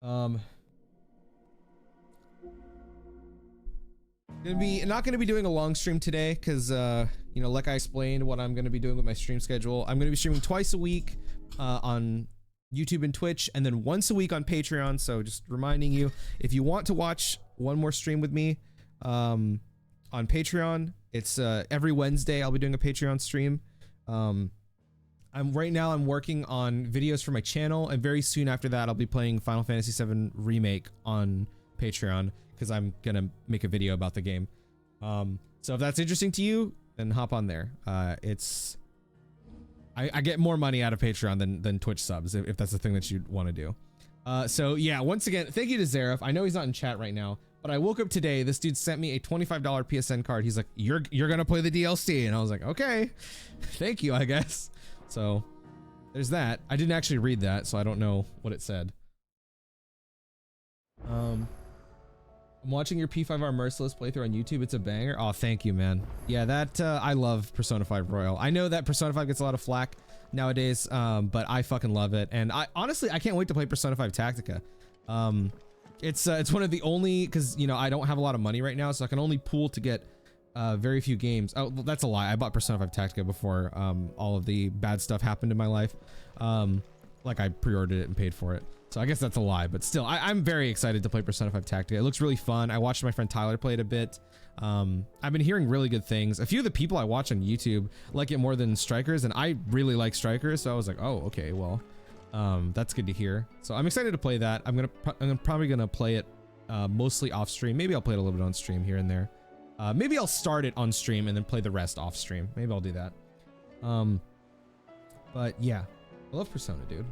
Um, not gonna be doing a long stream today because you know, like I explained what I'm gonna be doing with my stream schedule. I'm gonna be streaming twice a week on YouTube and Twitch, and then once a week on Patreon. So just reminding you, if you want to watch one more stream with me on Patreon, it's every Wednesday I'll be doing a Patreon stream. Right now I'm working on videos for my channel, and very soon after that I'll be playing Final Fantasy VII Remake on Patreon because I'm gonna make a video about the game. So if that's interesting to you, then hop on there. I get more money out of Patreon than Twitch subs if that's the thing that you want to do. So yeah, once again, thank you to Zareth. I know he's not in chat right now, but I woke up today. This dude sent me a $25 PSN card. He's like, you're gonna play the DLC, and I was like, okay, thank you, I guess. So there's that. I didn't actually read that, so I don't know what it said. I'm watching your P5R Merciless playthrough on YouTube. It's a banger. Oh, thank you, man. Yeah, that I love Persona 5 Royal. I know that Persona 5 gets a lot of flack nowadays, but I fucking love it. And I honestly, I can't wait to play Persona 5 Tactica. It's one of the only, because you know, I don't have a lot of money right now, so I can only pool to get very few games. Oh, that's a lie. I bought Persona 5 Tactica before all of the bad stuff happened in my life. Like I pre-ordered it and paid for it. So I guess that's a lie, but still, I'm very excited to play Persona 5 Tactica. It looks really fun. I watched my friend Tyler play it a bit. I've been hearing really good things. A few of the people I watch on YouTube like it more than Strikers, and I really like Strikers, so I was like, oh, okay, well, that's good to hear. So I'm excited to play that. I'm probably gonna play it mostly off stream. Maybe I'll play it a little bit on stream here and there. Maybe I'll start it on stream and then play the rest off stream. Maybe I'll do that. But yeah, I love Persona, dude.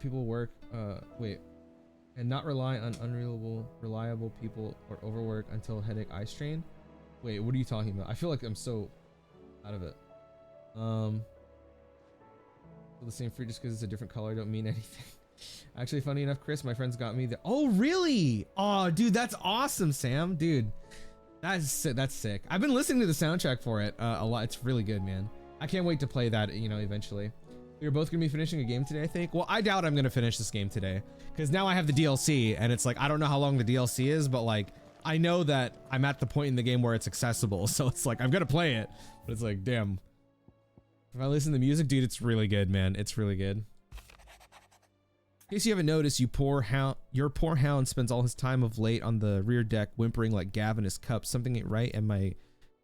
People work, wait, and not rely on reliable people or overwork until headache eye strain. Wait, what are you talking about? I feel like I'm so out of it. The same fruit just because it's a different color don't mean anything. Actually, funny enough, Chris, my friends got me the. Oh, really? Oh, dude, that's awesome, Sam. Dude, that's sick. I've been listening to the soundtrack for it a lot. It's really good, man. I can't wait to play that, you know, eventually. We're both gonna be finishing a game today, I think. Well, I doubt I'm gonna finish this game today because now I have the DLC, and it's like I don't know how long the DLC is, but like I know that I'm at the point in the game where it's accessible, so it's like I'm gonna play it, but it's like, damn. If I listen to the music, dude, it's really good, man. It's really good. In case you haven't noticed, your poor hound spends all his time of late on the rear deck whimpering like Gav in his cup. Something ain't right, and my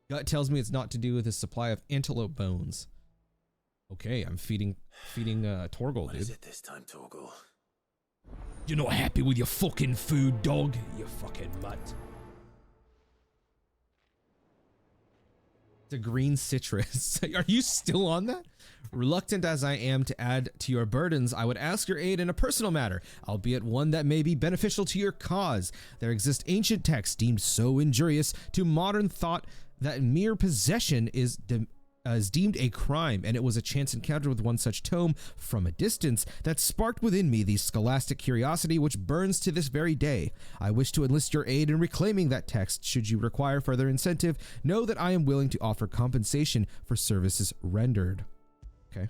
gut tells me it's not to do with his supply of antelope bones. Okay, I'm feeding Torgal, dude. What is it this time, Torgal? You're not happy with your fucking food, dog? You fucking mutt. The green citrus. Are you still on that? Reluctant as I am to add to your burdens, I would ask your aid in a personal matter, albeit one that may be beneficial to your cause. There exist ancient texts deemed so injurious to modern thought that mere possession is deemed a crime, and it was a chance encounter with one such tome from a distance that sparked within me the scholastic curiosity which burns to this very day. I wish to enlist your aid in reclaiming that text. Should you require further incentive, know that I am willing to offer compensation for services rendered. Okay.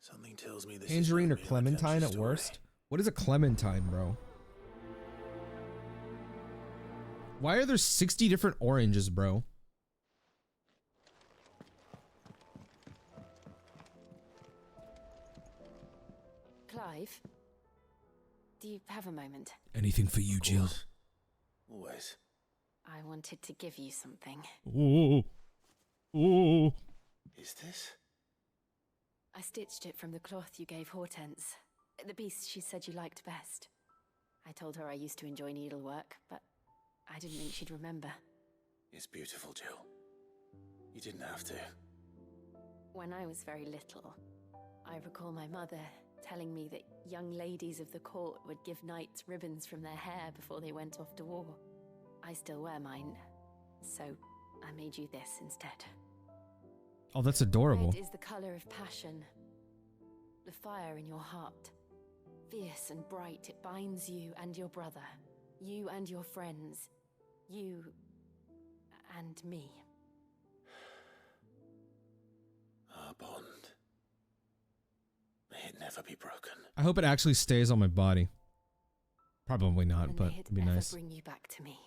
Something tells me this Tangerine or clementine at worst? What is a clementine, bro? Why are there 60 different oranges, bro? Clive, do you have a moment? Anything for you, Jill. Always. I wanted to give you something. Ooh. Ooh. Is this? I stitched it from the cloth you gave Hortense, the piece she said you liked best. I told her I used to enjoy needlework, but I didn't think she'd remember. It's beautiful, Jill. You didn't have to. When I was very little, I recall my mother telling me that young ladies of the court would give knights ribbons from their hair before they went off to war. I still wear mine, so I made you this instead. Oh, that's adorable. Red is the color of passion, the fire in your heart. Fierce and bright, it binds you and your brother, you and your friends, you and me. Our bond. never be broken. I hope it actually stays on my body. Probably not, And but may it it'd be ever nice. bring you back to me.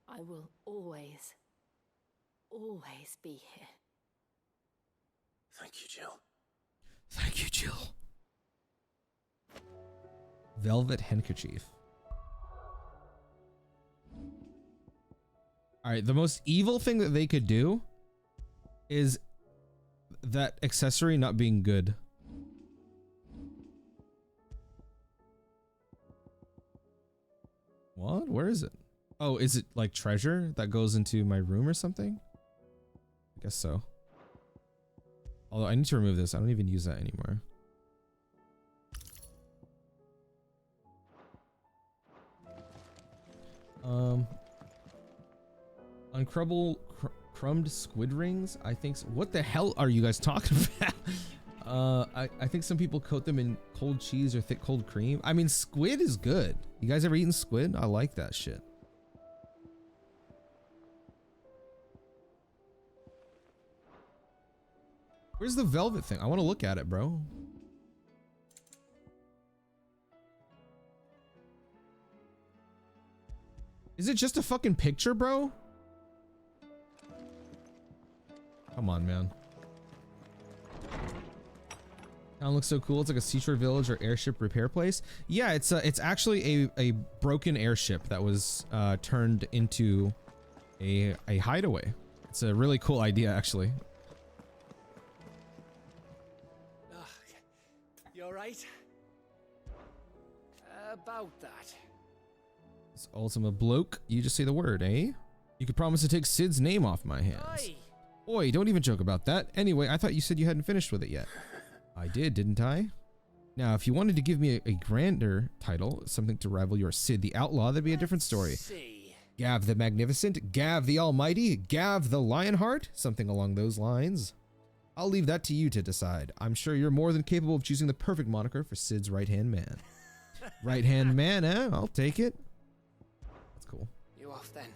I will always, always be here. Thank you, Jill. Thank you, Jill. Velvet handkerchief. Alright, the most evil thing that they could do is that accessory not being good. What? Where is it? Oh, is it like treasure that goes into my room or something? I guess so. Although I need to remove this. I don't even use that anymore. Crumbed squid rings? I think so. What the hell are you guys talking about? I think some people coat them in cold cheese or thick cold cream. I mean, squid is good. You guys ever eaten squid? I like that shit. Where's the velvet thing? I want to look at it, bro. Is it just a fucking picture, bro? Come on, man. Town looks so cool. It's like a seashore village or airship repair place. Yeah, it's actually a broken airship that was turned into a hideaway. It's a really cool idea, actually. You alright? About that. It's Ultima bloke. You just say the word, eh? You could promise to take Sid's name off my hands. Aye. Oi, don't even joke about that. Anyway, I thought you said you hadn't finished with it yet. I did, didn't I? Now, if you wanted to give me a grander title, something to rival your Sid the Outlaw, that'd be a different story. See. Gav the Magnificent, Gav the Almighty, Gav the Lionheart, something along those lines. I'll leave that to you to decide. I'm sure you're more than capable of choosing the perfect moniker for Sid's right-hand man. Right-hand man, eh? I'll take it. That's cool. You off then?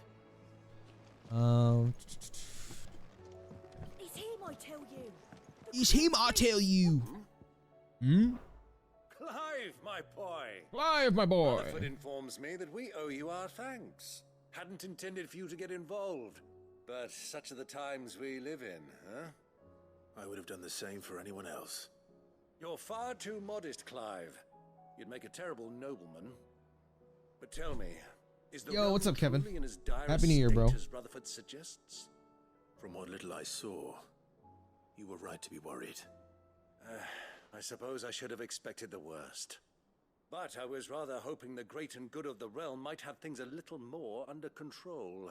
It's him, I tell you. It's him, I tell you. Hmm? Clive, my boy. Clive, my boy. Rutherford informs me that we owe you our thanks. Hadn't intended for you to get involved, but such are the times we live in, huh? I would have done the same for anyone else. You're far too modest, Clive. You'd make a terrible nobleman. But tell me, is the Yo, what's up, Kevin? truly in as dire Happy New Year, bro. state as Rutherford suggests? From what little I saw, you were right to be worried. I suppose I should have expected the worst. But I was rather hoping the great and good of the realm might have things a little more under control.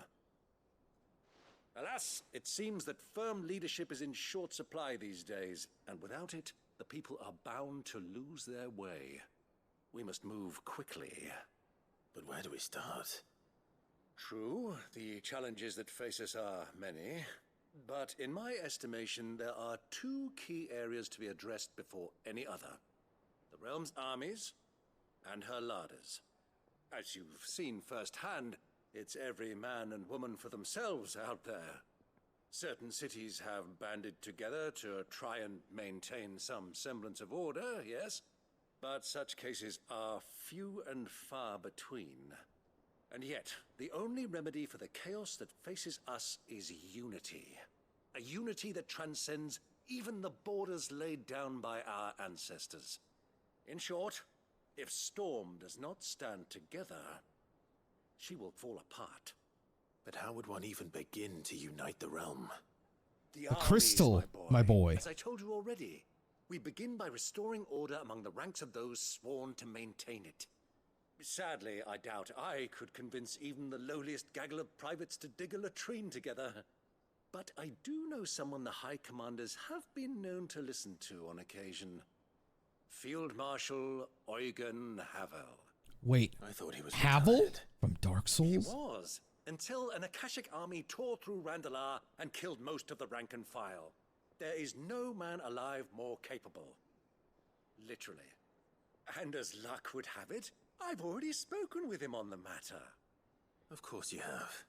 Alas, it seems that firm leadership is in short supply these days, and without it, the people are bound to lose their way. We must move quickly. But where do we start? True, the challenges that face us are many, but in my estimation, there are two key areas to be addressed before any other. The realm's armies and her larders. As you've seen firsthand, it's every man and woman for themselves out there. Certain cities have banded together to try and maintain some semblance of order, yes, but such cases are few and far between. And yet, the only remedy for the chaos that faces us is unity. A unity that transcends even the borders laid down by our ancestors. In short, if Storm does not stand together, she will fall apart. But how would one even begin to unite the realm? The armies, crystal, my boy. As I told you already, we begin by restoring order among the ranks of those sworn to maintain it. Sadly, I doubt I could convince even the lowliest gaggle of privates to dig a latrine together. But I do know someone the High Commanders have been known to listen to on occasion. Field Marshal Eugen Havel. Wait, I thought he was Havel retired. from Dark He Souls? was, until an Akashic army tore through Randalar and killed most of the rank and file. There is no man alive more capable. Literally. And as luck would have it, I've already spoken with him on the matter. Of course you have.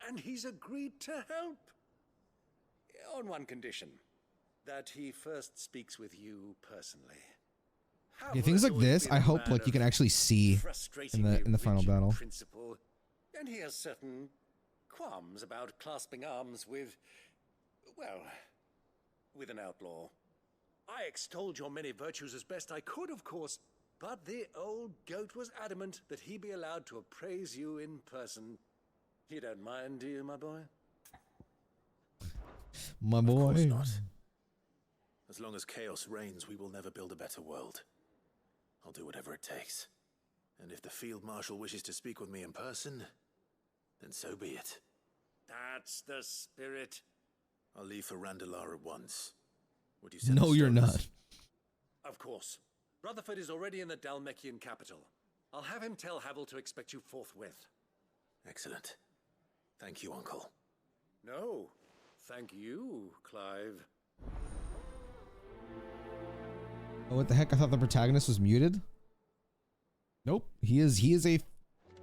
And he's agreed to help. On one condition. that he first speaks with you personally. Yeah, things like this, I hope like you can actually see in the final battle. Principle, and he has certain qualms about clasping arms with, well, with an outlaw. I extolled your many virtues as best I could, of course, but the old goat was adamant that he be allowed to appraise you in person. You don't mind, do you, my boy? My boy. Of course not. As long as chaos reigns, we will never build a better world. I'll do whatever it takes. And if the Field Marshal wishes to speak with me in person, then so be it. That's the spirit. I'll leave for Randalar at once. Would you send No, you're not. Of course. Rutherford is already in the Dalmekian capital. I'll have him tell Havel to expect you forthwith. Excellent. Thank you, Uncle. No, thank you, Clive. Oh, what the heck? I thought the protagonist was muted. Nope. He is a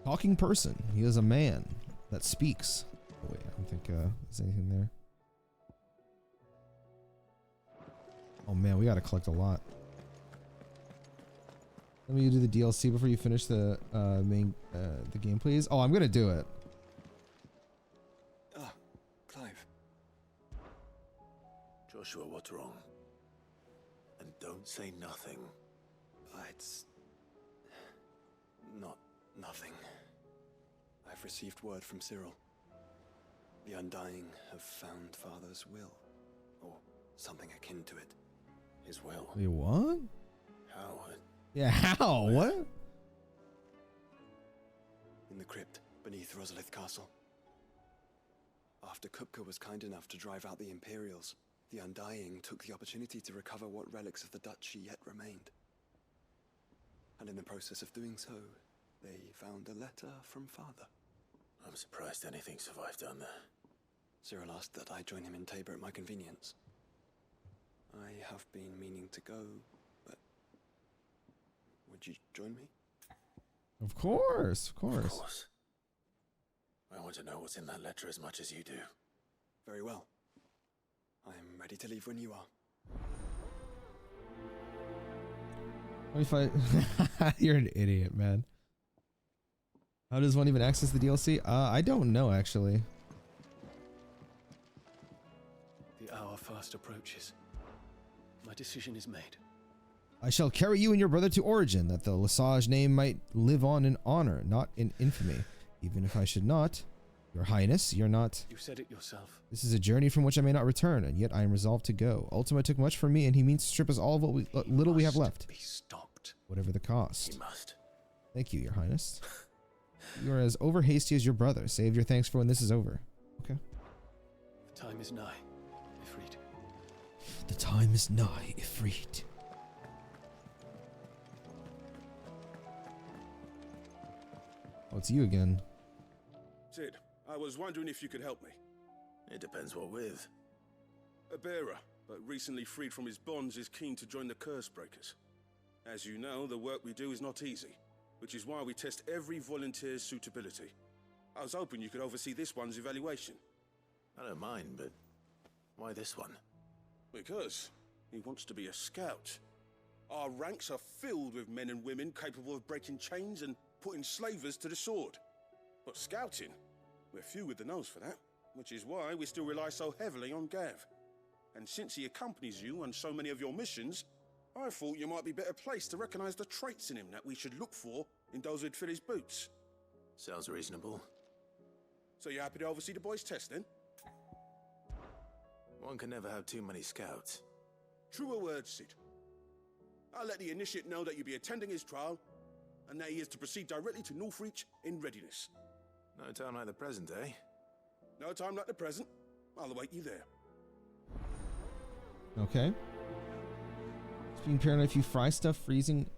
talking person. He is a man that speaks. Oh, wait, I don't think there's anything there. Oh man, we gotta collect a lot. Let me do the DLC before you finish the the game, please. Oh, I'm gonna do it. Ah, Clive. Joshua, what's wrong? And don't say nothing. It's not nothing. I've received word from Cyril. The Undying have found Father's will, or something akin to it. His will. Wait, what? How? Yeah, how? What? In the crypt beneath Rosalith Castle. After Kupka was kind enough to drive out the Imperials, the Undying took the opportunity to recover what relics of the Duchy yet remained. And in the process of doing so, they found a letter from Father. I'm surprised anything survived down there. Cyril asked that I join him in Tabor at my convenience. I have been meaning to go, but would you join me? Of course, of course. Of course. I want to know what's in that letter as much as you do. Very well. I'm ready to leave when you are. What if I... You're an idiot, man. How does one even access the DLC? I don't know, actually. The hour fast approaches. My decision is made. I shall carry you and your brother to Origin, that the Lesage name might live on in honor, not in infamy. Even if I should not. Your Highness, you're not... You said it yourself. This is a journey from which I may not return, and yet I am resolved to go. Ultima took much from me, and he means to strip us all of what little we have left. Be stopped. Whatever the cost. He must. Thank you, Your Highness. You are as over hasty as your brother. Save your thanks for when this is over. Okay. The time is nigh, Ifrit. The time is nigh, Ifrit. Oh, it's you again. Sid, I was wondering if you could help me. It depends what with. A bearer, but recently freed from his bonds, is keen to join the Curse Breakers. As you know, the work we do is not easy, which is why we test every volunteer's suitability. I was hoping you could oversee this one's evaluation. I don't mind, but why this one? Because he wants to be a scout. Our ranks are filled with men and women capable of breaking chains and putting slavers to the sword. But scouting, we're few with the nose for that, which is why we still rely so heavily on Gav. And since he accompanies you on so many of your missions, I thought you might be better placed to recognize the traits in him that we should look for in those who'd fill his boots. Sounds reasonable. So you're happy to oversee the boys' test, then? One can never have too many scouts. Truer words, Sid. I'll let the initiate know that you'll be attending his trial, and that he is to proceed directly to Northreach in readiness. No time like the present, eh? No time like the present. I'll await you there. Okay. Being paranoid, if you fry stuff, freezing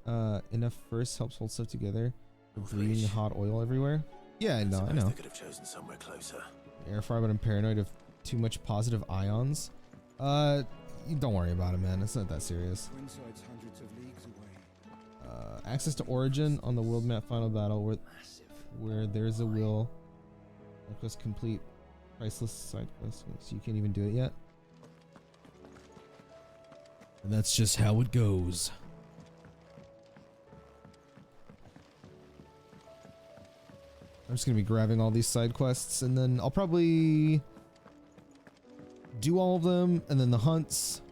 enough first helps hold stuff together. Bleeding hot oil everywhere. Yeah, no, I know. They could have chosen somewhere closer. Air fryer, but I'm paranoid of too much positive ions. Don't worry about it, man. It's not that serious. Twinside's hundreds of leagues away. Access to Origin on the world map final battle where there's a will. Quest complete. Priceless side quest. So you can't even do it yet. And that's just how it goes. I'm just gonna be grabbing all these side quests, and then I'll probably do all of them, and then the hunts.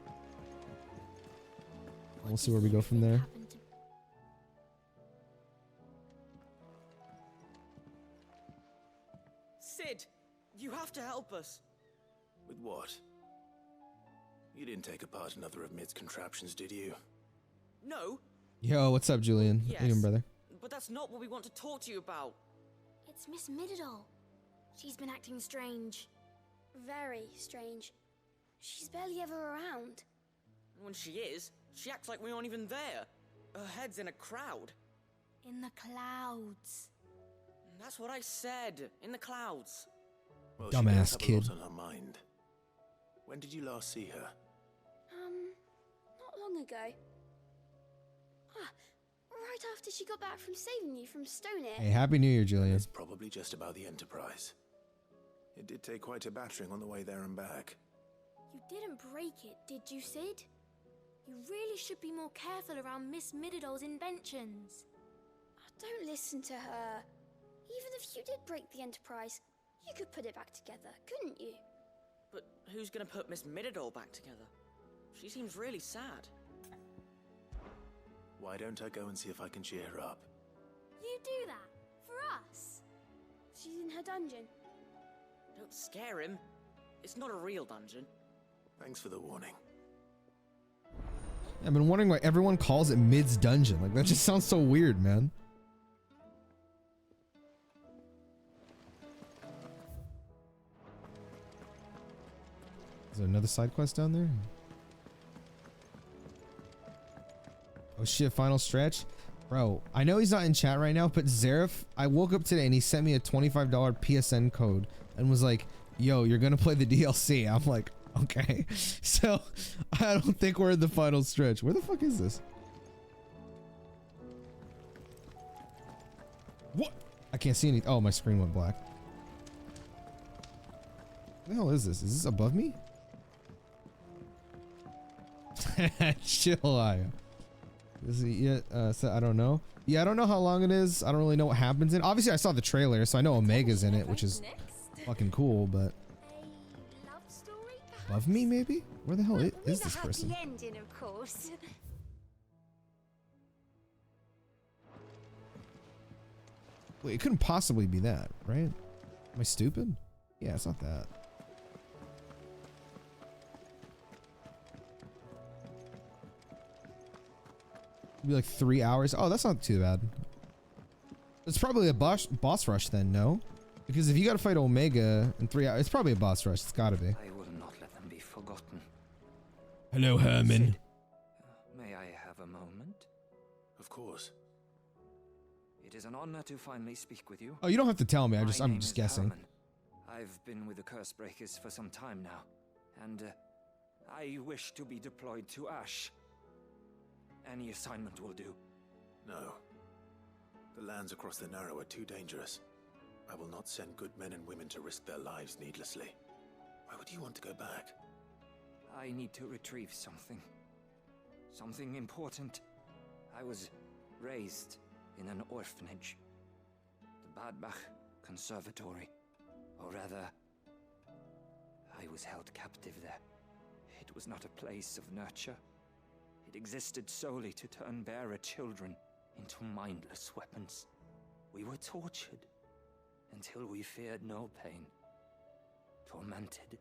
We'll see where we go from there. Sid, you have to help us. With what? You didn't take apart another of Mid's contraptions, did you? No, Yo, what's up, Julian? How you doing, brother? but that's not what we want to talk to you about. It's Miss Middledal. She's been acting strange. Very strange. She's barely ever around. When she is, she acts like we aren't even there. Her head's in a crowd. In the clouds. That's what I said. In the clouds. Well, Dumbass she does kid. have a lot on her mind. When did you last see her? Not long ago. Ah, right after she got back from saving you from Stonehenge. Hey, Happy New Year, Julian. It's probably just about the Enterprise. It did take quite a battering on the way there and back. You didn't break it, did you, Sid? You really should be more careful around Miss Middledal's inventions. Don't listen to her. Even if you did break the Enterprise, you could put it back together, couldn't you? But who's gonna put Miss Middledal back together? She seems really sad. Why don't I go and see if I can cheer her up? You do that? For us? She's in her dungeon. Don't scare him. It's not a real dungeon. Thanks for the warning. I've been wondering why everyone calls it Mid's Dungeon. Like, that just sounds so weird, man. Is there another side quest down there? Oh shit, final stretch? Bro, I know he's not in chat right now, but Zareth, I woke up today and he sent me a $25 PSN code and was like, yo, you're gonna play the DLC. I'm like, okay. So, I don't think we're in the final stretch. Where the fuck is this? What? I can't see any. Oh, my screen went black. What the hell is this? Is this above me? Chill, Aya. Is it yet? So I don't know. Yeah, I don't know how long it is. I don't really know what happens in. Obviously, I saw the trailer, so I know Omega's in it, which is fucking cool. But A love story, perhaps? above me, maybe? Where the hell is With this a happy person? ending, of course. Wait, it couldn't possibly be that, right? Am I stupid? Yeah, it's not that. It'd be like 3 hours. Oh, that's not too bad. It's probably a boss rush then, no? Because if you gotta fight Omega in 3 hours, it's probably a boss rush. It's gotta be. I will not let them be forgotten. Hello, Herman. Sid, may I have a moment? Of course. It is an honor to finally speak with you. Oh, you don't have to tell me. I'm My just name is guessing. Herman. I've been with the Curse Breakers for some time now, and I wish to be deployed to Ash. Any assignment will do. No. The lands across the Narrow are too dangerous. I will not send good men and women to risk their lives needlessly. Why would you want to go back? I need to retrieve something. Something important. I was raised in an orphanage. The Badbach Conservatory. Or rather, I was held captive there. It was not a place of nurture. It existed solely to turn bearer children into mindless weapons. We were tortured until we feared no pain. Tormented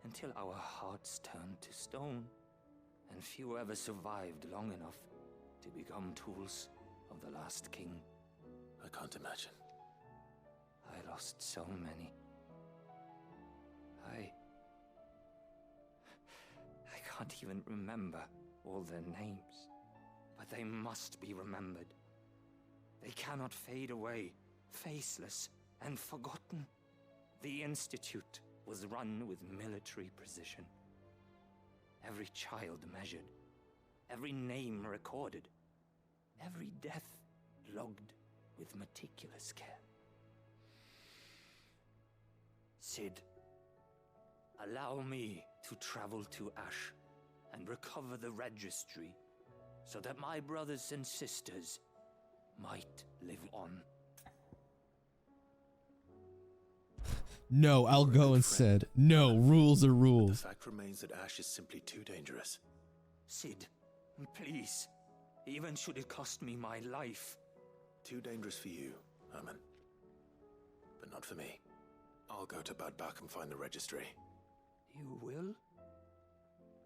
until our hearts turned to stone. And few ever survived long enough to become tools of the last king. I can't imagine. I lost so many. I can't even remember all their names, but they must be remembered. They cannot fade away, faceless and forgotten. The Institute was run with military precision. Every child measured, every name recorded, every death logged with meticulous care. Sid, allow me to travel to Ash and recover the registry, so that my brothers and sisters might live on. No, I'll go instead. No, rules are The rules. fact remains that Ash is simply too dangerous. Sid, please, even should it cost me my life. Too dangerous for you, Herman. But not for me. I'll go to Bad Bach and find the registry. You will?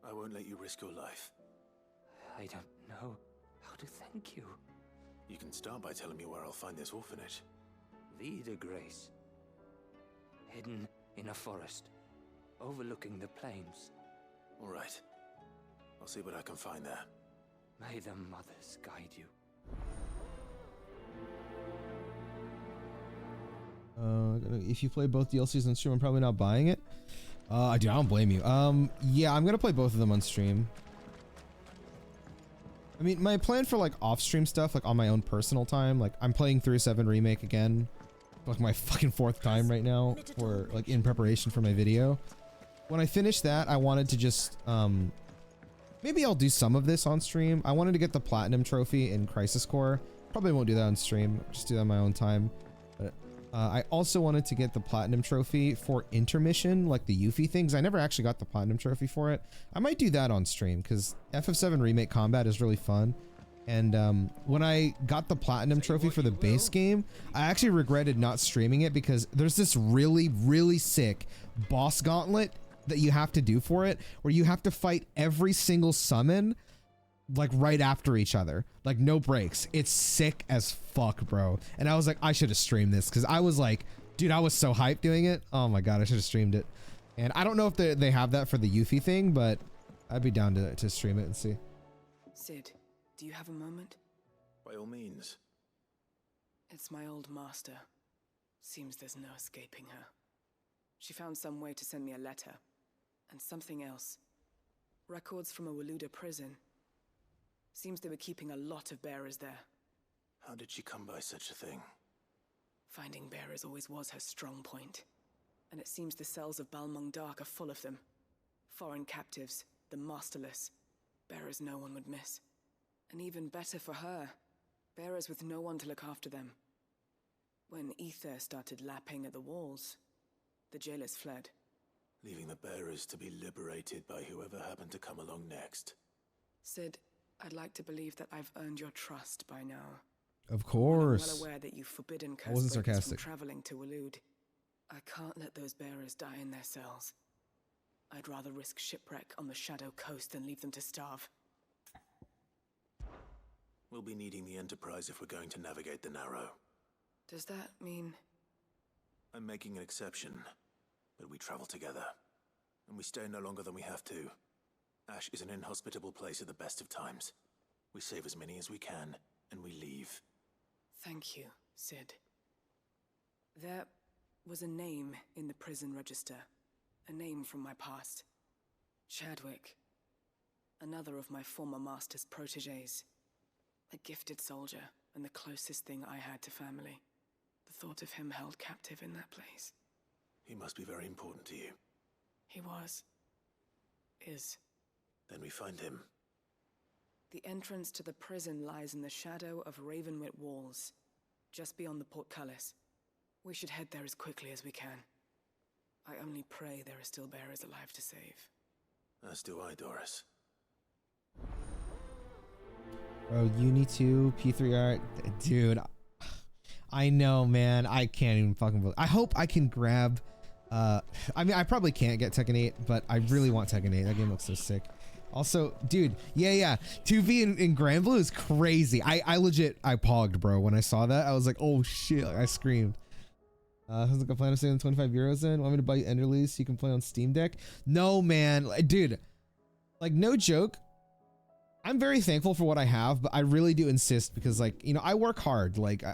I won't let you risk your life. I don't know how to thank you. You can start by telling me where I'll find this orphanage. Vie de Grace. Hidden in a forest, overlooking the plains. All right. I'll see what I can find there. May the mothers guide you. If you play both DLCs on stream, I'm probably not buying it. Dude, I don't blame you. Yeah, I'm gonna play both of them on stream. I mean, my plan for like off-stream stuff, like on my own personal time, like I'm playing 307 Remake again, like my fucking 4th time right now, or like in preparation for my video. When I finish that, I wanted to just, maybe I'll do some of this on stream. I wanted to get the Platinum Trophy in Crisis Core. Probably won't do that on stream, just do that on my own time. But I also wanted to get the Platinum Trophy for Intermission, like the Yuffie things. I never actually got the Platinum Trophy for it. I might do that on stream, because FF7 Remake combat is really fun. And when I got the Platinum Trophy for the base game, I actually regretted not streaming it, because there's this really, really sick boss gauntlet that you have to do for it, where you have to fight every single summon like right after each other, like no breaks. It's sick as fuck, bro. And I was like, I should have streamed this, because I was like, dude, I was so hyped doing it. Oh my god, I should have streamed it. And I don't know if they have that for the Yuffie thing, but I'd be down to stream it and see. Sid, do you have a moment? By all means. It's my old master. Seems there's no escaping her. She found some way to send me a letter. And something else. Records from a Waluda prison. Seems they were keeping a lot of bearers there. How did she come by such a thing? Finding bearers always was her strong point. And it seems the cells of Balmung Dark are full of them. Foreign captives, the masterless. Bearers no one would miss. And even better for her, bearers with no one to look after them. When ether started lapping at the walls, the jailers fled. Leaving the bearers to be liberated by whoever happened to come along next. Sid, I'd like to believe that I've earned your trust by now. Of course. I'm well aware that you've forbidden I wasn't Cursebreakers sarcastic. from traveling to Walud. I can't let those bearers die in their cells. I'd rather risk shipwreck on the Shadow Coast than leave them to starve. We'll be needing the Enterprise if we're going to navigate the Narrow. Does that mean... I'm making an exception, but we travel together. And we stay no longer than we have to. Ash is an inhospitable place at the best of times. We save as many as we can, and we leave. Thank you, Sid. There was a name in the prison register. A name from my past. Chadwick. Another of my former master's protégés. A gifted soldier, and the closest thing I had to family. The thought of him held captive in that place. He must be very important to you. He was. Is. Then we find him. The entrance to the prison lies in the shadow of Ravenwit Walls, just beyond the portcullis. We should head there as quickly as we can. I only pray there are still bearers alive to save. As do I, Doris. Bro, Uni 2, P3R, dude. I know, man. I can't even fucking believe. I hope I can grab. I mean, I probably can't get Tekken 8, but I really want Tekken 8. That game looks so sick. Also, dude, yeah. 2V in Granblue is crazy. I legit, I pogged, bro. When I saw that, I was like, oh shit. I screamed. Sounds like a plan of saving 25 euros in. Want me to buy you Enderlease so you can play on Steam Deck? No, man. Dude, like, no joke. I'm very thankful for what I have, but I really do insist because, like, you know, I work hard. Like,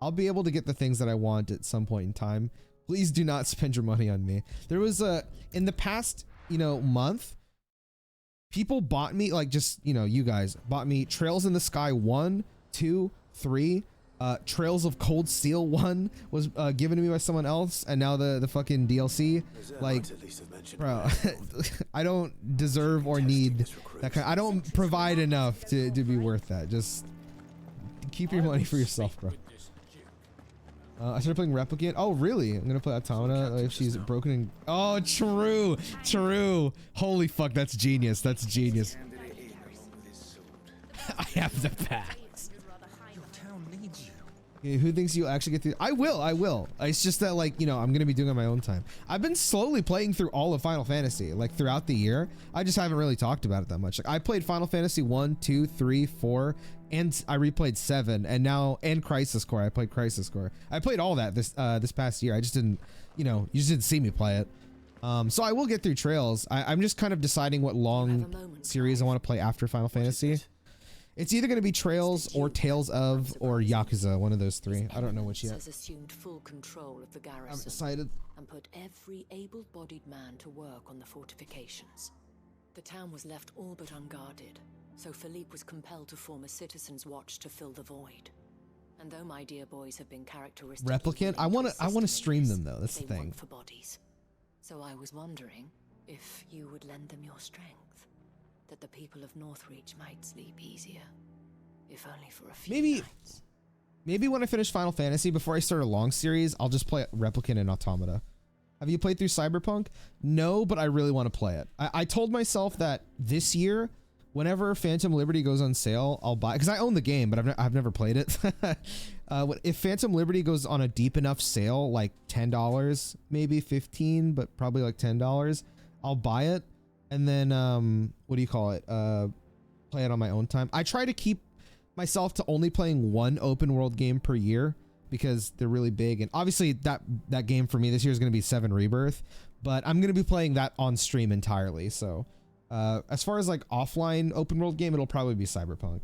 I'll be able to get the things that I want at some point in time. Please do not spend your money on me. There was in the past, you know, month, people bought me, like, just, you know, you guys bought me Trails in the Sky 1, 2, 3, Trails of Cold Steel 1 was given to me by someone else, and now the fucking DLC. Like, bro, I don't deserve or need that kind. I don't provide enough to be worth that. Just keep your money for yourself, bro. I started playing Replicant. Oh, really? I'm gonna play Automata if she's broken in. Oh, true, true. Holy fuck, that's genius. That's genius. I have the pack. Who thinks you'll actually get through? I will. It's just that, like, you know, I'm gonna be doing it on my own time. I've been slowly playing through all of Final Fantasy, like, throughout the year. I just haven't really talked about it that much. Like, I played Final Fantasy 1, 2, 3, 4, and I replayed 7, and now, and Crisis Core. I played Crisis Core. I played all that this past year. I just didn't, you know, you just didn't see me play it. So I will get through Trails. I'm just kind of deciding what long series I want to play after Final Fantasy. It's either going to be Trails or Tales of or Yakuza, one of those three. I don't know which yet. Has assumed full control of the garrison. I'm excited. And put every able-bodied man to work on the fortifications. The town was left all but unguarded, so Philippe was compelled to form a citizens' watch to fill the void. And though my dear boys have been characteristic, Replicant, I want to stream them though. That's the thing. For bodies. So I was wondering if you would lend them your strength. That the people of Northreach might sleep easier, if only for a few nights. Maybe when I finish Final Fantasy, before I start a long series, I'll just play Replicant and Automata. Have you played through Cyberpunk? No, but I really want to play it. I told myself that this year, whenever Phantom Liberty goes on sale, I'll buy, because I own the game, but I've never played it. If Phantom Liberty goes on a deep enough sale, like $10, maybe 15, but probably like $10, I'll buy it. And then, what do you call it? Play it on my own time. I try to keep myself to only playing one open world game per year because they're really big. And obviously that game for me this year is going to be 7 Rebirth, but I'm going to be playing that on stream entirely. So, as far as like offline open world game, it'll probably be Cyberpunk.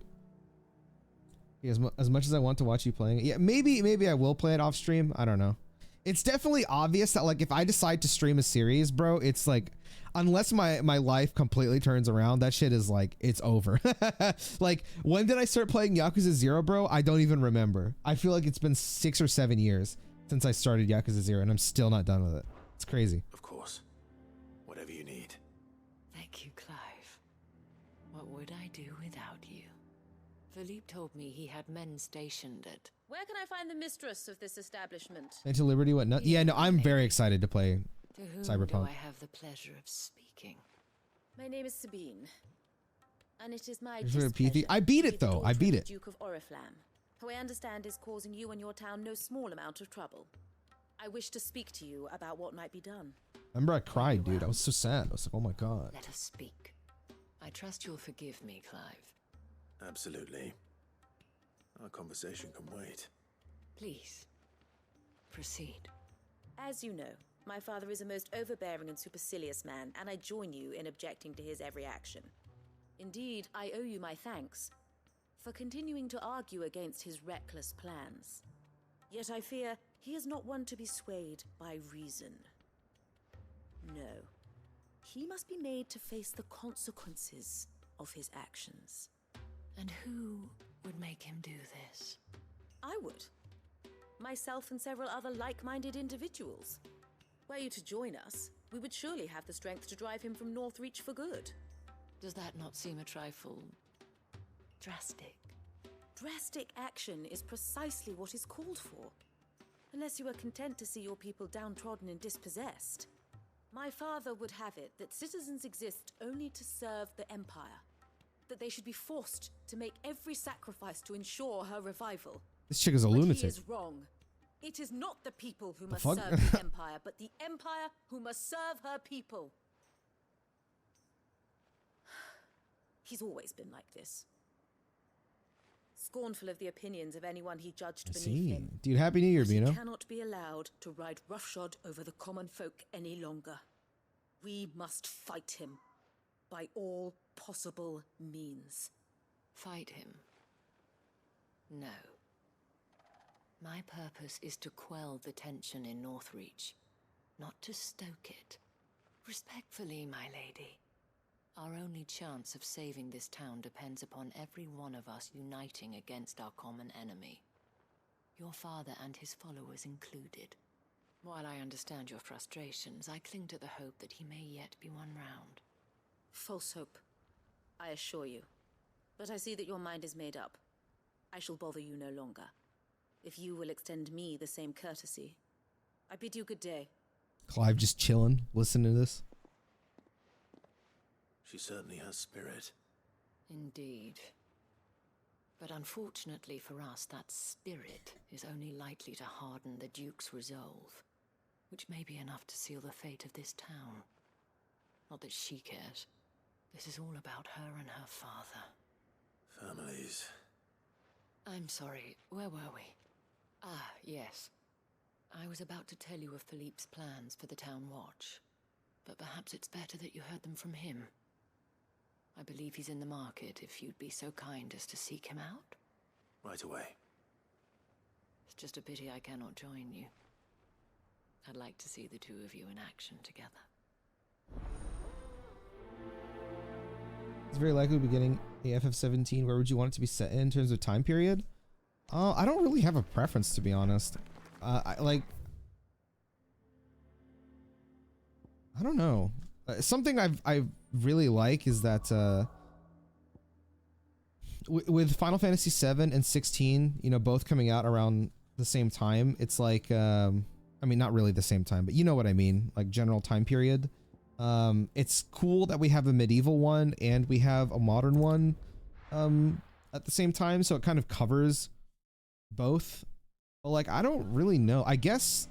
Yeah, as much as I want to watch you playing it, yeah, maybe I will play it off stream. I don't know. It's definitely obvious that like if I decide to stream a series, bro, it's like, unless my life completely turns around, that shit is like, it's over. Like, when did I start playing Yakuza 0, bro? I don't even remember. I feel like it's been 6 or 7 years since I started Yakuza 0, and I'm still not done with it. It's crazy. Of course. Whatever you need. Thank you, Clive. What would I do without you? Philippe told me he had men stationed at... Where can I find the mistress of this establishment? Into Liberty, what not? Yeah, no, I'm very excited to play To whom Cyberpunk. do I have the pleasure of speaking? My name is Sabine, and it is my Is there a displeasure PT? I beat to be it the though. I daughter beat of it. the Duke of Oriflamme, who I understand is causing you and your town no small amount of trouble. I wish to speak to you about what might be done. Remember I cried, dude. I was so sad. I was like, oh my god. Let us speak. I trust you'll forgive me, Clive. Absolutely. Our conversation can wait. Please, proceed. As you know, my father is a most overbearing and supercilious man, and I join you in objecting to his every action. Indeed, I owe you my thanks for continuing to argue against his reckless plans. Yet I fear he is not one to be swayed by reason. No. He must be made to face the consequences of his actions. And who would make him do this? I would. Myself and several other like-minded individuals. Were you to join us, we would surely have the strength to drive him from Northreach for good. Does that not seem a trifle... drastic? Drastic action is precisely what is called for. Unless you are content to see your people downtrodden and dispossessed. My father would have it that citizens exist only to serve the Empire. That they should be forced to make every sacrifice to ensure her revival. This chick is a But lunatic. he is wrong. It is not the people who must fuck? serve the Empire, but the Empire who must serve her people. He's always been like this. Scornful of the opinions of anyone he judged beneath him. Dude, Happy New Year, But he Bino. cannot be allowed to ride roughshod over the common folk any longer. We must fight him by all possible means. Fight him? No. My purpose is to quell the tension in Northreach, not to stoke it. Respectfully, my lady. Our only chance of saving this town depends upon every one of us uniting against our common enemy. your father and his followers included. While I understand your frustrations, I cling to the hope that he may yet be won round. False hope, I assure you. But I see that your mind is made up. I shall bother you no longer. If you will extend me the same courtesy, I bid you good day. Clive just chilling, listening to this. She certainly has spirit. Indeed. But unfortunately for us, that spirit is only likely to harden the Duke's resolve, which may be enough to seal the fate of this town. Not that she cares. This is all about her and her father. Families. I'm sorry, where were we? Ah, yes. I was about to tell you of Philippe's plans for the town watch, but perhaps it's better that you heard them from him. I believe he's in the market, if you'd be so kind as to seek him out. Right away. It's just a pity I cannot join you. I'd like to see the two of you in action together. It's very likely we'll be getting a FF17. Where would you want it to be set in terms of time period? I don't really have a preference, to be honest. I don't know. Something I really like is that with Final Fantasy 7 and 16, you know, both coming out around the same time, it's like I mean, not really the same time, but you know what I mean, like general time period. It's cool that we have a medieval one and we have a modern one at the same time, so it kind of covers both. But like, I don't really know. I guess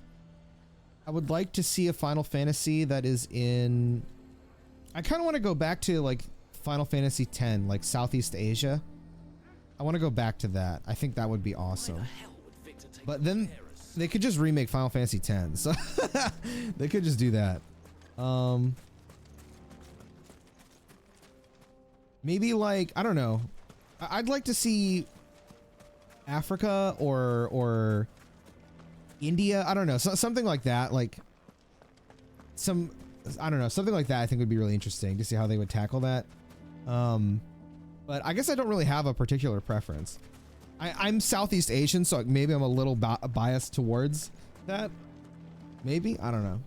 I would like to see a Final Fantasy that is in... I kind of want to go back to like Final Fantasy X, like Southeast Asia. I want to go back to that. I think that would be awesome. But then they could just remake Final Fantasy X. So they could just do that. Maybe like, I don't know. I'd like to see Africa or India. I don't know. Something like that. Like I don't know. Something like that I think would be really interesting to see how they would tackle that. But I guess I don't really have a particular preference. I'm Southeast Asian, so maybe I'm a little biased towards that. Maybe. I don't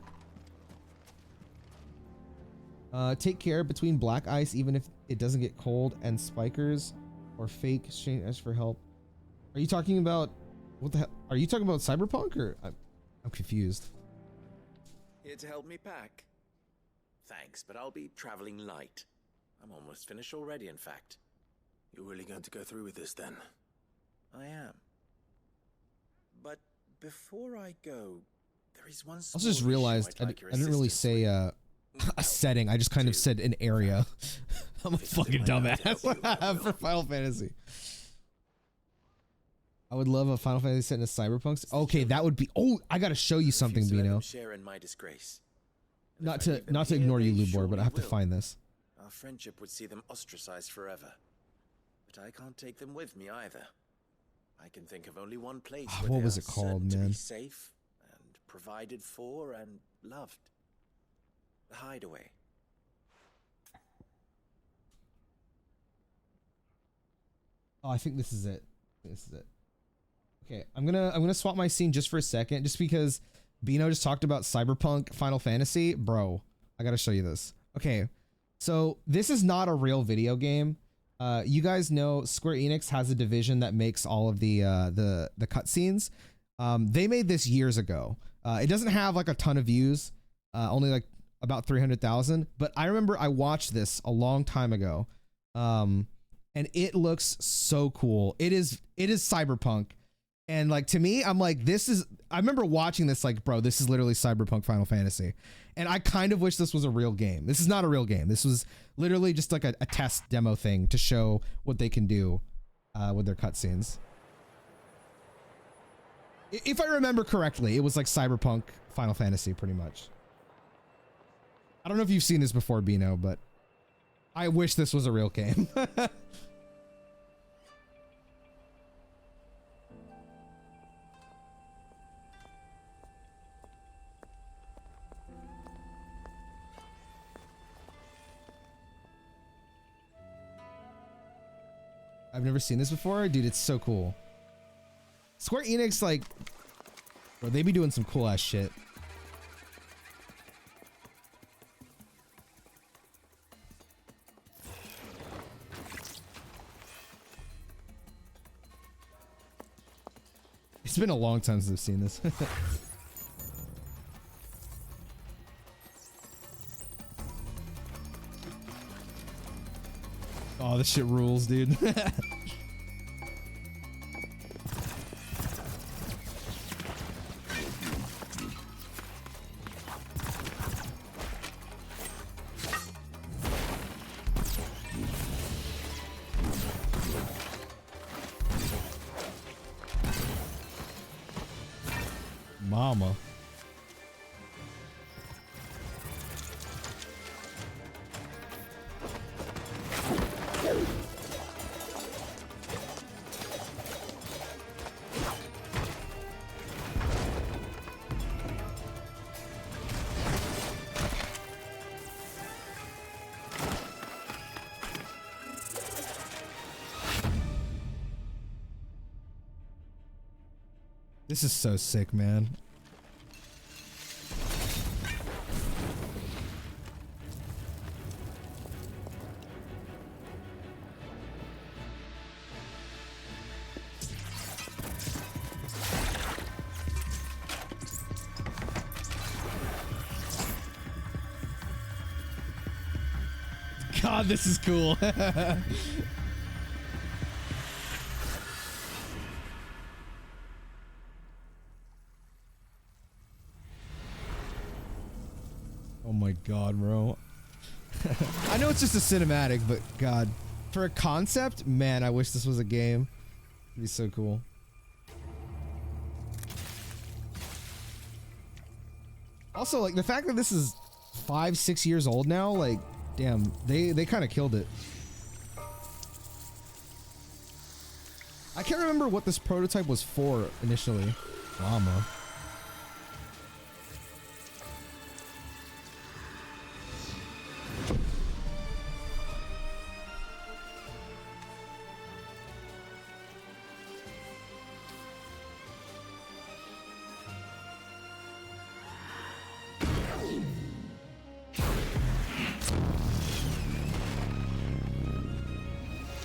know. Take care between black ice, even if it doesn't get cold, and spikers or fake exchange as for help. Are you talking about what the hell? Are you talking about Cyberpunk, or I'm confused? Here to help me pack. Thanks, but I'll be traveling light. I'm almost finished already, in fact. You're really going to go through with this then? I am. But before I go, there is one small I just realized I didn't really say a setting. I just kind of said an area. I'm a fucking dumbass for Final Fantasy. I would love a Final Fantasy set in a Cyberpunk. Okay, that would be... Oh, I gotta show you something, Bino. Share in my disgrace. Not to ignore you, Lubor, but I have to find this. Our friendship would see them ostracized forever. But I can't take them with me either. I can think of only one place where what they was are it called, certain to man? be safe and provided for and loved. The Hideaway. Oh, I think this is it. This is it. Okay, I'm gonna swap my scene just for a second, just because Bino just talked about Cyberpunk Final Fantasy. Bro, I gotta show you this. Okay, so this is not a real video game. You guys know Square Enix has a division that makes all of the cutscenes. They made this years ago. It doesn't have like a ton of views, only like about 300,000. But I remember I watched this a long time ago, and it looks so cool. It is Cyberpunk. And like, to me, I'm like, I remember watching this like, bro, this is literally Cyberpunk Final Fantasy. And I kind of wish this was a real game. This is not a real game. This was literally just like a test demo thing to show what they can do with their cutscenes. If I remember correctly, it was like Cyberpunk Final Fantasy pretty much. I don't know if you've seen this before, Bino, but I wish this was a real game. I've never seen this before. Dude, it's so cool. Square Enix, like, bro, they be doing some cool ass shit. It's been a long time since I've seen this. Oh, this shit rules, dude. Mama. This is so sick, man. God, this is cool. Oh my god, bro. I know it's just a cinematic, but god. For a concept, man, I wish this was a game. It'd be so cool. Also, like, the fact that this is 5-6 years old now, like, damn, they kind of killed it. I can't remember what this prototype was for initially. Llama.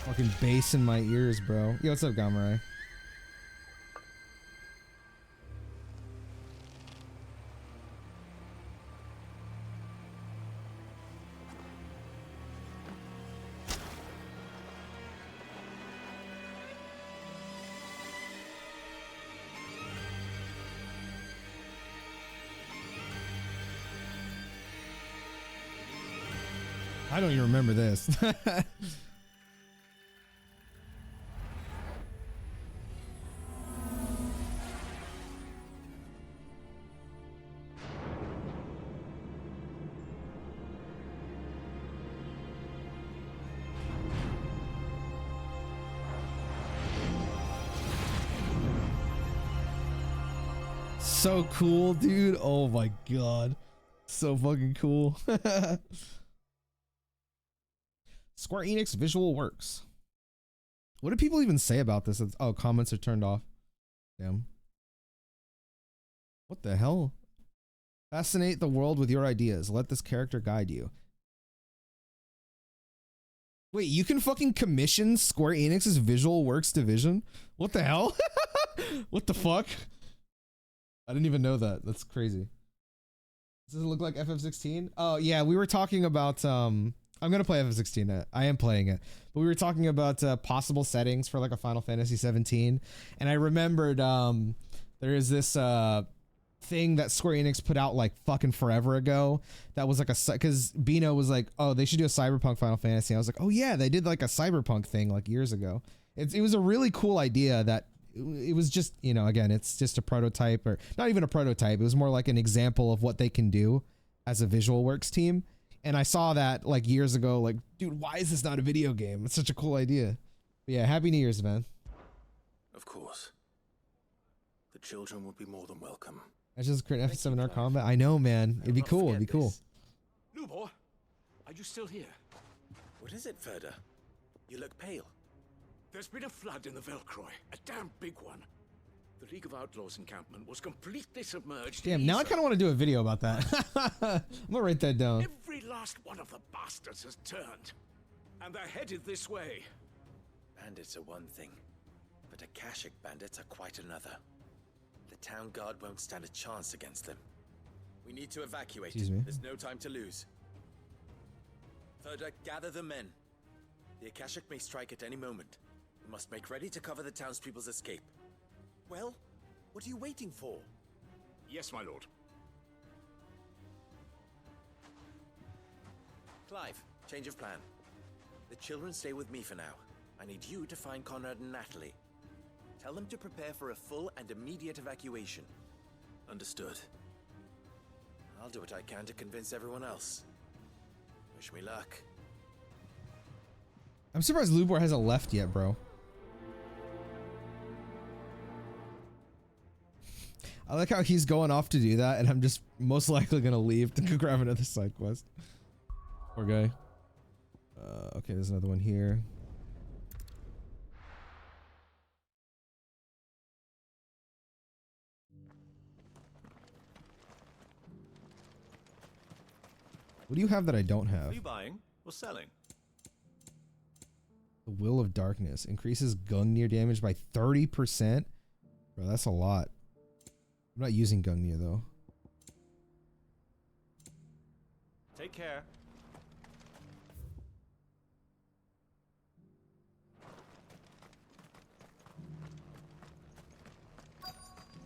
Fucking bass in my ears, bro. Yo, what's up, Gamarai? I don't even remember this. So cool, dude. Oh my god. So fucking cool. Square Enix Visual Works. What do people even say about this? Oh, comments are turned off. Damn. What the hell? Fascinate the world with your ideas. Let this character guide you. Wait, you can fucking commission Square Enix's Visual Works division? What the hell? What the fuck? I didn't even know that. That's crazy. Does it look like FF16? Oh yeah, we were talking about I'm gonna play FF16. I am playing it, but we were talking about possible settings for like a Final Fantasy 17, and I remembered there is this thing that Square Enix put out like fucking forever ago that was like a, because Bino was like, oh, they should do a cyberpunk Final Fantasy. I was like, oh yeah, they did like a cyberpunk thing like years ago. It was a really cool idea that it was just, you know, again, it's just a prototype, or not even a prototype. It was more like an example of what they can do as a Visual Works team. And I saw that like years ago, like, dude, why is this not a video game? It's such a cool idea. But yeah, Happy New Year's, man. Of course. The children would be more than welcome. That's just great F7R combat. I know, man. It'd be cool. It'd be cool. Lubor, are you still here? What is it, Ferda? You look pale. There's been a flood in the Velcroy, a damn big one. The League of Outlaws encampment was completely submerged. Damn, now I kind of want to do a video about that. I'm gonna write that down. Every last one of the bastards has turned, and they're headed this way. Bandits are one thing, but Akashic bandits are quite another. The town guard won't stand a chance against them. We need to evacuate. Excuse me. There's no time to lose. Further, gather the men. The Akashic may strike at any moment. We must make ready to cover the townspeople's escape. Well, what are you waiting for? Yes, my lord. Clive, change of plan. The children stay with me for now. I need you to find Conrad and Natalie. Tell them to prepare for a full and immediate evacuation. Understood. I'll do what I can to convince everyone else. Wish me luck. I'm surprised Lubor hasn't left yet, bro. I like how he's going off to do that, and I'm just most likely gonna leave to go grab another side quest. Poor guy. Okay, there's another one here. What do you have that I don't have? Are you buying or selling? The Will of Darkness increases Gungnir damage by 30%. Bro, that's a lot. I'm not using Gungnir though. Take care.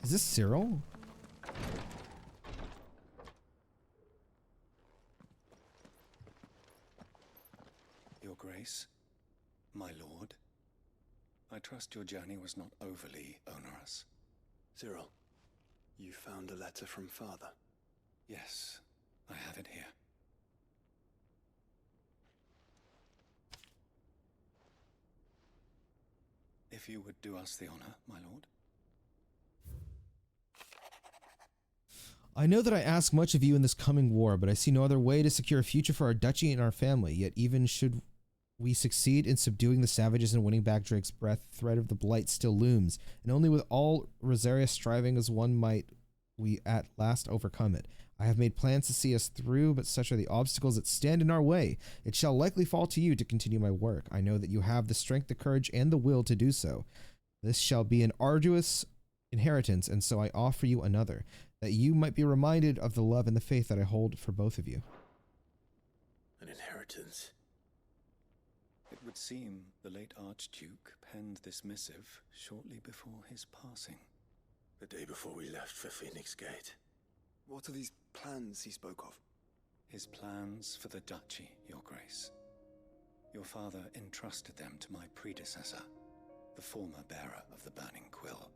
Is this Cyril? Your Grace, my lord, I trust your journey was not overly onerous. Cyril, you found a letter from Father? Yes, I have it here. If you would do us the honor, my lord. I know that I ask much of you in this coming war, but I see no other way to secure a future for our duchy and our family. Yet even should we succeed in subduing the savages and winning back Drake's breath, the threat of the blight still looms, and only with all Rosaria striving as one might we at last overcome it. I have made plans to see us through, but such are the obstacles that stand in our way. It shall likely fall to you to continue my work. I know that you have the strength, the courage, and the will to do so. This shall be an arduous inheritance, and so I offer you another, that you might be reminded of the love and the faith that I hold for both of you. An inheritance? It would seem the late Archduke penned this missive shortly before his passing. The day before we left for Phoenix Gate. What are these plans he spoke of? His plans for the duchy, Your Grace. Your father entrusted them to my predecessor, the former bearer of the Burning Quill,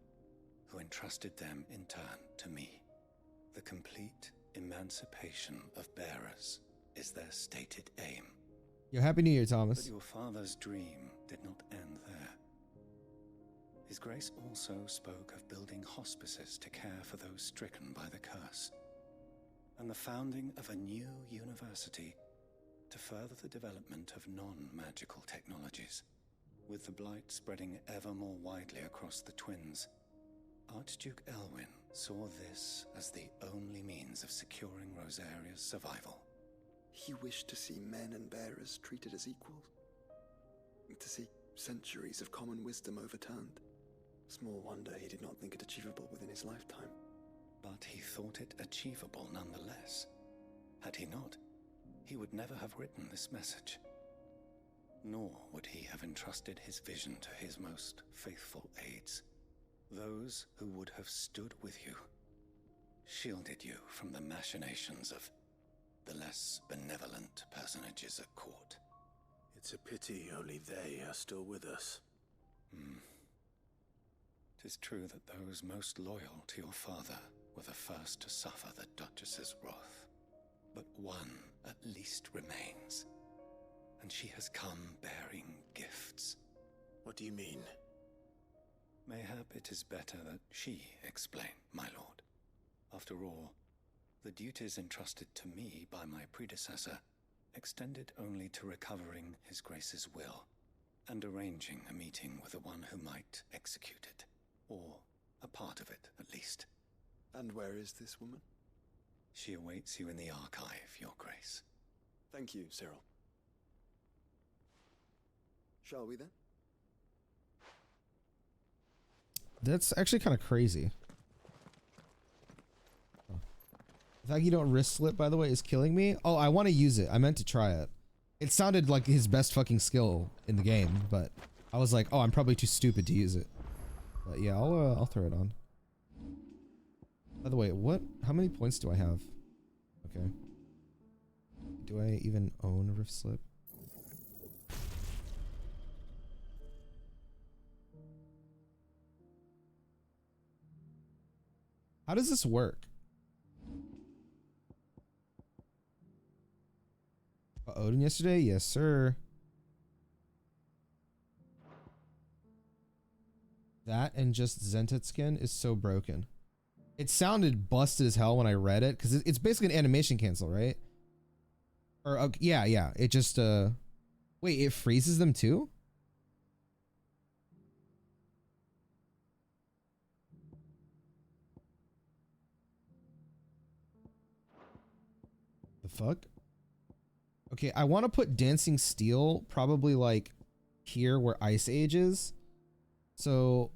who entrusted them in turn to me. The complete emancipation of bearers is their stated aim. Yo, Happy New Year, Thomas. But your father's dream did not end there. His Grace also spoke of building hospices to care for those stricken by the curse, and the founding of a new university to further the development of non-magical technologies. With the blight spreading ever more widely across the twins, Archduke Elwyn saw this as the only means of securing Rosaria's survival. He wished to see men and bearers treated as equals, to see centuries of common wisdom overturned. Small wonder he did not think it achievable within his lifetime. But he thought it achievable nonetheless. Had he not, he would never have written this message. Nor would he have entrusted his vision to his most faithful aides, those who would have stood with you, shielded you from the machinations of the less benevolent personages at court. It's a pity only they are still with us. It is true that those most loyal to your father were the first to suffer the Duchess's wrath. But one at least remains, and she has come bearing gifts. What do you mean? Mayhap it is better that she explain, my lord. After all, the duties entrusted to me by my predecessor extended only to recovering His Grace's will and arranging a meeting with the one who might execute it, or a part of it, at least. And where is this woman? She awaits you in the archive, Your Grace. Thank you, Cyril. Shall we then? That's actually kind of crazy. The fact you don't wrist slip, by the way, is killing me. Oh, I want to use it. I meant to try it. It sounded like his best fucking skill in the game, but I was like, oh, I'm probably too stupid to use it. But yeah, I'll throw it on. By the way, how many points do I have? Okay. Do I even own a wrist slip? How does this work? Odin yesterday? Yes, sir. That and just Zentet skin is so broken. It sounded busted as hell when I read it, because it's basically an animation cancel, right? Or yeah. It just wait, it freezes them too? The fuck? Okay, I want to put Dancing Steel probably like here where Ice Age is. So,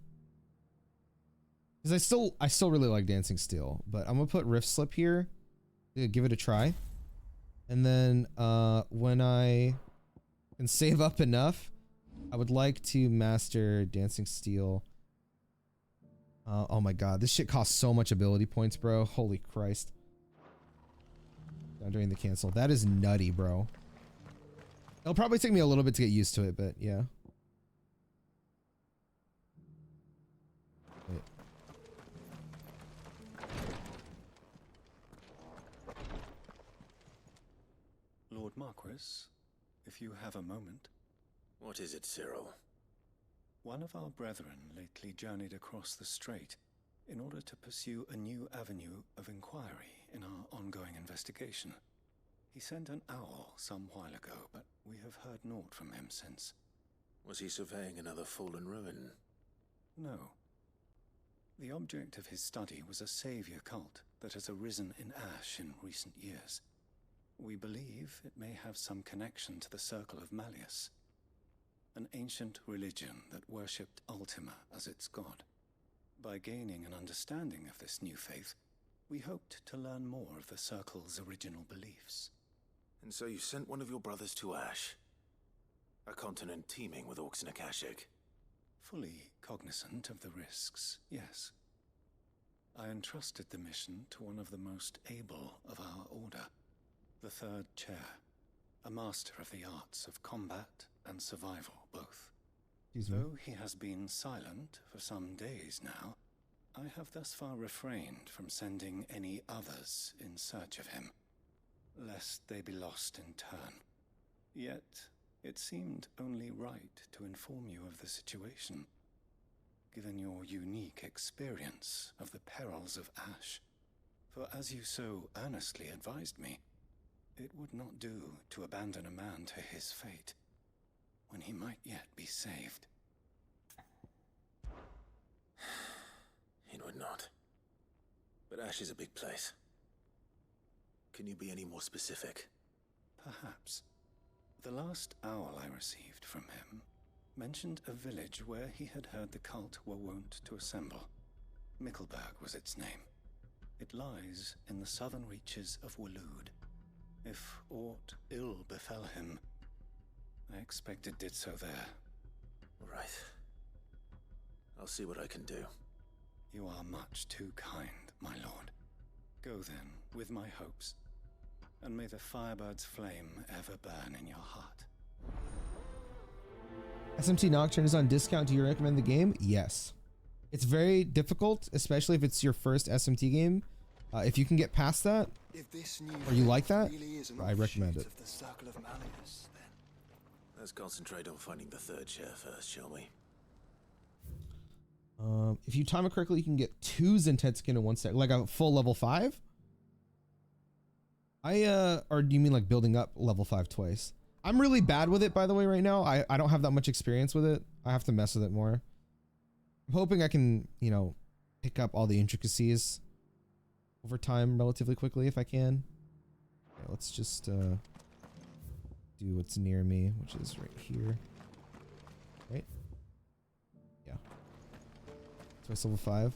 because I still really like Dancing Steel, but I'm gonna put Rift Slip here to give it a try. And then when I can save up enough, I would like to master Dancing Steel. Oh my god, this shit costs so much ability points, bro. Holy Christ. Down during the cancel. That is nutty, bro. It'll probably take me a little bit to get used to it, but yeah. Wait. Lord Marquis, if you have a moment. What is it, Cyril? One of our brethren lately journeyed across the strait in order to pursue a new avenue of inquiry in our ongoing investigation. He sent an owl some while ago, but we have heard naught from him since. Was he surveying another fallen ruin? No. The object of his study was a savior cult that has arisen in Ash in recent years. We believe it may have some connection to the Circle of Malleus, an ancient religion that worshipped Ultima as its god. By gaining an understanding of this new faith, we hoped to learn more of the Circle's original beliefs. And so you sent one of your brothers to Ash? A continent teeming with orcs and Akashic? Fully cognizant of the risks, yes. I entrusted the mission to one of the most able of our order, the Third Chair, a master of the arts of combat and survival both. Though he has been silent for some days now, I have thus far refrained from sending any others in search of him, lest they be lost in turn. Yet, it seemed only right to inform you of the situation, given your unique experience of the perils of Ash. For as you so earnestly advised me, it would not do to abandon a man to his fate, when he might yet be saved. It would not. But Ash is a big place. Can you be any more specific? Perhaps. The last owl I received from him mentioned a village where he had heard the cult were wont to assemble. Mickleburg was its name. It lies in the southern reaches of Waloed. If aught ill befell him, I expect it did so there. Right. I'll see what I can do. You are much too kind, my lord. Go then, with my hopes, and may the Firebird's flame ever burn in your heart. SMT Nocturne is on discount. Do you recommend the game? Yes. It's very difficult, especially if it's your first SMT game. If you can get past that, or you like that, I recommend it. Of the Circle of Malleus, then. Let's concentrate on finding the third chair first, shall we? If you time it correctly, you can get 2 Zentet skin in 1 sec, like a full level 5. Or do you mean like building up level 5 twice? I'm really bad with it, by the way, right now. I don't have that much experience with it. I have to mess with it more. I'm hoping I can, you know, pick up all the intricacies over time relatively quickly if I can. Okay, let's just do what's near me, which is right here. Right? Yeah. Twice level 5.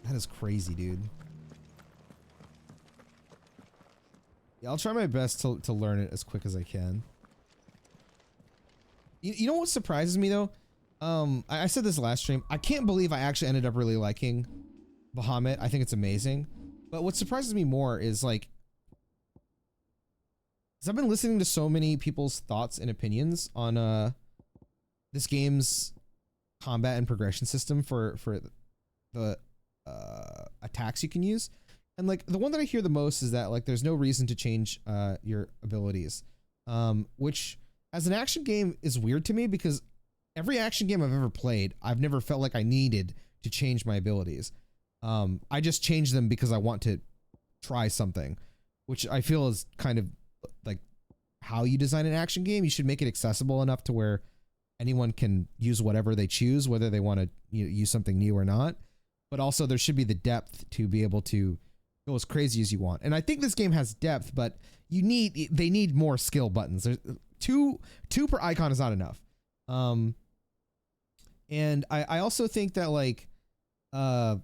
That is crazy, dude. Yeah, I'll try my best to learn it as quick as I can. You know what surprises me though? I said this last stream. I can't believe I actually ended up really liking Bahamut. I think it's amazing. But what surprises me more is like, because I've been listening to so many people's thoughts and opinions on this game's combat and progression system for the attacks you can use. And like the one that I hear the most is that like there's no reason to change your abilities, which as an action game is weird to me because every action game I've ever played, I've never felt like I needed to change my abilities. I just change them because I want to try something, which I feel is kind of like how you design an action game. You should make it accessible enough to where anyone can use whatever they choose, whether they want to use something new or not. But also there should be the depth to be able to go as crazy as you want. And I think this game has depth, but they need more skill buttons. There's two per icon is not enough. And I also think that like there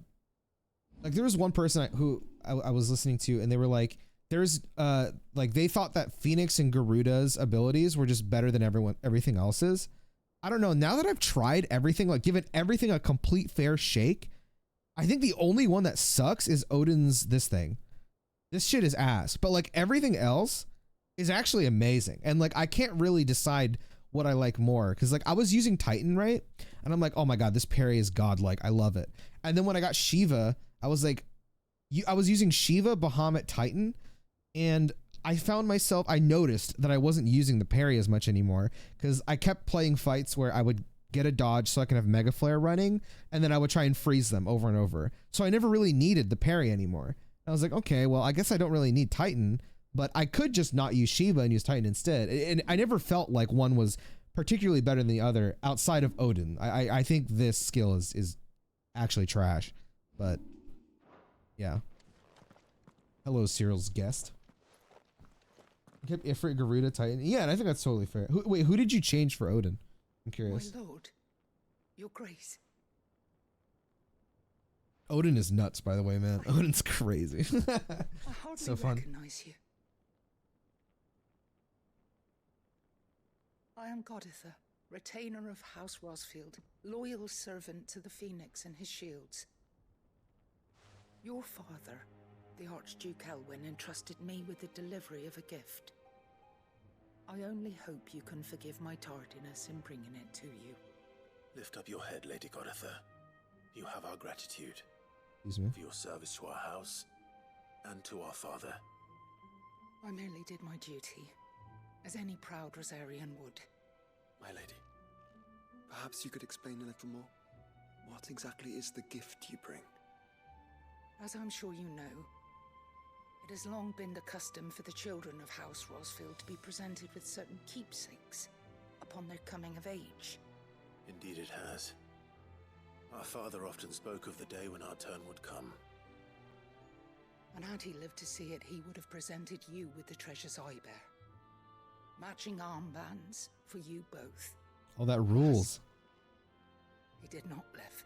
was one person who I was listening to, and they were like, there's like they thought that Phoenix and Garuda's abilities were just better than everything else's. I don't know. Now that I've tried everything, like given everything a complete fair shake, I think the only one that sucks is Odin's this thing. This shit is ass. But like everything else is actually amazing. And like I can't really decide what I like more. Cause like I was using Titan, right? And I'm like, oh my God, this parry is godlike. I love it. And then when I got Shiva, I was like, I was using Shiva, Bahamut, Titan. And I found myself, I noticed that I wasn't using the parry as much anymore. Cause I kept playing fights where I would get a dodge so I can have Mega Flare running, and then I would try and freeze them over and over. So I never really needed the parry anymore. I was like, okay, well, I guess I don't really need Titan, but I could just not use Shiva and use Titan instead. And I never felt like one was particularly better than the other outside of Odin. I think this skill is actually trash, but yeah. Hello, Cyril's guest. I kept Ifrit, Garuda, Titan. Yeah, and I think that's totally fair. Wait, who did you change for Odin? I'm curious. My lord, your grace. Odin is nuts, by the way, man. Odin's crazy. I hardly so fun. recognize you. I am Goditha, retainer of House Rosfield, loyal servant to the Phoenix and his shields. Your father, the Archduke Elwyn, entrusted me with the delivery of a gift. I only hope you can forgive my tardiness in bringing it to you. Lift up your head, Lady Goditha. You have our gratitude for your service to our house and to our father. I merely did my duty, as any proud Rosarian would. My lady, perhaps you could explain a little more? What exactly is the gift you bring? As I'm sure you know, it has long been the custom for the children of House Rosfield to be presented with certain keepsakes upon their coming of age. Indeed it has. Our father often spoke of the day when our turn would come. And had he lived to see it, he would have presented you with the treasures I bear. Matching armbands for you both. Oh, that rules. He did not live.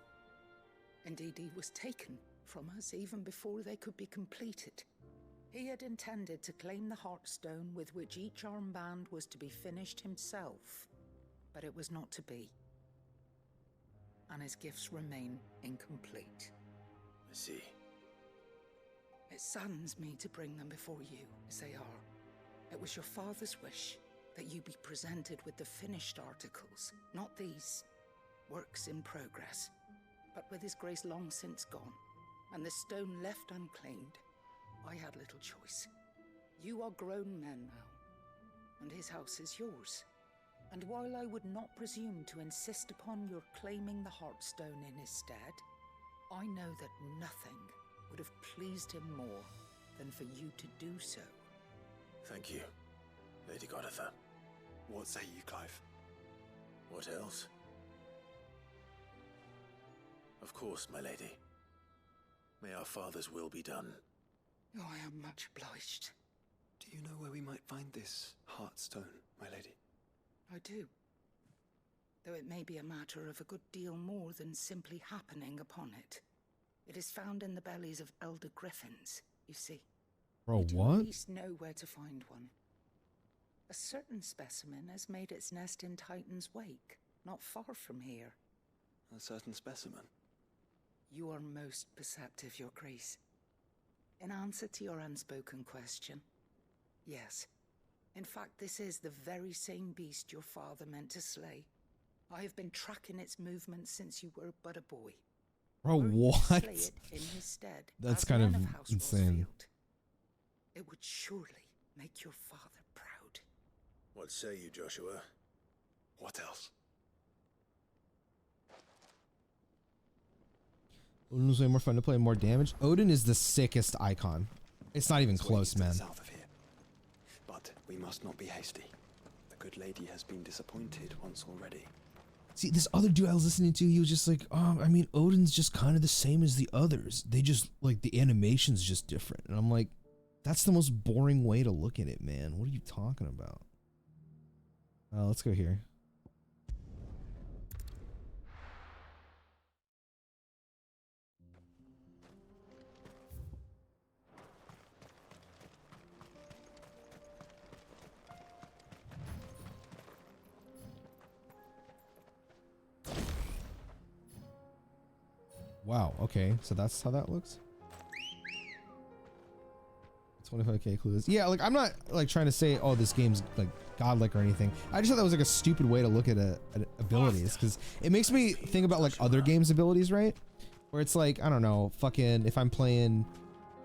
Indeed, he was taken from us even before they could be completed. He had intended to claim the Heartstone with which each armband was to be finished himself, but it was not to be. And his gifts remain incomplete. I see. It saddens me to bring them before you, as they are. It was your father's wish that you be presented with the finished articles, not these works in progress. But with his grace long since gone, and the stone left unclaimed, I had little choice. You are grown men now, and his house is yours. And while I would not presume to insist upon your claiming the Heartstone in his stead, I know that nothing would have pleased him more than for you to do so. Thank you, Lady Goditha. What say you, Clive? What else? Of course, my lady. May our father's will be done. Oh, I am much obliged. Do you know where we might find this Heartstone, my lady? I do. Though it may be a matter of a good deal more than simply happening upon it. It is found in the bellies of elder griffins, you see. Bro, We do what? at least know where to find one. A certain specimen has made its nest in Titan's Wake, not far from here. A certain specimen? You are most perceptive, Your Grace. In answer to your unspoken question, yes. In fact, this is the very same beast your father meant to slay. I have been tracking its movements since you were but a boy. Bro, Were you to what? slay it in his stead, That's as kind of men House insane. Rossfield, it would surely make your father proud. What say you, Joshua? What else? Odin's way more fun to play, more damage. Odin is the sickest icon. It's not even It's close, waiting to man. the south of here. But we must not be hasty. The good lady has been disappointed once already. See, this other dude I was listening to, he was just like, oh, I mean, Odin's just kind of the same as the others. They just, like, the animation's just different. And I'm like, that's the most boring way to look at it, man. What are you talking about? Let's go here. Wow, okay, so that's how that looks. 25k clues. Yeah, like I'm not like trying to say, oh, this game's like godlike or anything. I just thought that was like a stupid way to look at abilities, because it makes me think about like other games' abilities, right? Where it's like, I don't know, fucking if I'm playing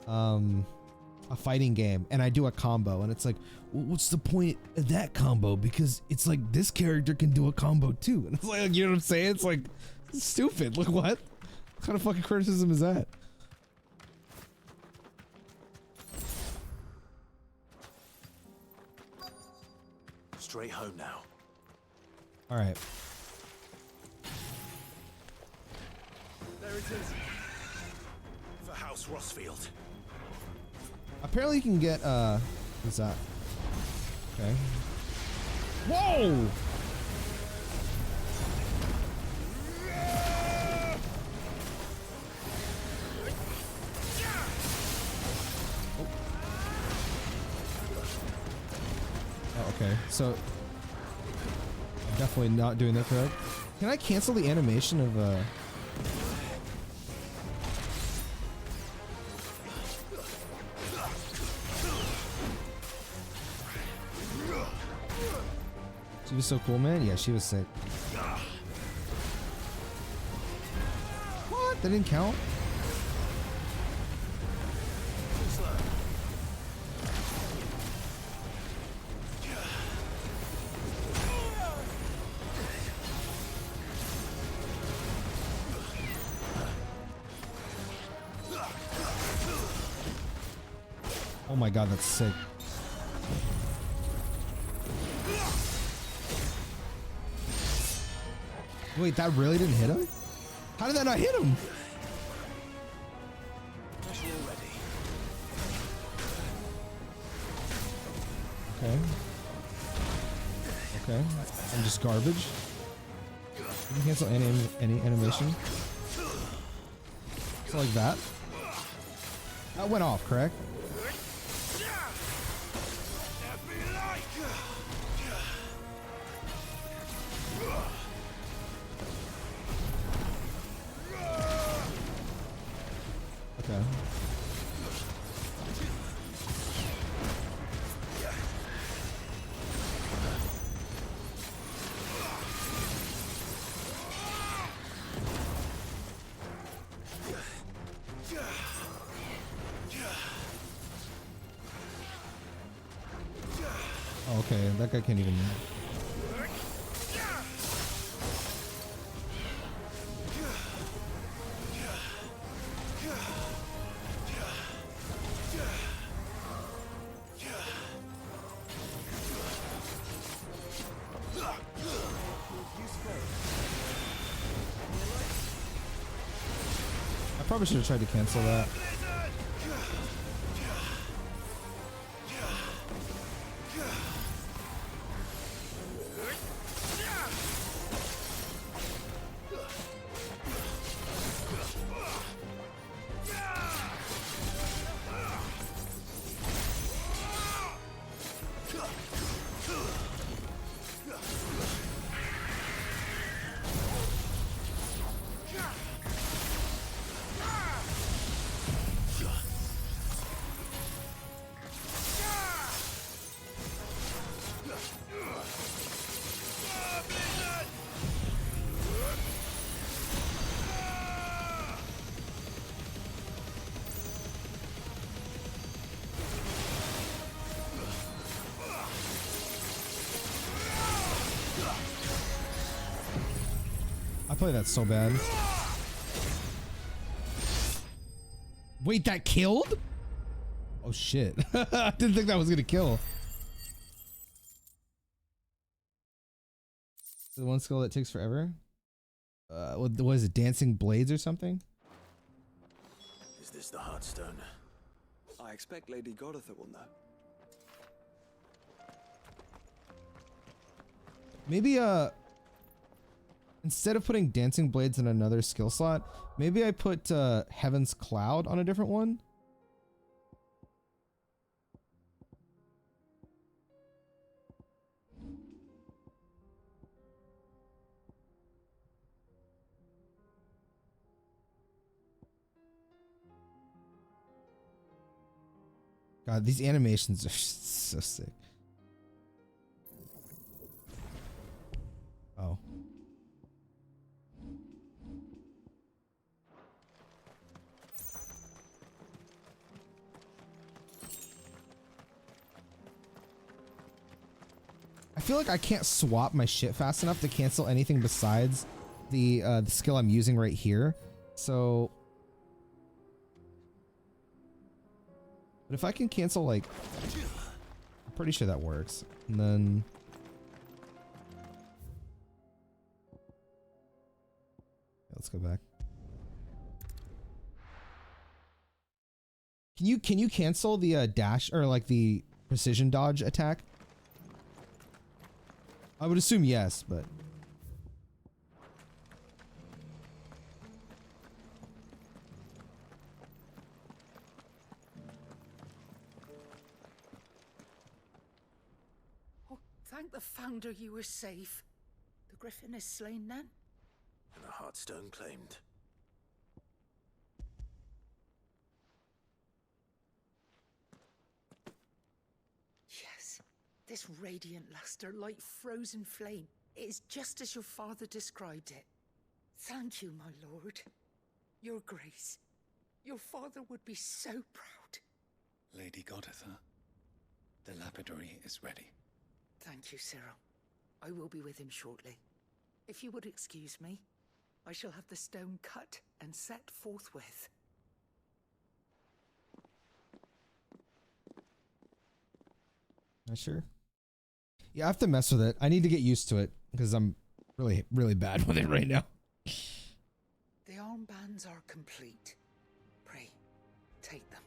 a fighting game and I do a combo and it's like, well, what's the point of that combo? Because it's like this character can do a combo too. And it's like, you know what I'm saying? It's like it's stupid. Like what? What kind of fucking criticism is that? Straight home now. All right. There it is. For House Rossfield. Apparently you can get what's that? Okay. Whoa! Oh, okay. So I'm definitely not doing that correct. Can I cancel the animation of She was so cool, man. Yeah, she was sick. What? That didn't count? Oh my god, that's sick. Wait, that really didn't hit him? How did that not hit him? Okay. Okay. I'm just garbage. You can cancel any animation. So like that. That went off, correct? Okay. Oh, okay, that guy can't even. probably should have tried to cancel that. I play that so bad. Wait, that killed? Oh shit. I didn't think that was gonna kill. The one skill that takes forever? What is it, dancing blades or something? Is this the Heartstone? I expect Lady Goditha will know. Maybe instead of putting dancing blades in another skill slot, maybe I put Heaven's Cloud on a different one. God, these animations are so sick. Oh. I feel like I can't swap my shit fast enough to cancel anything besides the skill I'm using right here. So, but if I can cancel, like, I'm pretty sure that works. And then let's go back. Can you cancel the dash or like the precision dodge attack? I would assume yes, but oh, thank the Founder you were safe. The Griffin is slain then? And the Heartstone claimed. Yes, this radiant luster like frozen flame. It is just as your father described it. Thank you, my lord. Your grace. Your father would be so proud. Lady Goditha, the lapidary is ready. Thank you, Cyril. I will be with him shortly. If you would excuse me, I shall have the stone cut and set forthwith. not sure. Yeah, I have to mess with it. I need to get used to it because I'm really, really bad with it right now. The armbands are complete. Pray, take them.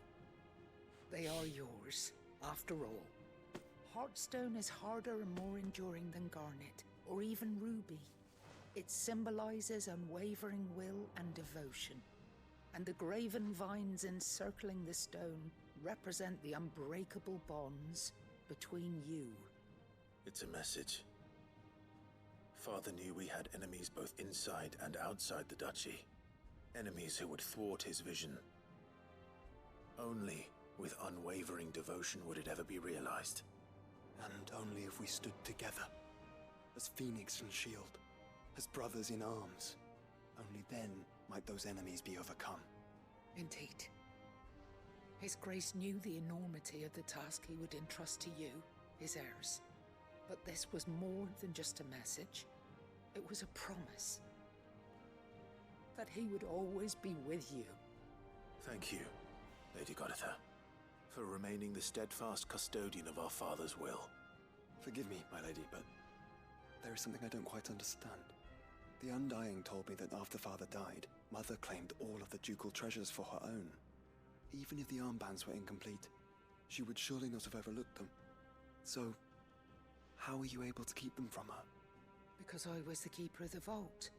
They are yours, after all. Heartstone is harder and more enduring than garnet, or even ruby. It symbolizes unwavering will and devotion, and the graven vines encircling the stone represent the unbreakable bonds between you. It's a message. Father knew we had enemies both inside and outside the duchy. Enemies who would thwart his vision. Only with unwavering devotion would it ever be realized. And only if we stood together, as Phoenix and Shield, as brothers in arms. Only then might those enemies be overcome. Indeed. His Grace knew the enormity of the task he would entrust to you, his heirs. But this was more than just a message. It was a promise. That he would always be with you. Thank you, Lady Goditha, for remaining the steadfast custodian of our father's will. Forgive me, my lady, but there is something I don't quite understand. The Undying told me that after Father died, Mother claimed all of the ducal treasures for her own. Even if the armbands were incomplete, she would surely not have overlooked them. So, how were you able to keep them from her? Because I was the keeper of the vault.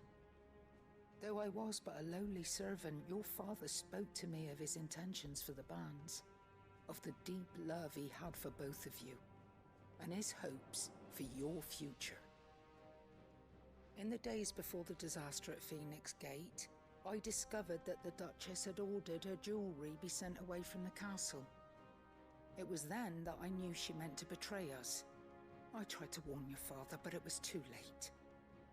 Though I was but a lowly servant, your father spoke to me of his intentions for the bands, of the deep love he had for both of you, and his hopes for your future. In the days before the disaster at Phoenix Gate, I discovered that the Duchess had ordered her jewelry be sent away from the castle. It was then that I knew she meant to betray us. I tried to warn your father, but it was too late.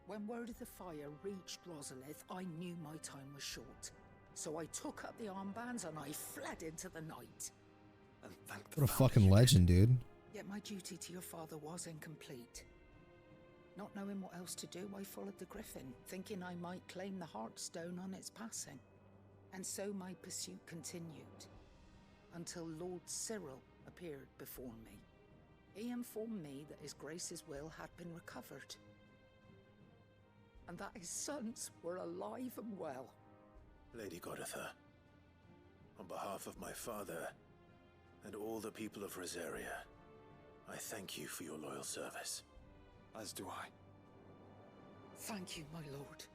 When word of the fire reached Rosalith, I knew my time was short. So I took up the armbands and I fled into the night. And thank the What a fucking legend, dude. Yet my duty to your father was incomplete. Not knowing what else to do, I followed the Griffin, thinking I might claim the Heartstone on its passing. And so my pursuit continued, until Lord Cyril appeared before me. He informed me that His Grace's will had been recovered, and that his sons were alive and well. Lady Goditha, on behalf of my father and all the people of Rosaria, I thank you for your loyal service. As do I. Thank you, my lord.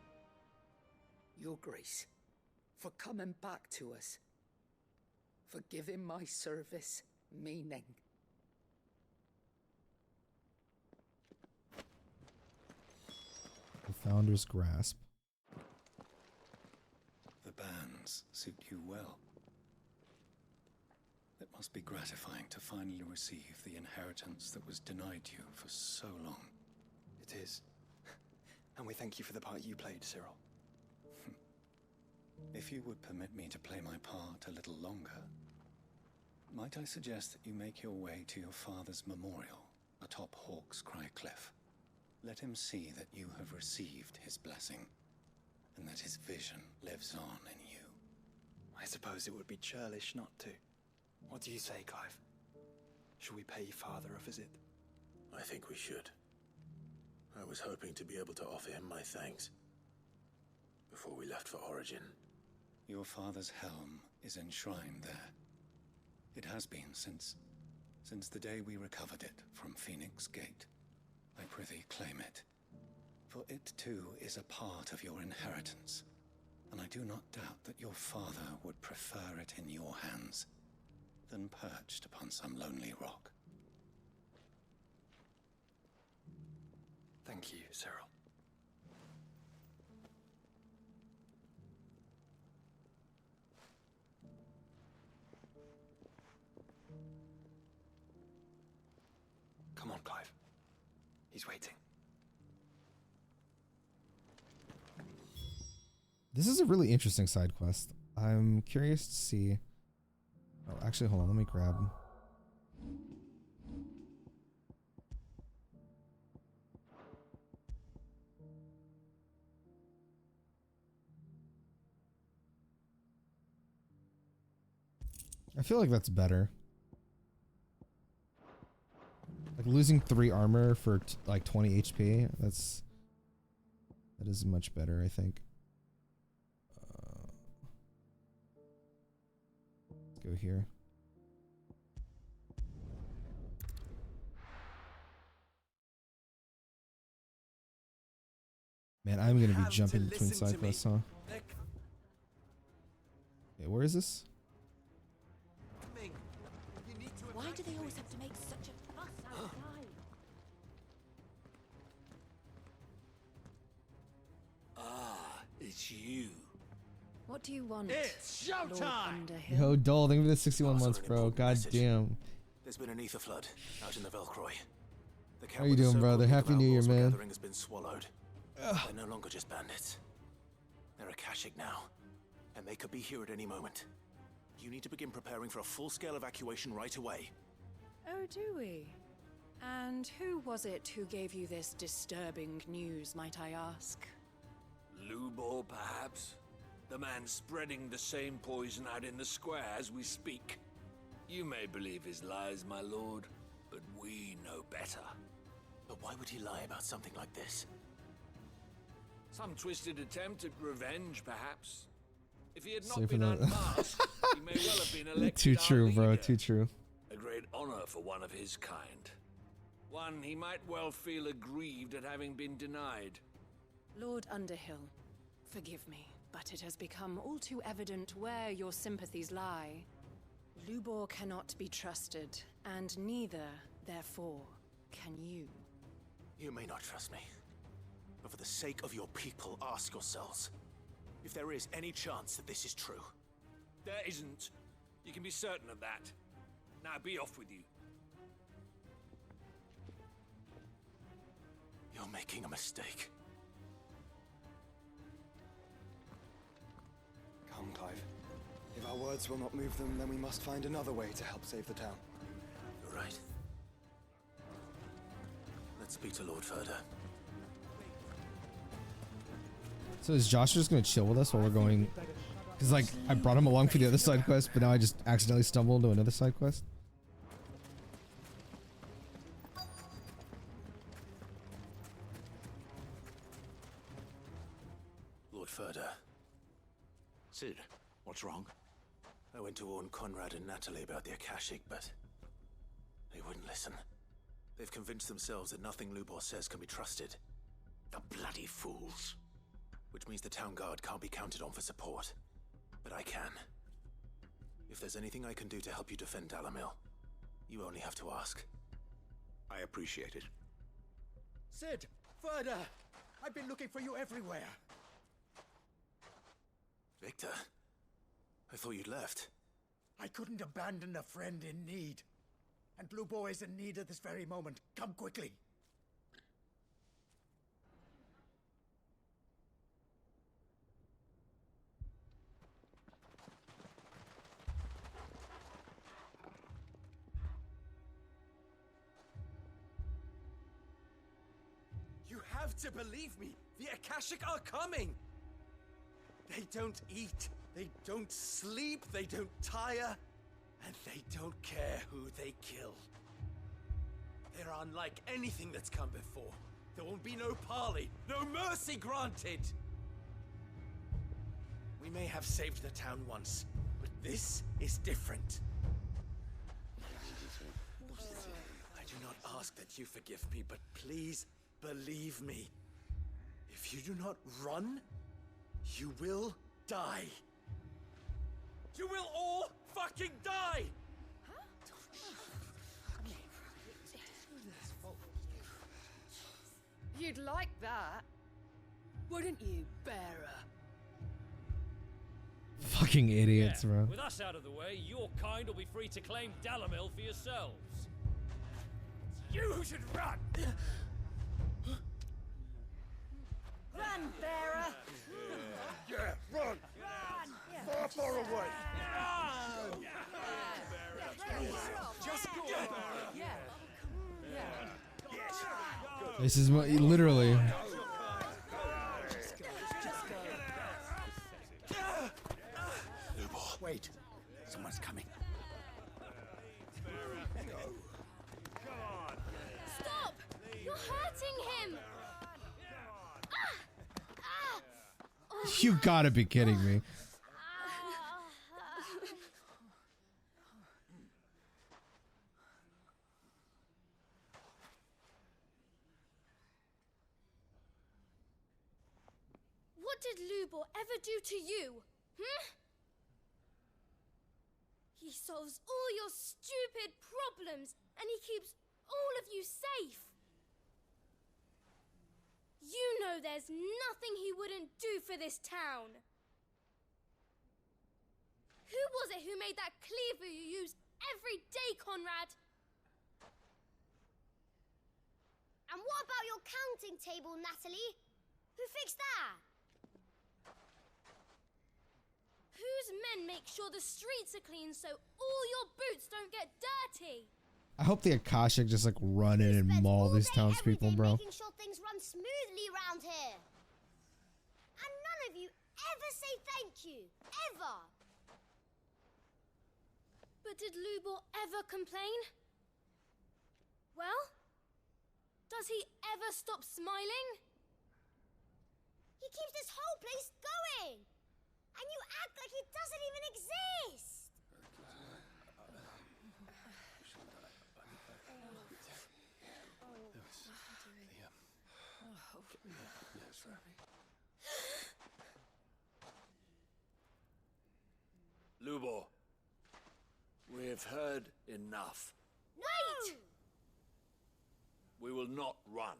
Your Grace, for coming back to us, for giving my service meaning. The Founder's Grasp. The bands suit you well. It must be gratifying to finally receive the inheritance that was denied you for so long. It is. And we thank you for the part you played, Cyril. If you would permit me to play my part a little longer, might I suggest that you make your way to your father's memorial atop Hawk's Cry Cliff? Let him see that you have received his blessing, and that his vision lives on in you. I suppose it would be churlish not to. What do you say, Clive? Should we pay Father a visit? I think we should. I was hoping to be able to offer him my thanks before we left for Origin. Your father's helm is enshrined there. It has been since the day we recovered it from Phoenix Gate. I prithee claim it, for it too is a part of your inheritance, and I do not doubt that your father would prefer it in your hands than perched upon some lonely rock. Thank you, Cyril. Come on, Clive. He's waiting. This is a really interesting side quest. I'm curious to see. Oh, actually, hold on. Let me grab. I feel like that's better. Like losing 3 armor for like 20 HP. That is much better, I think. Let's go here. Man, I'm gonna be jumping between side quests, huh? Okay, where is this? Why do they always have to make such a fuss outside? Ah, it's you. What do you want? It's Lord showtime! Underhill? Yo, Dole, thank you for the 61 months, an bro. important God message. damn. There's been an ether flood out in the Velcroy. The How you doing, brother? Happy New Year, man. Gathering has been swallowed. They're no longer just bandits. They're Akashic now, and they could be here at any moment. You need to begin preparing for a full-scale evacuation right away. Oh, do we? And who was it who gave you this disturbing news, might I ask? Lubor, perhaps? The man spreading the same poison out in the square as we speak. You may believe his lies, my lord, but we know better. But why would he lie about something like this? Some twisted attempt at revenge, perhaps. If he had not Save been another- unmasked, he may well have been elected Too our true, bro. leader. Too true. A great honor for one of his kind. One he might well feel aggrieved at having been denied. Lord Underhill, forgive me, but it has become all too evident where your sympathies lie. Lubor cannot be trusted, and neither, therefore, can you. You may not trust me, but for the sake of your people, ask yourselves if there is any chance that this is true. There isn't. You can be certain of that. Now be off with you. You're making a mistake. Come, Clive. If our words will not move them, then we must find another way to help save the town. You're right. Let's speak to Lord Furder. So is Josh just gonna chill with us while we're going? Cause like I brought him along for the other side quest, but now I just accidentally stumbled into another side quest. Lord Furder. Sid, what's wrong? I went to warn Conrad and Natalie about the Akashic, but they wouldn't listen. They've convinced themselves that nothing Lubor says can be trusted. The bloody fools. Which means the town guard can't be counted on for support. But I can. If there's anything I can do to help you defend Dalamil, you only have to ask. I appreciate it. Sid! Further! I've been looking for you everywhere. Victor, I thought you'd left. I couldn't abandon a friend in need. And Lubor is in need at this very moment. Come quickly. You have to believe me. The Akashic are coming. They don't eat, they don't sleep, they don't tire, and they don't care who they kill. They're unlike anything that's come before. There won't be no parley, no mercy granted. We may have saved the town once, but this is different. I do not ask that you forgive me, but please believe me. If you do not run, you will die. You will all fucking die! You'd like that, wouldn't you, bearer? Fucking idiots, bro. With us out of the way, your kind will be free to claim Dalamil for yourselves. You who should run! Run, bearer! Yeah, run! Far, far away! Just go. This is what literally. Wait, someone's coming. Stop! You're hurting him! You gotta be kidding me. What did Lubor ever do to you? He solves all your stupid problems, and he keeps all of you safe. You know there's nothing he wouldn't do for this town. Who was it who made that cleaver you use every day, Conrad? And what about your counting table, Natalie? Who fixed that? Whose men make sure the streets are clean so all your boots don't get dirty? I hope the Akashic just like run in and maul these townspeople, bro. Making sure things run smoothly around here. And none of you ever say thank you. Ever. But did Lubor ever complain? Well, does he ever stop smiling? He keeps this whole place going! And you act like it doesn't even exist! Lubor, we've heard enough. Wait! We will not run.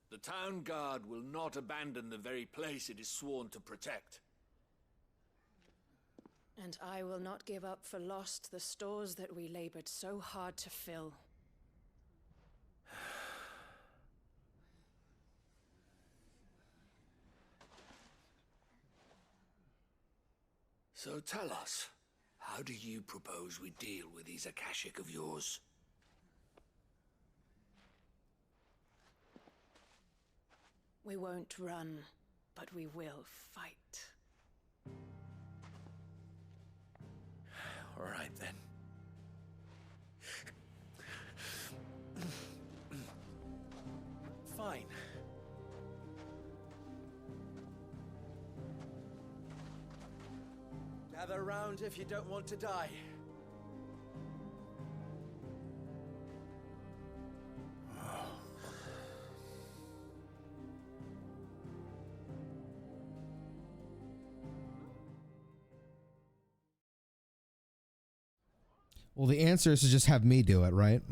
The town guard will not abandon the very place it is sworn to protect. And I will not give up for lost the stores that we labored so hard to fill. So tell us, how do you propose we deal with these Akashic of yours? We won't run, but we will fight. All right, then. Fine. Gather round if you don't want to die. Well, the answer is to just have me do it, right?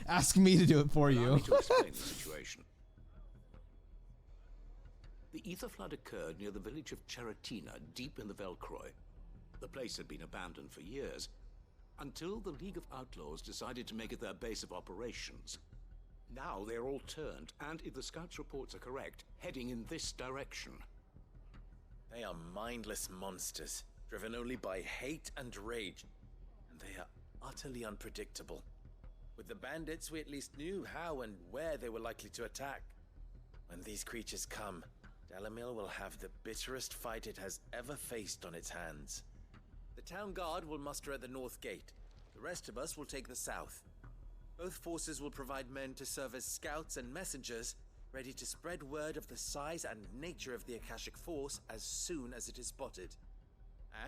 Ask me to do it for you. Allow me to explain the situation. The ether flood occurred near the village of Cheratina, deep in the Velcroy. The place had been abandoned for years, until the League of Outlaws decided to make it their base of operations. Now they're all turned, and if the scouts' reports are correct, heading in this direction. They are mindless monsters, driven only by hate and rage, and they are utterly unpredictable. With the bandits, we at least knew how and where they were likely to attack. When these creatures come, Dalamil will have the bitterest fight it has ever faced on its hands. The town guard will muster at the north gate. The rest of us will take the south. Both forces will provide men to serve as scouts and messengers, ready to spread word of the size and nature of the Akashic force as soon as it is spotted.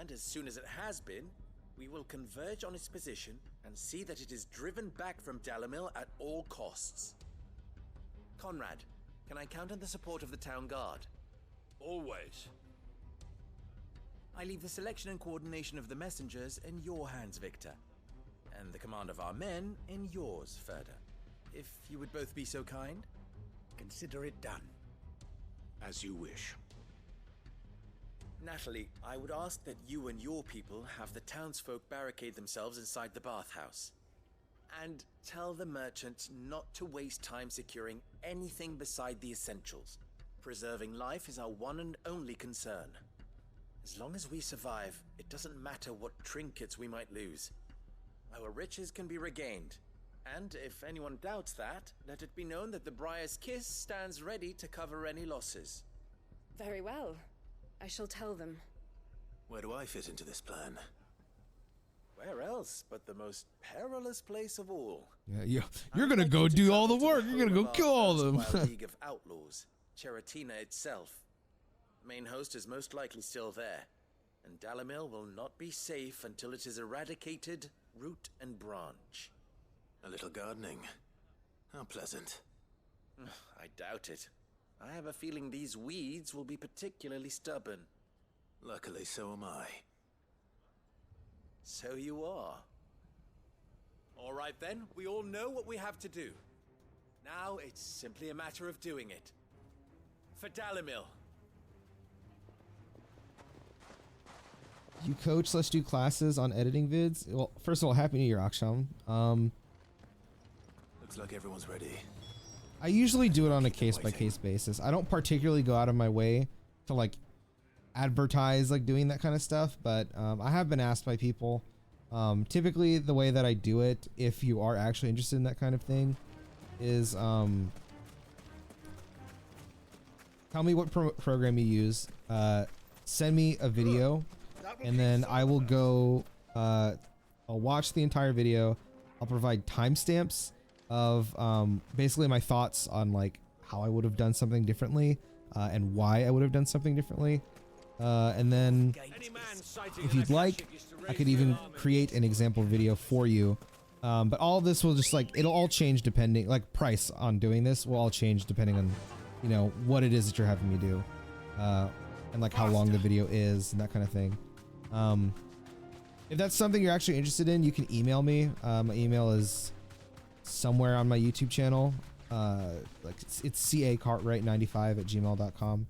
And as soon as it has been, we will converge on its position and see that it is driven back from Dalamil at all costs. Conrad, can I count on the support of the town guard? Always. I leave the selection and coordination of the messengers in your hands, Victor. And the command of our men in yours, Ferda. If you would both be so kind. Consider it done. As you wish. Natalie, I would ask that you and your people have the townsfolk barricade themselves inside the bathhouse. And tell the merchants not to waste time securing anything beside the essentials. Preserving life is our one and only concern. As long as we survive, it doesn't matter what trinkets we might lose. Our riches can be regained. And if anyone doubts that, let it be known that the Briar's Kiss stands ready to cover any losses. Very well. I shall tell them. Where do I fit into this plan? Where else but the most perilous place of all? Yeah, you're gonna go do all the work. You're gonna go kill all of them. League of Outlaws, Cheratina itself. The main host is most likely still there, and Dalamil will not be safe until it is eradicated, root and branch. A little gardening. How pleasant. I doubt it. I have a feeling these weeds will be particularly stubborn. Luckily, so am I. So you are. All right then, we all know what we have to do. Now it's simply a matter of doing it. For Dalamil. You coach / do classes on editing vids? Well, first of all, Happy New Year, Aksham. Looks like everyone's ready. I usually do it on a case-by-case basis. I don't particularly go out of my way to like advertise like doing that kind of stuff, but I have been asked by people. Typically the way that I do it, if you are actually interested in that kind of thing, is tell me what program you use, send me a video, and then I will go I'll watch the entire video. I'll provide timestamps of basically my thoughts on like how I would have done something differently, and why I would have done something differently. And then if you'd like, I could even create an example video for you. But all this will just like, it'll all change depending, like price on doing this will all change depending on, you know, what it is that you're having me do. And like how long the video is and that kind of thing. If that's something you're actually interested in, you can email me. My email is somewhere on my YouTube channel. Like it's cacartwright95@gmail.com.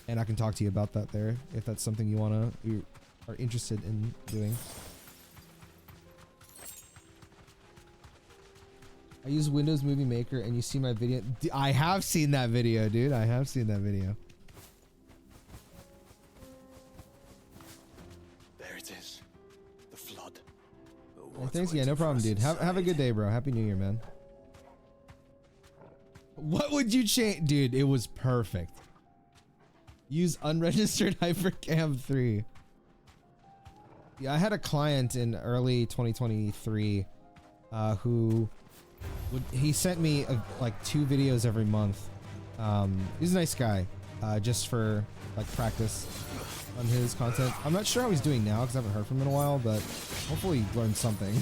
And I can talk to you about that there if that's something you are interested in doing. I use Windows Movie Maker and you see my video. I have seen that video, dude. I have seen that video. There it is. The flood. Hey, thanks. Yeah, no problem, dude. Have a good day, bro. Happy New Year, man. What would you change? Dude, it was perfect. Use unregistered Hypercam 3. Yeah, I had a client in early 2023 who he sent me like 2 videos every month. He's a nice guy, just for like practice on his content. I'm not sure how he's doing now because I haven't heard from him in a while, but hopefully he learned something.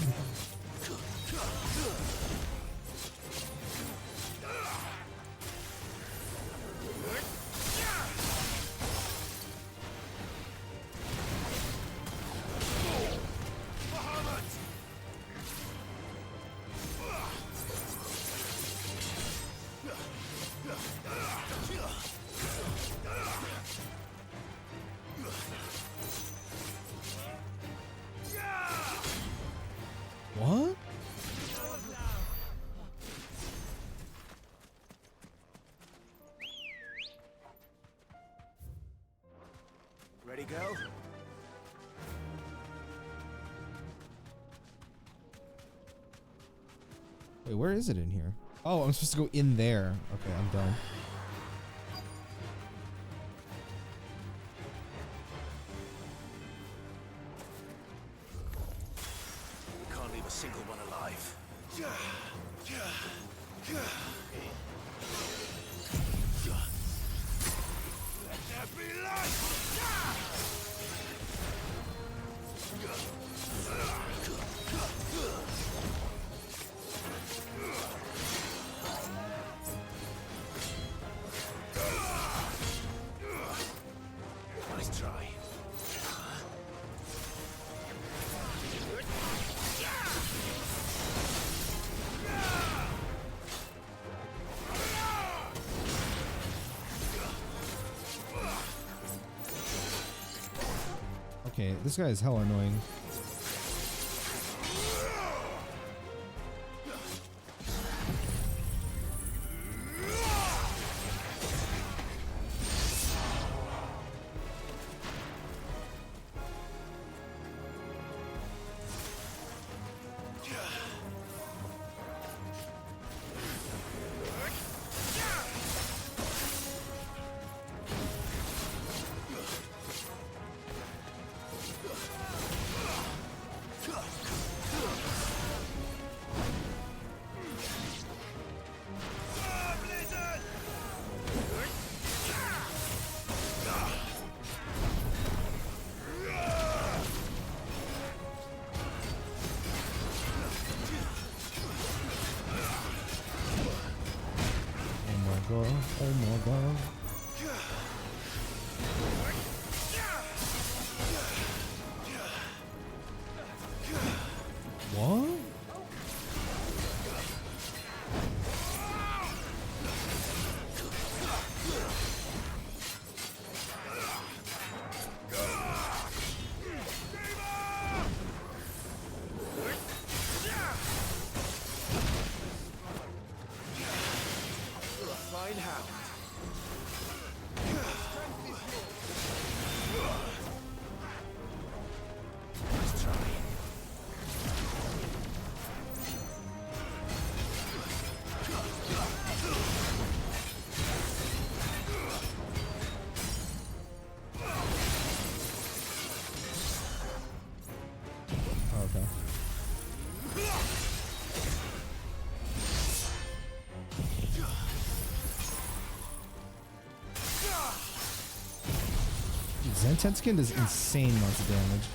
What? Ready, go? Wait, where is it in here? Oh, I'm supposed to go in there. Okay, I'm done. We can't leave a single one alive. Let there be light! Nice try. Okay, this guy is hella annoying. Oh my god. What? Find out. Zen skin does insane amounts of damage.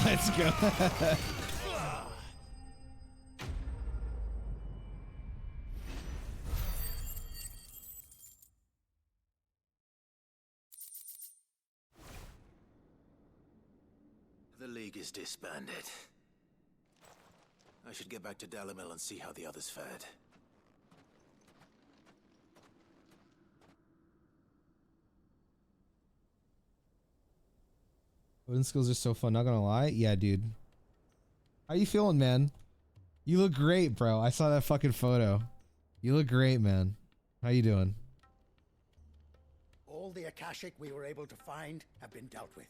Let's go. The League is disbanded. I should get back to Dalimil and see how the others fared. Odin skills are so fun, not gonna lie. Yeah, dude. How you feeling, man? You look great, bro. I saw that fucking photo. You look great, man. How you doing? All the Akashic we were able to find have been dealt with.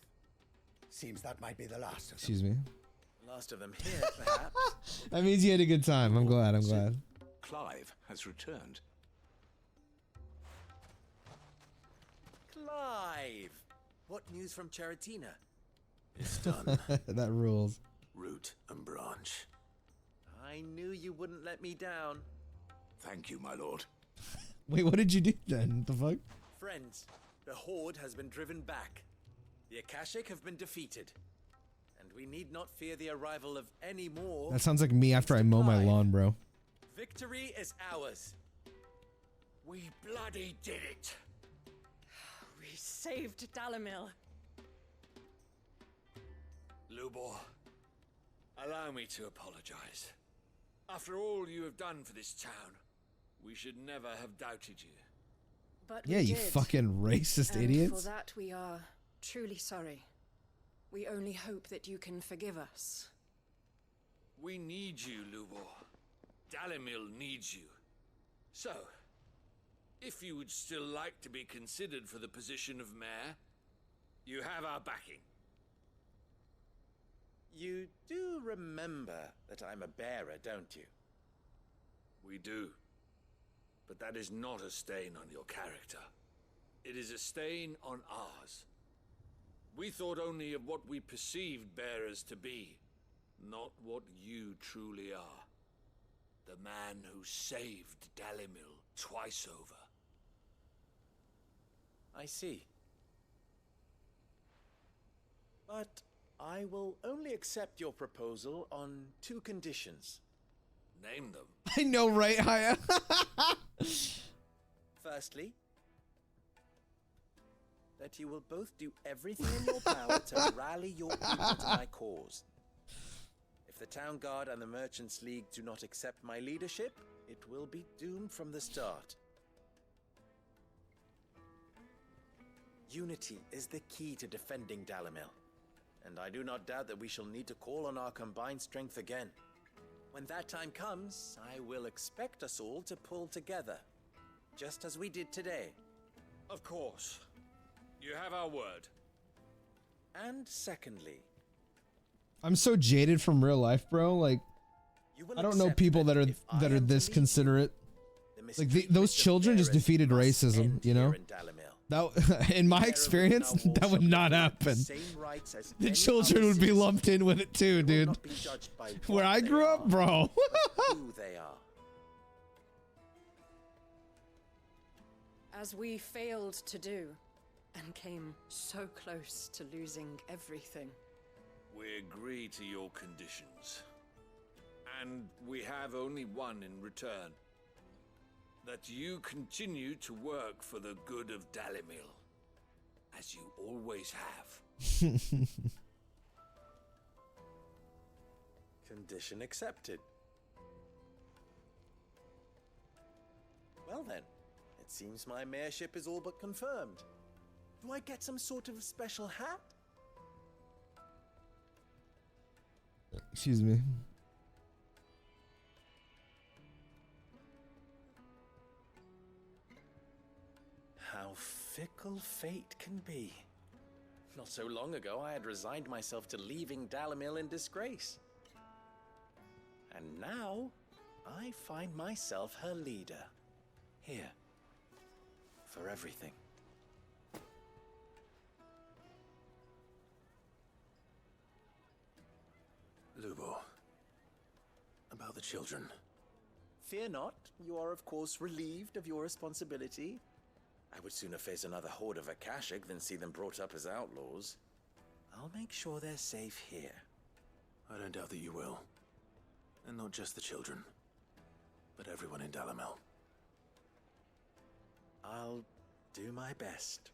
Seems that might be the last of them. Excuse me. Last of them here, perhaps. That means you had a good time. I'm glad. I'm glad. Clive has returned. Clive! What news from Charatina? It's done. That rules. Root and branch. I knew you wouldn't let me down. Thank you, my lord. Wait, what did you do then? What the fuck? Friends, the Horde has been driven back. The Akashic have been defeated. And we need not fear the arrival of any more. That sounds like me after I mow my lawn, bro. Victory is ours. We bloody did it. We saved Dalimil. Lubor, allow me to apologize. After all you have done for this town, we should never have doubted you. But Yeah, we you did, fucking racist and idiots. for that we are truly sorry. We only hope that you can forgive us. We need you, Lubor. Dalimil needs you. So, if you would still like to be considered for the position of mayor, you have our backing. You do remember that I'm a bearer, don't you? We do. But that is not a stain on your character. It is a stain on ours. We thought only of what we perceived bearers to be, not what you truly are. The man who saved Dalimil twice over. I see. But I will only accept your proposal on 2 conditions. Name them. I know, right, Haya? Firstly, that you will both do everything in your power to rally your people to my cause. If the Town Guard and the Merchants League do not accept my leadership, it will be doomed from the start. Unity is the key to defending Dalimil, and I do not doubt that we shall need to call on our combined strength again. When that time comes, I will expect us all to pull together, just as we did today. Of course. You have our word. And secondly, I'm so jaded from real life, bro. Like, I don't know people that are this considerate. Like those children just defeated racism, you know? That, in my experience, that would not happen. The children would be lumped in with it too, dude. Where I grew up, bro. Who they are. As we failed to do, and came so close to losing everything. We agree to your conditions. And we have only one in return. That you continue to work for the good of Dalimil, as you always have. Condition accepted. Well then, it seems my mayorship is all but confirmed. Do I get some sort of special hat? Excuse me. How fickle fate can be. Not so long ago, I had resigned myself to leaving Dalimil in disgrace. And now, I find myself her leader. Here. For everything. Lubo. About the children. Fear not, you are of course relieved of your responsibility. I would sooner face another horde of Akashic than see them brought up as outlaws. I'll make sure they're safe here. I don't doubt that you will. And not just the children, but everyone in Dalamel. I'll do my best.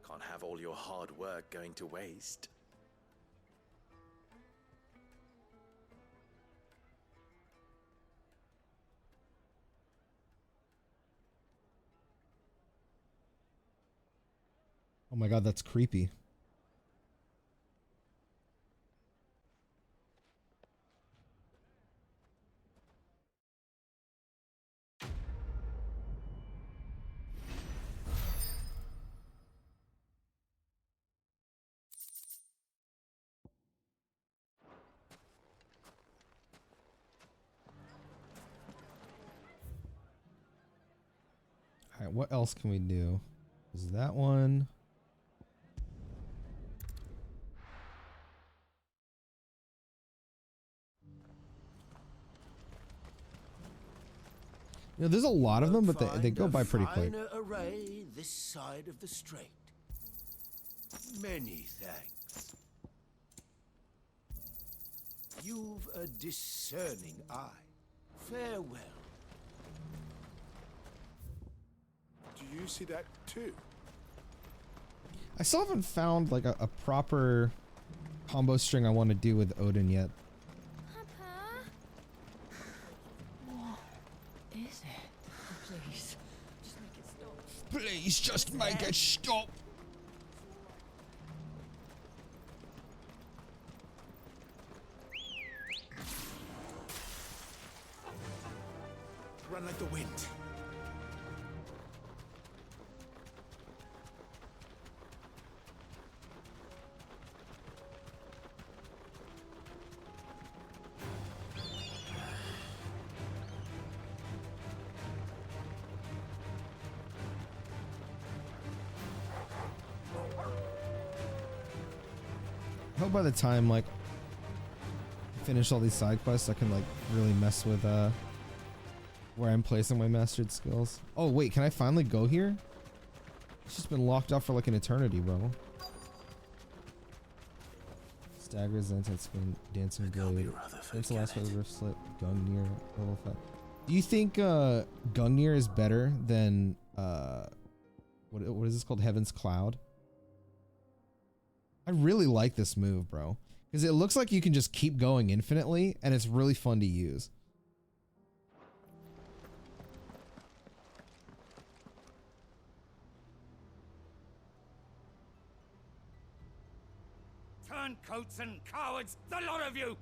Can't have all your hard work going to waste. Oh my god, that's creepy. All right, what else can we do? Is that one? You know, there's a lot of them, but they go by pretty quick. Finer array this side of the strait. Many thanks. You've a discerning eye. Farewell. Do you see that too? I still haven't found like a proper combo string I want to do with Odin yet. Is it? Please, just make it stop. Please, just make it stop. Run like the wind. I hope by the time like I finish all these side quests, I can like really mess with where I'm placing my mastered skills. Oh wait, can I finally go here? It's just been locked up for like an eternity, bro. Stagger, Zented Spin, Dancing Blade. It's the last Rift Slit, Gungnir, level 5. Do you think Gungnir is better than what is this called? Heaven's Cloud? I really like this move, bro, because it looks like you can just keep going infinitely and it's really fun to use. Turncoats and cowards, the lot of you!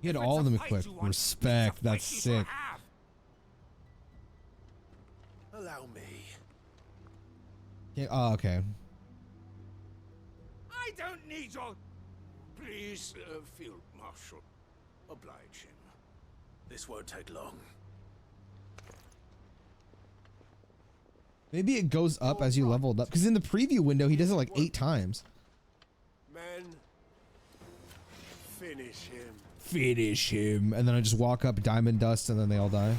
You had all of them equipped. Respect, that's sick. Allow me. Yeah, oh, okay. I don't need your... Please, Field Marshal, oblige him. This won't take long. Maybe it goes up as you leveled up, because in the preview window he does it like 8 times. Men, finish him. Finish him, and then I just walk up diamond dust, and then they all die.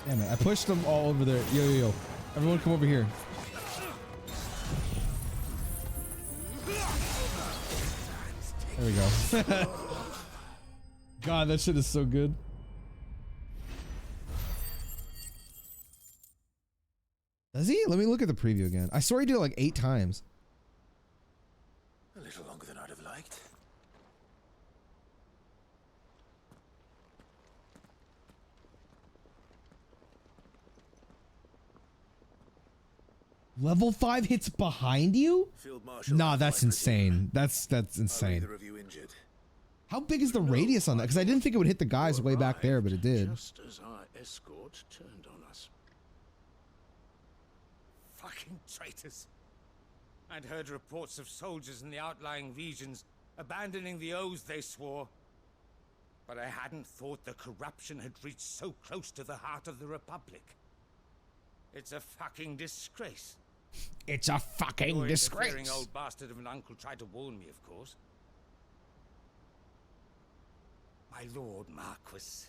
Damn it, I pushed them all over there. Yo, yo, yo. Everyone come over here. There we go. God, that shit is so good. Does he? Let me look at the preview again. I swear he did it like 8 times. A little longer than I'd have liked. Level 5 hits behind you? Field Marshal, Nah, that's insane. That's insane. either of you injured? How big is the radius on that? Because I didn't think it would hit the guys way back there, but it did. Just as our escort turned on us. Fucking traitors. I'd heard reports of soldiers in the outlying regions abandoning the oaths they swore. But I hadn't thought the corruption had reached so close to the heart of the Republic. It's a fucking disgrace. It's a fucking Your disgrace. interfering old bastard of an uncle tried to warn me, of course. My lord Marquis,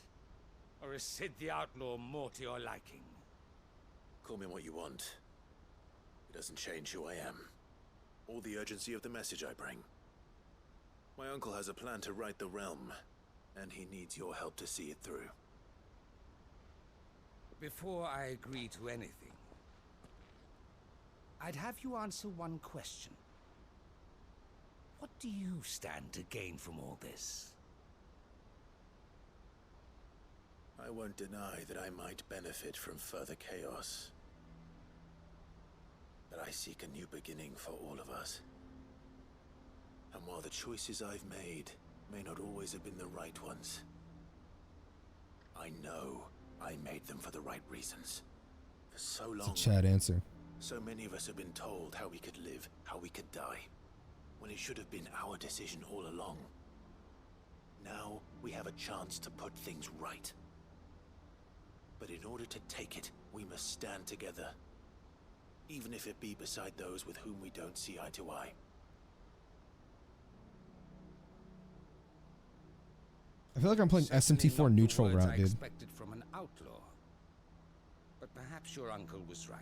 or is Sid the Outlaw more to your liking? Call me what you want. It doesn't change who I am, or the urgency of the message I bring. My uncle has a plan to right the realm, and he needs your help to see it through. Before I agree to anything, I'd have you answer one question. What do you stand to gain from all this? I won't deny that I might benefit from further chaos. But I seek a new beginning for all of us. And while the choices I've made may not always have been the right ones, I know I made them for the right reasons. For so long, It's a Chad answer. so many of us have been told how we could live, how we could die, when it should have been our decision all along. Now we have a chance to put things right. But in order to take it, we must stand together. Even if it be beside those with whom we don't see eye to eye. I feel like I'm playing SMT4 neutral route, I dude. expected from an outlaw. But perhaps your uncle was right.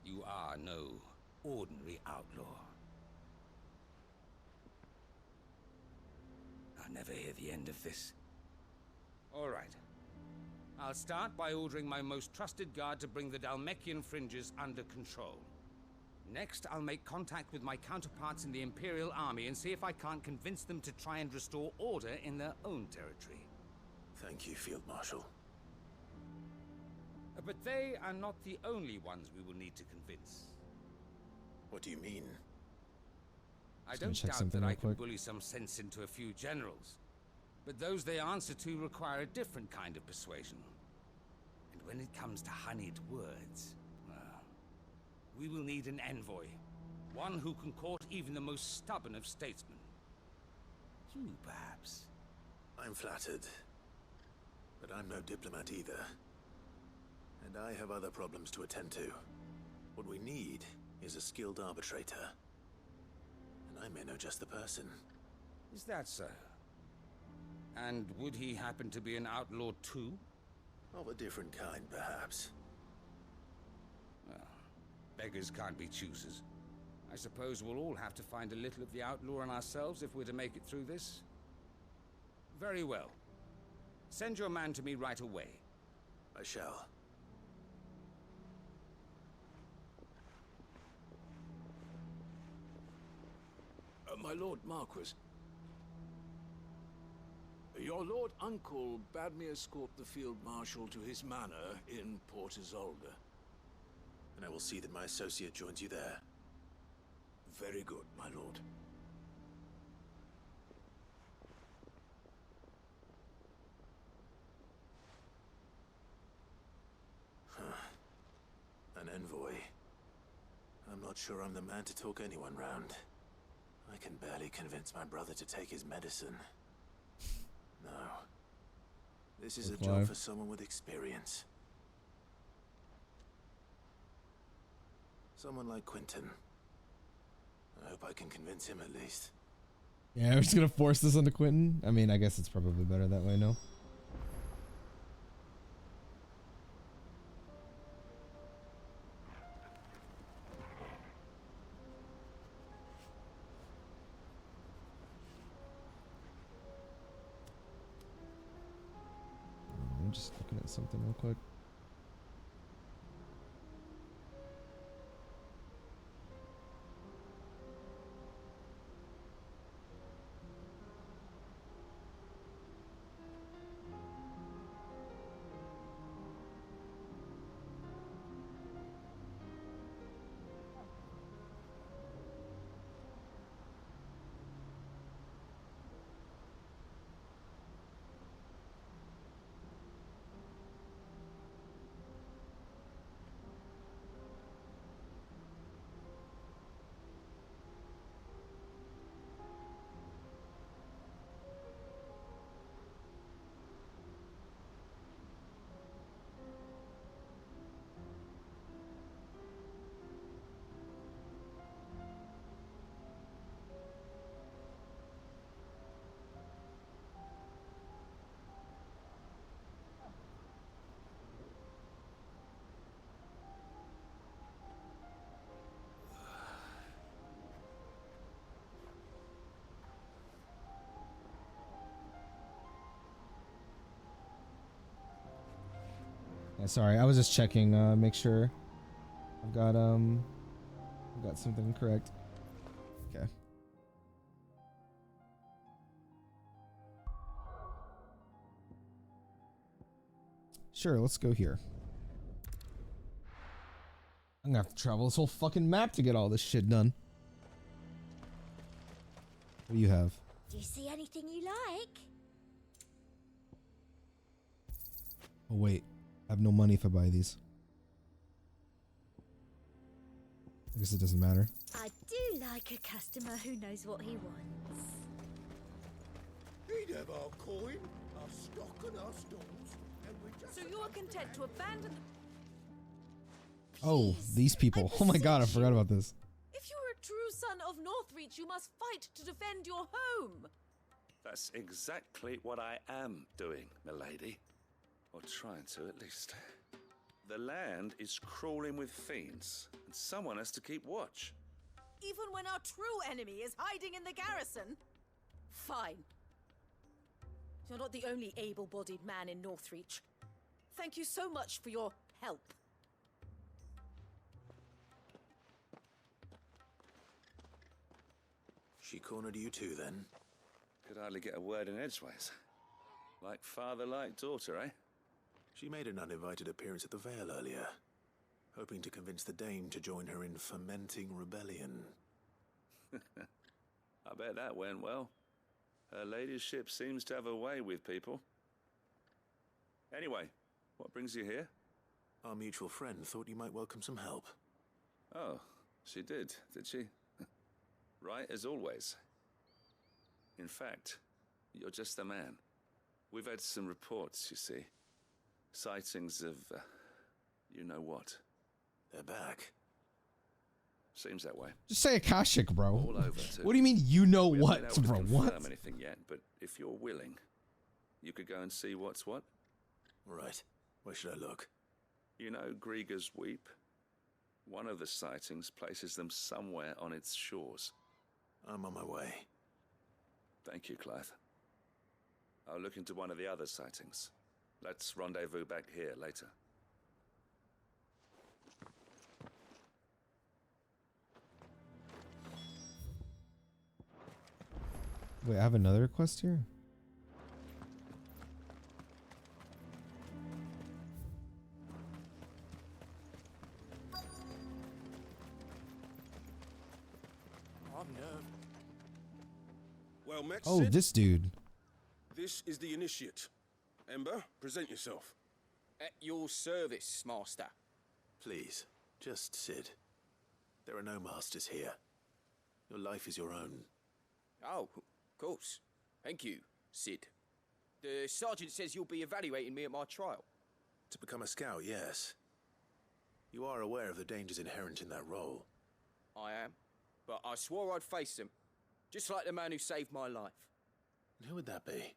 You are no ordinary outlaw. I'll never hear the end of this. All right. I'll start by ordering my most trusted guard to bring the Dalmekian fringes under control. Next, I'll make contact with my counterparts in the Imperial Army and see if I can't convince them to try and restore order in their own territory. Thank you, Field Marshal. But they are not the only ones we will need to convince. What do you mean? I Just gonna don't check doubt something that I real can quick. bully some sense into a few generals. But those they answer to require a different kind of persuasion. And when it comes to honeyed words, well, we will need an envoy. One who can court even the most stubborn of statesmen. You, perhaps. I'm flattered. But I'm no diplomat either. And I have other problems to attend to. What we need is a skilled arbitrator. And I may know just the person. Is that so? And would he happen to be an outlaw too? Of a different kind, perhaps. Well, beggars can't be choosers. I suppose we'll all have to find a little of the outlaw in ourselves if we're to make it through this. Very well. Send your man to me right away. I shall. My Lord Marquis. Your Lord Uncle bade me escort the Field Marshal to his manor in Port Isolde. And I will see that my associate joins you there. Very good, my lord. An envoy. I'm not sure I'm the man to talk anyone round. I can barely convince my brother to take his medicine. No. This is a job for someone with experience. Someone like Quentin. I hope I can convince him at least. Yeah, we're just gonna force this onto Quentin. I mean, I guess it's probably better that way, no? I'm just looking at something real quick. Yeah, sorry, I was just checking, make sure I've got something correct. Okay. Sure, let's go here. I'm gonna have to travel this whole fucking map to get all this shit done. What do you have? Do you see anything you like? Oh wait, I have no money if I buy these. I guess it doesn't matter. I do like a customer who knows what he wants. He'd have our coin, our stock and our stalls, and we just... So you're content to abandon the... Oh, these people. Oh my god, I forgot about this. If you're a true son of Northreach, you must fight to defend your home. That's exactly what I am doing, milady. Or trying to, at least. The land is crawling with fiends, and someone has to keep watch. Even when our true enemy is hiding in the garrison? Fine. You're not the only able-bodied man in Northreach. Thank you so much for your help. She cornered you too, then? Could hardly get a word in edgeways. Like father, like daughter, eh? She made an uninvited appearance at the Vale earlier, hoping to convince the Dame to join her in fomenting rebellion. I bet that went well. Her ladyship seems to have a way with people. Anyway, what brings you here? Our mutual friend thought you might welcome some help. Oh, she did she? Right as always. In fact, you're just the man. We've had some reports, you see. Sightings of, you know what. They're back. Seems that way. Just say Akashic, bro. All over, too. What do you mean you know We what, haven't been bro? able to What? confirm anything yet, but if you're willing, you could go and see what's what. Right. Where should I look? You know Grieger's Weep? One of the sightings places them somewhere on its shores. I'm on my way. Thank you, Clive. I'll look into one of the other sightings. Let's rendezvous back here later. Wait, I have another quest here? Well met, Oh, Sid. this dude. This is the initiate. Ember, present yourself. At your service, Master. Please, just Sid. There are no masters here. Your life is your own. Oh, of course. Thank you, Sid. The sergeant says you'll be evaluating me at my trial. To become a scout, yes. You are aware of the dangers inherent in that role. I am. But I swore I'd face them. Just like the man who saved my life. And who would that be?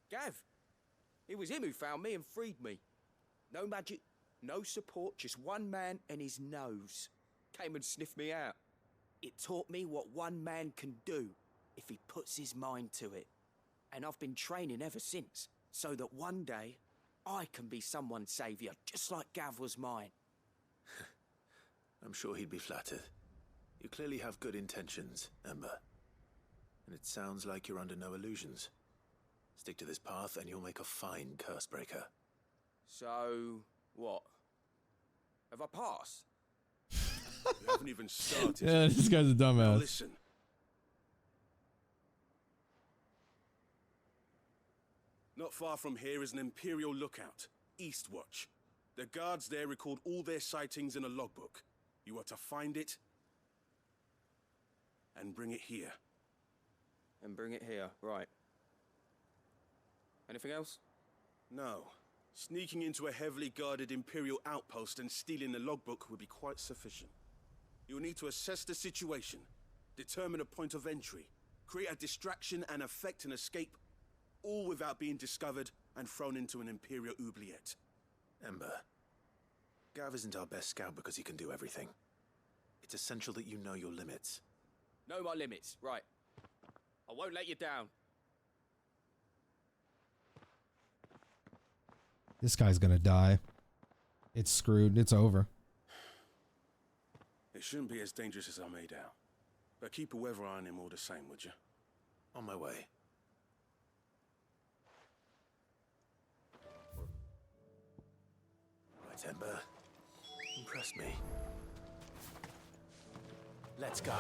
Gav. It was him who found me and freed me. No magic, no support, just one man and his nose. Came and sniffed me out. It taught me what one man can do if he puts his mind to it. And I've been training ever since, so that one day I can be someone's saviour, just like Gav was mine. I'm sure he'd be flattered. You clearly have good intentions, Ember. And it sounds like you're under no illusions. Stick to this path and you'll make a fine cursebreaker. So, what? Have I passed? You haven't even started. Yeah, this guy's a Now dumbass. listen. Not far from here is an Imperial lookout, Eastwatch. The guards there record all their sightings in a logbook. You are to find it and bring it here. And bring it here, right. Anything else? No. Sneaking into a heavily guarded Imperial outpost and stealing the logbook would be quite sufficient. You'll need to assess the situation, determine a point of entry, create a distraction and effect an escape, all without being discovered and thrown into an Imperial oubliette. Ember, Gav isn't our best scout because he can do everything. It's essential that you know your limits. Know my limits, right. I won't let you down. This guy's gonna die. It's screwed. It's over. It shouldn't be as dangerous as I made out. But keep a weather eye on him all the same, would you? On my way. Right, Ember. Impress me. Let's go.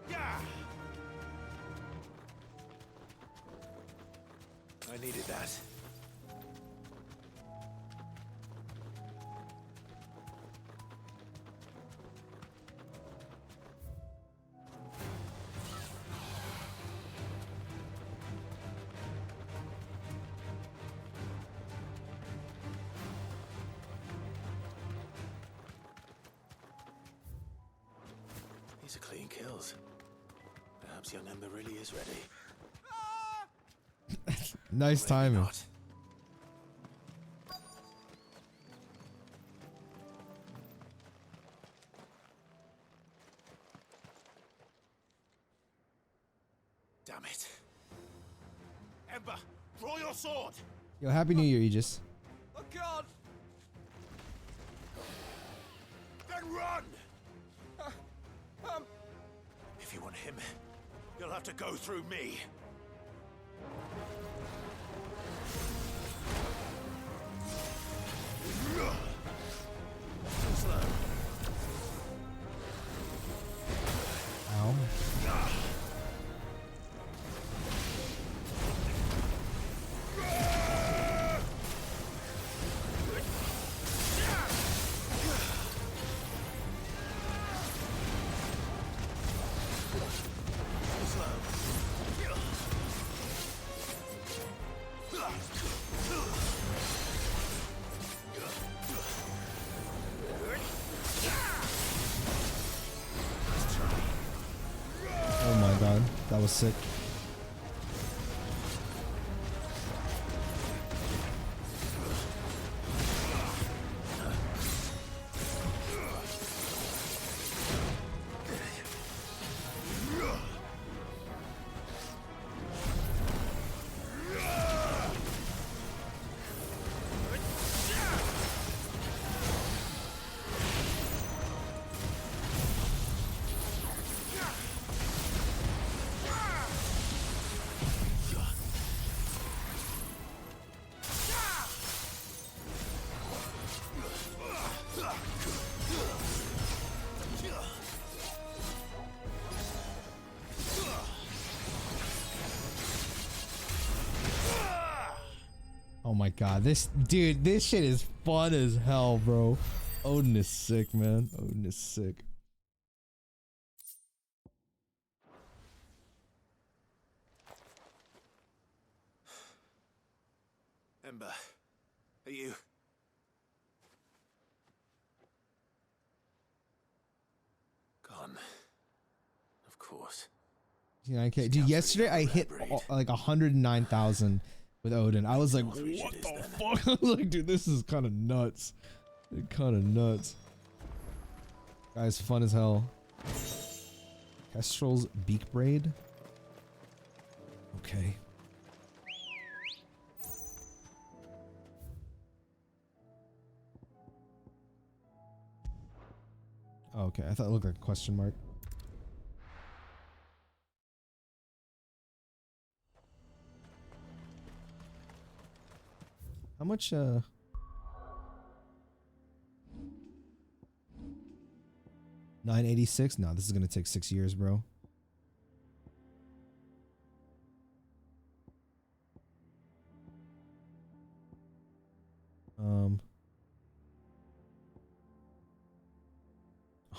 Yeah! I needed that. These are clean kills. Perhaps young Ember really is ready. Nice timing. Damn it. Ember, draw your sword! Yo, Happy New Year, Aegis. Oh God! Then run! If you want him, you'll have to go through me. Slow. Ow. Oh my god, that was sick. Oh my god, this shit is fun as hell, bro. Odin is sick, man. Odin is sick. Ember, are you... Gone. Of course. Yeah, okay. Dude, yesterday I hit like 109,000 with Odin. I was like, what the fuck? I was like, dude, this is kind of nuts. Kind of nuts. Guy's fun as hell. Kestrel's beak braid. Okay. Oh, okay, I thought it looked like a question mark. How much, 986? No, this is gonna take 6 years, bro.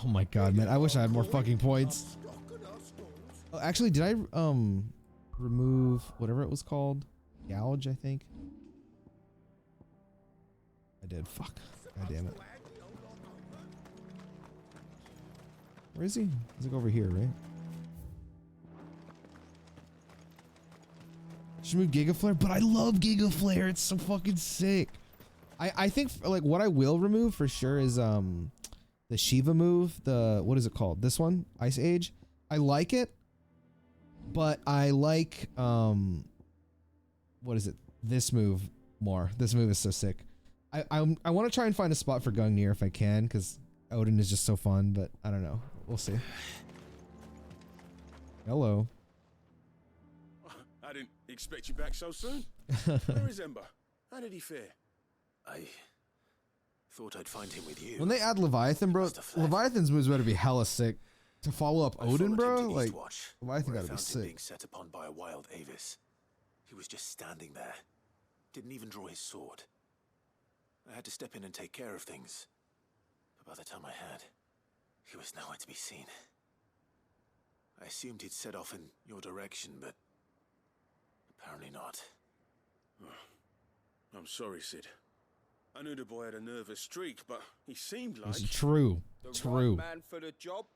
Oh my god, man. I wish I had more fucking points. Oh, actually, did I, remove whatever it was called? Gouge, I think. I did. Fuck. God damn it. Where is he? He's like over here, right? Should move Giga Flare, but I love Giga Flare. It's so fucking sick. I think like what I will remove for sure is the Shiva move. The what is it called? This one, Ice Age. I like it, but I like what is it? This move more. This move is so sick. I want to try and find a spot for Gungnir if I can, because Odin is just so fun, but I don't know. We'll see. Hello. I didn't expect you back so soon. Where is Ember? How did he fare? I thought I'd find him with you. When they add Leviathan, bro, Leviathan's moves better be hella sick. To follow up Odin, bro, like, Leviathan gotta be sick. Being set upon by a wild Avis. He was just standing there. Didn't even draw his sword. I had to step in and take care of things. But by the time I had, he was nowhere to be seen. I assumed he'd set off in your direction, but apparently not. I'm sorry, Sid. I knew the boy had a nervous streak, but he seemed like... It's true. The True. right man for the job.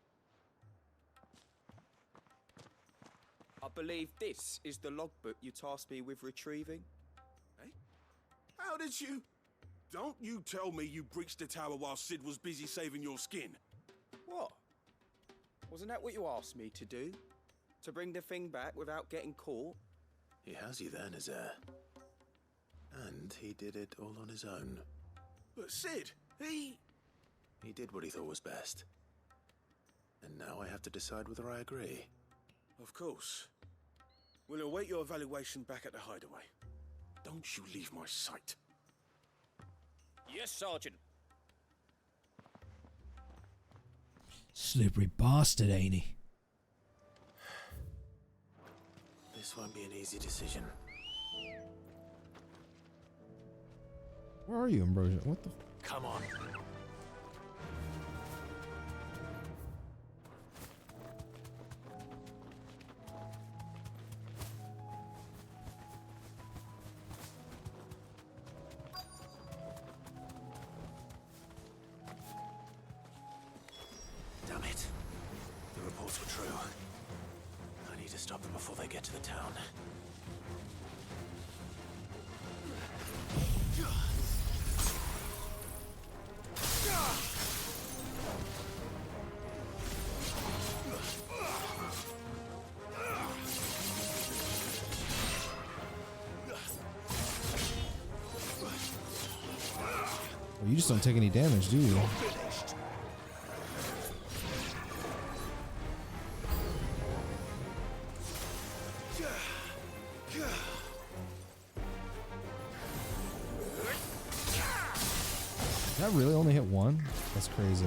I believe this is the logbook you tasked me with retrieving. Eh? How did you... Don't you tell me you breached the tower while Sid was busy saving your skin. What? Wasn't that what you asked me to do? To bring the thing back without getting caught? He has you there, Nazaire. And he did it all on his own. But Sid, he did what he thought was best. And now I have to decide whether I agree. Of course. We'll await your evaluation back at the hideaway. Don't you leave my sight. Yes, Sergeant. Slippery bastard, ain't he? This won't be an easy decision. Where are you, Ambrosia? What the? Come on. Damn it. The reports were true. I need to stop them before they get to the town. Well, you just don't take any damage, do you? That really only hit one? That's crazy.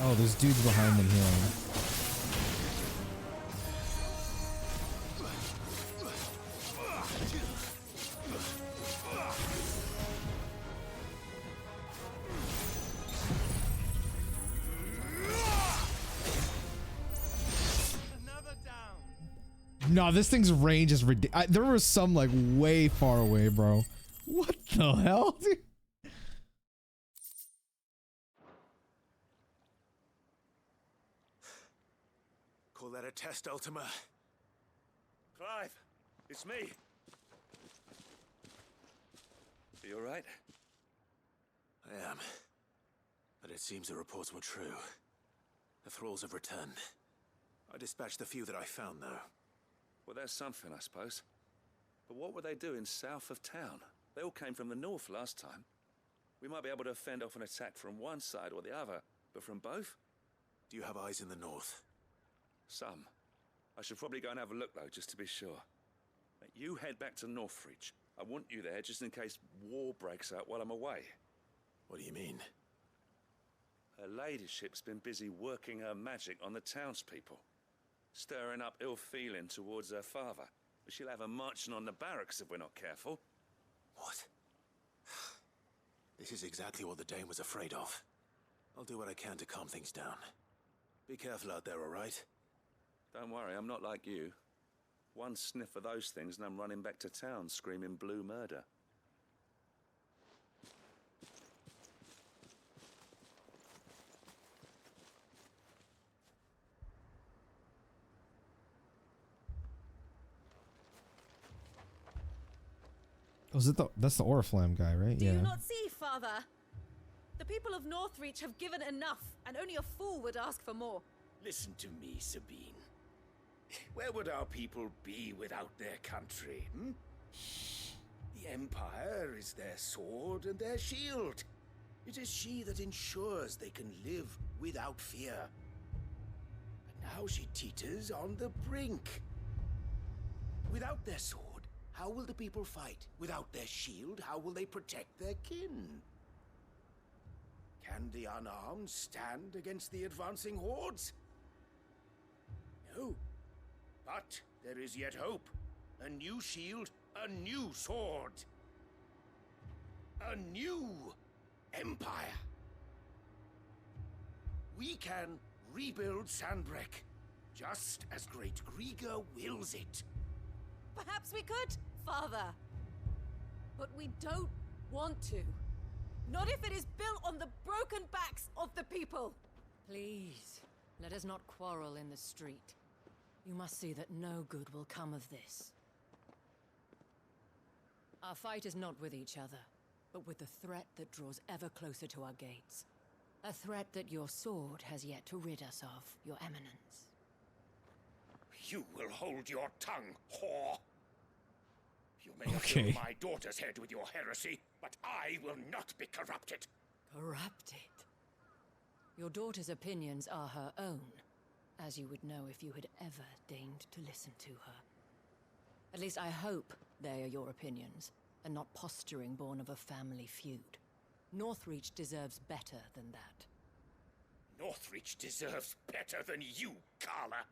Oh, there's dudes behind them healing. No, this thing's range is ridiculous. There was some like way far away, bro. What the hell, dude? Call that a test, Ultima? Clive, it's me. Are you alright? I am. But it seems the reports were true. The thralls have returned. I dispatched the few that I found, though. Well, that's something, I suppose. But what were they doing south of town? They all came from the north last time. We might be able to fend off an attack from one side or the other, but from both? Do you have eyes in the north? Some. I should probably go and have a look, though, just to be sure. You head back to Northreach. I want you there just in case war breaks out while I'm away. What do you mean? Her ladyship's been busy working her magic on the townspeople, stirring up ill feeling towards her father. She'll have her marching on the barracks if we're not careful. What? This is exactly what the Dane was afraid of. I'll do what I can to calm things down. Be careful out there, all right? Don't worry, I'm not like you. One sniff of those things and I'm running back to town screaming blue murder. Was it that's the Oriflamme guy, right? Do yeah. you not see, Father? The people of Northreach have given enough, and only a fool would ask for more. Listen to me, Sabine. Where would our people be without their country, hmm? The Empire is their sword and their shield. It is she that ensures they can live without fear. And now she teeters on the brink. Without their sword, how will the people fight? Without their shield, how will they protect their kin? Can the unarmed stand against the advancing hordes? No. But there is yet hope. A new shield, a new sword. A new empire. We can rebuild Sandbreck, just as Great Grieger wills it. Perhaps we could, Father. But we don't want to. Not if it is built on the broken backs of the people. Please, let us not quarrel in the street. You must see that no good will come of this. Our fight is not with each other, but with the threat that draws ever closer to our gates. A threat that your sword has yet to rid us of, Your Eminence. You will hold your tongue, whore. You may have filled my daughter's head with your heresy, but I will not be corrupted. Corrupted? Your daughter's opinions are her own, as you would know if you had ever deigned to listen to her. At least I hope they are your opinions, and not posturing born of a family feud. Northreach deserves better than that. Northreach deserves better than you, Carla.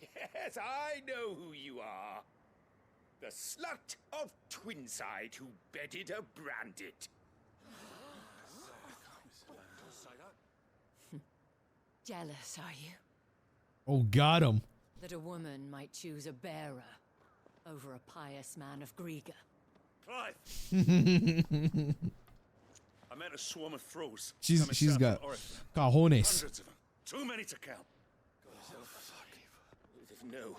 Yes, I know who you are. The slut of Twinside who bedded a Brandit. Jealous, are you? Oh, got him. That a woman might choose a bearer over a pious man of Grieger. Clive! I met a swarm of thralls. She's got cojones. Hundreds of them. Too many to count. No.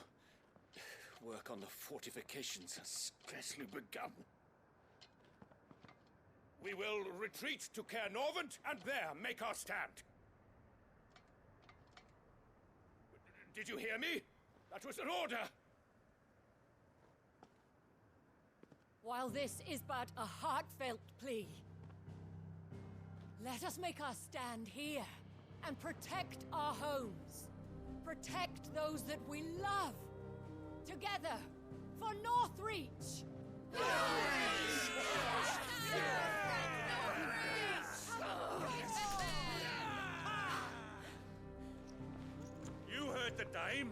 Work on the fortifications has scarcely begun. We will retreat to Caernarvon and there make our stand. Did you hear me? That was an order. While this is but a heartfelt plea, let us make our stand here and protect our homes. Protect those that we love. Together, for Northreach! You heard the dame.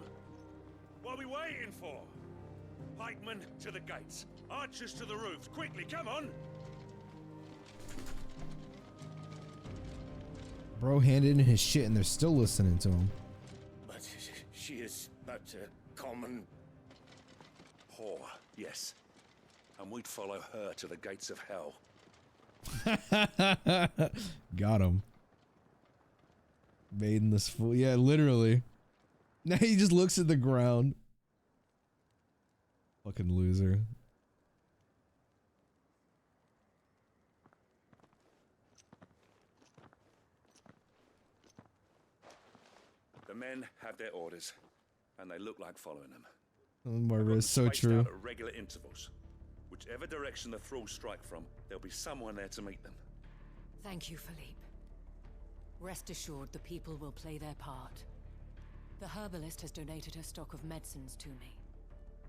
What are we waiting for? Pikemen to the gates. Archers to the roofs. Quickly, come on! Bro handed in his shit and they're still listening to him. But she is but a common whore, yes. And we'd follow her to the gates of hell. Got him. Maiden this fool. Yeah, literally. Now he just looks at the ground. Fucking loser. The men have their orders, and they look like following them. Oh, Marva is so Spaced true. out at regular intervals. Whichever direction the thralls strike from, there'll be someone there to meet them. Thank you, Philippe. Rest assured the people will play their part. The herbalist has donated her stock of medicines to me.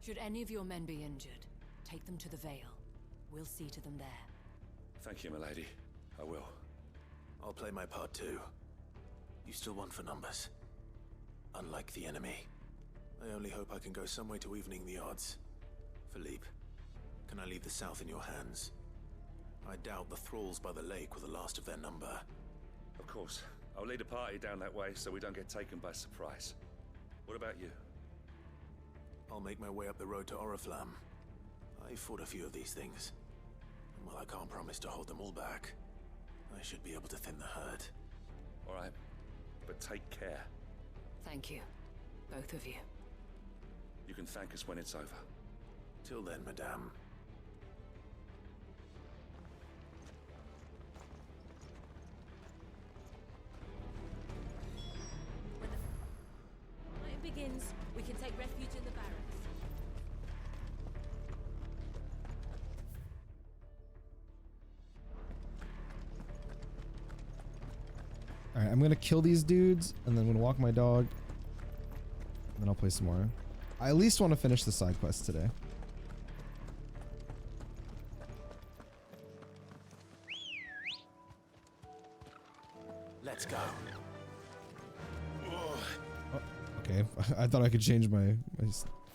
Should any of your men be injured, take them to the Vale. We'll see to them there. Thank you, milady. I will. I'll play my part too. You still want for numbers. Unlike the enemy. I only hope I can go some way to evening the odds. Philippe, can I leave the south in your hands? I doubt the thralls by the lake were the last of their number. Of course. I'll lead a party down that way so we don't get taken by surprise. What about you? I'll make my way up the road to Oriflamme. I fought a few of these things. And while I can't promise to hold them all back, I should be able to thin the herd. All right. But take care. Thank you. Both of you. You can thank us when it's over. Till then, madame, begins, we can take refuge in the barracks. All right, I'm gonna kill these dudes, and then I'm gonna walk my dog, and then I'll play some more. I at least want to finish the side quest today. Let's go. Oh, okay, I thought I could change my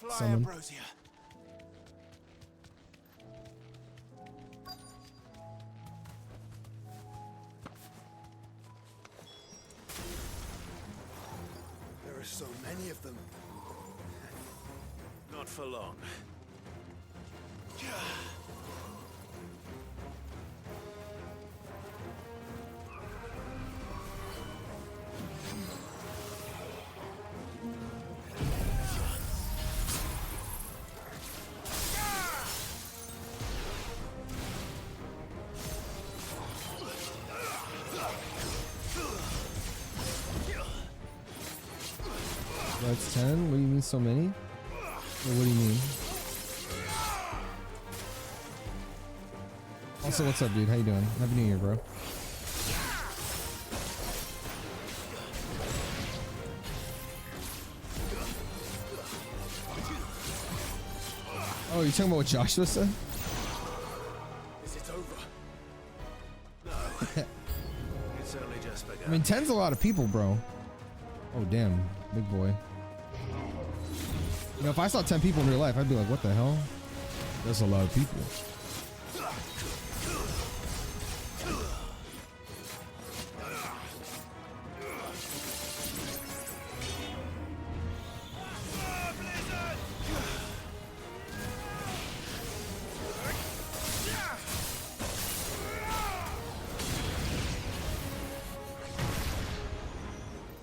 summon. Ambrosia. There are so many of them. Not for long. That's 10? What do you mean so many? Or what do you mean? Also, what's up, dude? How you doing? Happy New Year, bro. Oh, you talking about what Joshua said? Is it over? No. It's only just begun. I mean, 10's a lot of people, bro. Oh, damn. Big boy. You know, if I saw 10 people in real life, I'd be like, what the hell? That's a lot of people.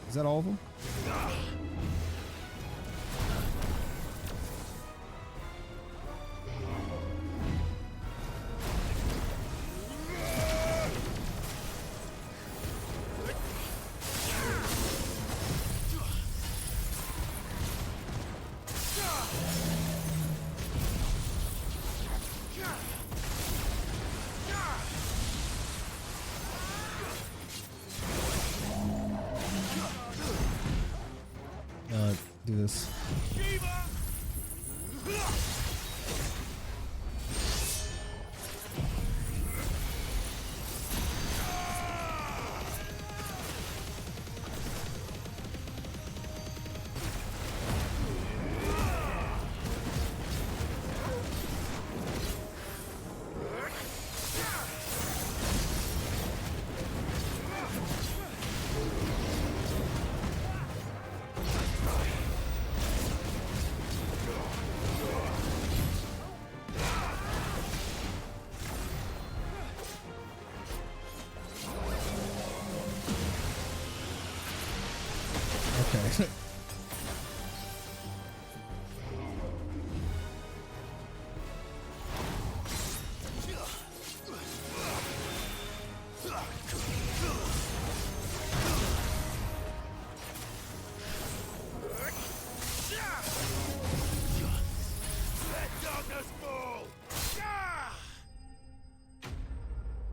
Is that all of them? Do this. Okay.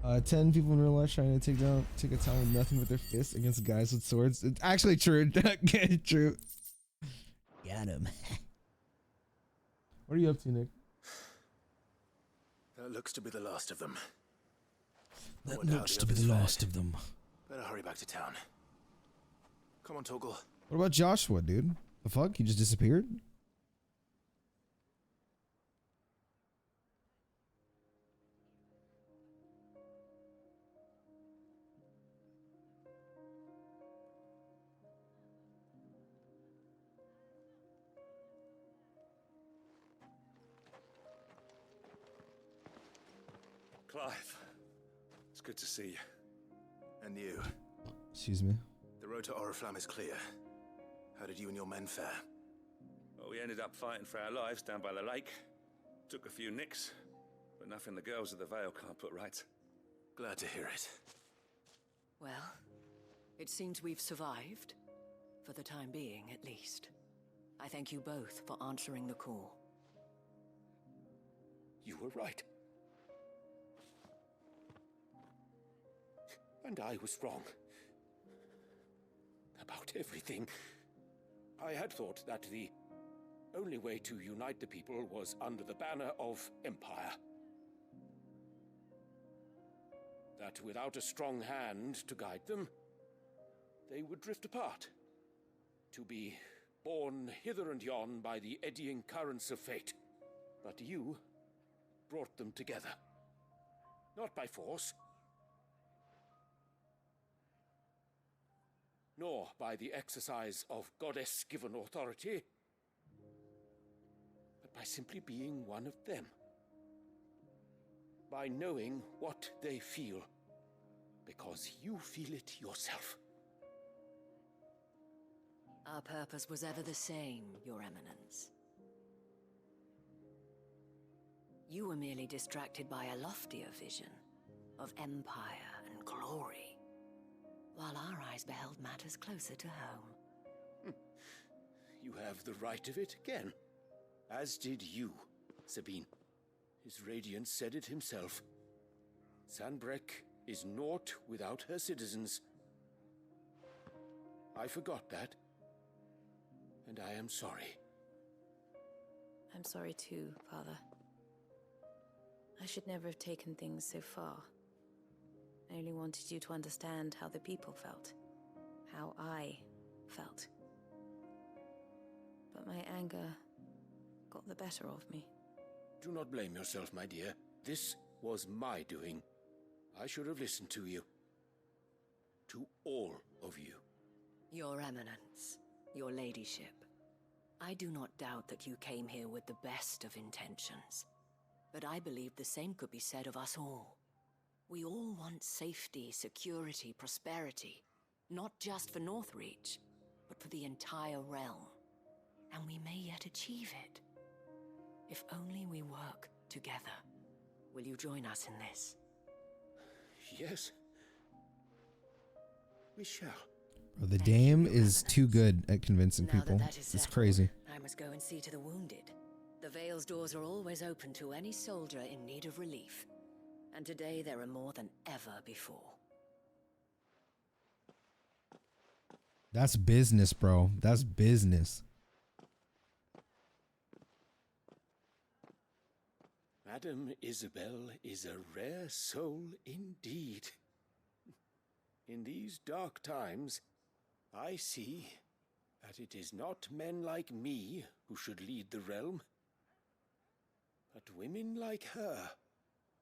Uh, 10 people in real life trying to take a town with nothing but their fists against guys with swords. It's actually true. True. Got him. What are you up to, Nick? That looks to be the last of them. That looks to be the last of them. Better hurry back to town. Come on, Torgal. What about Joshua, dude? The fuck? He just disappeared? Clive, it's good to see you. And you. Excuse me. The road to Oriflamme is clear. How did you and your men fare? Well, we ended up fighting for our lives down by the lake. Took a few nicks, but nothing the girls of the Vale can't put right. Glad to hear it. Well, it seems we've survived. For the time being, at least. I thank you both for answering the call. You were right. And I was wrong. About everything. I had thought that the only way to unite the people was under the banner of Empire. That without a strong hand to guide them, they would drift apart. To be borne hither and yon by the eddying currents of fate. But you brought them together. Not by force, nor by the exercise of goddess-given authority, but by simply being one of them. By knowing what they feel, because you feel it yourself. Our purpose was ever the same, Your Eminence. You were merely distracted by a loftier vision of empire and glory, while our eyes beheld matters closer to home. You have the right of it again. As did you, Sabine. His Radiance said it himself. Sanbreque is naught without her citizens. I forgot that. And I am sorry. I'm sorry too, Father. I should never have taken things so far. I only wanted you to understand how the people felt. How I felt. But my anger got the better of me. Do not blame yourself, my dear. This was my doing. I should have listened to you. To all of you. Your Eminence, Your Ladyship, I do not doubt that you came here with the best of intentions. But I believe the same could be said of us all. We all want safety, security, prosperity. Not just for Northreach, but for the entire realm. And we may yet achieve it. If only we work together. Will you join us in this? Yes. We shall. Bro, the dame is too good at convincing people. It's crazy. I must go and see to the wounded. The Vale's doors are always open to any soldier in need of relief. And today there are more than ever before. That's business, bro. That's business. Madame Isabel is a rare soul indeed. In these dark times, I see that it is not men like me who should lead the realm, but women like her.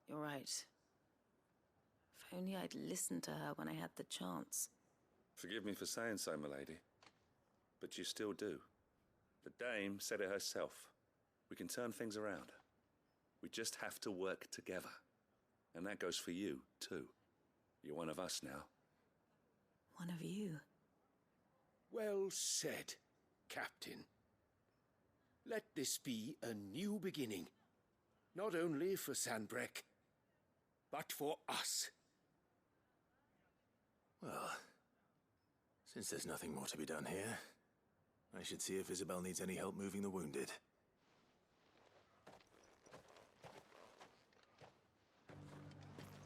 You're right. If only I'd listened to her when I had the chance. Forgive me for saying so, milady, but you still do. The dame said it herself. We can turn things around. We just have to work together. And that goes for you, too. You're one of us now. One of you? Well said, Captain. Let this be a new beginning. Not only for Sanbreque, but for us. Well, since there's nothing more to be done here, I should see if Isabel needs any help moving the wounded.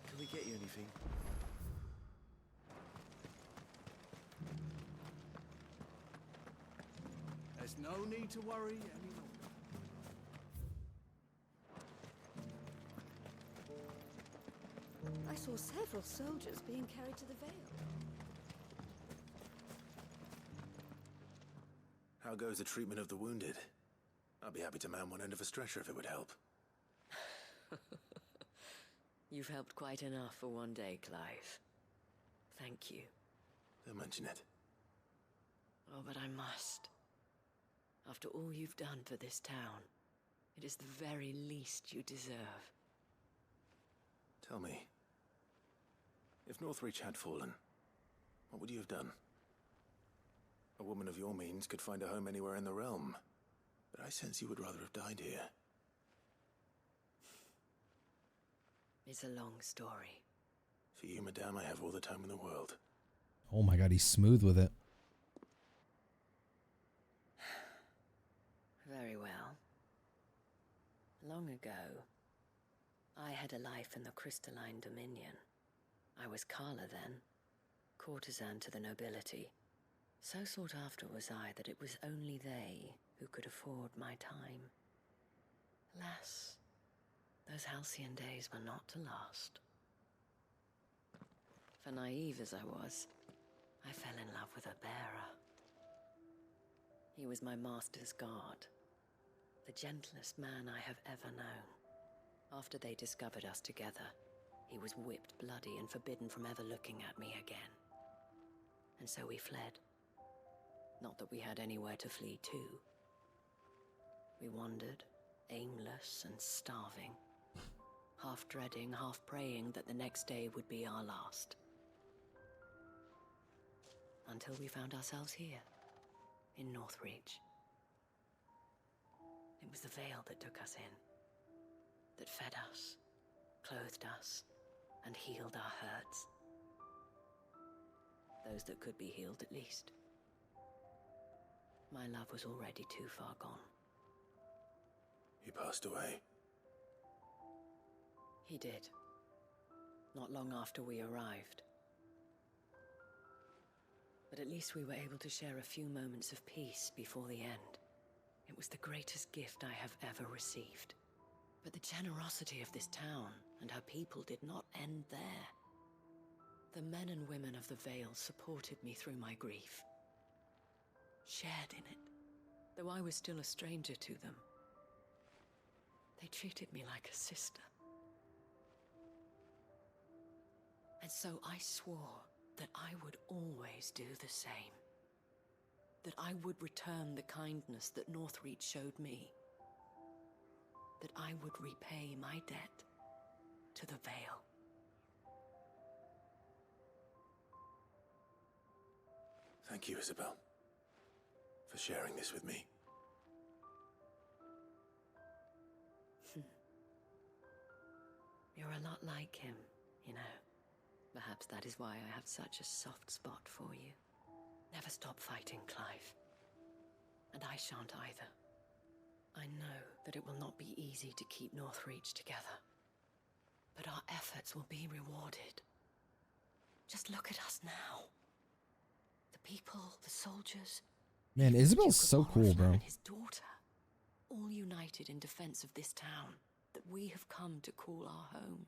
Can we get you anything? There's no need to worry any longer. I saw several soldiers being carried to the Vale. How goes the treatment of the wounded? I'd be happy to man one end of a stretcher if it would help. You've helped quite enough for one day, Clive. Thank you. Don't mention it. Oh, but I must. After all you've done for this town, it is the very least you deserve. Tell me, if Northreach had fallen, what would you have done? A woman of your means could find a home anywhere in the realm, but I sense you would rather have died here. It's a long story. For you, madame, I have all the time in the world. Oh my god, he's smooth with it. Very well. Long ago, I had a life in the crystalline dominion. I was Carla then, courtesan to the nobility. So sought after was I that it was only they who could afford my time. Alas, those halcyon days were not to last. For naive as I was, I fell in love with a bearer. He was my master's guard, the gentlest man I have ever known. After they discovered us together, he was whipped bloody and forbidden from ever looking at me again. And so we fled. Not that we had anywhere to flee to. We wandered, aimless and starving, half dreading, half praying that the next day would be our last. Until we found ourselves here, in Northreach. It was the veil that took us in, that fed us, clothed us, and healed our hurts. Those that could be healed at least. My love was already too far gone. He passed away. He did. Not long after we arrived. But at least we were able to share a few moments of peace before the end. It was the greatest gift I have ever received. But the generosity of this town and her people did not end there. The men and women of the Vale supported me through my grief. Shared in it, though I was still a stranger to them. They treated me like a sister. And so I swore that I would always do the same. That I would return the kindness that Northreach showed me. That I would repay my debt to the Vale. Thank you, Isabel, for sharing this with me. You're a lot like him, you know. Perhaps that is why I have such a soft spot for you. Never stop fighting, Clive. And I shan't either. I know that it will not be easy to keep Northreach together. But our efforts will be rewarded. Just look at us now. The people, the soldiers. Man, Isabel's so cool, bro. And his daughter. All united in defense of this town that we have come to call our home.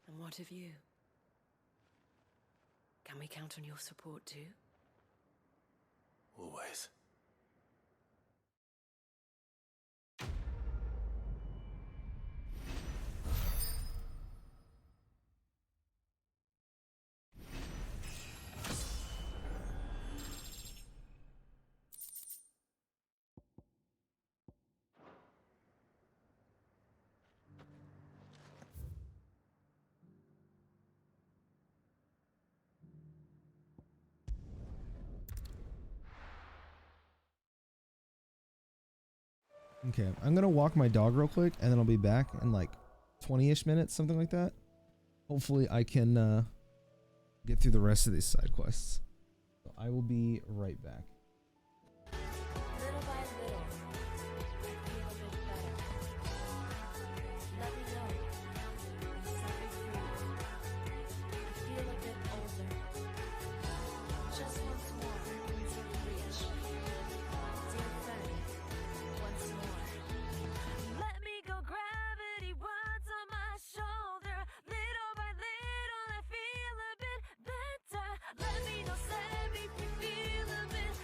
And what of you? Can we count on your support too? Always. Okay, I'm gonna walk my dog real quick and then I'll be back in like 20-ish minutes, something like that. Hopefully I can get through the rest of these side quests. So I will be right back. Little by little, I feel a bit better. Let me know. I'm set free. I feel a bit older. Just once more into the reach. Dear friend, once more. Let me go, gravity runs on my shoulder. Little by little, I feel a bit better. Let me know, set me free, feel a bit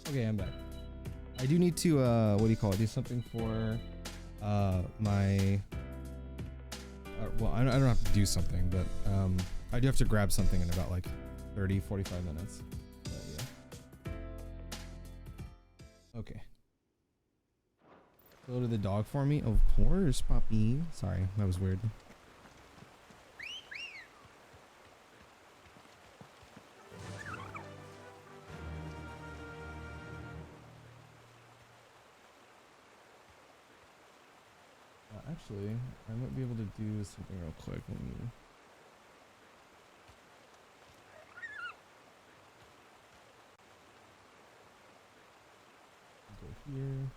Okay, I'm back. I do need to what do you call it? Do something for my well, I don't have to do something, but I do have to grab something in about like 30-45 minutes. But yeah. Okay. Go to the dog for me, of course, Poppy. Sorry, that was weird. Actually, I might be able to do something real quick. Let me... go here.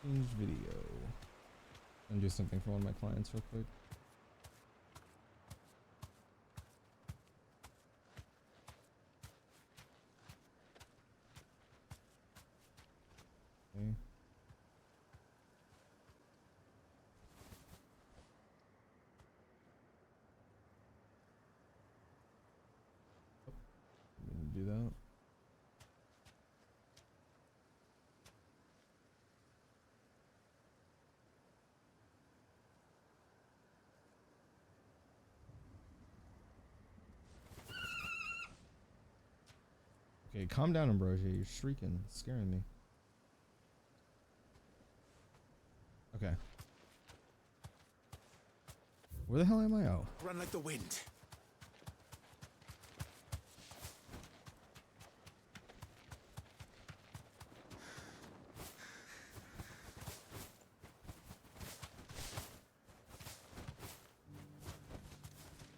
Change video. And do something for one of my clients real quick. Okay. I'm gonna do that. Okay, calm down, Ambrosia. You're shrieking, it's scaring me. Okay. Where the hell am I? Oh. Run like the wind.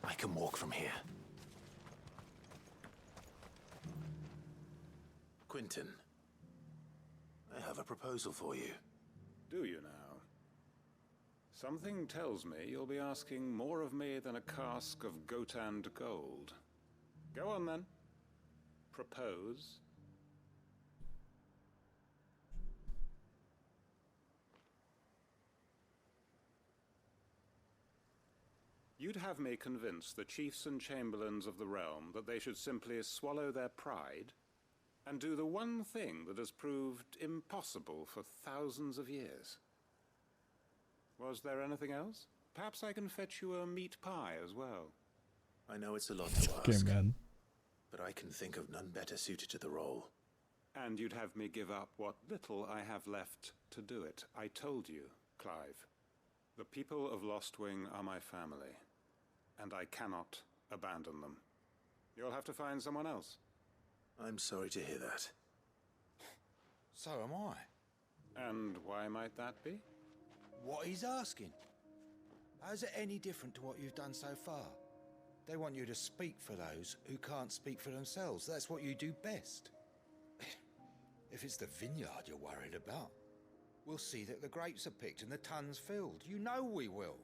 I can walk from here. Quentin, I have a proposal for you. Do you now? Something tells me you'll be asking more of me than a cask of Gotand gold. Go on then. Propose. You'd have me convince the chiefs and chamberlains of the realm that they should simply swallow their pride and do the one thing that has proved impossible for thousands of years. Was there anything else? Perhaps I can fetch you a meat pie as well. I know it's a lot to Okay, ask, man. but I can think of none better suited to the role. And you'd have me give up what little I have left to do it. I told you, Clive. The people of Lostwing are my family, and I cannot abandon them. You'll have to find someone else. I'm sorry to hear that. So am I. And why might that be? What he's asking. How's it any different to what you've done so far? They want you to speak for those who can't speak for themselves. That's what you do best. If it's the vineyard you're worried about, we'll see that the grapes are picked and the tons filled. You know we will.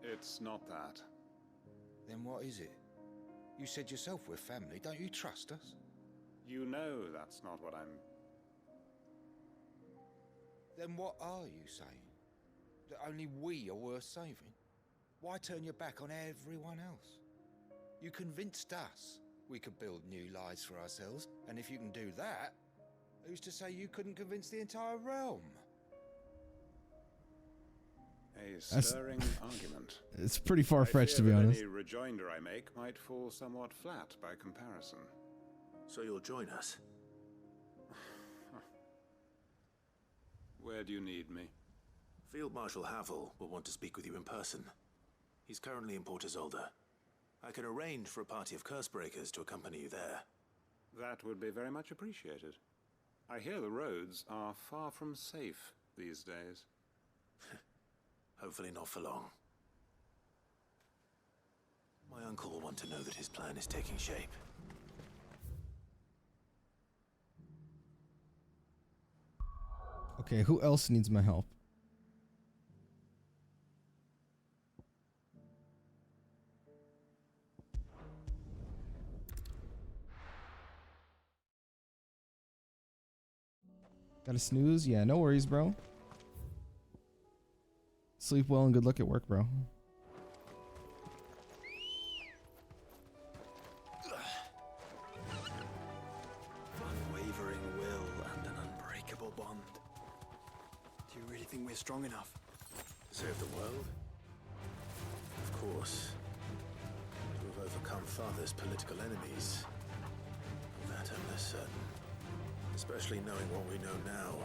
It's not that. Then what is it? You said yourself we're family. Don't you trust us? You know that's not what I'm... Then what are you saying? That only we are worth saving? Why turn your back on everyone else? You convinced us we could build new lives for ourselves, and if you can do that, who's to say you couldn't convince the entire realm? A stirring argument. It's pretty far-fetched, to be honest. Any rejoinder I make might fall somewhat flat by comparison. So you'll join us? Where do you need me? Field Marshal Havel will want to speak with you in person. He's currently in Port Isolde. I can arrange for a party of Cursebreakers to accompany you there. That would be very much appreciated. I hear the roads are far from safe these days. Hopefully not for long. My uncle will want to know that his plan is taking shape. Okay, who else needs my help? Got a snooze? Yeah, no worries, bro. Sleep well and good luck at work, bro. Unwavering will and an unbreakable bond. Do you really think we're strong enough? To save the world? Of course. To have overcome Father's political enemies. Of that I'm less certain. Especially knowing what we know now.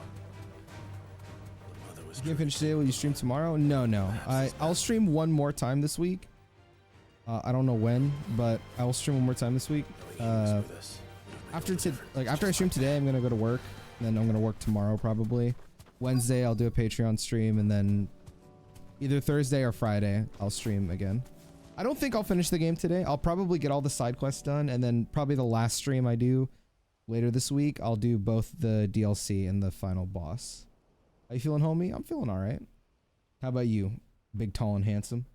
The mother was You can finish today. Will you stream tomorrow? No. I'll stream one more time this week. I don't know when, but I will stream one more time this week. After I stream today, I'm gonna go to work. And then I'm gonna work tomorrow probably. Wednesday I'll do a Patreon stream, and then either Thursday or Friday I'll stream again. I don't think I'll finish the game today. I'll probably get all the side quests done, and then probably the last stream I do later this week, I'll do both the DLC and the final boss. How you feeling, homie? I'm feeling all right. How about you, big, tall, and handsome?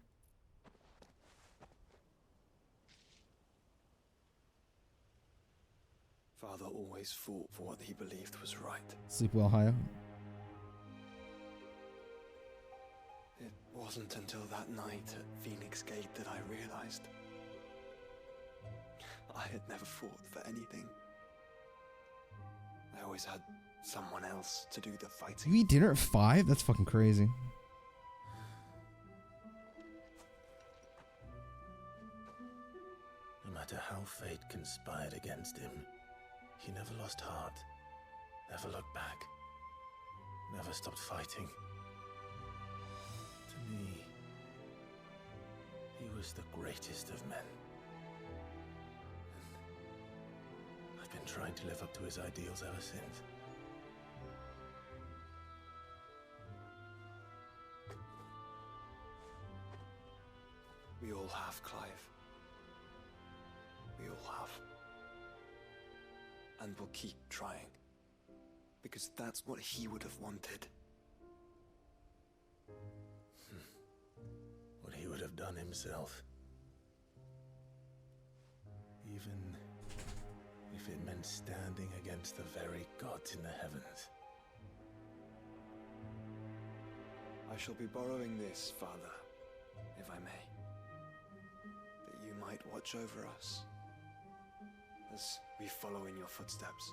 Father always fought for what he believed was right. Sleep well, Haya. It wasn't until that night at Phoenix Gate that I realized I had never fought for anything. I always had someone else to do the fighting. You eat dinner at 5? That's fucking crazy. No matter how fate conspired against him, he never lost heart, never looked back, never stopped fighting. To me, he was the greatest of men. I've been trying to live up to his ideals ever since. We all have, Clive. We all have. And we'll keep trying. Because that's what he would have wanted. What he would have done himself. Even if it meant standing against the very gods in the heavens. I shall be borrowing this, Father, if I may. That you might watch over us as we follow in your footsteps.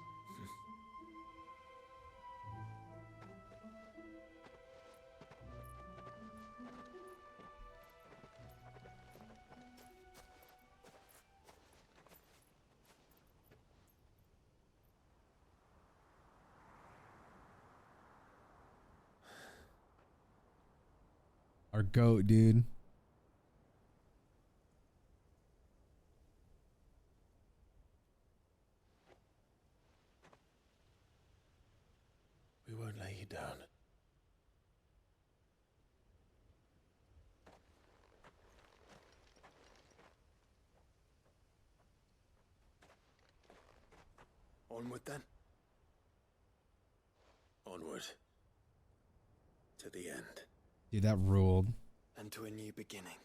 Our goat, dude. We won't lay you down. Onward then. Onward. To the end. Dude, that ruled. And to a new beginning.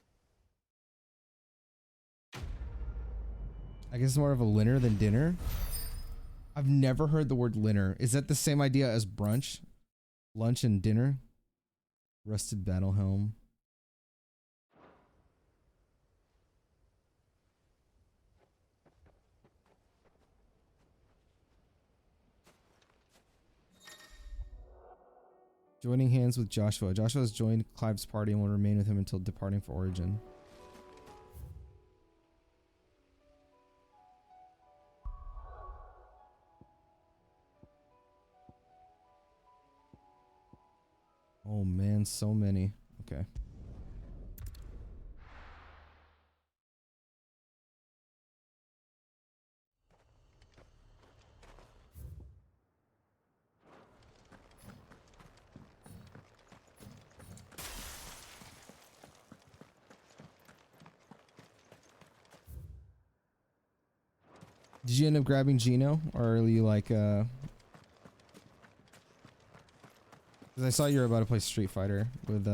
I guess it's more of a dinner than dinner. I've never heard the word dinner. Is that the same idea as brunch? Lunch and dinner? Rusted battle helm. Joining hands with Joshua. Joshua has joined Clive's party and will remain with him until departing for Origin. Oh man, so many. Okay. Did you end up grabbing Gino, or are you like 'Cause I saw you were about to play Street Fighter with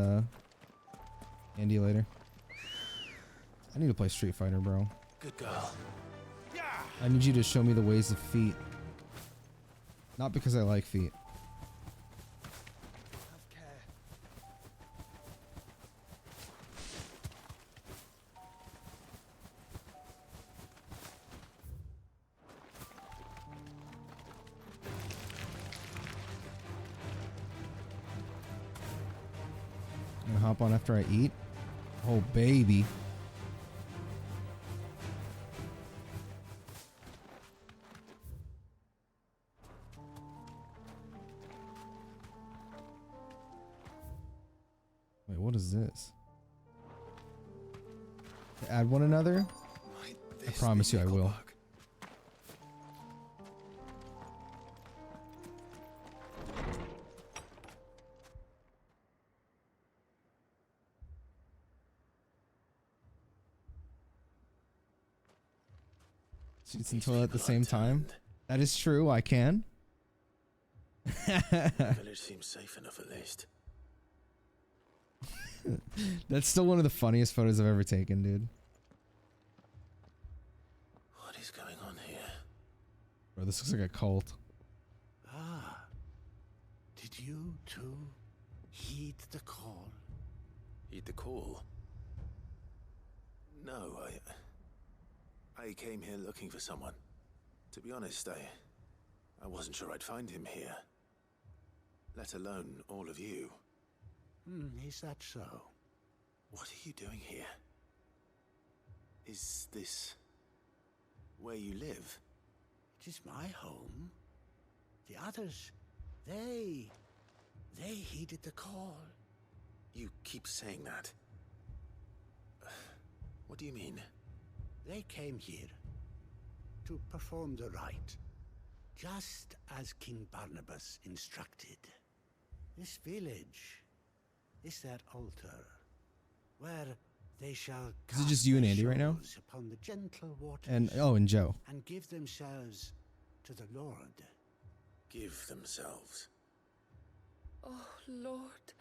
Andy later. I need to play Street Fighter, bro. Good girl. I need you to show me the ways of feet. Not because I like feet. I'm gonna hop on after I eat. Oh, baby. Wait, what is this? To add one another? I promise you I will. Seats and toilet at the same time. That is true, I can. The village seems safe enough at least. That's still one of the funniest photos I've ever taken, dude. What is going on here? Bro, this looks like a cult. Ah, did you too heed the call? Heed the call? No, I came here looking for someone. To be honest, I wasn't sure I'd find him here. Let alone all of you. Is that so? What are you doing here? Is this where you live? It is my home. The others, they heeded the call. You keep saying that. What do you mean? They came here to perform the rite, just as King Barnabas instructed. This village is their altar, where they shall Is it just you and Andy right now? upon the gentle waters And and Joe. and give themselves to the Lord. Give themselves. Oh, Lord,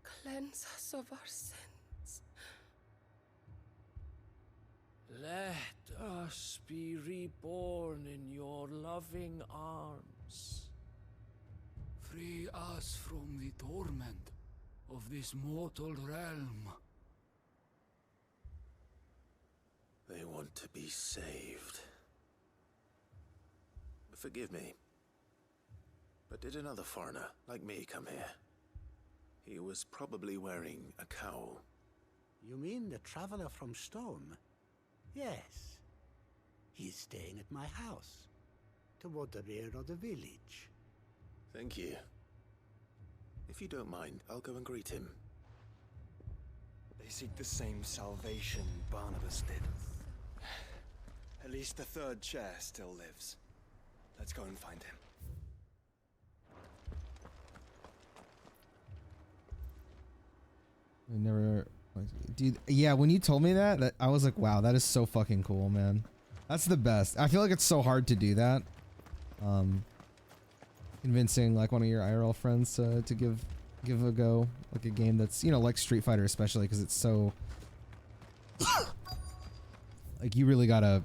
cleanse us of our sins. Let us be reborn in your loving arms. Free us from the torment of this mortal realm. They want to be saved. Forgive me, but did another foreigner like me come here? He was probably wearing a cowl. You mean the traveler from Stone? Yes. He's staying at my house, toward the rear of the village. Thank you. If you don't mind, I'll go and greet him. They seek the same salvation Barnabas did. At least the third chair still lives. Let's go and find him. I never, dude. Yeah, when you told me that I was like, wow, that is so fucking cool, man. That's the best. I feel like it's so hard to do that. Convincing like one of your IRL friends to give a go, like a game that's, you know, like Street Fighter, especially because it's so like you really gotta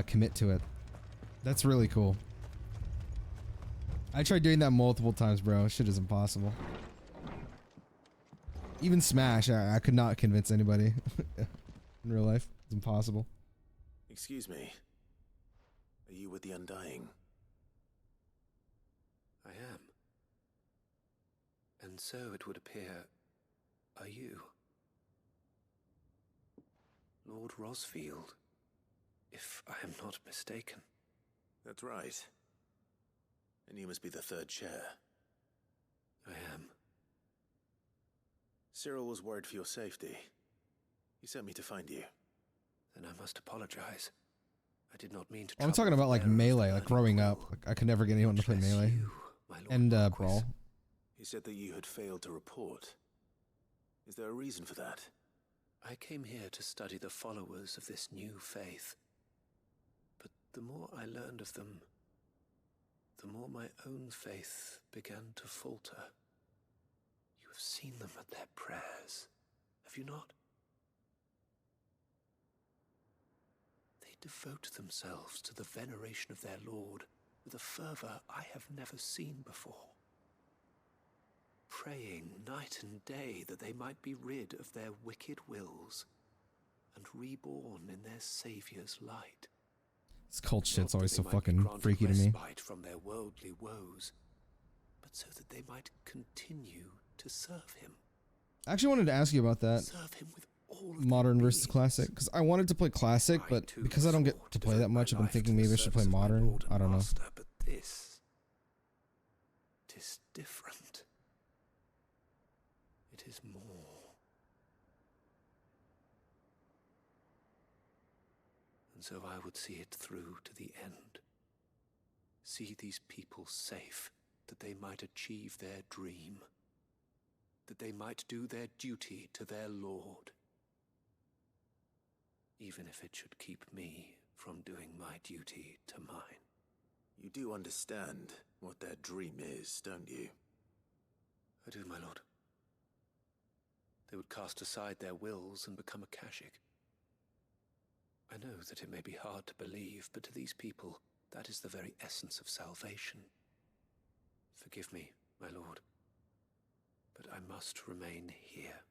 commit to it. That's really cool. I tried doing that multiple times, bro. Shit is impossible. Even Smash, I could not convince anybody in real life. It's impossible. Excuse me. Are you with the Undying? I am. And so it would appear, are you? Lord Rosfield, if I am not mistaken. That's right. And you must be the third chair. I am. Cyril was worried for your safety. He sent me to find you. Then I must apologize. I did not mean to. I'm talking about like Melee, like growing up. Like, I could never get anyone to play Melee. And Brawl. He said that you had failed to report. Is there a reason for that? I came here to study the followers of this new faith. But the more I learned of them, the more my own faith began to falter. have seen them at their prayers, have you not? They devote themselves to the veneration of their Lord with a fervor I have never seen before, praying night and day that they might be rid of their wicked wills and reborn in their Saviour's light. This cult shit's always so Not that they might be fucking granted freaky to me. respite from their worldly woes, but so that they might continue to serve him. I actually wanted to ask you about that. Serve him with all of Modern versus classic, because I wanted to play classic, but because I don't get to play that much, I've been thinking maybe I should play modern. I don't know. But this, it is different. It is more. And so I would see it through to the end. See these people safe, that they might achieve their dream, that they might do their duty to their Lord, even if it should keep me from doing my duty to mine. You do understand what their dream is, don't you? I do, my lord. They would cast aside their wills and become a Kashik. I know that it may be hard to believe, but to these people, that is the very essence of salvation. Forgive me, my lord, but I must remain here.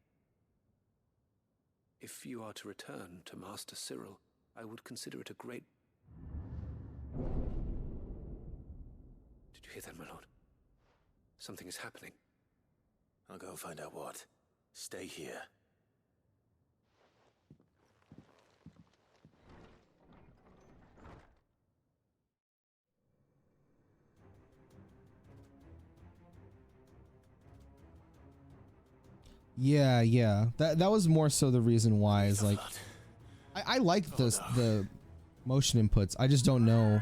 If you are to return to Master Cyril, I would consider it a great... Did you hear that, my lord? Something is happening. I'll go and find out what. Stay here. Yeah. That was more so the reason why is like I like the motion inputs. I just don't know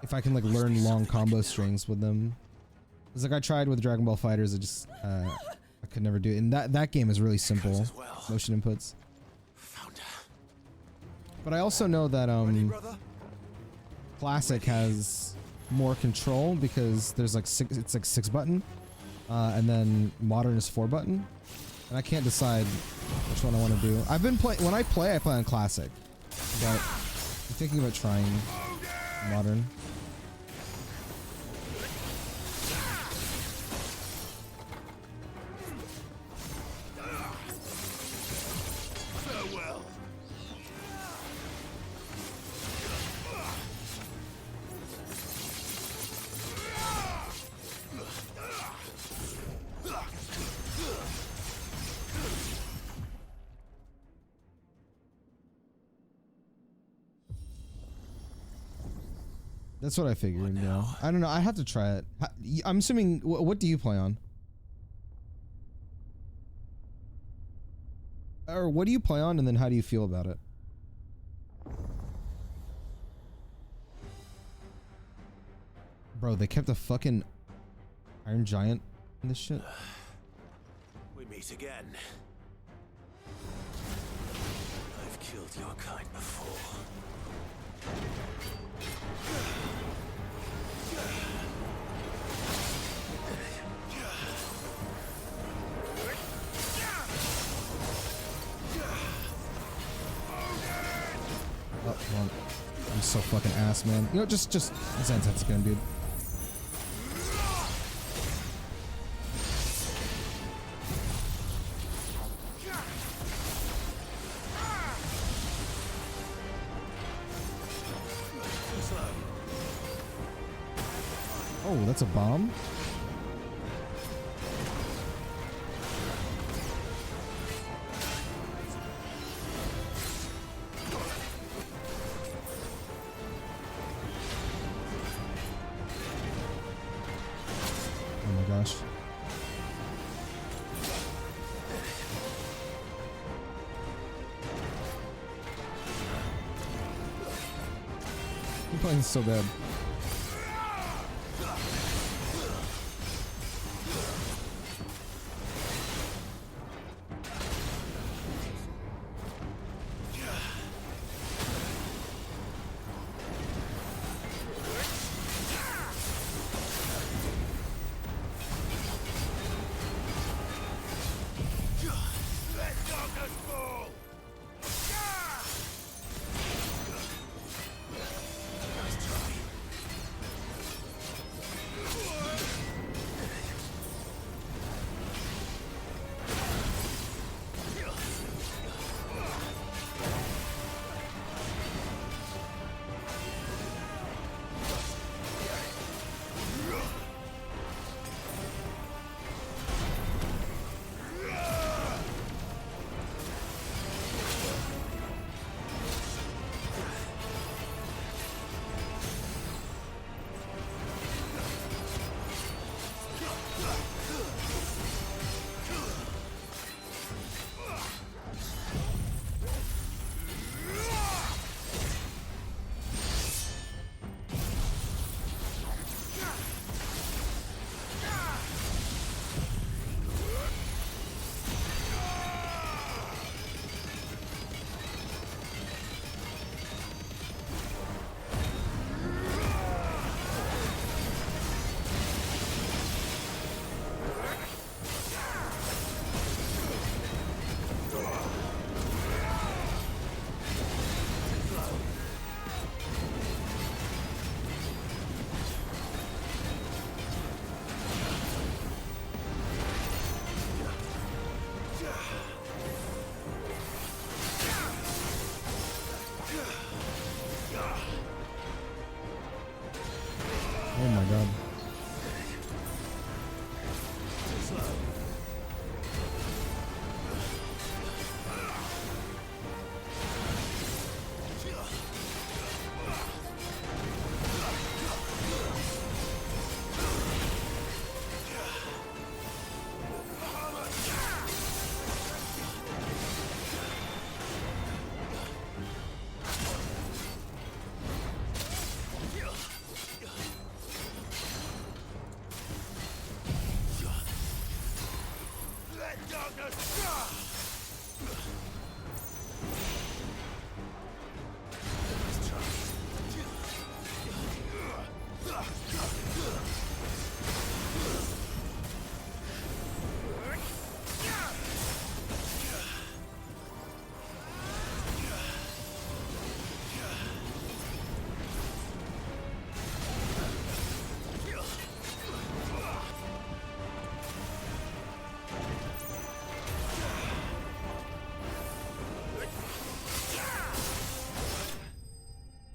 if I can like learn long combo strings with them. It's like I tried with Dragon Ball Fighters, I could never do it. And that game is really simple motion inputs. But I also know that Classic has more control because there's like it's like 6 button. And then modern is 4 button, and I can't decide which one I want to do. I've been when I play on classic, but I'm thinking about trying modern. Farewell. That's what I figured. Yeah, I don't know. I have to try it. I'm assuming. What do you play on? Or what do you play on, and then how do you feel about it? Bro, they kept a fucking Iron Giant in this shit. We meet again. I've killed your kind before. Oh, well, I'm so fucking ass, man. You know, just Zenset's again, dude. Oh, that's a bomb? Oh my gosh. I'm playing so bad.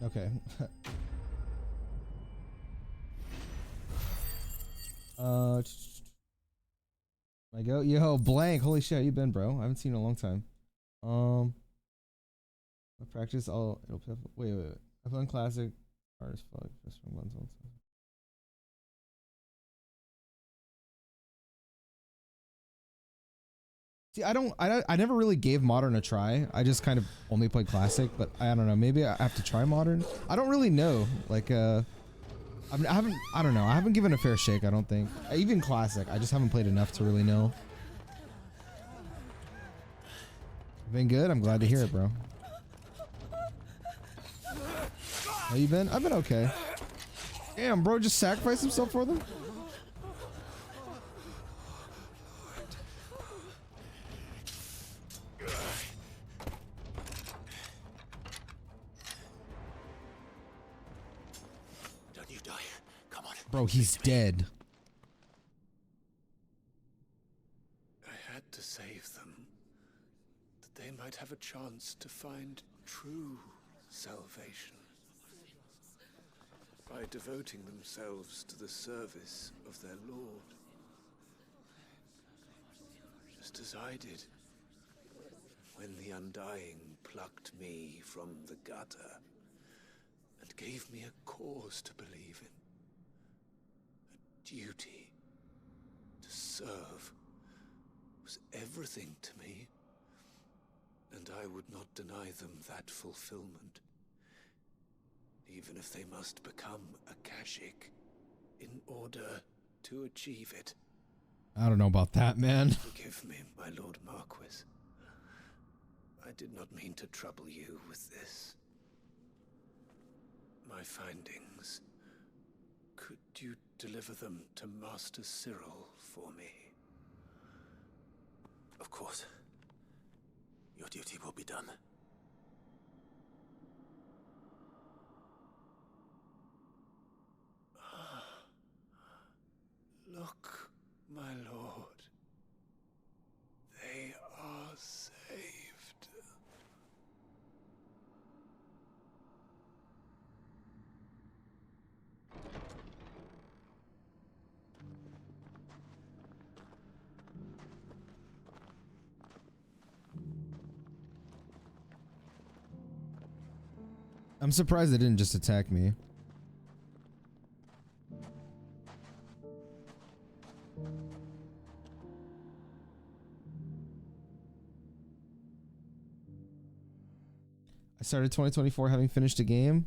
Okay. I go. Yo, blank. Holy shit, how you been, bro? I haven't seen you in a long time. I practice all. Wait. I've done classic. Hard as fuck. Just from ones also. See, I never really gave modern a try. I just kind of only played classic, but I don't know. Maybe I have to try modern. I don't really know. Like, I don't know. I haven't given a fair shake, I don't think. Even classic, I just haven't played enough to really know. Been good? I'm glad to hear it, bro. How you been? I've been okay. Damn, bro, just sacrificed himself for them? Bro, he's dead. I had to save them, that they might have a chance to find true salvation. By devoting themselves to the service of their Lord. Just as I did, when the Undying plucked me from the gutter and gave me a cause to believe in. Duty to serve was everything to me, and I would not deny them that fulfillment, even if they must become a Kashik in order to achieve it. I don't know about that, man. Forgive me, my Lord Marquis. I did not mean to trouble you with this. My findings. Could you deliver them to Master Cyril for me? Of course. Your duty will be done. Look, my lord. They are saved. I'm surprised they didn't just attack me. I started 2024 having finished a game.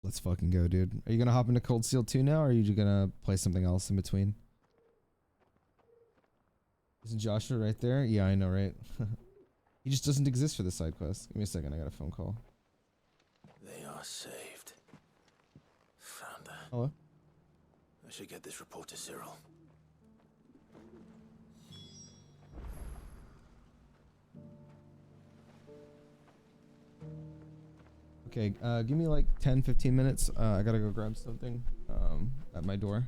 Let's fucking go, dude. Are you gonna hop into Cold Steel 2 now, or are you gonna play something else in between? Isn't Joshua right there? Yeah, I know, right? He just doesn't exist for the side quest. Give me a second, I got a phone call. They are saved. Founder. Hello? I should get this report to Cyril. Okay, give me like 10-15 minutes. I gotta go grab something at my door.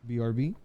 BRB.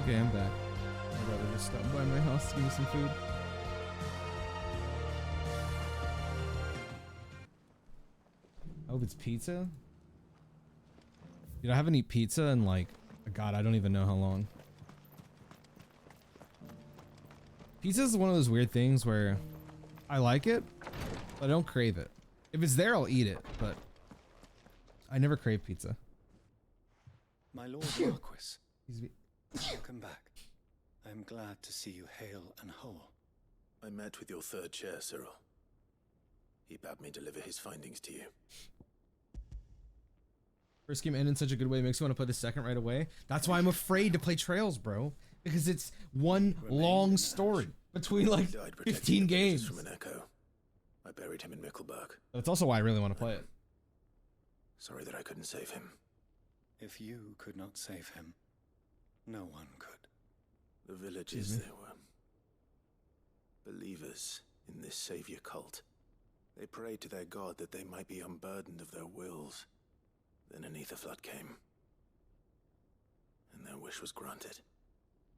Okay, I'm back. My brother just stopped by my house to give me some food. I hope it's pizza. Dude, I haven't eaten pizza in like, God, I don't even know how long. Pizza is one of those weird things where I like it, but I don't crave it. If it's there, I'll eat it, but I never crave pizza. My Lord Marquis, welcome back. I am glad to see you hale and whole. I met with your third chair, Cyril. He bade me deliver his findings to you. First game ended in such a good way, it makes me want to play the second right away. That's why I'm afraid to play Trails, bro. Because it's one long story between like 15 games. From an echo. I buried him in Mickelberg. That's also why I really want to play it. Sorry that I couldn't save him. If you could not save him, no one could. The villagers, they were believers in this savior cult. They prayed to their god that they might be unburdened of their wills. Then an ether flood came, and their wish was granted.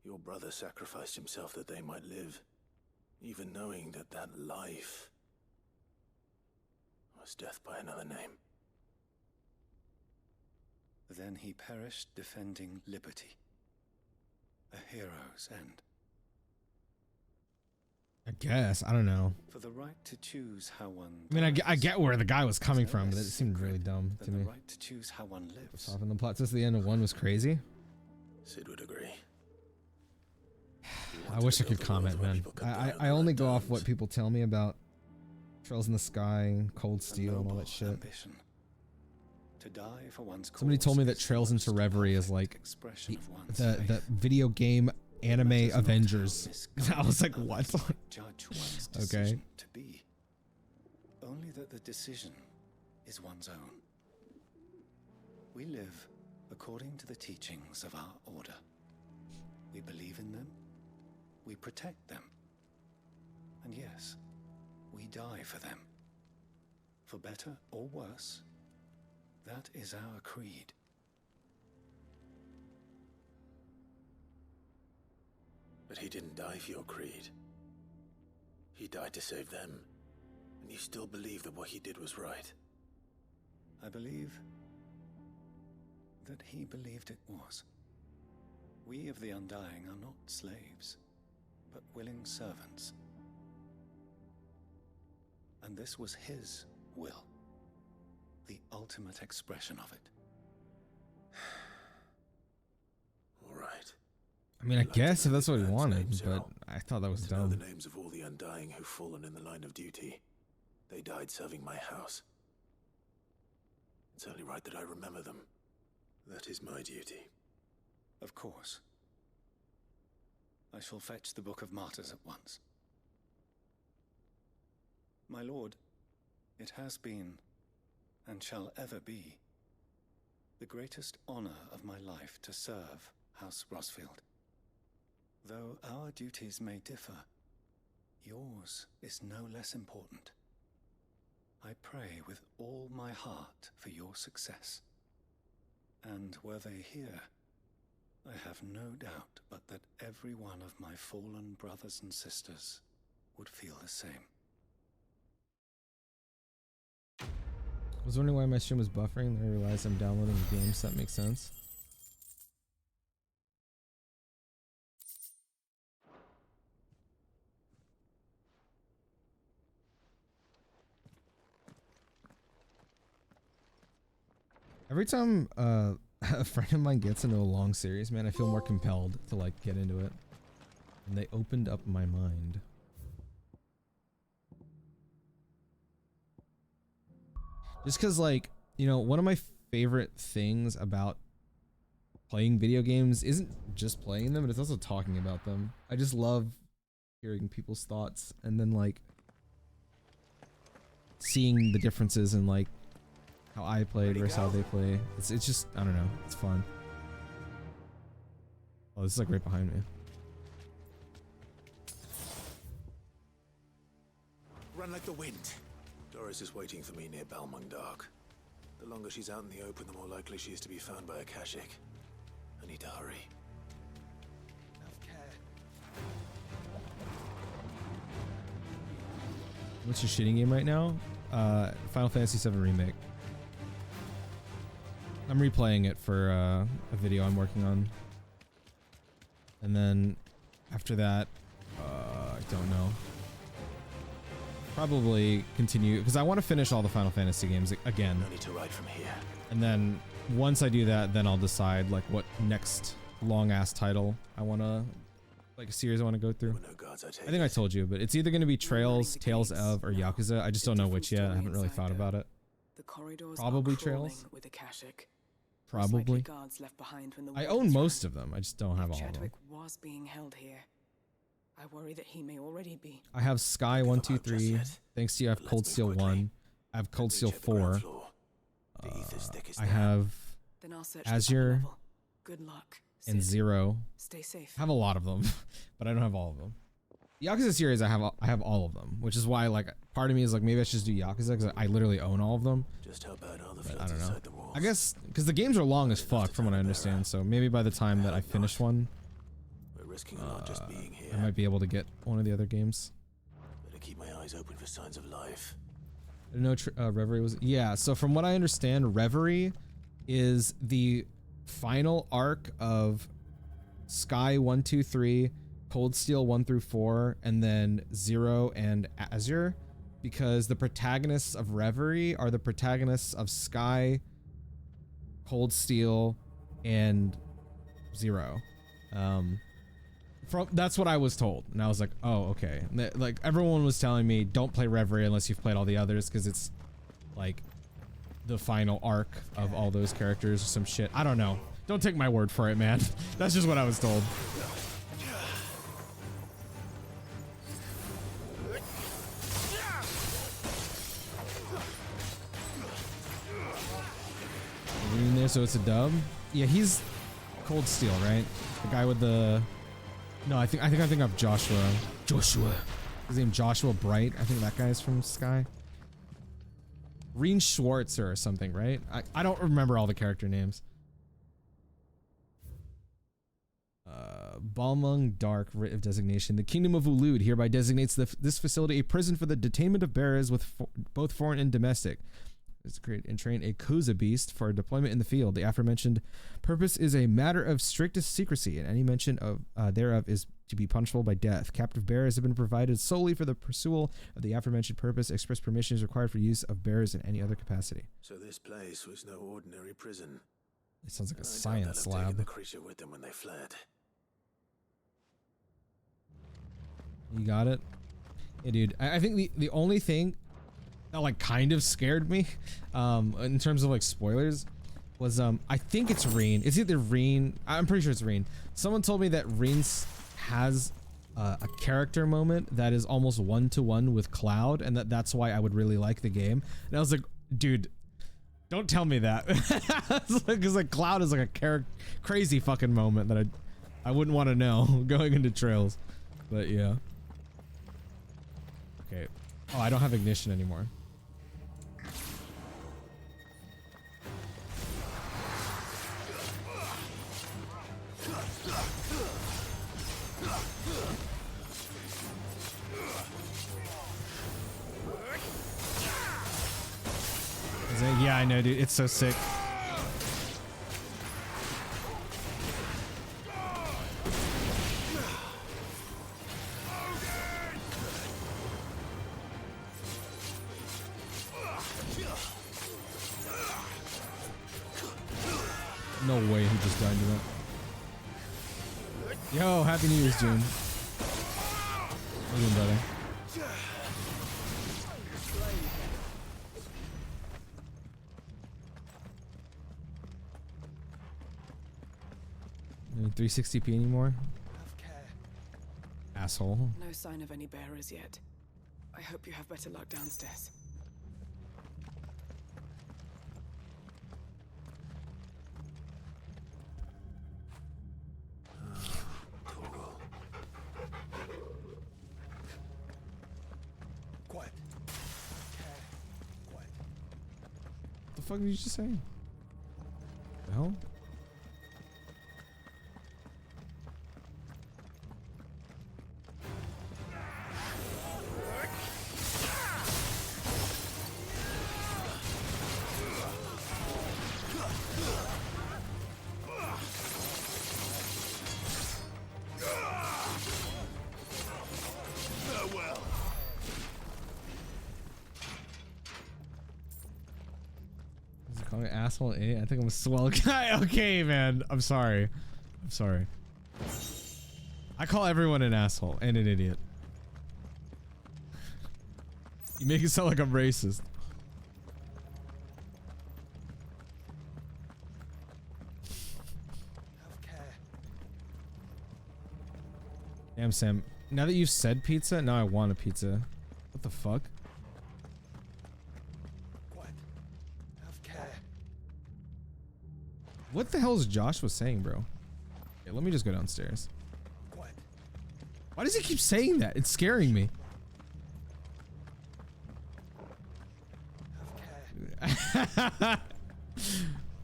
Your brother sacrificed himself that they might live, even knowing that that life was death by another name. Then he perished defending liberty. A hero's end. I guess. I don't know. For the right to choose how one I mean, I get where the guy was coming from, but it seemed really dumb to me. The right to choose how one lives. Soften the plot since the end of 1 was crazy. Sid would agree. I wish I could comment, man. I only go off what people tell me about Trails in the Sky, Cold Steel, and all that shit. Ambition. To die for one's Somebody told me that Trails into Reverie is like the video game anime Avengers. I was like, what? Judge one's Okay. decision to be. Only that the decision is one's own. We live according to the teachings of our order. We believe in them. We protect them. And yes, we die for them. For better or worse, that is our creed. But he didn't die for your creed. He died to save them. And you still believe that what he did was right. I believe that he believed it was. We of the Undying are not slaves, but willing servants. And this was his will, the ultimate expression of it. All right. I mean, I guess if that's what he wanted, but I thought that was To know dumb. the names of all the Undying who've fallen in the line of duty. They died serving my house. It's only right that I remember them. That is my duty. Of course. I shall fetch the Book of Martyrs at once. My lord, it has been, and shall ever be, the greatest honor of my life to serve House Rosfield. Though our duties may differ, yours is no less important. I pray with all my heart for your success. And were they here, I have no doubt but that every one of my fallen brothers and sisters would feel the same. I was wondering why my stream was buffering, then I realized I'm downloading the game, so that makes sense. Every time a friend of mine gets into a long series, man, I feel more compelled to like get into it. And they opened up my mind. Just because, like, you know, one of my favorite things about playing video games isn't just playing them, but it's also talking about them. I just love hearing people's thoughts and then, like, seeing the differences in, like, how I played versus how they play. It's just, I don't know, it's fun. Oh, this is like right behind me. Run like the wind. Doris is waiting for me near Balmung Dark. The longer she's out in the open, the more likely she is to be found by a Kashik. I need to hurry. What's your shitting game right now? Final Fantasy VII Remake. I'm replaying it for a video I'm working on. And then after that, I don't know. Probably continue, because I want to finish all the Final Fantasy games again. No need to ride from here. And then once I do that, then I'll decide like what next long ass title I want to, like a series I want to go through. I think I told you, but it's either going to be Trails, Tales of, or Yakuza. I just don't know which yet. I haven't really thought about it. Probably Trails. Probably. I own most of them. I just don't have all of them. Chadwick was being held here. I worry that he may already be. I have Sky 1, 2, 3. Thanks to you, I have Cold Steel 1. I have Cold Steel 4. I have Azure and Zero. Stay safe. I have a lot of them, but I don't have all of them. Yakuza series, I have all of them, which is why like part of me is like maybe I should just do Yakuza because I literally own all of them. Just how bad are the But I floods don't know. inside the walls? I guess because the games are long as fuck from what I understand, so maybe by the time that I finish one, We're risking a lot just being here. I might be able to get one of the other games. Better keep my eyes open for signs of life. I didn't know Reverie was... Yeah, so from what I understand, Reverie is the final arc of Sky 1, 2, 3, Cold Steel 1 through 4, and then Zero and Azure, because the protagonists of Reverie are the protagonists of Sky, Cold Steel, and Zero. That's what I was told, and I was like, oh, okay. Like everyone was telling me, don't play Reverie unless you've played all the others, because it's like the final arc of all those characters or some shit. I don't know. Don't take my word for it, man. That's just what I was told. In there, so it's a dub. Yeah, he's Cold Steel, right? The guy with the... No, I think of Joshua. His name Joshua Bright. I think that guy is from Sky. Reen Schwartzer or something, right? I don't remember all the character names. Balmung Dark, writ of designation. The Kingdom of Ulud hereby designates this facility a prison for the detainment of bearers with both foreign and domestic. Is to create and train a Koza beast for deployment in the field. The aforementioned purpose is a matter of strictest secrecy, and any mention of thereof is to be punishable by death. Captive bearers have been provided solely for the pursuit of the aforementioned purpose. Express permission is required for use of bearers in any other capacity. So this place was no ordinary prison. It sounds like a I doubt science they'll have taken lab. the creature with them when they fled. You got it? Yeah, dude. I think the only thing that like kind of scared me in terms of like spoilers was I think it's Reen. It's either Reen. I'm pretty sure it's Reen. Someone told me that Reen has a character moment that is almost one-to-one with Cloud, and that's why I would really like the game. And I was like, dude, don't tell me that. Because like Cloud is like a crazy fucking moment that I wouldn't want to know going into Trails. But yeah. Okay. Oh, I don't have ignition anymore. Yeah, I know, dude. It's so sick. No way he just died to that. Yo, Happy New Year's, June. How you doing, brother? 360p anymore? Asshole. No sign of any bearers yet. I hope you have better luck downstairs. Quiet. Quiet. What the fuck did you just say? The hell? Call me asshole. I think I'm a swell guy. Okay, man. I'm sorry. I'm sorry. I call everyone an asshole and an idiot. You make it sound like I'm racist. Damn, Sam. Now that you've said pizza, now I want a pizza. What the fuck? What the hell is Josh was saying, bro? Okay, let me just go downstairs. Why does he keep saying that? It's scaring me. Yeah,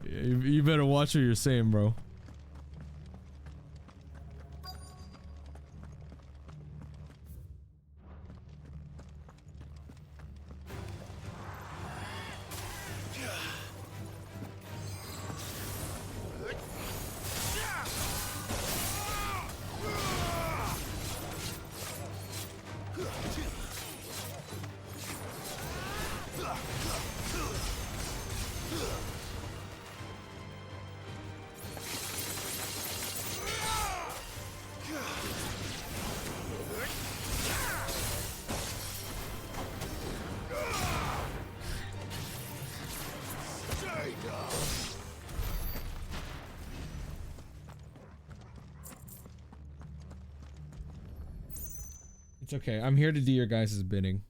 you better watch what you're saying, bro. It's okay. I'm here to do your guys' bidding.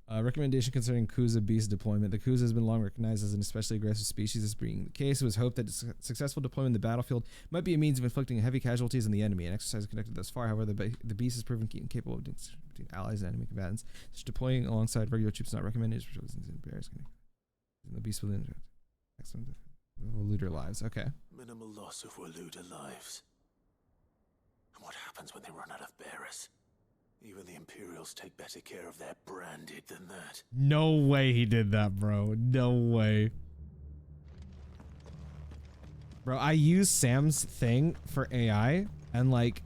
Recommendation concerning Kuza beast deployment. The Kuza has been long recognized as an especially aggressive species. This being the case, it was hoped that successful deployment in the battlefield might be a means of inflicting heavy casualties on the enemy. An exercise conducted thus far, however, the beast has proven capable of distinguishing between allies and enemy combatants. Such deploying alongside regular troops is not recommended. The beast will elude their lives. Okay. Minimal loss of Waluda lives. And what happens when they run out of bearers? Even the Imperials take better care of their branded than that. No way he did that, bro. No way. Bro, I use Sam's thing for AI and like,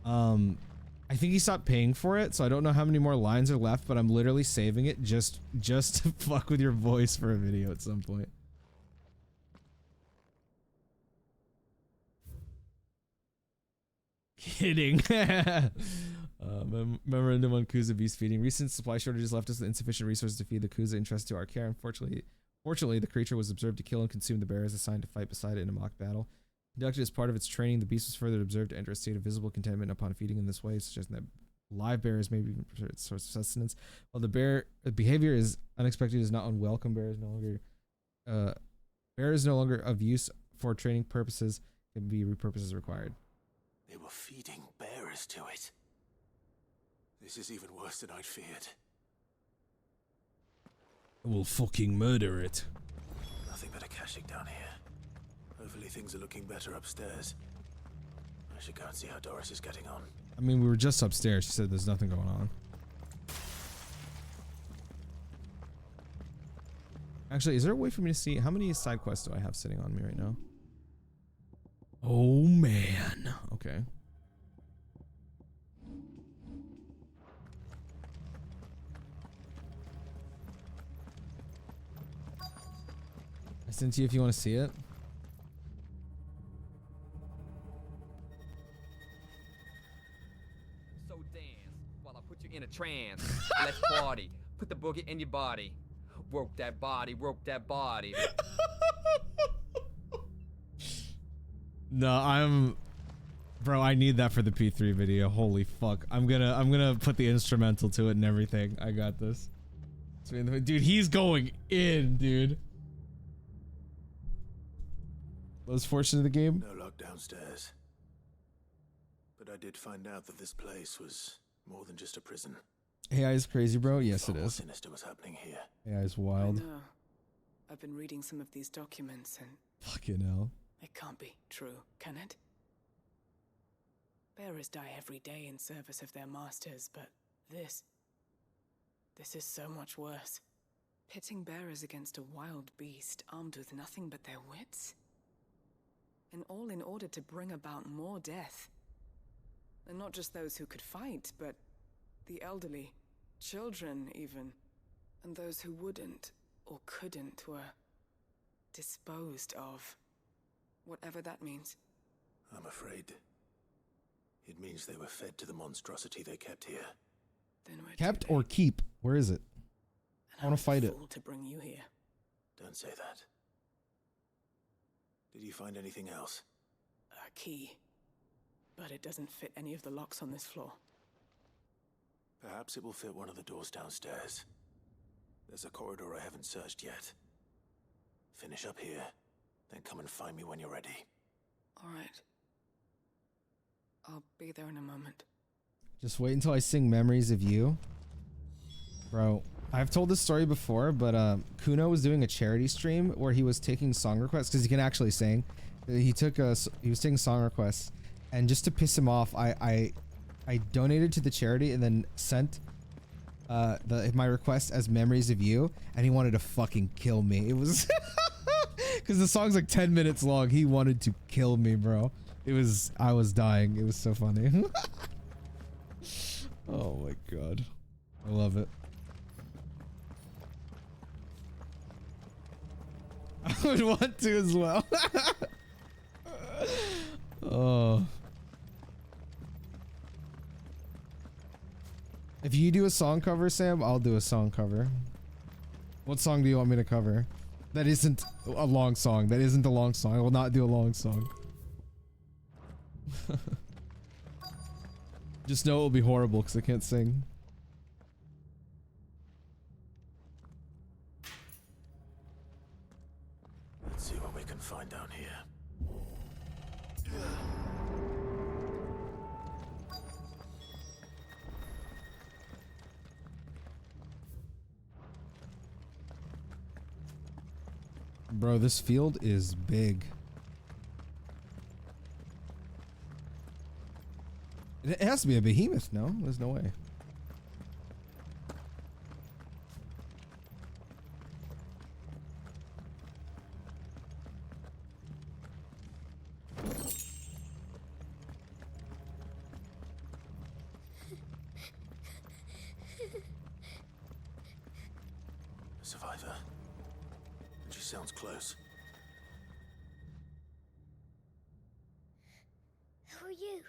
I think he stopped paying for it, so I don't know how many more lines are left, but I'm literally saving it just to fuck with your voice for a video at some point. Kidding. Memorandum on Kuza beast feeding. Recent supply shortages left us with insufficient resources to feed the Kuza entrusted to our care. Fortunately, the creature was observed to kill and consume the bearers assigned to fight beside it in a mock battle. Conducted as part of its training, the beast was further observed to enter a state of visible contentment upon feeding in this way, suggesting that live bearers may be even its source of sustenance. While the behavior is unexpected, is not unwelcome. Bearers no longer of use for training purposes can be repurposed as required. They were feeding bearers to it. This is even worse than I'd feared. We'll fucking murder it. Nothing but a Kashyyyk down here. Hopefully things are looking better upstairs. I should go and see how Doris is getting on. I mean, we were just upstairs. She said there's nothing going on. Actually, is there a way for me to see how many side quests do I have sitting on me right now? Oh man. Okay. I sent to you if you want to see it. So dance while I put you in a trance. Let's party. Put the boogie in your body. Work that body, work that body. No, bro, I need that for the P3 video. Holy fuck. I'm gonna put the instrumental to it and everything. I got this. Dude, he's going in, dude. Most fortunate of the game? No luck downstairs. But I did find out that this place was more than just a prison. AI is crazy, bro. Yes, it is. Sinister was happening here. AI is wild. I know. I've been reading some of these documents and... Fucking hell. It can't be true, can it? Bearers die every day in service of their masters, but this is so much worse. Pitting bearers against a wild beast armed with nothing but their wits? And all in order to bring about more death. And not just those who could fight, but the elderly, children even, and those who wouldn't, or couldn't, were disposed of. Whatever that means. I'm afraid it means they were fed to the monstrosity they kept here. Then we're Kept or keep? Where is it? I want to fight it. to bring you here. Don't say that. Did you find anything else? A key. But it doesn't fit any of the locks on this floor. Perhaps it will fit one of the doors downstairs. There's a corridor I haven't searched yet. Finish up here, then come and find me when you're ready. All right. I'll be there in a moment. Just wait until I sing Memories of You. Bro, I've told this story before, but Kuno was doing a charity stream where he was taking song requests because he can actually sing. He was taking song requests, and just to piss him off, I donated to the charity and then sent my request as Memories of You, and he wanted to fucking kill me. It was because the song's like 10 minutes long. He wanted to kill me, bro. I was dying. It was so funny. Oh my god. I love it. I would want to as well. Oh. If you do a song cover, Sam, I'll do a song cover. What song do you want me to cover? That isn't a long song. That isn't a long song. I will not do a long song. Just know it will be horrible because I can't sing. Let's see what we can find down here. Bro, this field is big. It has to be a behemoth, no? There's no way. Survivor. And she sounds close. Who are you?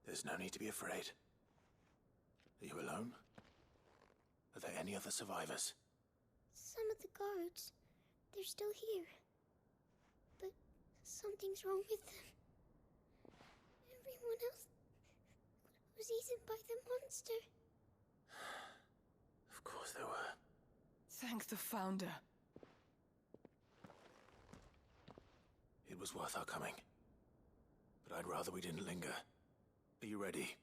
There's no need to be afraid. Are you alone? Are there any other survivors? Some of the guards. They're still here. But something's wrong with them. Everyone else was eaten by the monster. Of course there were. Thank the Founder. It was worth our coming. But I'd rather we didn't linger. Are you ready?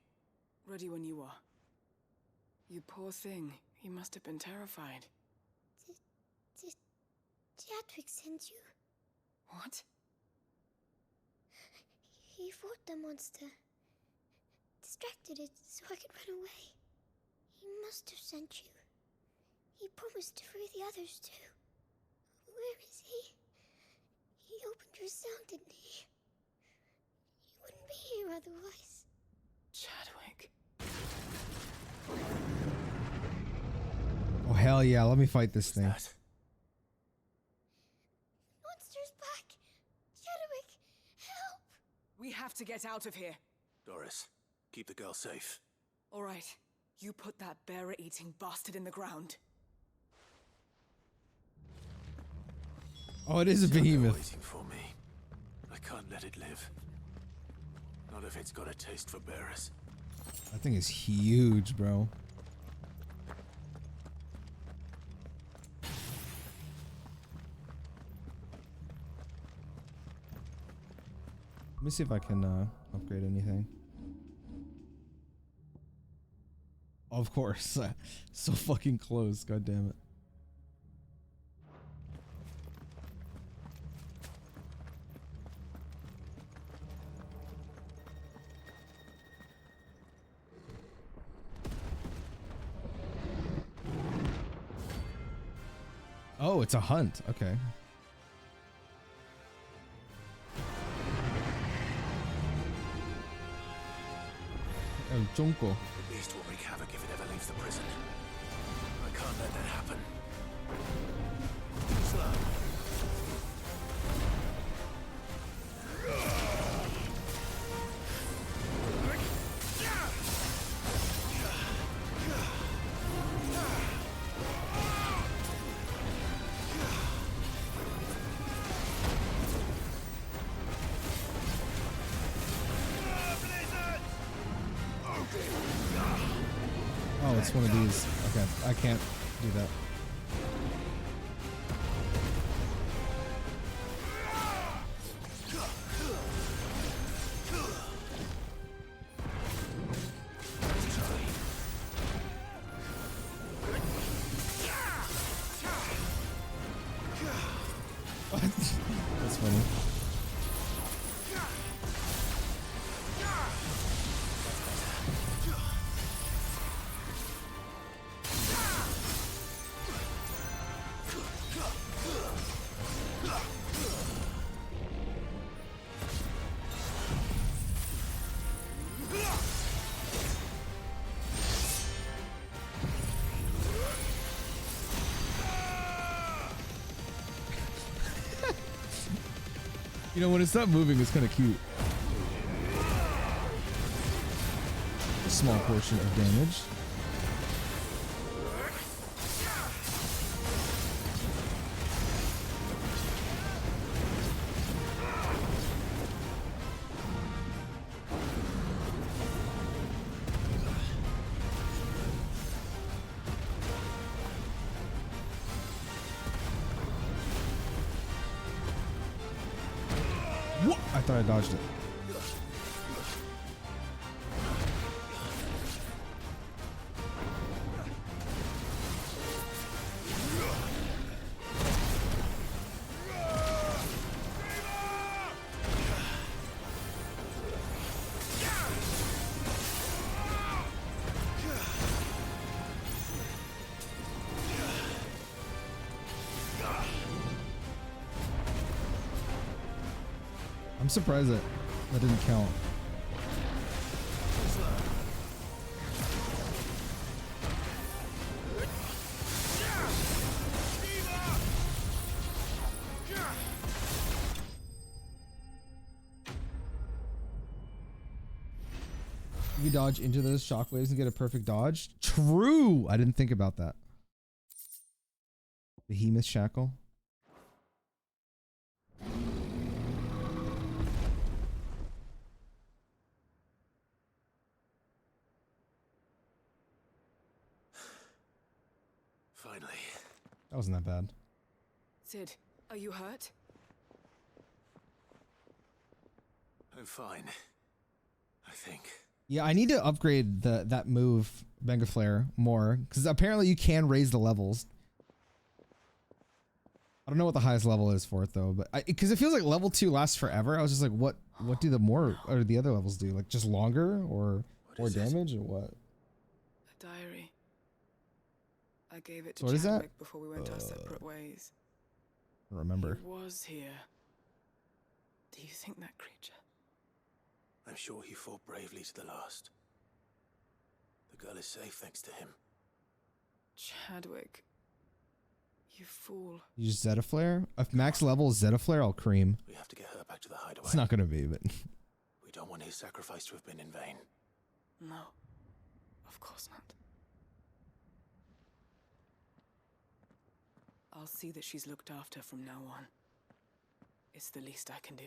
Ready when you are. You poor thing. You must have been terrified. Did Chadwick send you? What? He fought the monster. Distracted it so I could run away. He must have sent you. He promised to free the others too. Where is he? He opened your cell, didn't he? He wouldn't be here otherwise. Chadwick. Oh hell yeah, let me fight this thing. Monster's back! Chadwick, help! We have to get out of here. Doris, keep the girl safe. All right. You put that bearer-eating bastard in the ground. Oh, it is a behemoth. Waiting for me. I can't let it live. Not if it's got a taste for bearers. That thing is huge, bro. Let me see if I can upgrade anything. Of course. So fucking close, god damn it. Oh, it's a hunt. Okay. Oh, Junko. The beast will wreak havoc if it ever leaves the prison. I can't let that happen. Oh, it's one of these. Okay, I can't do that. What? That's funny. You know, when it's not moving, it's kind of cute. A small portion of damage. What? I thought I dodged it. I'm surprised that didn't count. You dodge into those shockwaves and get a perfect dodge? True! I didn't think about that. Behemoth Shackle. Finally. That wasn't that bad. Sid, are you hurt? I'm fine. I think. Yeah, I need to upgrade that move, Benga Flare, more, because apparently you can raise the levels. I don't know what the highest level is for it though, but because it feels like level 2 lasts forever. I was just like, what do the more or the other levels do? Like just longer or more damage or what? A diary. I gave it to So what is that? Chadwick before we went our separate ways. I don't remember. He was here. Do you think that creature? I'm sure he fought bravely to the last. The girl is safe thanks to him. Chadwick. You fool. You use Zeta Flare? If max level is Zeta Flare, I'll cream. We have to get her back to the hideaway. It's not gonna be, but we don't want his sacrifice to have been in vain. No. Of course not. I'll see that she's looked after from now on. It's the least I can do.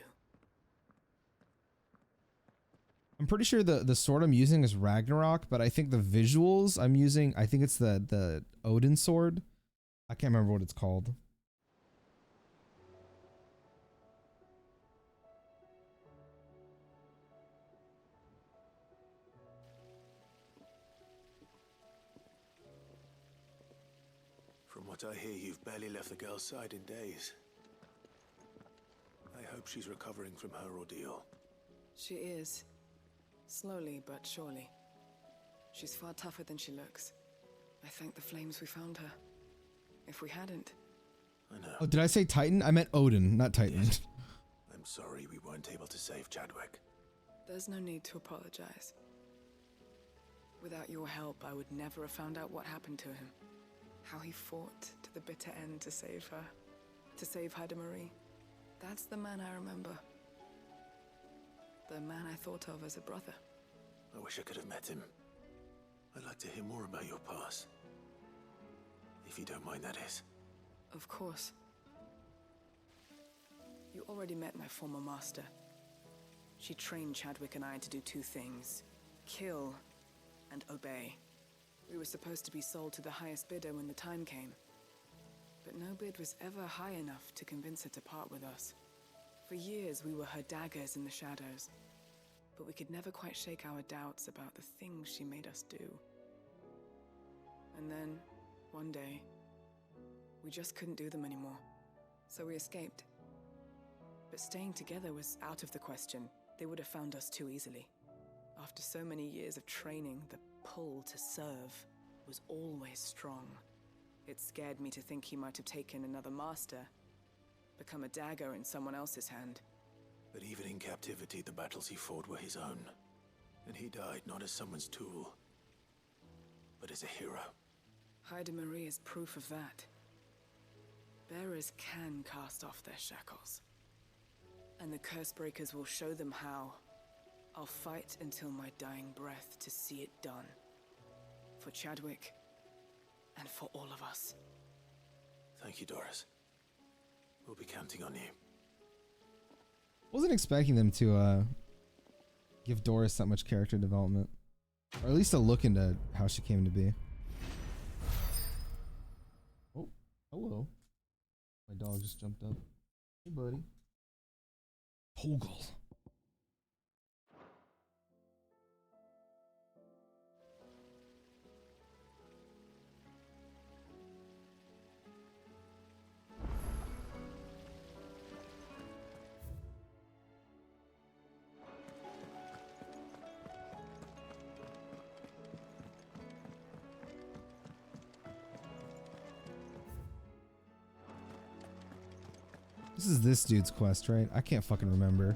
I'm pretty sure the sword I'm using is Ragnarok, but I think the visuals I'm using, I think it's the Odin sword. I can't remember what it's called. From what I hear, you've barely left the girl's side in days. I hope she's recovering from her ordeal. She is. Slowly but surely. She's far tougher than she looks. I thank the flames we found her. If we hadn't... I know. Oh, did I say Titan? I meant Odin, not Titan. Yes. I'm sorry we weren't able to save Chadwick. There's no need to apologize. Without your help, I would never have found out what happened to him. How he fought to the bitter end to save her. To save Haida Marie. That's the man I remember. The man I thought of as a brother. I wish I could have met him. I'd like to hear more about your past. If you don't mind, that is. Of course. You already met my former master. She trained Chadwick and I to do two things. Kill and obey. We were supposed to be sold to the highest bidder when the time came. But no bid was ever high enough to convince her to part with us. For years, we were her daggers in the shadows. But we could never quite shake our doubts about the things she made us do. And then, one day, we just couldn't do them anymore. So we escaped. But staying together was out of the question. They would have found us too easily. After so many years of training, the pull to serve was always strong. It scared me to think he might have taken another master, become a dagger in someone else's hand. But even in captivity, the battles he fought were his own. And he died not as someone's tool, but as a hero. Haida Marie is proof of that. Bearers can cast off their shackles. And the curse breakers will show them how. I'll fight until my dying breath to see it done. For Chadwick, and for all of us. Thank you, Doris. We'll be counting on you. Wasn't expecting them to give Doris that much character development, or at least a look into how she came to be. Oh, hello. My dog just jumped up. Hey, buddy. Poggle. This is this dude's quest, right? I can't fucking remember.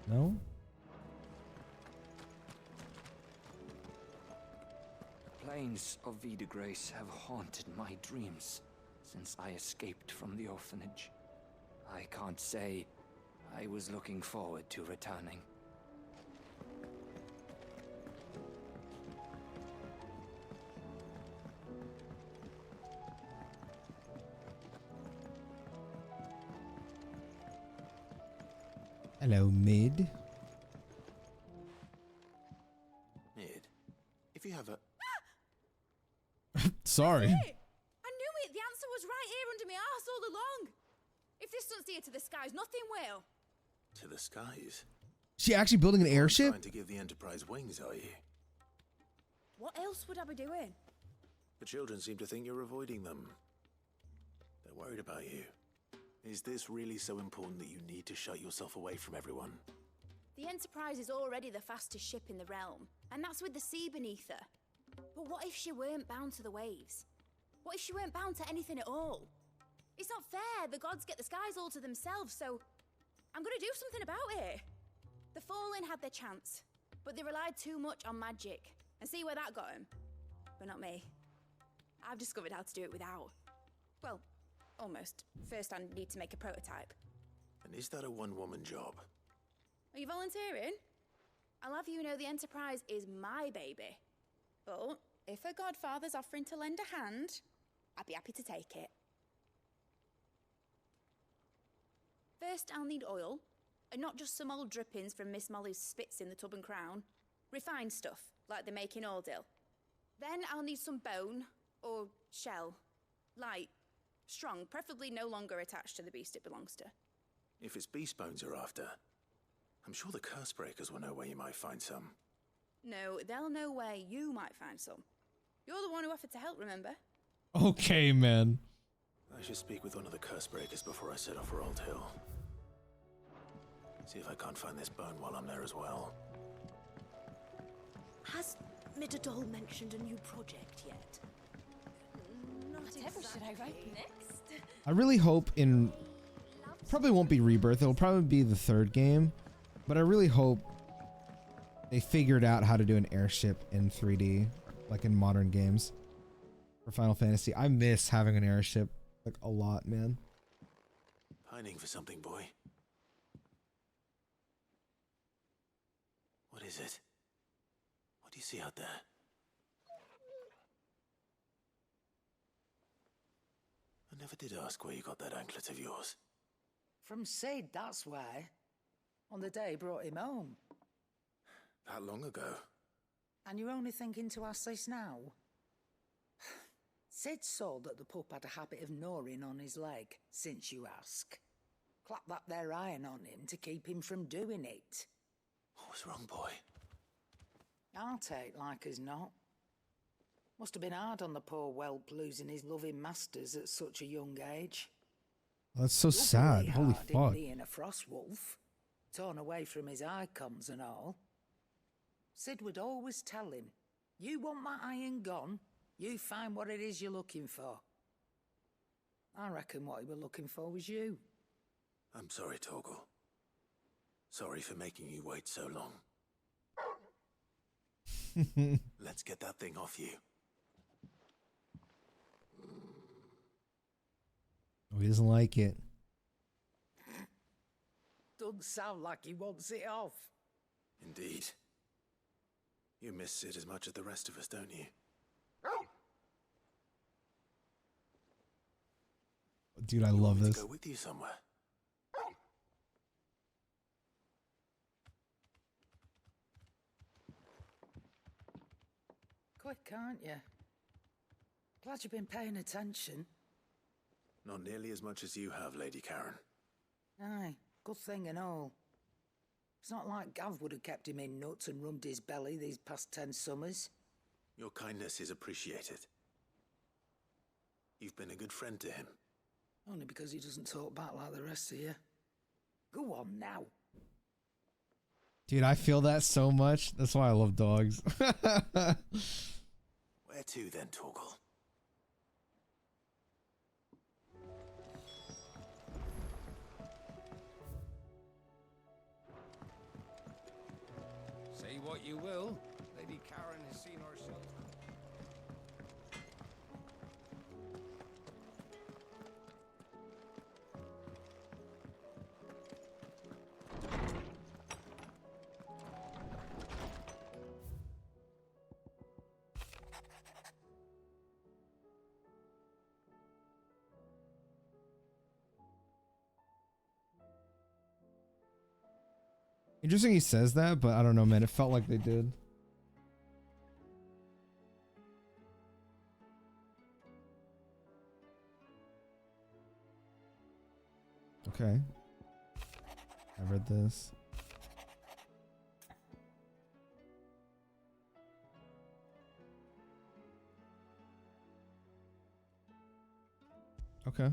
No? Plains of Vida Grace have haunted my dreams since I escaped from the orphanage. I can't say I was looking forward to returning. Hello, Mid. Mid, if you have a... Sorry. I knew it! The answer was right here under my arse all along! If this doesn't steer to the skies, nothing will! To the skies? She actually building an airship? Trying to give the Enterprise wings, are you? What else would I be doing? The children seem to think you're avoiding them. They're worried about you. Is this really so important that you need to shut yourself away from everyone? The Enterprise is already the fastest ship in the realm, and that's with the sea beneath her. But what if she weren't bound to the waves? What if she weren't bound to anything at all? It's not fair. The gods get the skies all to themselves, so I'm gonna do something about it. The Fallen had their chance, but they relied too much on magic. And see where that got them? But not me. I've discovered how to do it without. Well, almost. First, I need to make a prototype. And is that a one-woman job? Are you volunteering? I'll have you know the Enterprise is my baby. But if a godfather's offering to lend a hand, I'd be happy to take it. First, I'll need oil, and not just some old drippings from Miss Molly's spits in the Tub and Crown. Refined stuff, like they make in Ordil. Then I'll need some bone, or shell. Light, strong, preferably no longer attached to the beast it belongs to. If it's beast bones you're after, I'm sure the curse breakers will know where you might find some. No, they'll know where you might find some. You're the one who offered to help, remember? Okay, man. I should speak with one of the curse breakers before I set off for Old Hill. See if I can't find this bone while I'm there as well. Has Midadol mentioned a new project yet? Not Whatever should I write next? I really hope in... Probably won't be Rebirth. It'll probably be the third game. But I really hope they figured out how to do an airship in 3D, like in modern games for Final Fantasy. I miss having an airship like a lot, man. Pining for something, boy. What is it? What do you see out there? I never did ask where you got that anklet of yours. From Sid, that's why. On the day he brought him home. That long ago? And you're only thinking to ask this now? Sid saw that the pup had a habit of gnawing on his leg, since you ask. Clap that there iron on him to keep him from doing it. What was wrong, boy? I'll take like as not. Must have been hard on the poor whelp losing his loving masters at such a young age. That's so sad. Holy fuck. Being a frost wolf, torn away from his icons and all. Sid would always tell him, you want my iron gone, you find what it is you're looking for. I reckon what he were looking for was you. I'm sorry, Torgal. Sorry for making you wait so long. Let's get that thing off you. Oh, he doesn't like it. Doesn't sound like he wants it off. Indeed. You miss Sid as much as the rest of us, don't you? Dude, I love this. To go with you somewhere. Quick, aren't you? Glad you've been paying attention. Not nearly as much as you have, Lady Karen. Aye, good thing and all. It's not like Gav would have kept him in nuts and rubbed his belly these past 10 summers. Your kindness is appreciated. You've been a good friend to him. Only because he doesn't talk back like the rest of you. Go on now. Dude, I feel that so much. That's why I love dogs. Where to then, Torgal? Say what you will, Lady Karen has seen herself. Interesting he says that, but I don't know, man. It felt like they did. Okay. I read this. Okay.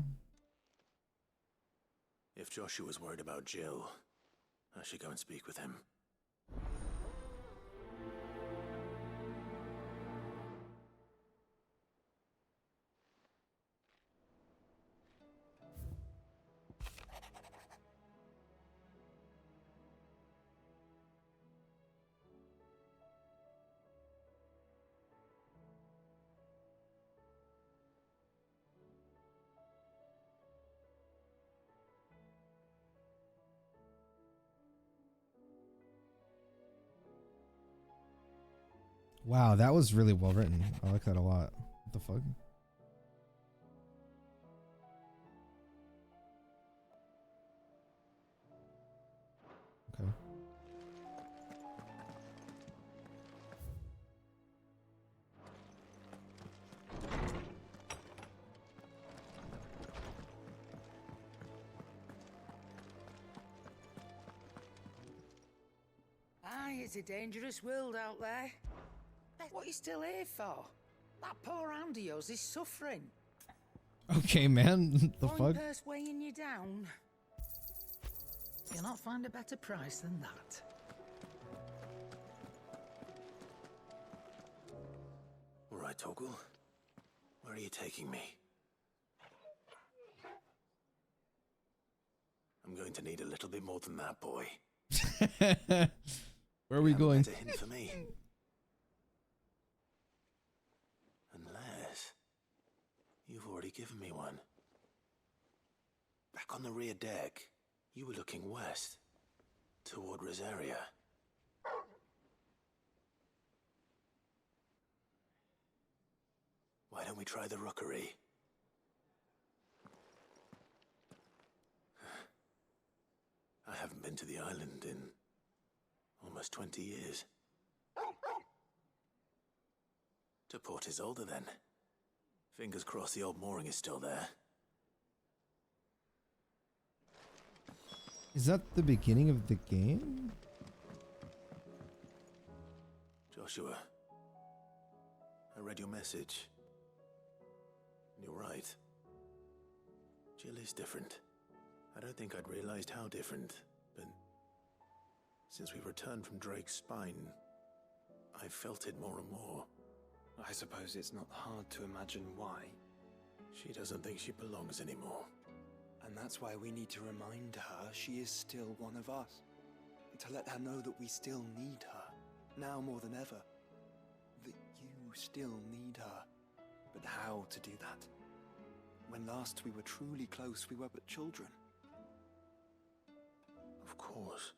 If Joshua's worried about Jill, I should go and speak with him. Wow, that was really well written. I like that a lot. What the fuck? Okay. Aye, it's a dangerous world out there. What are you still here for? That poor hand of yours is suffering. Okay, man. The Coin fuck? purse weighing you down. You'll not find a better price than that. All right, Torgal. Where are you taking me? I'm going to need a little bit more than that, boy. Where Where are we going? That's a hint for me. Unless you've already given me one. Back on the rear deck, you were looking west, toward Rosaria. Why don't we try the rookery? I haven't been to the island in almost 20 years. To Port Isolde, then. Fingers crossed the old mooring is still there. Is that the beginning of the game? Joshua, I read your message. You're right. Jill is different. I don't think I'd realized how different, but since we returned from Drake's Spine, I've felt it more and more. I suppose it's not hard to imagine why. She doesn't think she belongs anymore. And that's why we need to remind her she is still one of us. To let her know that we still need her, now more than ever. That you still need her. But how to do that? When last we were truly close, we were but children. Of course.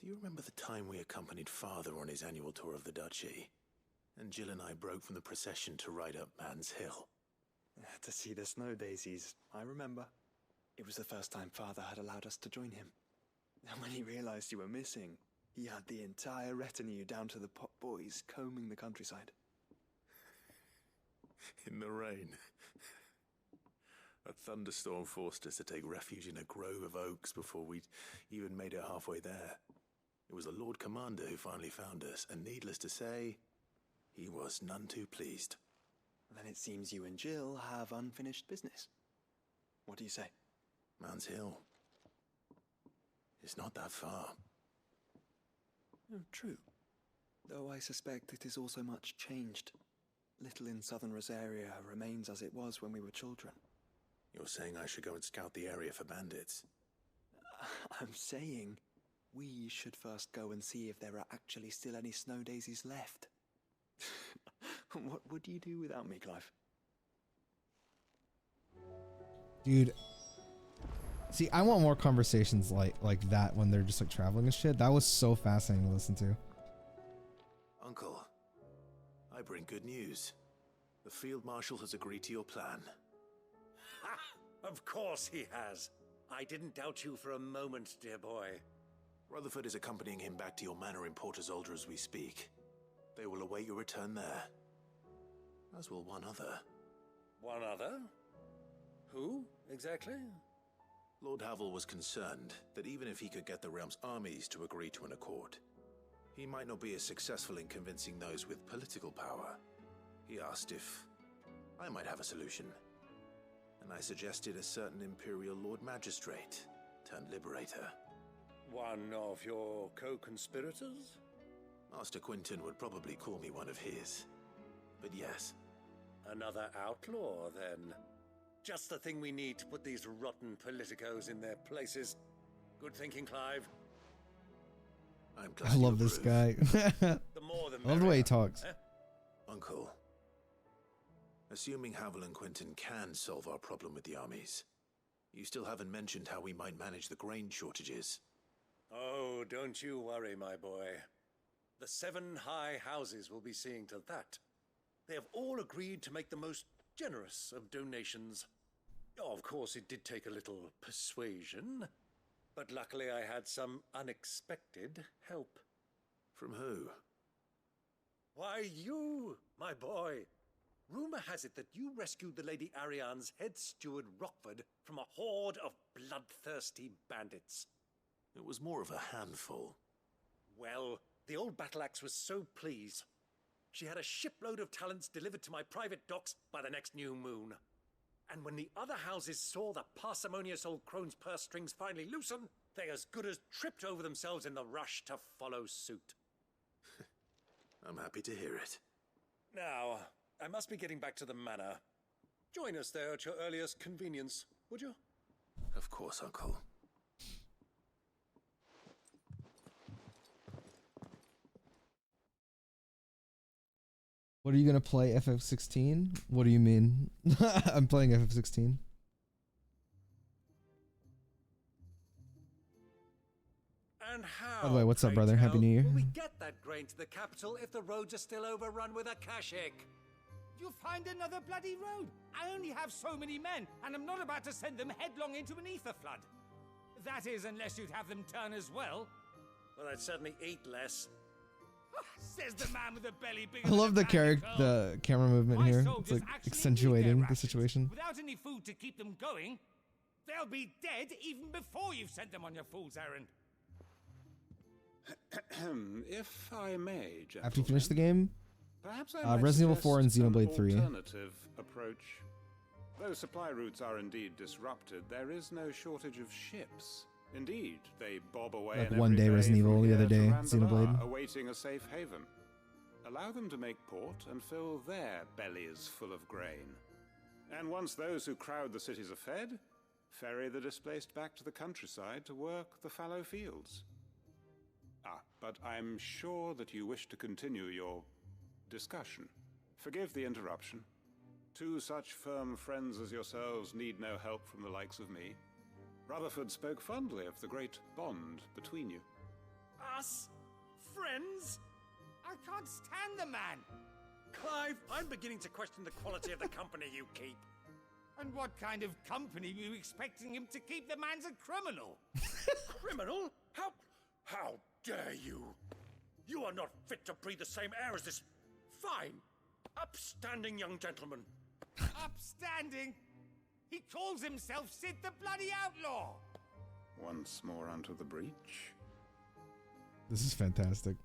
Do you remember the time we accompanied Father on his annual tour of the Duchy? And Jill and I broke from the procession to ride up Man's Hill. To see the snow daisies, I remember. It was the first time Father had allowed us to join him. And when he realized you were missing, he had the entire retinue down to the pot boys combing the countryside. In the rain. A thunderstorm forced us to take refuge in a grove of oaks before we'd even made it halfway there. It was the Lord Commander who finally found us, and needless to say, he was none too pleased. Then it seems you and Jill have unfinished business. What do you say? Man's Hill. It's not that far. Oh, true. Though I suspect it is also much changed. Little in southern Rosaria remains as it was when we were children. You're saying I should go and scout the area for bandits? I'm saying we should first go and see if there are actually still any snow daisies left. What would you do without me, Clive? Dude. See, I want more conversations like that when they're just like traveling and shit. That was so fascinating to listen to. Uncle, I bring good news. The Field Marshal has agreed to your plan. Ha! Of course he has. I didn't doubt you for a moment, dear boy. Rutherford is accompanying him back to your manor in Port Isolde as we speak. They will await your return there. As will one other. One other? Who, exactly? Lord Havel was concerned that even if he could get the realm's armies to agree to an accord, he might not be as successful in convincing those with political power. He asked if I might have a solution, and I suggested a certain Imperial Lord Magistrate turned Liberator. One of your co-conspirators? Master Quinton would probably call me one of his, but yes. Another outlaw, then. Just the thing we need to put these rotten politicos in their places. Good thinking, Clive. I'm I love this guy. The more the I love the way he talks. Uncle, assuming Havel and Quinton can solve our problem with the armies, you still haven't mentioned how we might manage the grain shortages. Oh, don't you worry, my boy. The 7 high houses will be seeing to that. They have all agreed to make the most generous of donations. Oh, of course, it did take a little persuasion, but luckily I had some unexpected help. From who? Why, you, my boy. Rumor has it that you rescued the Lady Ariane's head steward Rockford from a horde of bloodthirsty bandits. It was more of a handful. Well, the old battle axe was so pleased. She had a shipload of talents delivered to my private docks by the next new moon. And when the other houses saw the parsimonious old crone's purse strings finally loosen, they as good as tripped over themselves in the rush to follow suit. I'm happy to hear it. Now, I must be getting back to the manor. Join us there at your earliest convenience, would you? Of course, Uncle. What are you gonna play? FF16? What do you mean? I'm playing FF16. And how, By the way, what's up, pray brother? Happy tell, New Year. will we get that grain to the capital if the roads are still overrun with Akashic? You'll find another bloody road. I only have so many men, and I'm not about to send them headlong into an ether flood. That is, unless you'd have them turn as well. Well, I'd certainly eat less. Says the man with a belly big. I love the camera movement here. It's like accentuating the situation. Without any food to keep them going, they'll be dead even before you've sent them on your fool's errand. If I may, gentlemen, After you finish the game, perhaps I might Resident Evil 4 and suggest Xenoblade an 3. alternative approach. Though supply routes are indeed disrupted, there is no shortage of ships. Indeed, they bob away Like in one every day bay Resident Evil, from the other here to day Randalar, Xenoblade. awaiting a safe haven. Allow them to make port and fill their bellies full of grain. And once those who crowd the cities are fed, ferry the displaced back to the countryside to work the fallow fields. But I'm sure that you wish to continue your discussion. Forgive the interruption. Two such firm friends as yourselves need no help from the likes of me. Rutherford spoke fondly of the great bond between you. Us? Friends? I can't stand the man. Clive, I'm beginning to question the quality of the company you keep. And what kind of company were you expecting him to keep? The man's a criminal. Criminal? How dare you? You are not fit to breathe the same air as this fine, upstanding young gentleman. Upstanding? He calls himself Sid the Bloody Outlaw. Once more onto the breach. This is fantastic.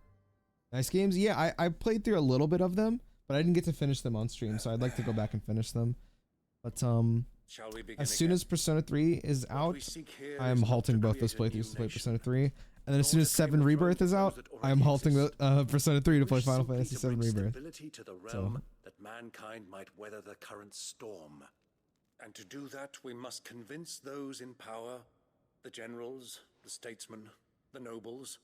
Nice games. Yeah, I played through a little bit of them, but I didn't get to finish them on stream, so I'd like to go back and finish them. But Shall we begin as soon as Persona 3 is out, I am halting both those playthroughs to play Persona 3. And then as soon as 7 Rebirth is out, I am halting the Persona 3 to play Final Fantasy 7 Rebirth. Stability to the realm that mankind might weather the current storm. And to do that, we must convince those in power, the generals, the statesmen, the nobles,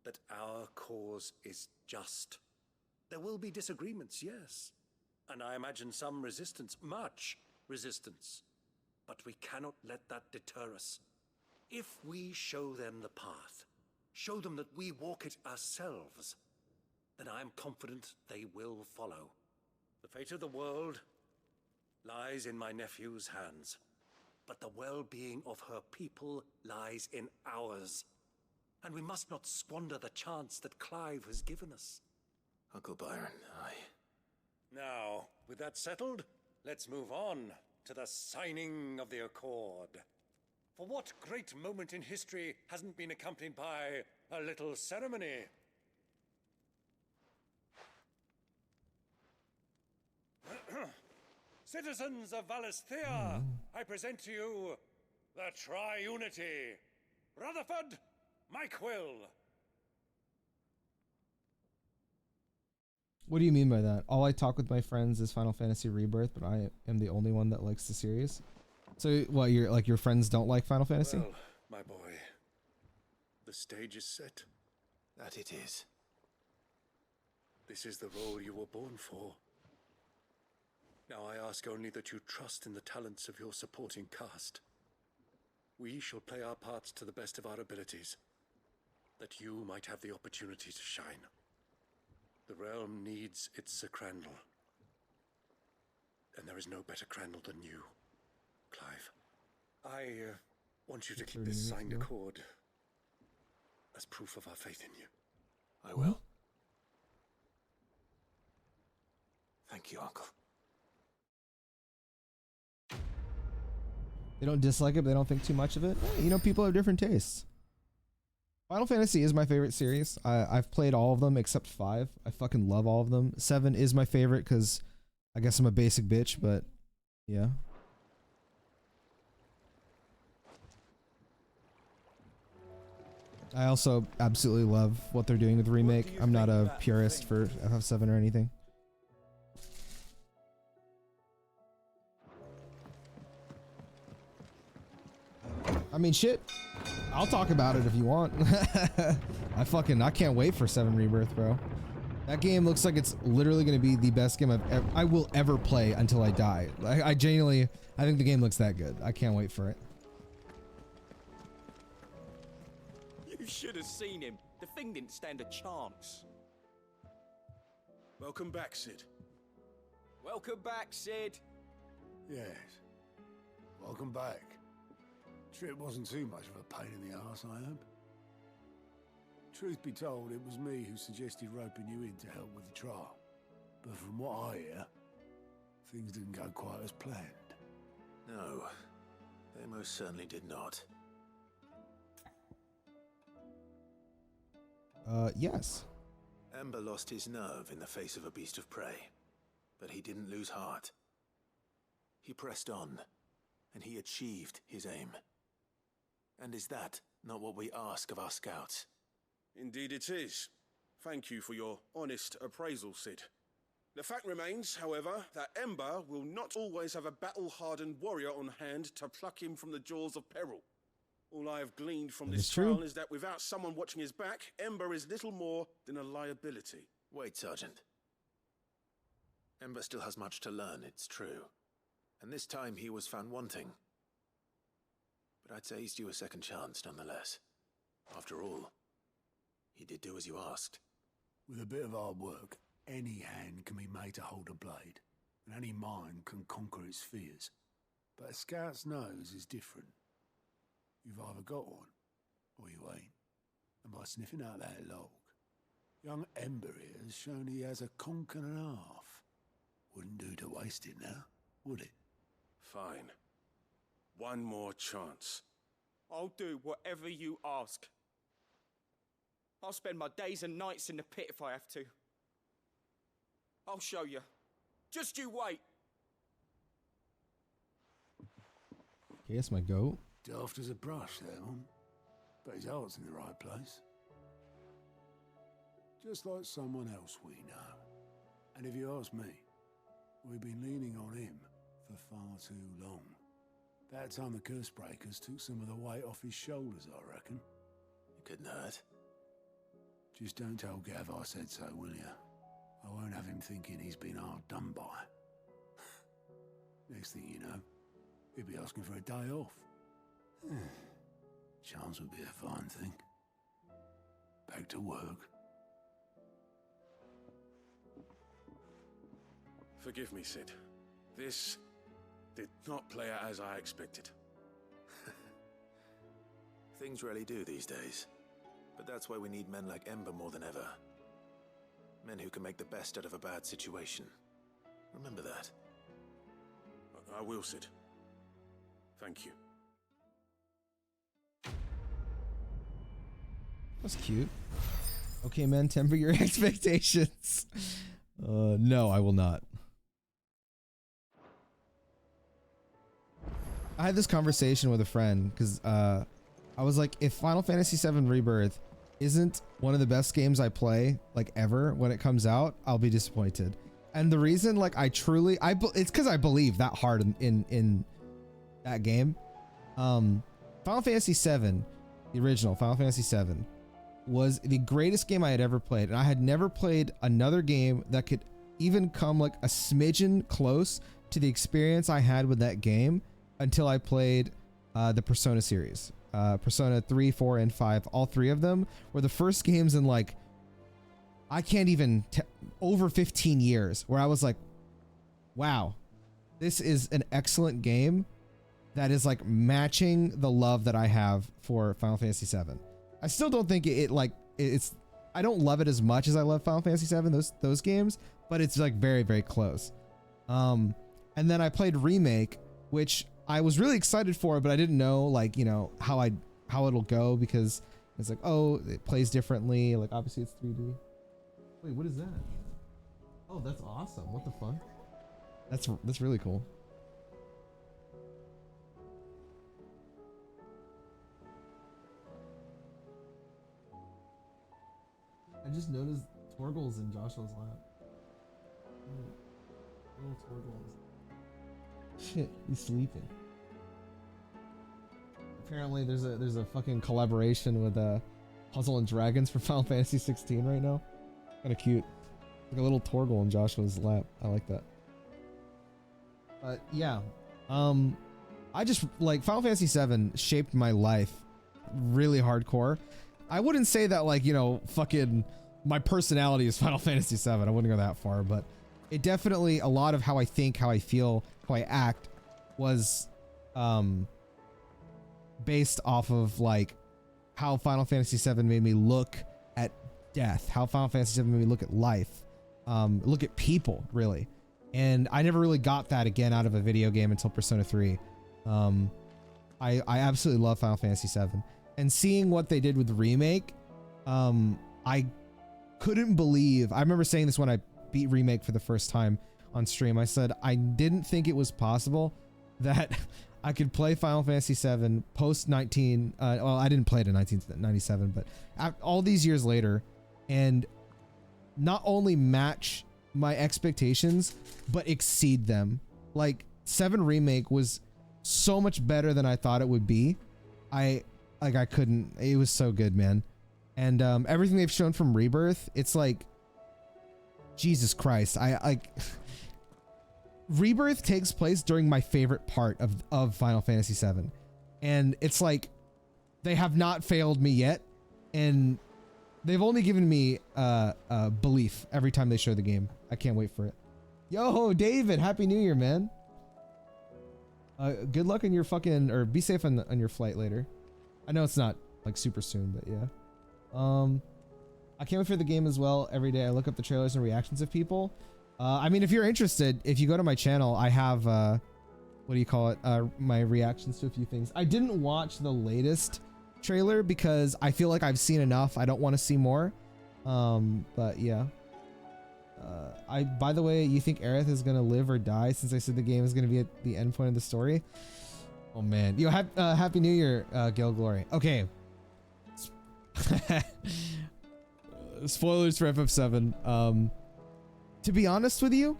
that our cause is just. There will be disagreements, yes. And I imagine some resistance, much resistance. But we cannot let that deter us. If we show them the path, show them that we walk it ourselves, then I am confident they will follow. The fate of the world lies in my nephew's hands, but the well-being of her people lies in ours. And we must not squander the chance that Clive has given us. Uncle Byron, Now, with that settled, let's move on to the signing of the Accord. For what great moment in history hasn't been accompanied by a little ceremony? Citizens of Valisthea, I present to you the Triunity. Rutherford, Mike Will. What do you mean by that? All I talk with my friends is Final Fantasy Rebirth, but I am the only one that likes the series. So what, your friends don't like Final Fantasy? Well, my boy, the stage is set. That it is. This is the role you were born for. Now I ask only that you trust in the talents of your supporting cast. We shall play our parts to the best of our abilities, that you might have the opportunity to shine. The realm needs its Sir Crandall, and there is no better Crandall than you, Clive. I want you to keep this signed accord as proof of our faith in you. I will. Thank you, Uncle. They don't dislike it, but they don't think too much of it. You know, people have different tastes. Final Fantasy is my favorite series. I've played all of them except 5. I fucking love all of them. 7 is my favorite because I guess I'm a basic bitch, but yeah. I also absolutely love what they're doing with the remake. I'm not a purist for FF7 or anything. I mean, shit. I'll talk about it if you want. I can't wait for 7 Rebirth, bro. That game looks like it's literally going to be the best game I will ever play until I die. I genuinely, I think the game looks that good. I can't wait for it. You should have seen him. The thing didn't stand a chance. Welcome back, Sid. Welcome back, Sid. Yes. Welcome back. Trip wasn't too much of a pain in the arse, I hope. Truth be told, it was me who suggested roping you in to help with the trial. But from what I hear, things didn't go quite as planned. No, they most certainly did not. Yes. Ember lost his nerve in the face of a beast of prey, but he didn't lose heart. He pressed on, and he achieved his aim. And is that not what we ask of our scouts? Indeed it is. Thank you for your honest appraisal, Sid. The fact remains, however, that Ember will not always have a battle-hardened warrior on hand to pluck him from the jaws of peril. All I have gleaned from this trial is that without someone watching his back, Ember is little more than a liability. Wait, Sergeant. Ember still has much to learn, it's true. And this time he was found wanting. But I'd say he's due a second chance, nonetheless. After all, he did do as you asked. With a bit of hard work, any hand can be made to hold a blade, and any mind can conquer its fears. But a scout's nose is different. You've either got one, or you ain't. And by sniffing out that log, young Ember here has shown he has a conk and a half. Wouldn't do to waste it now, would it? Fine. One more chance. I'll do whatever you ask. I'll spend my days and nights in the pit if I have to. I'll show you. Just you wait. Okay, that's my goat. Daft as a brush, that one. But his heart's in the right place. Just like someone else we know. And if you ask me, we've been leaning on him for far too long. That time the curse breakers took some of the weight off his shoulders, I reckon. It couldn't hurt. Just don't tell Gav I said so, will you? I won't have him thinking he's been hard done by. Next thing you know, he'll be asking for a day off. Chance would be a fine thing. Back to work. Forgive me, Sid. This did not play out as I expected. Things really do these days. But that's why we need men like Ember more than ever. Men who can make the best out of a bad situation. Remember that. I will, Sid. Thank you. That's cute. Okay, man, temper your expectations. No, I will not. I had this conversation with a friend because I was like, if Final Fantasy VII Rebirth isn't one of the best games I play like ever when it comes out, I'll be disappointed. And the reason, like, it's because I believe that hard in that game. Final Fantasy VII, the original Final Fantasy VII, was the greatest game I had ever played, and I had never played another game that could even come like a smidgen close to the experience I had with that game until I played the Persona series. Persona 3, 4, and 5, all three of them were the first games in like, I can't even, over 15 years, where I was like, wow, this is an excellent game that is like matching the love that I have for Final Fantasy VII. I still don't think it's, I don't love it as much as I love Final Fantasy VII, those games, but it's like very, very close. And then I played Remake, which I was really excited for, but I didn't know, like, you know, how it'll go, because it's like, oh, it plays differently. Like, obviously it's 3D. Wait, what is that? Oh, that's awesome. What the fuck? That's really cool. I just noticed Torgal's in Joshua's lap. Little Torgal's. Shit, he's sleeping. Apparently there's a fucking collaboration with Puzzle and Dragons for Final Fantasy 16 right now. Kinda cute. Like a little Torgal in Joshua's lap. I like that. But yeah, I just like Final Fantasy VII shaped my life really hardcore. I wouldn't say that like, you know, fucking my personality is Final Fantasy VII. I wouldn't go that far, but it definitely, a lot of how I think, how I feel, how I act was based off of like how Final Fantasy VII made me look at death, how Final Fantasy VII made me look at life, look at people, really. And I never really got that again out of a video game until Persona 3. I absolutely love Final Fantasy VII. And seeing what they did with the remake, I couldn't believe, I remember saying this when I beat Remake for the first time on stream. I said, I didn't think it was possible that I could play Final Fantasy VII post 19, well, I didn't play it in 1997, but all these years later, and not only match my expectations, but exceed them. Like 7 Remake was so much better than I thought it would be. I couldn't, it was so good, man. And everything they've shown from Rebirth, it's like, Jesus Christ. I like Rebirth takes place during my favorite part of Final Fantasy VII. And it's like, they have not failed me yet. And they've only given me belief every time they show the game. I can't wait for it. Yo, David, Happy New Year, man. Good luck on your fucking, or be safe on your flight later. I know it's not like super soon, but yeah. I can't wait for the game as well. Every day I look up the trailers and reactions of people. I mean, if you're interested, if you go to my channel, I have, what do you call it? My reactions to a few things. I didn't watch the latest trailer because I feel like I've seen enough. I don't want to see more. But yeah. By the way, you think Aerith is going to live or die since I said the game is going to be at the end point of the story? Oh man. Yo, Happy New Year, Gil Glory. Okay. Spoilers for FF7. To be honest with you,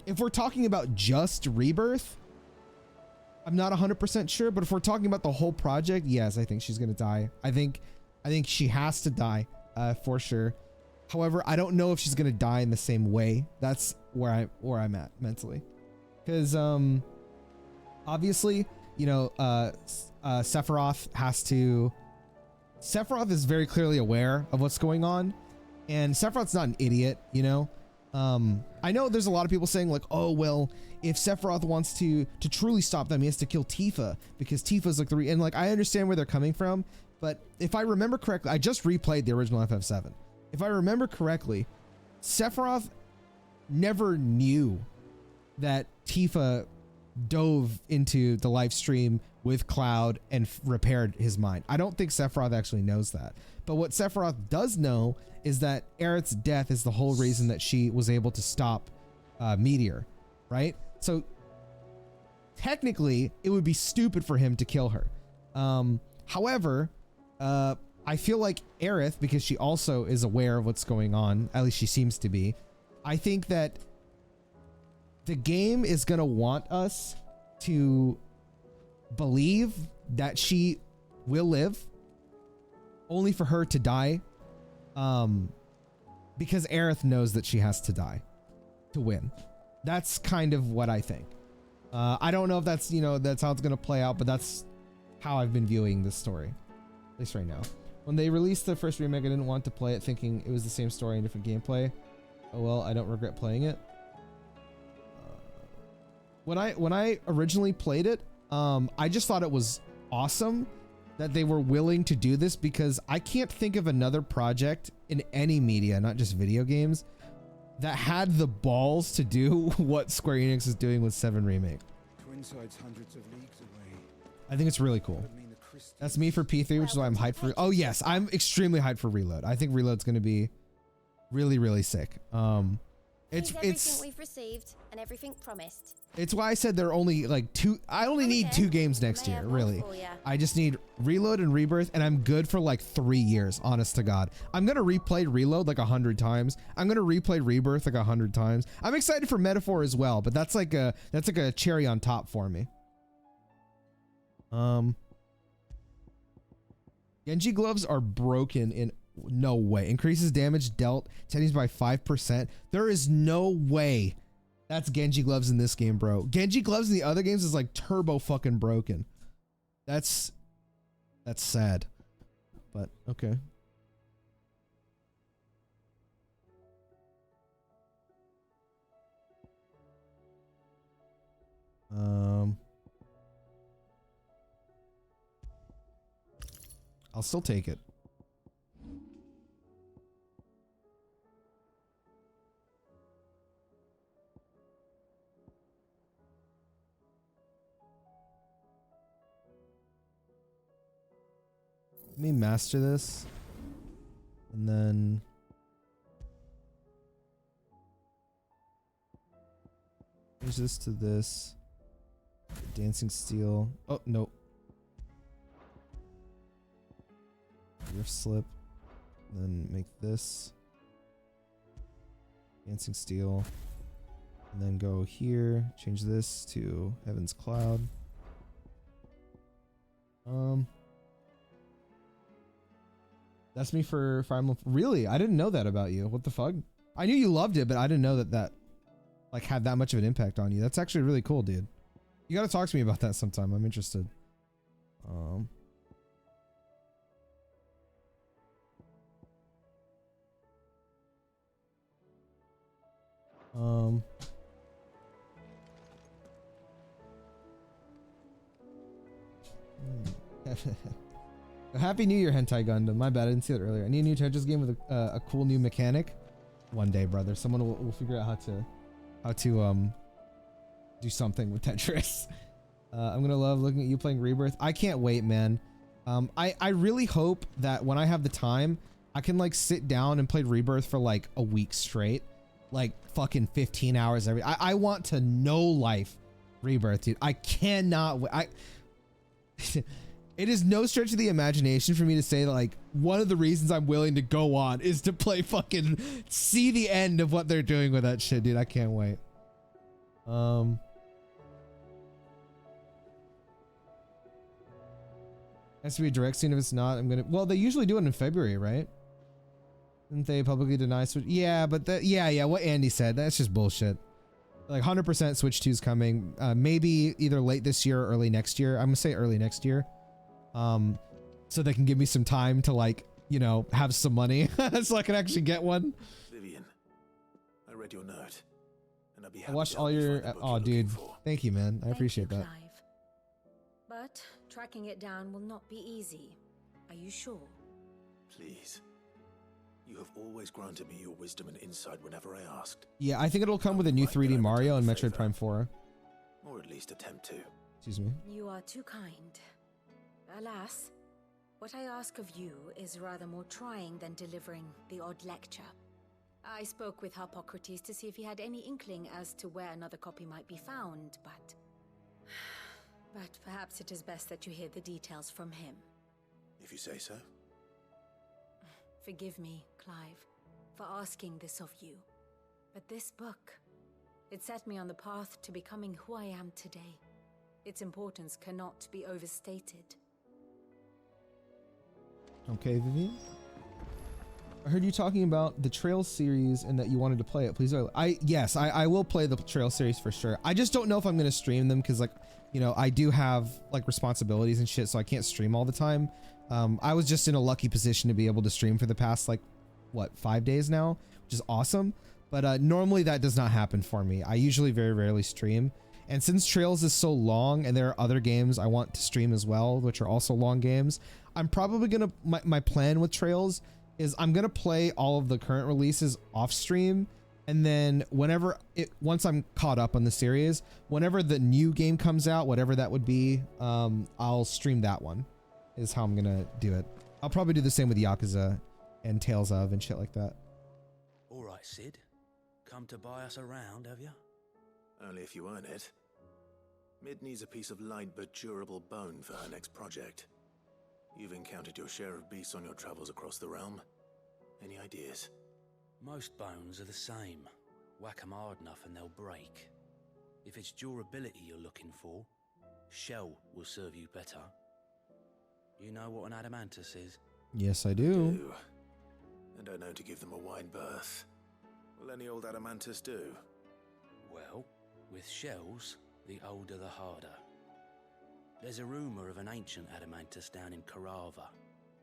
if we're talking about just Rebirth, I'm not 100% sure, but if we're talking about the whole project, yes, I think she's gonna die. I think she has to die, for sure. However, I don't know if she's gonna die in the same way. That's where I'm at mentally, because obviously, you know, Sephiroth is very clearly aware of what's going on, and Sephiroth's not an idiot, you know. I know there's a lot of people saying like, oh well, if Sephiroth wants to truly stop them, he has to kill Tifa because Tifa's like and like I understand where they're coming from, but if I remember correctly, I just replayed the original FF7. If I remember correctly, Sephiroth never knew that Tifa dove into the live stream with Cloud and repaired his mind. I don't think Sephiroth actually knows that. But what Sephiroth does know is that Aerith's death is the whole reason that she was able to stop Meteor, right? So technically, it would be stupid for him to kill her. However, I feel like Aerith, because she also is aware of what's going on, at least she seems to be, I think that the game is going to want us to believe that she will live only for her to die, because Aerith knows that she has to die to win. That's kind of what I think. I don't know if that's, you know, that's how it's going to play out, but that's how I've been viewing this story, at least right now. When they released the first remake, I didn't want to play it thinking it was the same story and different gameplay. Oh well, I don't regret playing it. When I originally played it, I just thought it was awesome that they were willing to do this, because I can't think of another project in any media, not just video games, that had the balls to do what Square Enix is doing with 7 Remake. Twinside's hundreds of leagues away. I think it's really cool. That's me for P3, which is why I'm hyped for. Oh yes, I'm extremely hyped for Reload. I think Reload's going to be really, really sick. It's everything we've received and everything promised. It's why I said there are only like 2. I only need 2 games next year, really. I just need Reload and Rebirth, and I'm good for like 3 years, honest to God. I'm going to replay Reload like 100 times. I'm going to replay Rebirth like 100 times. I'm excited for Metaphor as well, but that's like a cherry on top for me. Genji gloves are broken in no way. Increases damage dealt to enemies by 5%. There is no way that's Genji gloves in this game, bro. Genji gloves in the other games is like turbo fucking broken. That's sad, but okay. I'll still take it. Let me master this, and then change this to this. Dancing steel. Oh no. Rift slip. Then make this dancing steel, and then go here. Change this to Heaven's Cloud. That's me for Fire Emblem. Really? I didn't know that about you. What the fuck? I knew you loved it, but I didn't know that like had that much of an impact on you. That's actually really cool, dude. You gotta talk to me about that sometime. I'm interested. Happy New Year, Hentai Gundam. My bad, I didn't see that earlier. I need a new Tetris game with a cool new mechanic. One day, brother. Someone will figure out how to do something with Tetris. I'm gonna love looking at you playing Rebirth. I can't wait, man. I really hope that when I have the time, I can like sit down and play Rebirth for like a week straight, like fucking 15 hours every. I want to know life Rebirth, dude. I cannot wait. It is no stretch of the imagination for me to say that, like, one of the reasons I'm willing to go on is to play fucking see the end of what they're doing with that shit, dude. I can't wait. Has to be a direct scene. If it's not, I'm gonna. Well, they usually do it in February, right? Didn't they publicly deny Switch? Yeah, but yeah. What Andy said, that's just bullshit. Like 100% Switch 2's coming. Maybe either late this year or early next year. I'm gonna say early next year. So they can give me some time to, like, you know, have some money so I can actually get one. Vivian, I read your note, and I'd be happy I watched to all help you your. find the book Oh, you're dude. looking for. Thank you, man. I appreciate that. Clive. But tracking it down will not be easy. Are you sure? Please. You have always granted me your wisdom and insight whenever I asked, Yeah, I think it'll come with a new 3D Mario and Metroid Prime 4. or at least attempt to. Excuse me. You are too kind. Alas, what I ask of you is rather more trying than delivering the odd lecture. I spoke with Harpocrates to see if he had any inkling as to where another copy might be found, but perhaps it is best that you hear the details from him. If you say so. Forgive me, Clive, for asking this of you. But this book, it set me on the path to becoming who I am today. Its importance cannot be overstated. Okay, Vivian. I heard you talking about the Trails series and that you wanted to play it. Please, yes, I will play the Trails series for sure. I just don't know if I'm gonna stream them because, like, you know, I do have like responsibilities and shit, so I can't stream all the time. I was just in a lucky position to be able to stream for the past, like, what, 5 days now, which is awesome. But normally that does not happen for me. I usually very rarely stream. And since Trails is so long and there are other games I want to stream as well, which are also long games, I'm probably gonna, my plan with Trails is I'm gonna play all of the current releases off stream, and then once I'm caught up on the series, whenever the new game comes out, whatever that would be, I'll stream that one, is how I'm gonna do it. I'll probably do the same with Yakuza and Tales of and shit like that. All right, Sid. Come to buy us around, have you? Only if you earn it. Mid needs a piece of light but durable bone for her next project. You've encountered your share of beasts on your travels across the realm. Any ideas? Most bones are the same. Whack 'em hard enough and they'll break. If it's durability you're looking for, shell will serve you better. You know what an adamantus is? Yes, I do. to give them a wide berth. Will any old adamantus do? Well, with shells, the older the harder. There's a rumour of an ancient adamantus down in Carava,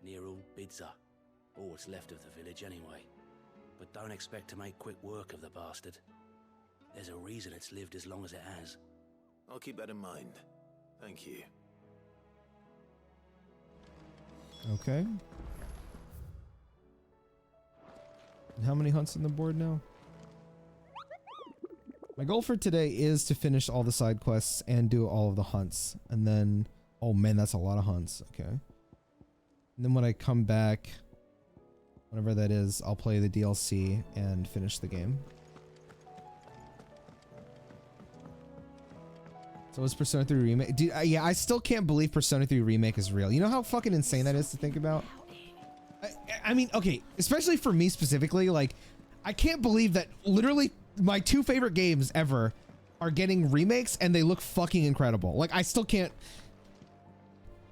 near Bidza. All what's left of the village anyway. But don't expect to make quick work of the bastard. There's a reason it's lived as long as it has. I'll keep that in mind. Thank you. Okay. And how many hunts on the board now? My goal for today is to finish all the side quests and do all of the hunts. And then, oh man, that's a lot of hunts. Okay. And then when I come back, whenever that is, I'll play the DLC and finish the game. So is Persona 3 Remake? Dude, yeah, I still can't believe Persona 3 Remake is real. You know how fucking insane that is to think about? I mean, okay, especially for me specifically, like, I can't believe that literally my two favorite games ever are getting remakes and they look fucking incredible. Like, I still can't.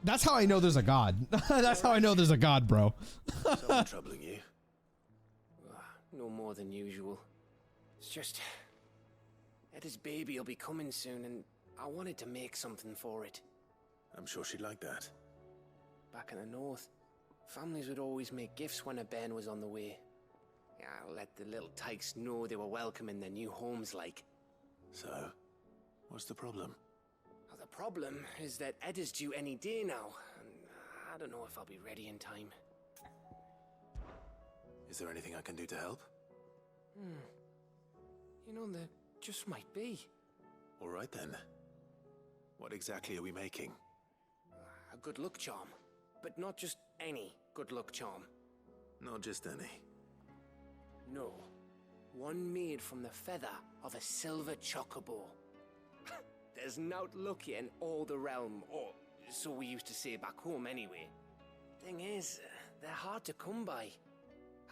That's how I know there's a god. That's how I know there's a god, bro. Someone troubling you? No more than usual. It's just... Etta's baby will be coming soon and I wanted to make something for it. I'm sure she'd like that. Back in the north, families would always make gifts when a bairn was on the way. Yeah, let the little tykes know they were welcome in their new homes like. So, what's the problem? Well, the problem is that Etta's due any day now, and I don't know if I'll be ready in time. Is there anything I can do to help? You know, there just might be. All right then. What exactly are we making? A good luck charm. But not just any good luck charm. Not just any. No. One made from the feather of a silver chocobo. There's naught luckier in all the realm, or so we used to say back home anyway. Thing is, they're hard to come by.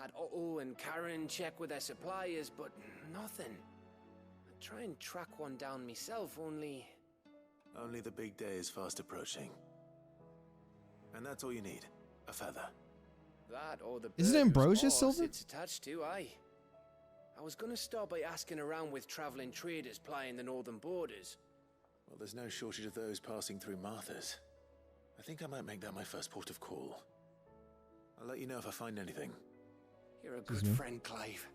Had Otto and Karen check with their suppliers, but nothing. I'd try and track one down myself, only... Only the big day is fast approaching. And that's all you need. A feather. That or the Isn't Ambrosia burger's horse silver? it's attached to, aye. I was gonna start by asking around with traveling traders plying the northern borders. Well, there's no shortage of those passing through Martha's. I think I might make that my first port of call. I'll let you know if I find anything. You're a good friend, Clive.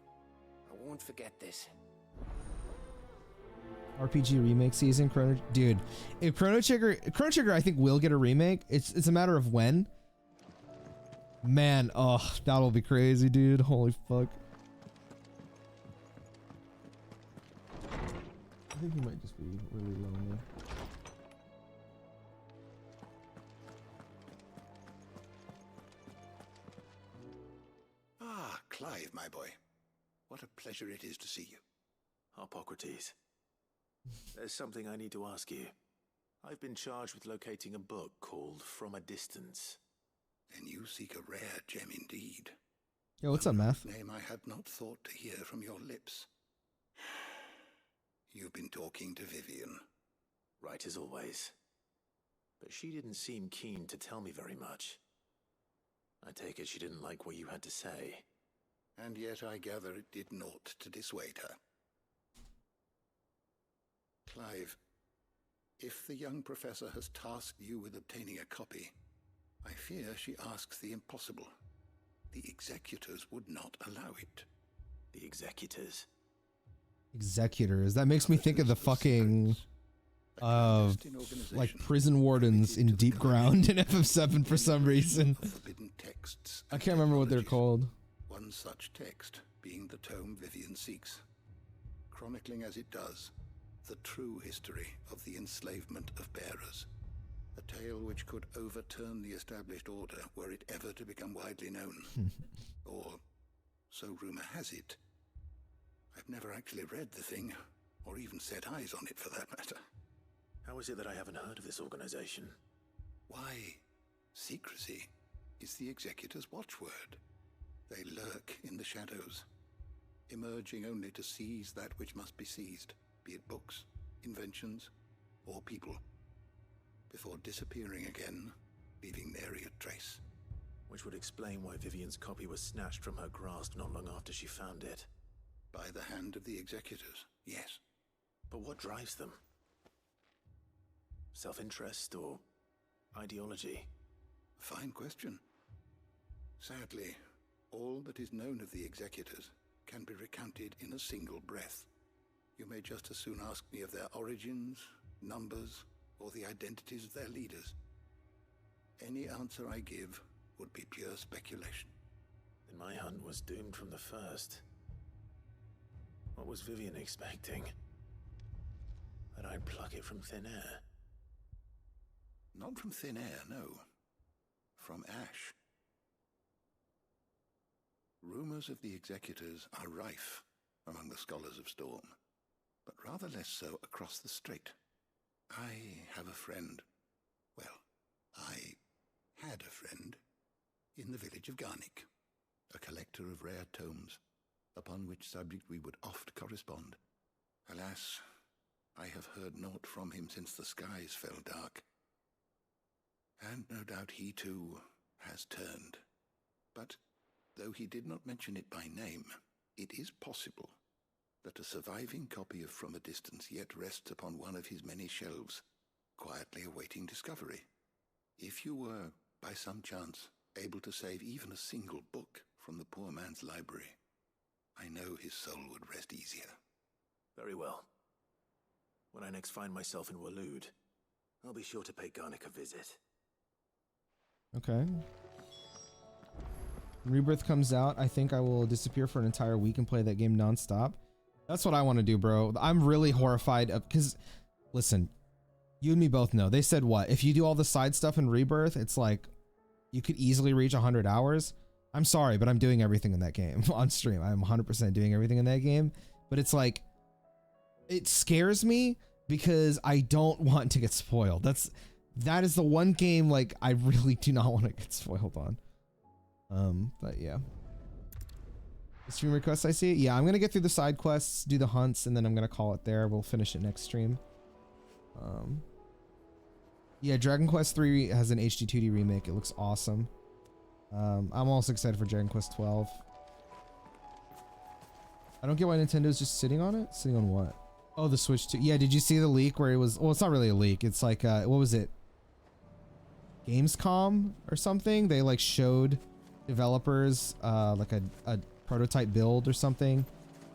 I won't forget this. RPG remake season, dude. If Chrono Trigger, I think will get a remake. It's a matter of when. Man, oh, that'll be crazy, dude. Holy fuck. I think he might just be really lonely. Ah, Clive, my boy. What a pleasure it is to see you. Hippocrates. There's something I need to ask you. I've been charged with locating a book called From a Distance. Then you seek a rare gem indeed. Yo, what's up, Math? Name I had not thought to hear from your lips. You've been talking to Vivian. Right as always. But she didn't seem keen to tell me very much. I take it she didn't like what you had to say. And yet I gather it did naught to dissuade her. Clive, if the young professor has tasked you with obtaining a copy, I fear she asks the impossible. The executors would not allow it. The executors? Executors. That makes me think of the fucking like prison wardens in Deep Ground in FF7 for some reason. Forbidden texts. I can't remember what they're called. One such text being the tome Vivian seeks, chronicling as it does the true history of the enslavement of bearers. A tale which could overturn the established order were it ever to become widely known. Or, so rumor has it. I've never actually read the thing, or even set eyes on it for that matter. How is it that I haven't heard of this organization? Why, secrecy is the executor's watchword. They lurk in the shadows, emerging only to seize that which must be seized, be it books, inventions, or people, before disappearing again, leaving nary a trace. Which would explain why Vivian's copy was snatched from her grasp not long after she found it. By the hand of the executors, yes. But what drives them? Self-interest or ideology? Fine question. Sadly, all that is known of the executors can be recounted in a single breath. You may just as soon ask me of their origins, numbers, or the identities of their leaders. Any answer I give would be pure speculation. Then my hunt was doomed from the first. What was Vivian expecting? That I'd pluck it from thin air? Not from thin air, no. From ash. Rumors of the executors are rife among the scholars of Storm, but rather less so across the strait. I have a friend. Well, I had a friend in the village of Garnick, a collector of rare tomes, upon which subject we would oft correspond. Alas, I have heard naught from him since the skies fell dark. And no doubt he too has turned. But though he did not mention it by name, it is possible that a surviving copy of From a Distance yet rests upon one of his many shelves, quietly awaiting discovery. If you were, by some chance, able to save even a single book from the poor man's library, I know his soul would rest easier. Very well. When I next find myself in Waloed, I'll be sure to pay Garnick a visit. Okay. When Rebirth comes out, I think I will disappear for an entire week and play that game nonstop. That's what I want to do, bro. I'm really horrified of, because listen, you and me both know they said what if you do all the side stuff in Rebirth, it's like you could easily reach 100 hours. I'm sorry, but I'm doing everything in that game on stream. I'm 100% doing everything in that game, but it's like it scares me because I don't want to get spoiled. That is the one game like I really do not want to get spoiled on. But yeah. The stream requests I see. Yeah, I'm gonna get through the side quests, do the hunts, and then I'm gonna call it there. We'll finish it next stream. Yeah, Dragon Quest 3 has an HD 2D remake. It looks awesome. I'm also excited for Dragon Quest 12. I don't get why Nintendo's just sitting on it. Sitting on what? Oh, the Switch 2. Yeah, did you see the leak where it was? Well, it's not really a leak. It's like, what was it? Gamescom or something? They like showed developers like a prototype build or something,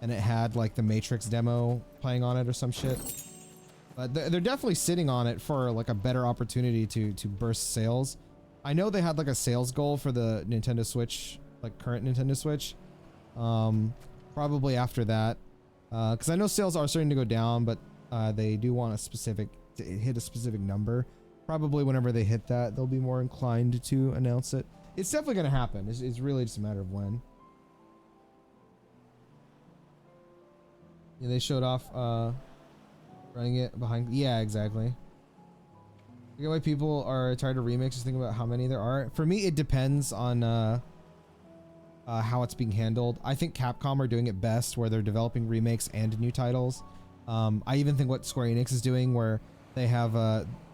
and it had like the Matrix demo playing on it or some shit. But they're definitely sitting on it for like a better opportunity to burst sales. I know they had like a sales goal for the Nintendo Switch, like current Nintendo Switch. Probably after that, because I know sales are starting to go down, but they do want to hit a specific number. Probably whenever they hit that, they'll be more inclined to announce it. It's definitely going to happen. It's really just a matter of when. Yeah, they showed off running it behind. Yeah, exactly. I get why people are tired of remakes. Just think about how many there are. For me, it depends on how it's being handled. I think Capcom are doing it best, where they're developing remakes and new titles. I even think what Square Enix is doing, where they have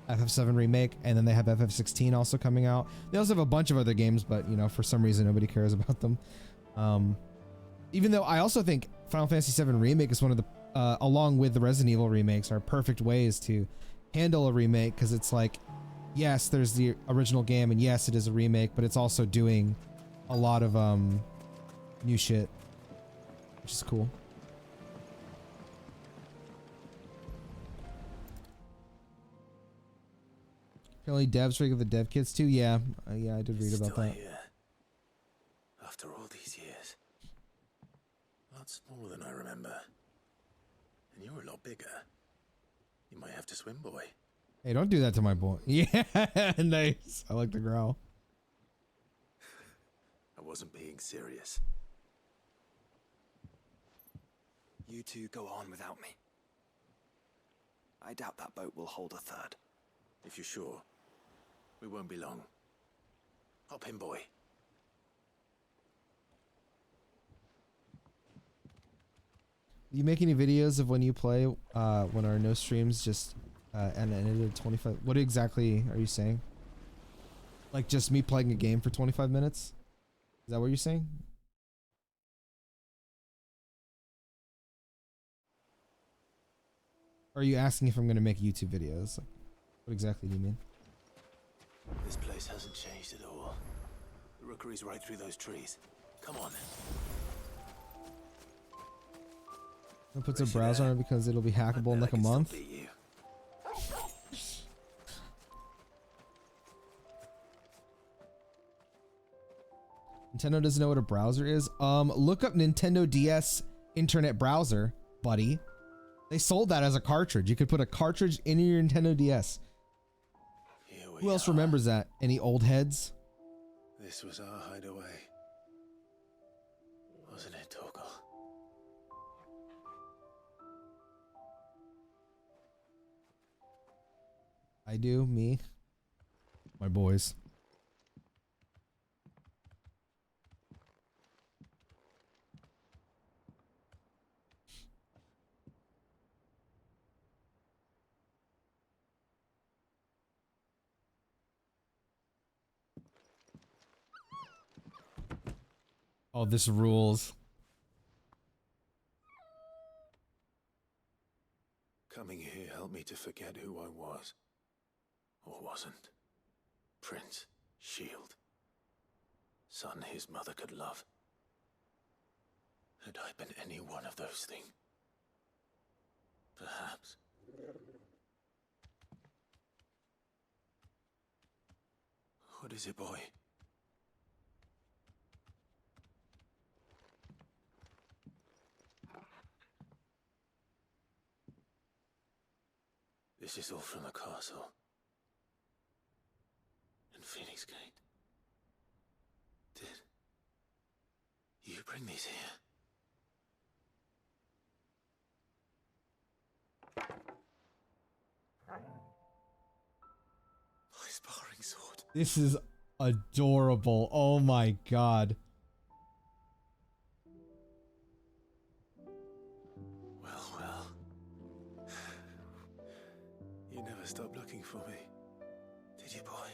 FF7 remake, and then they have FF16 also coming out. They also have a bunch of other games, but you know, for some reason nobody cares about them. Even though I also think Final Fantasy VII remake is one of the along with the Resident Evil remakes are perfect ways to handle a remake, because it's like, yes, there's the original game, and yes, it is a remake, but it's also doing a lot of new shit, which is cool. Apparently devs rig of the dev kits too. Yeah, yeah, I did read about that. Here. After all these years. Lots smaller than I remember. And you're a lot bigger. You might have to swim, boy. Hey, don't do that to my boy. Yeah, nice. I like the growl. I wasn't being serious. You two go on without me. I doubt that boat will hold a third. If you're sure, we won't be long. Hop in, boy. Do you make any videos of when you play when our no streams just and ended at 25? What exactly are you saying? Like just me playing a game for 25 minutes? Is that what you're saying? Or are you asking if I'm gonna make YouTube videos? Like, what exactly do you mean? This place hasn't changed at all. The rookery's right through those trees. Come on. It puts a browser on it because it'll be hackable in like a month. Nintendo doesn't know what a browser is. Look up Nintendo DS internet browser, buddy. They sold that as a cartridge. You could put a cartridge in your Nintendo DS. Who else remembers that? Any old heads? This was our hideaway. Wasn't it, Torgal? I do, me, my boys. Oh, this rules. Coming here helped me to forget who I was. Or wasn't. Prince, shield. Son his mother could love. Had I been any one of those things? Perhaps. What is it, boy? This is all from the castle. In Phoenix Gate. Did you bring these here? My sparring sword. This is adorable. Oh my god. Well. You never stopped looking for me, did you, boy?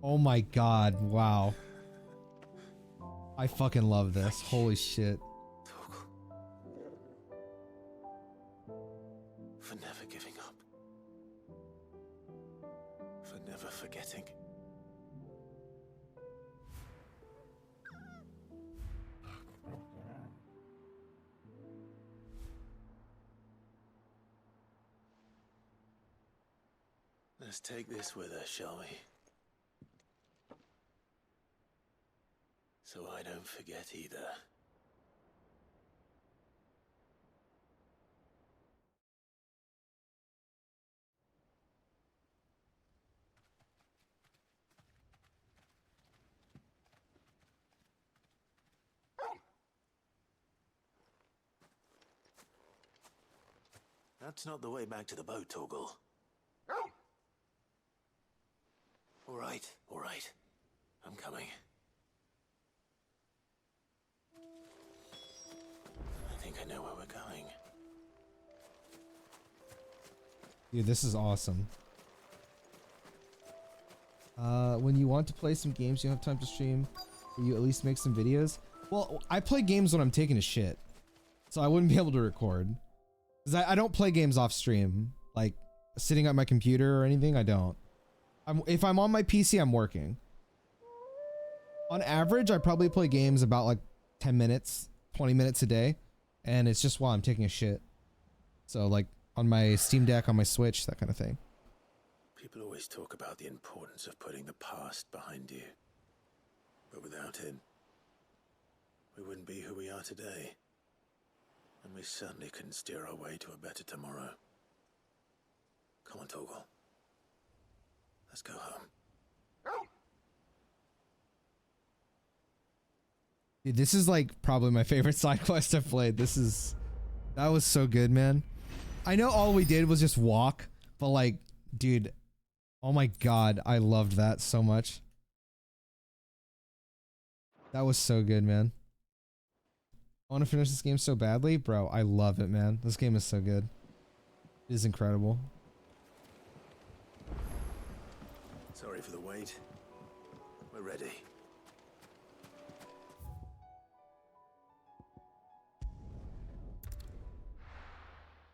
Oh my god. Wow. I fucking love this. Holy shit. For never giving up. For never forgetting. Let's take this with us, shall we? So I don't forget either. That's not the way back to the boat, Torgal. All right. I'm coming. I think I know where we're going. Dude, this is awesome. When you want to play some games, you have time to stream. Will you at least make some videos? Well, I play games when I'm taking a shit, so I wouldn't be able to record. Cause I don't play games off stream, like sitting at my computer or anything. I don't. If I'm on my PC, I'm working. On average, I probably play games about like 10 minutes, 20 minutes a day, and it's just while I'm taking a shit. So like on my Steam Deck, on my Switch, that kind of thing. People always talk about the importance of putting the past behind you. But without it, we wouldn't be who we are today. And we certainly couldn't steer our way to a better tomorrow. Come on, Torgal. Let's go home. Dude, this is like probably my favorite side quest I've played. That was so good, man. I know all we did was just walk, but like, dude, oh my god, I loved that so much. That was so good, man. I want to finish this game so badly, bro. I love it, man. This game is so good. It is incredible. Sorry for the wait. We're ready.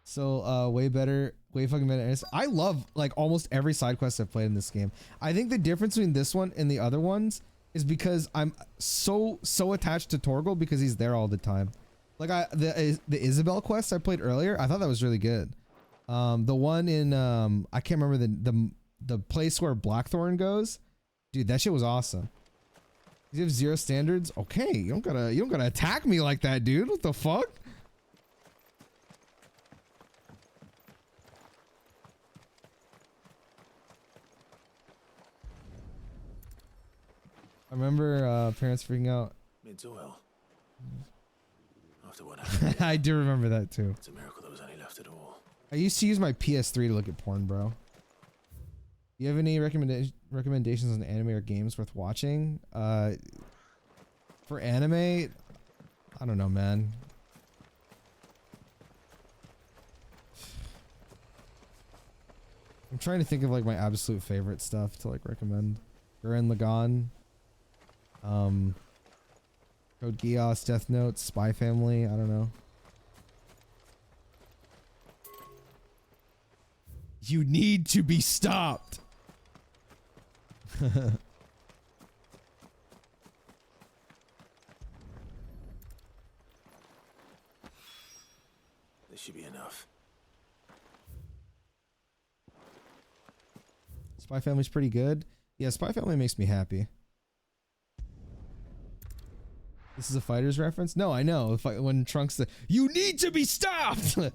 So way better, way fucking better. I love like almost every side quest I've played in this game. I think the difference between this one and the other ones is because I'm so attached to Torgal because he's there all the time. Like the Isabel quest I played earlier, I thought that was really good. The one in I can't remember the place where Blackthorn goes, dude, that shit was awesome. You have 0 standards, okay? You don't gotta attack me like that, dude. What the fuck? I remember parents freaking out. Mid's oil. After what happened, I do remember that too. it's a miracle there was any left at all. I used to use my PS3 to look at porn, bro. You have any recommendations on anime or games worth watching? For anime, I don't know, man. I'm trying to think of like my absolute favorite stuff to like recommend. Gurren Lagann. Code Geass, Death Note, Spy Family, I don't know. You need to be stopped. This should be enough. Spy Family's pretty good. Yeah, Spy Family makes me happy. This is a fighter's reference? No, I know. When Trunks said, "You need to be stopped!" That's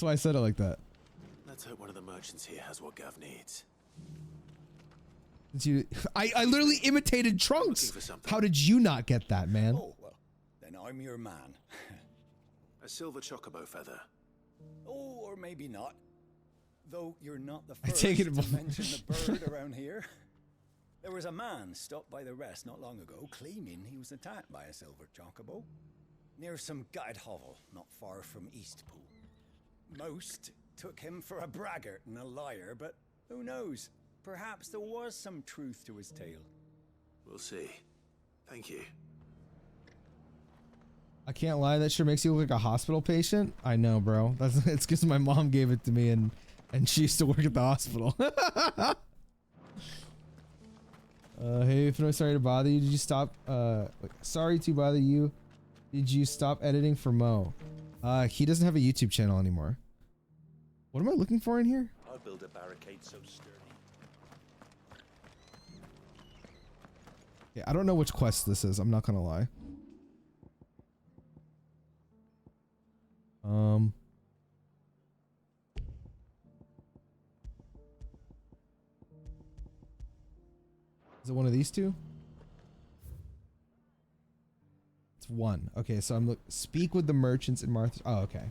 why I said it like that. Let's hope one of the merchants here has what Gav needs. I literally imitated Trunks. How did you not get that, man? Oh, well, then I'm your man. A silver chocobo feather. Oh, or maybe not. Though you're not the I first take it to mention the bird around here. There was a man stopped by the rest not long ago claiming he was attacked by a silver chocobo near some gutted hovel not far from Eastpool. Most took him for a braggart and a liar, but who knows? Perhaps there was some truth to his tale. We'll see. Thank you. I can't lie, that sure makes you look like a hospital patient. I know, bro. It's because my mom gave it to me and she used to work at the hospital. Hey, if no, sorry to bother you. Did you stop? Sorry to bother you. Did you stop editing for Mo? He doesn't have a YouTube channel anymore. What am I looking for in here? I'll build a barricade so sturdy. Yeah, I don't know which quest this is. I'm not gonna lie. Is it one of these two? It's one. Okay, so I'm speak with the merchants in Martha. Oh, okay.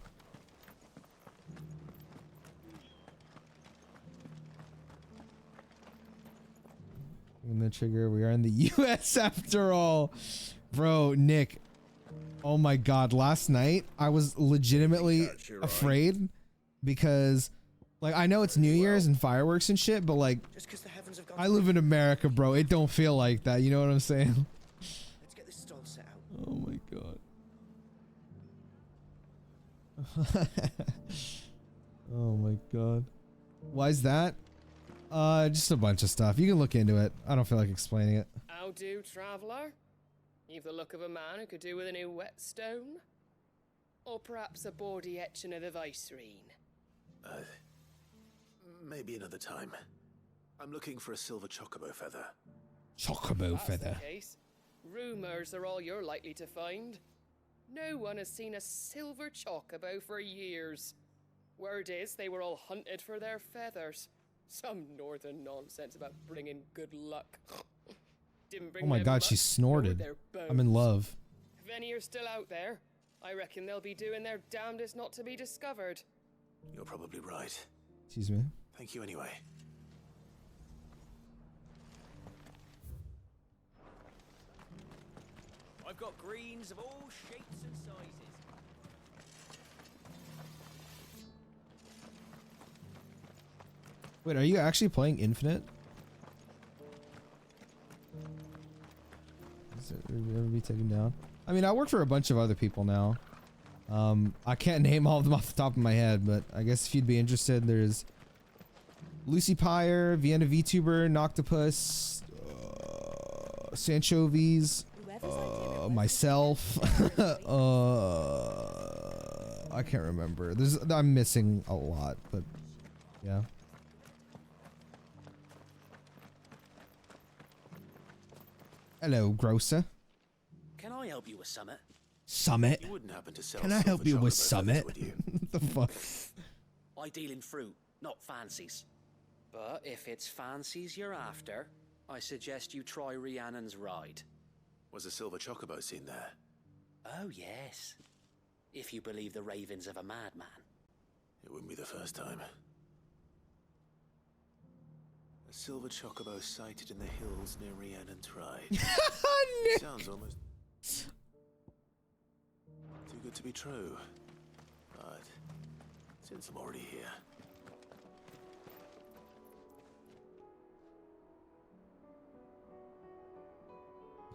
And the trigger. We are in the U.S. after all, bro. Nick. Oh my God! Last night I was legitimately afraid because, like, I know it's New Year's and fireworks and shit, but like, I live in America, bro. It don't feel like that. You know what I'm saying? Let's get this stall set out. Oh my God. Oh my God. Why is that? Just a bunch of stuff. You can look into it. I don't feel like explaining it. How do, traveller? You've the look of a man who could do with a new whetstone? Or perhaps a bawdy etching of the Vicerine? Maybe another time. I'm looking for a silver chocobo feather. Chocobo That's feather. the case. Rumours are all you're likely to find. No one has seen a silver chocobo for years. Word is they were all hunted for their feathers. Some northern nonsense about bringing good luck. Didn't bring Oh my them God, luck, she nor snorted. their I'm in bones. love. If any are still out there, I reckon they'll be doing their damnedest not to be discovered. You're probably right. Excuse me. Thank you anyway. I've got greens of all shapes and sizes. Wait, are you actually playing Infinite? Should ever be taken down. I mean, I work for a bunch of other people now. I can't name all of them off the top of my head, but I guess if you'd be interested, there's Lucy Pyre, Vienna VTuber, Noctopus, Sanchovies, myself. I can't remember. I'm missing a lot, but yeah. Hello, Grocer. Can I help you with summit? Summit? You wouldn't happen to sell Can I help you with silver Summit? chocolate, would you? What the fuck? I deal in fruit, not fancies. But if it's fancies you're after, I suggest you try Rhiannon's ride. Was a silver chocobo seen there? Oh, yes. If you believe the ravings of a madman. It wouldn't be the first time. A silver chocobo sighted in the hills near Rhiannon's ride. Sounds almost too good to be true. But since I'm already here.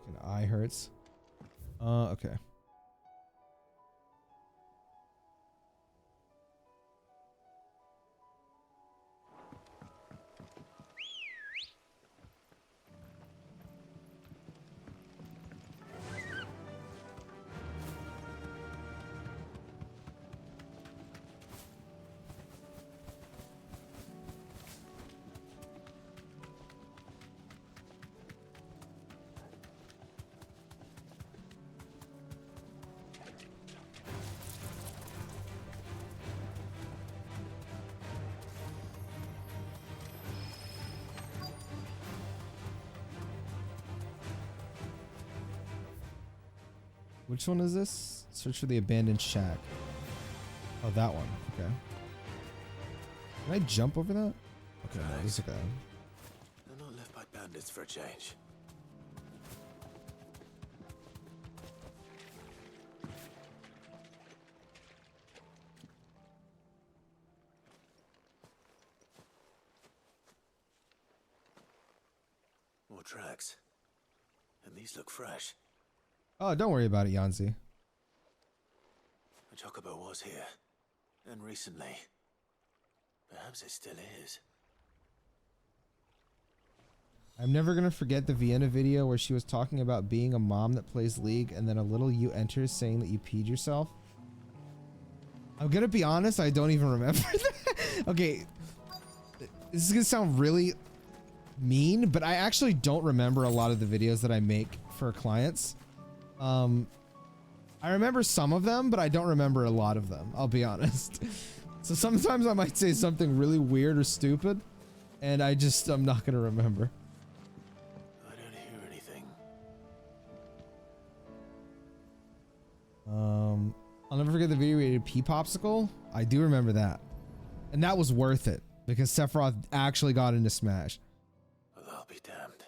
Fucking eye hurts. Okay. Which one is this? Search for the abandoned shack. Oh, that one. Okay. Can I jump over that? Okay, no, this is okay. They're not left by bandits for a change. More tracks. And these look fresh. Oh, don't worry about it, Yanzi. The chocobo was here. And recently. Perhaps it still is. I'm never gonna forget the Vienna video where she was talking about being a mom that plays League and then a little you enters saying that you peed yourself. I'm gonna be honest, I don't even remember that. Okay. This is gonna sound really mean, but I actually don't remember a lot of the videos that I make for clients. I remember some of them, but I don't remember a lot of them, I'll be honest. So sometimes I might say something really weird or stupid, and I'm not gonna remember. I don't hear anything. I'll never forget the video we did Pea Popsicle. I do remember that. And that was worth it, because Sephiroth actually got into Smash. Well, I'll be damned.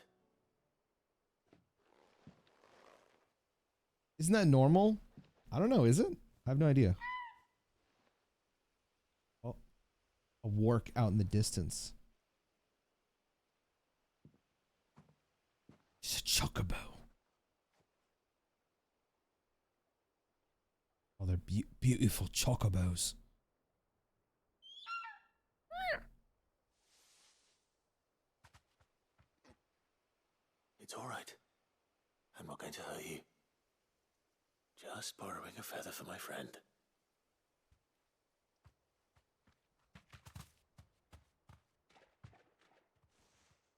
Isn't that normal? I don't know, is it? I have no idea. Oh, a work out in the distance. It's a chocobo. Oh, they're beautiful chocobos. It's all right. I'm not going to hurt you. Just borrowing a feather for my friend.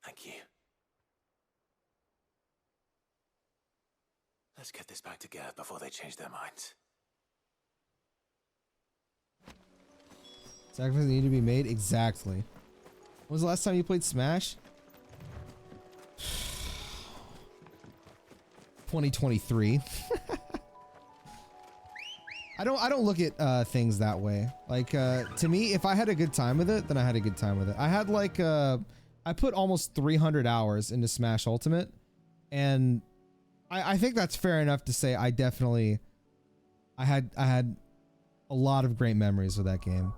Thank you. Let's get this back to Geth before they change their minds. Sacrifices need to be made? Exactly. When was the last time you played Smash? 2023. I don't look at things that way. Like to me, if I had a good time with it, then I had a good time with it. I had like I put almost 300 hours into Smash Ultimate, and I think that's fair enough to say I had a lot of great memories with that game.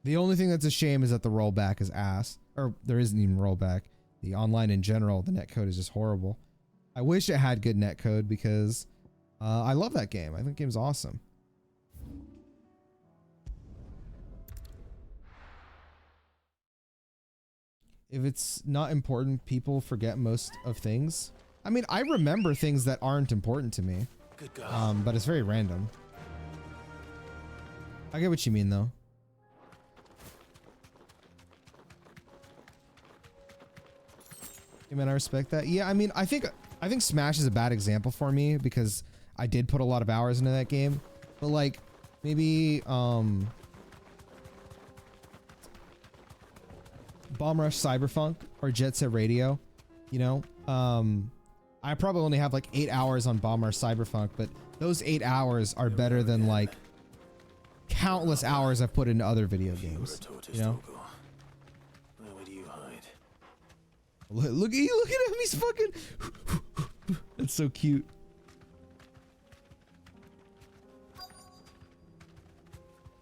The only thing that's a shame is that the rollback is ass, or there isn't even rollback. The online in general, the netcode is just horrible. I wish it had good netcode because I love that game. I think the game's awesome. If it's not important, people forget most of things. I mean, I remember things that aren't important to me. Good God. But it's very random. I get what you mean, though. Yeah, man, I respect that. Yeah, I mean, I think Smash is a bad example for me because I did put a lot of hours into that game. But like, maybe Bomb Rush Cyberpunk or Jet Set Radio, you know? I probably only have like 8 hours on Bomb Rush Cyberpunk, but those 8 hours are better than like countless hours I've put into other video games, you know? Where do you hide? Look at him, he's fucking that's so cute.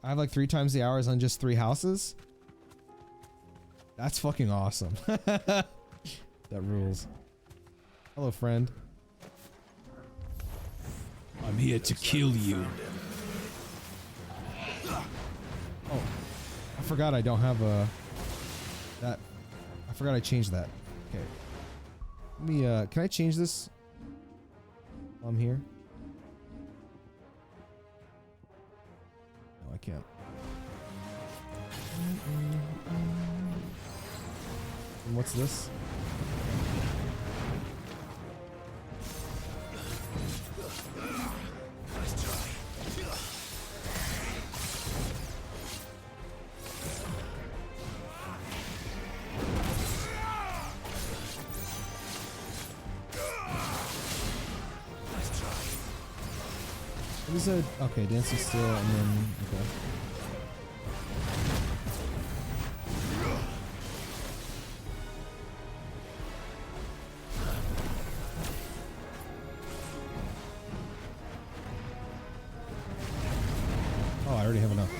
I have like 3 times the hours on just 3 houses. That's fucking awesome. That rules. Hello, friend. I'm here to kill you. Oh, I forgot I don't have a that. I forgot I changed that. Okay. Let me. Can I change this? While I'm here. No, I can't. And what's this? What is it? Okay, dancing still, and then okay. Oh, I already have enough.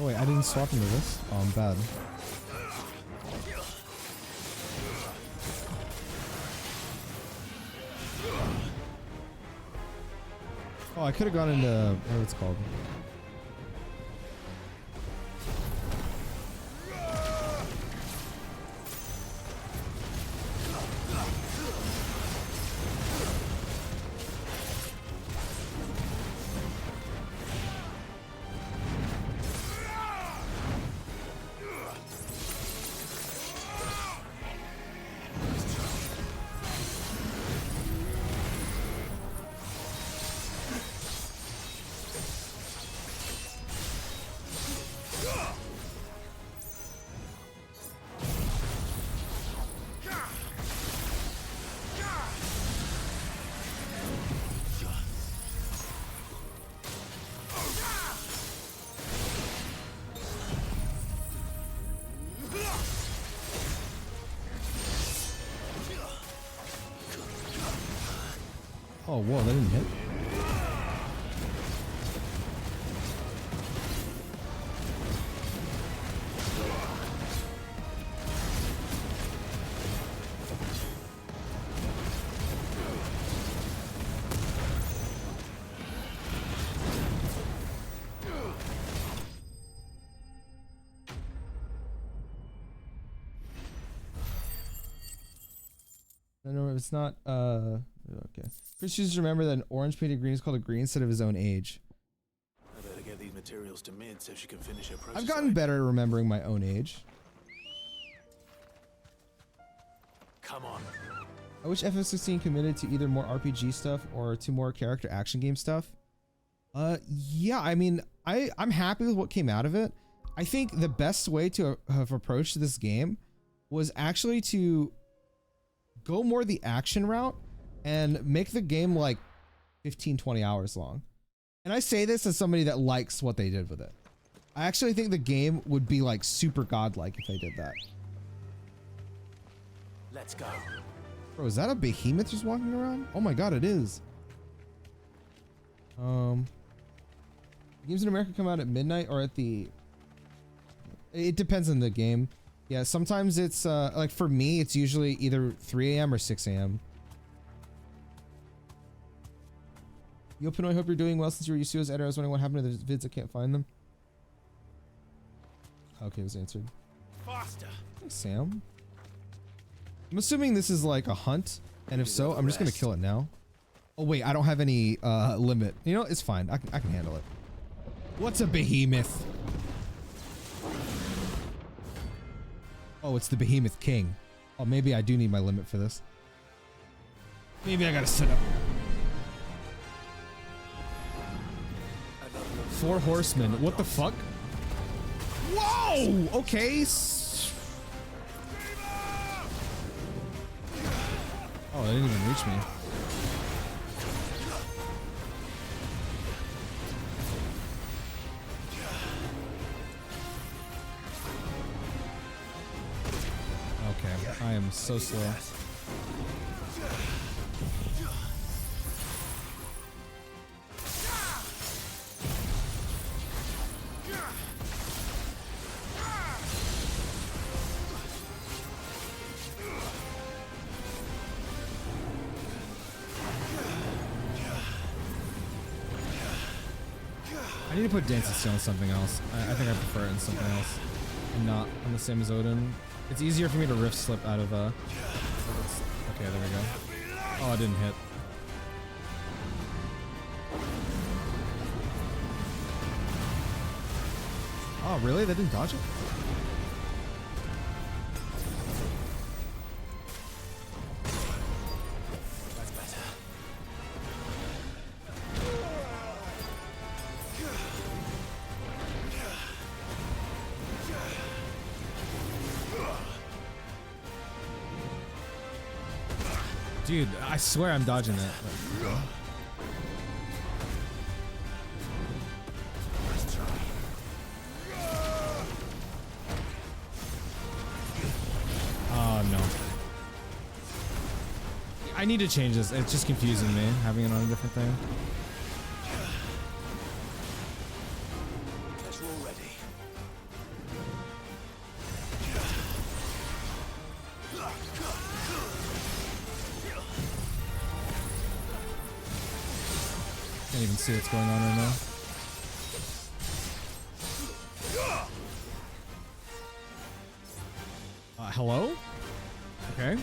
Oh wait, I didn't swap into this? Oh, I'm bad. Oh, I could have gone into what it's called. Oh, whoa, that didn't hit. I know it's not. Okay. Chris should remember that an orange painted green is called a green instead of his own age. I better get these materials to Mid so she can finish her process. I've gotten better at remembering my own age. Come on. I wish FF16 committed to either more RPG stuff or to more character action game stuff. Yeah, I mean, I'm happy with what came out of it. I think the best way to have approached this game was actually to go more the action route and make the game like 15-20 hours long. And I say this as somebody that likes what they did with it. I actually think the game would be like super godlike if they did that. Let's go. Bro, is that a behemoth just walking around? Oh my god, it is. Games in America come out at midnight or at the... It depends on the game. Yeah, sometimes it's like for me, it's usually either 3 a.m. or 6 a.m. Yo, Pinoy, I hope you're doing well since you were used to us. Editor, I was wondering what happened to the vids. I can't find them. Okay, it was answered. Faster. Thanks, Sam. I'm assuming this is like a hunt, and if so, I'm just gonna kill it now. Oh wait, I don't have any limit. You know, it's fine. I can handle it. What's a behemoth? Oh, it's the Behemoth King. Oh, maybe I do need my limit for this. Maybe I gotta sit up. 4 horsemen. What the fuck? Whoa! Okay. Oh, they didn't even reach me. Okay, I am so slow. I need to put Dancing Steel on something else. I think I prefer it in something else. And not on the same as Odin. It's easier for me to rift slip out of okay, there we go. Oh, it didn't hit. Oh, really? They didn't dodge it? That's better. Dude, I swear I'm dodging it. Oh no. I need to change this. It's just confusing me, having it on a different thing. Guess we're all ready. Can't even see what's going on right now. Hello? Okay.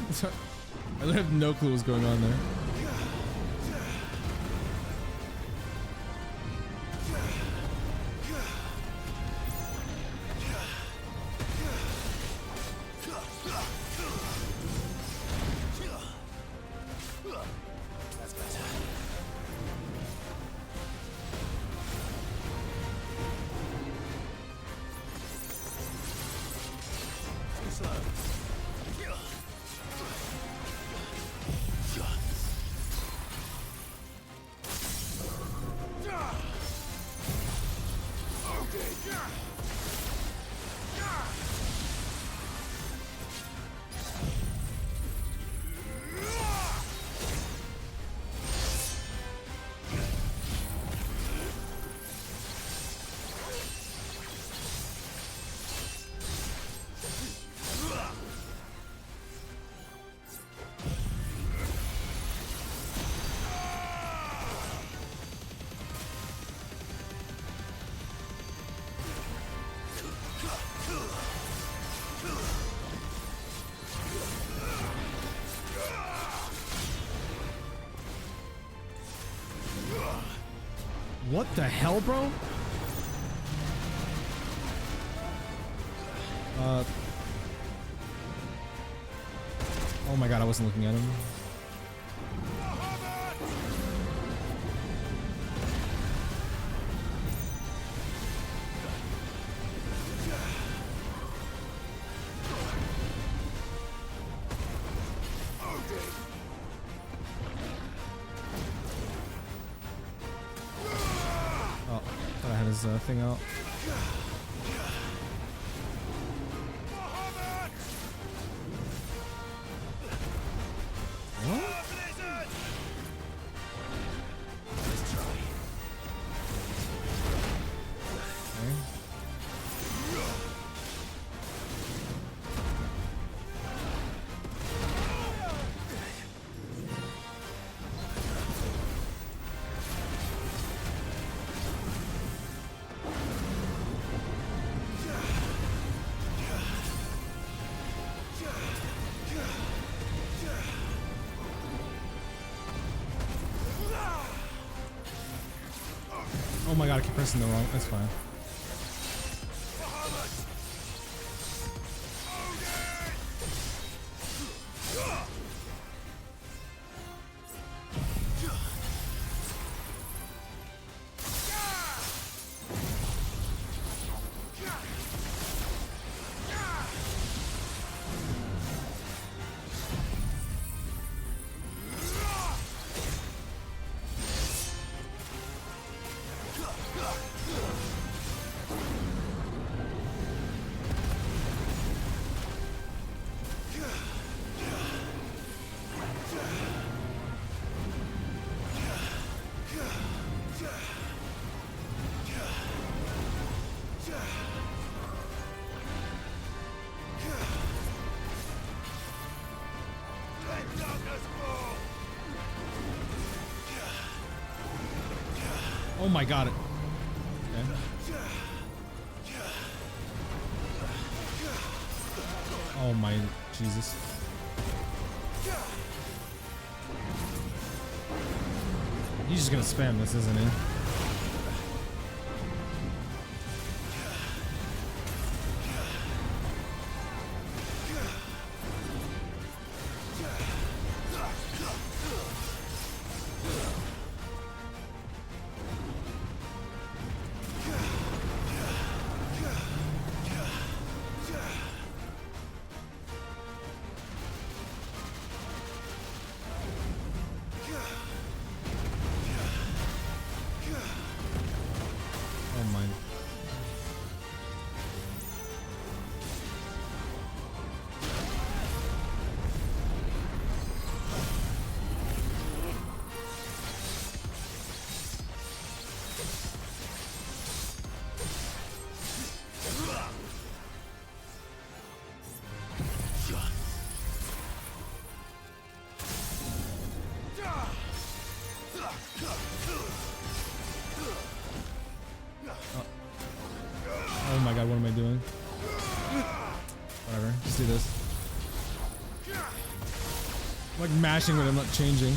I have no clue what's going on there. That's better. Too slow. What the hell, bro? Oh my god, I wasn't looking at him. Oh, thought I had his thing out. Oh my god, I keep pressing the wrong. That's fine. Oh my god. Okay. Oh my Jesus. He's just gonna spam this, isn't he? Oh my god, what am I doing? Whatever, just do this. I'm like mashing when I'm not changing.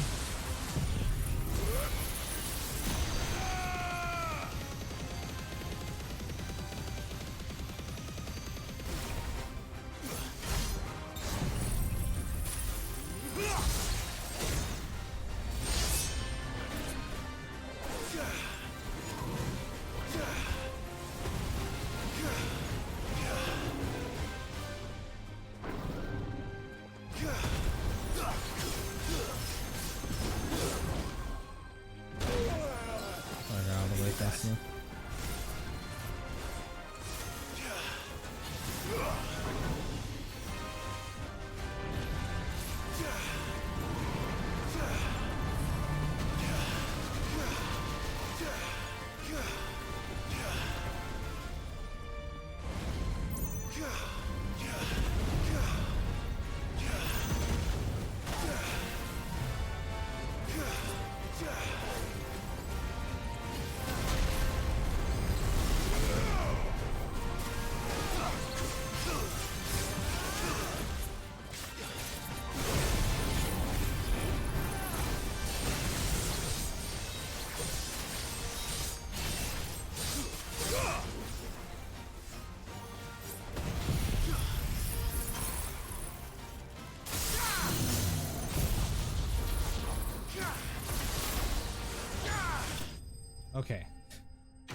Okay.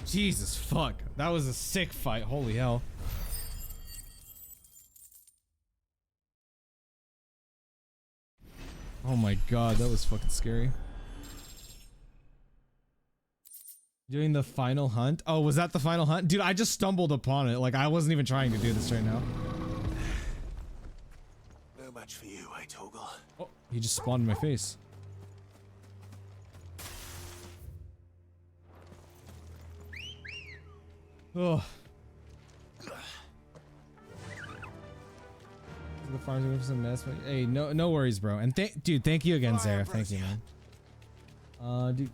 Jesus fuck. That was a sick fight. Holy hell. Oh my god, that was fucking scary. Doing the final hunt? Oh, was that the final hunt? Dude, I just stumbled upon it. Like, I wasn't even trying to do this right now. No match for you, eh, Torgal? Oh, he just spawned in my face. Oh. The farms are some mess. Hey, no worries, bro. And dude, thank you again, Zareth. Thank you, man. Dude.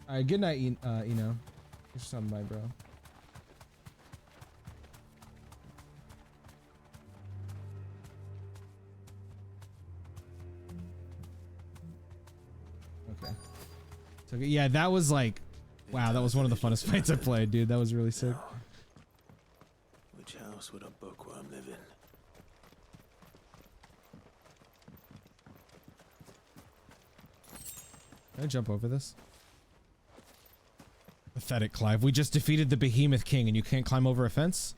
All right, good night, Eno. You're something, my bro. Okay. So yeah, that was like, wow, that was one of the funnest fights I played, dude. That was really sick. Which house would a bookworm live in? Can I jump over this? Pathetic, Clive. We just defeated the Behemoth King and you can't climb over a fence?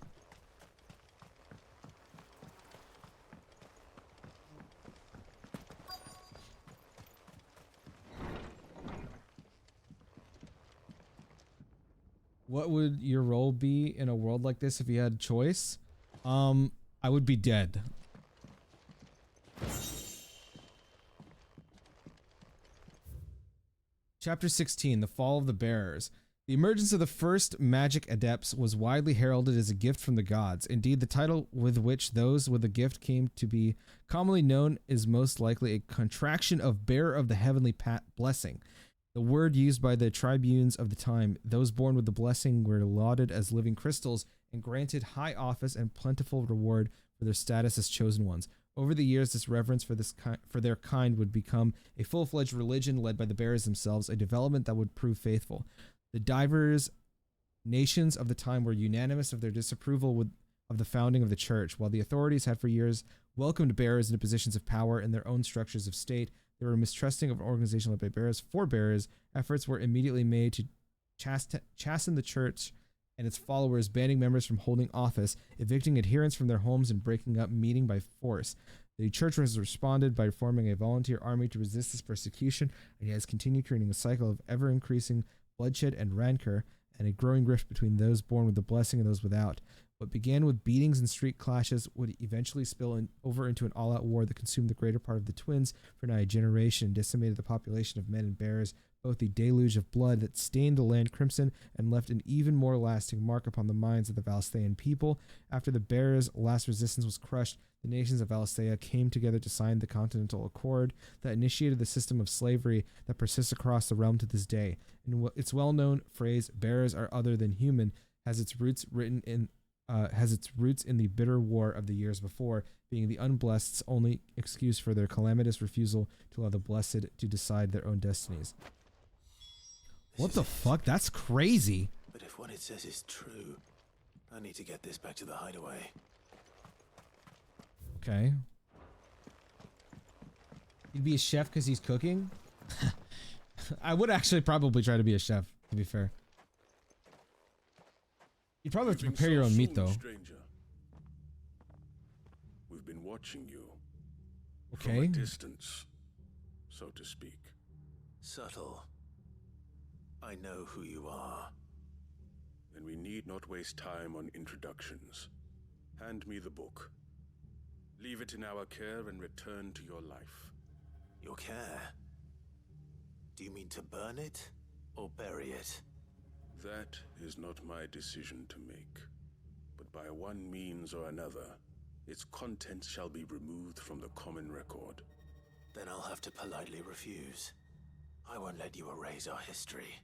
What would your role be in a world like this if you had a choice? I would be dead. Chapter 16, The Fall of the Bearers. The emergence of the first magic adepts was widely heralded as a gift from the gods. Indeed, the title with which those with the gift came to be commonly known is most likely a contraction of Bearer of the Heavenly Blessing. The word used by the tribunes of the time, those born with the blessing were lauded as living crystals and granted high office and plentiful reward for their status as chosen ones. Over the years, this reverence for their kind would become a full-fledged religion led by the bearers themselves, a development that would prove faithful. The divers nations of the time were unanimous of their disapproval of the founding of the church. While the authorities had for years welcomed bearers into positions of power in their own structures of state, they were mistrusting of an organization led by bearers for bearers. Efforts were immediately made to chasten the church and its followers, banning members from holding office, evicting adherents from their homes, and breaking up meeting by force. The church has responded by forming a volunteer army to resist this persecution, and it has continued creating a cycle of ever-increasing bloodshed and rancor, and a growing rift between those born with the blessing and those without. What began with beatings and street clashes would eventually spill over into an all-out war that consumed the greater part of the twins for nigh a generation, and decimated the population of men and bearers, both the deluge of blood that stained the land crimson and left an even more lasting mark upon the minds of the Valstean people. After the bearers' last resistance was crushed, the nations of Valstea came together to sign the Continental Accord that initiated the system of slavery that persists across the realm to this day. And its well-known phrase, "bearers are other than human," has its roots in the bitter war of the years before, being the unblessed's only excuse for their calamitous refusal to allow the blessed to decide their own destinies. What the fuck? That's crazy. But if what it says is true, I need to get this back to the hideaway. Okay. He'd be a chef because he's cooking? I would actually probably try to be a chef, to be fair. You'd probably have to prepare your own meat, though. Stranger. We've been watching you. Okay. From a distance, so to speak. Subtle. I know who you are. Then we need not waste time on introductions. Hand me the book. Leave it in our care and return to your life. Your care? Do you mean to burn it or bury it? That is not my decision to make. But by one means or another, its contents shall be removed from the common record. Then I'll have to politely refuse. I won't let you erase our history.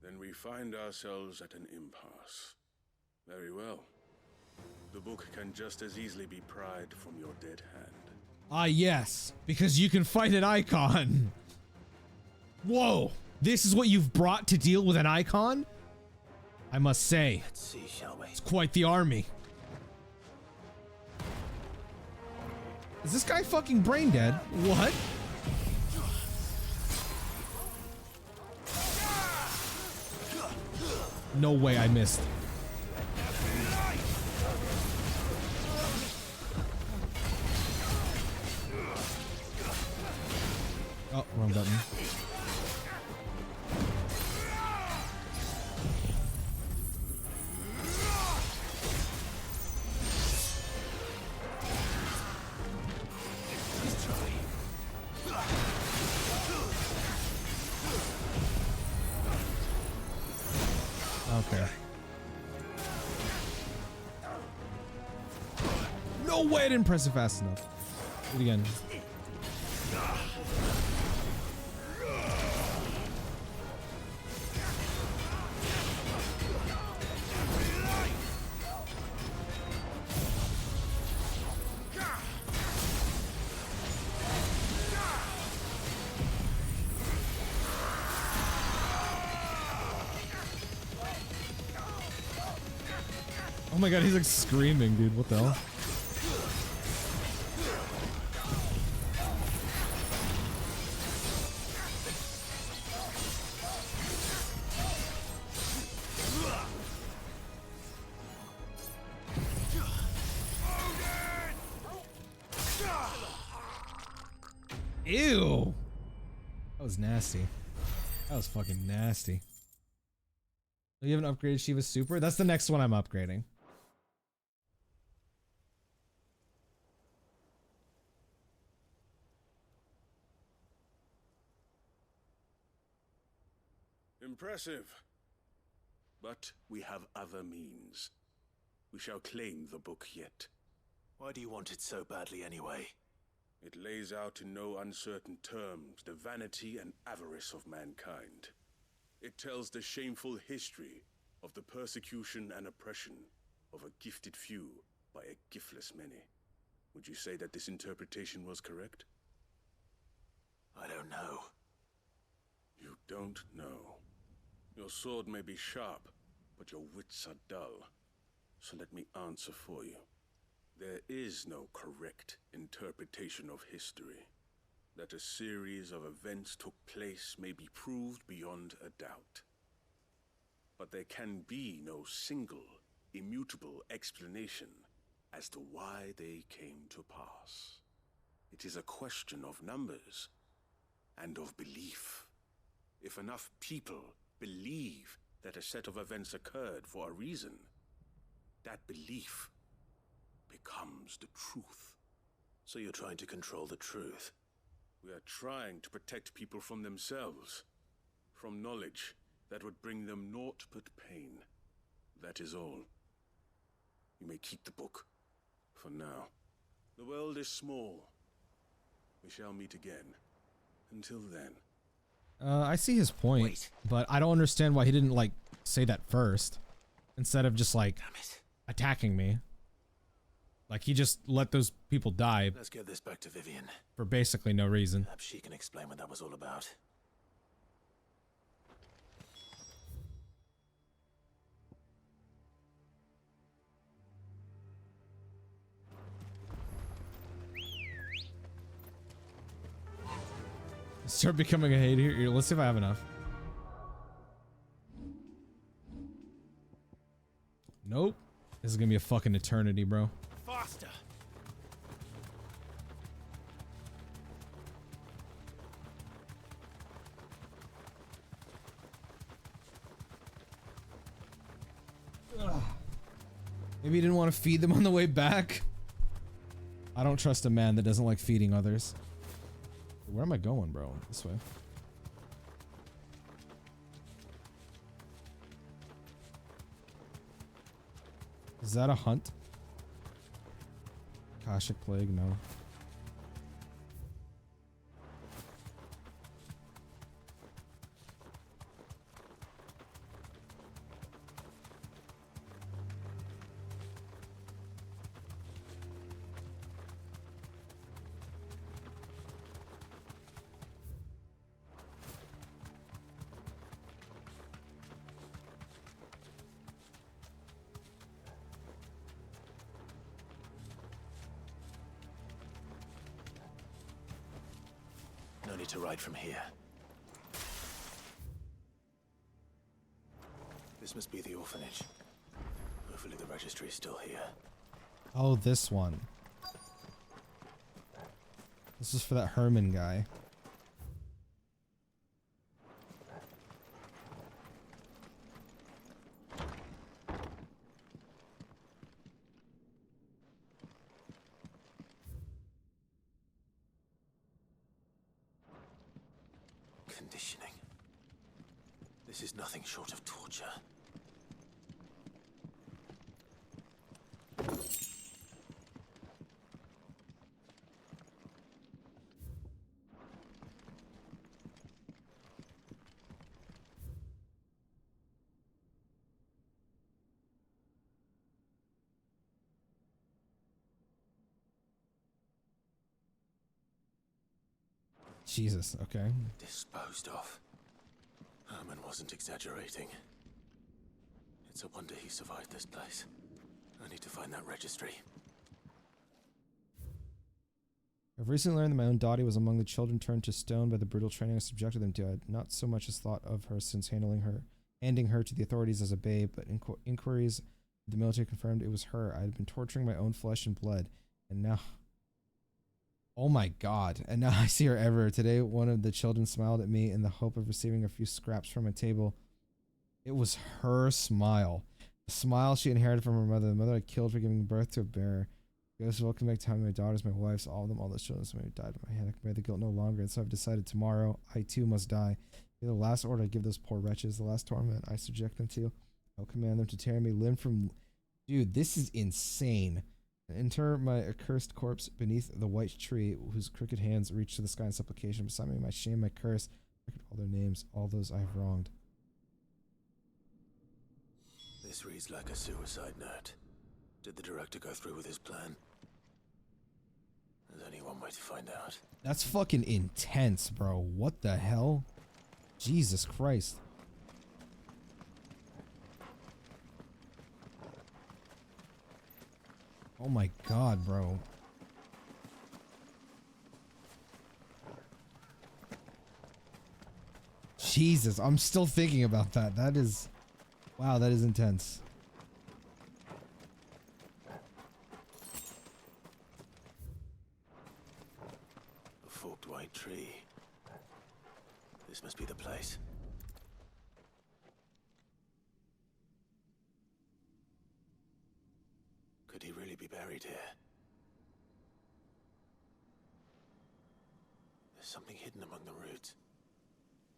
Then we find ourselves at an impasse. Very well. The book can just as easily be pried from your dead hand. Ah, yes, because you can fight an icon. Whoa, this is what you've brought to deal with an icon? I must say, Let's see, shall we? It's quite the army. Is this guy fucking brain dead? What? No way I missed. Oh, wrong button. Okay. No way I didn't press it fast enough. Do it again. Oh my god, he's like screaming, dude. What the hell? Ew. That was nasty. That was fucking nasty. You haven't upgraded Shiva's super? That's the next one I'm upgrading. Impressive. But we have other means. We shall claim the book yet. Why do you want it so badly anyway? It lays out in no uncertain terms the vanity and avarice of mankind. It tells the shameful history of the persecution and oppression of a gifted few by a giftless many. Would you say that this interpretation was correct? I don't know. You don't know. Your sword may be sharp, but your wits are dull. So let me answer for you. There is no correct interpretation of history. That a series of events took place may be proved beyond a doubt. But there can be no single, immutable explanation as to why they came to pass. It is a question of numbers and of belief. If enough people believe that a set of events occurred for a reason, that belief becomes the truth. So you're trying to control the truth? We are trying to protect people from themselves, from knowledge that would bring them naught but pain. That is all. You may keep the book, for now. The world is small. We shall meet again. Until then. I see his point, but I don't understand why he didn't, like, say that first, instead of just, like, attacking me. Like, he just let those people die. Let's get this back to Vivian. For basically no reason. Perhaps she can explain what that was all about. Start becoming a hater here. Let's see if I have enough. Nope. This is gonna be a fucking eternity, bro. Faster. Maybe he didn't want to feed them on the way back. I don't trust a man that doesn't like feeding others. Where am I going, bro? This way. Is that a hunt? Akashic Plague? No. To ride from here. This must be the orphanage. Hopefully the registry is still here. Oh, this one. This is for that Herman guy. Conditioning. This is nothing short of torture. Jesus, okay. Disposed of. Herman wasn't exaggerating. It's a wonder he survived this place. I need to find that registry. I've recently learned that my own Dottie was among the children turned to stone by the brutal training I subjected them to. I had not so much as thought of her since handing her to the authorities as a babe, but inquiries of the military confirmed it was her. I had been torturing my own flesh and blood, and now... Oh my God, and now I see her everywhere. Today, one of the children smiled at me in the hope of receiving a few scraps from a table. It was her smile. The smile she inherited from her mother. The mother I killed for giving birth to a bear. Ghost, welcome back to my daughters, my wives, all of them, all those children. Somebody died in my hand. I can bear the guilt no longer, and so I've decided tomorrow I too must die. Be the last order I give those poor wretches, the last torment I subject them to. I'll command them to tear me limb from... Dude, this is insane. Inter my accursed corpse beneath the white tree, whose crooked hands reach to the sky in supplication. Beside me, my shame, my curse. Record all their names, all those I have wronged. This reads like a suicide note. Did the director go through with his plan? There's only one way to find out. That's fucking intense, bro. What the hell? Jesus Christ. Oh my God, bro. Jesus, I'm still thinking about that. That is... Wow, that is intense. A forked white tree. This must be the place. Could he really be buried here? There's something hidden among the roots.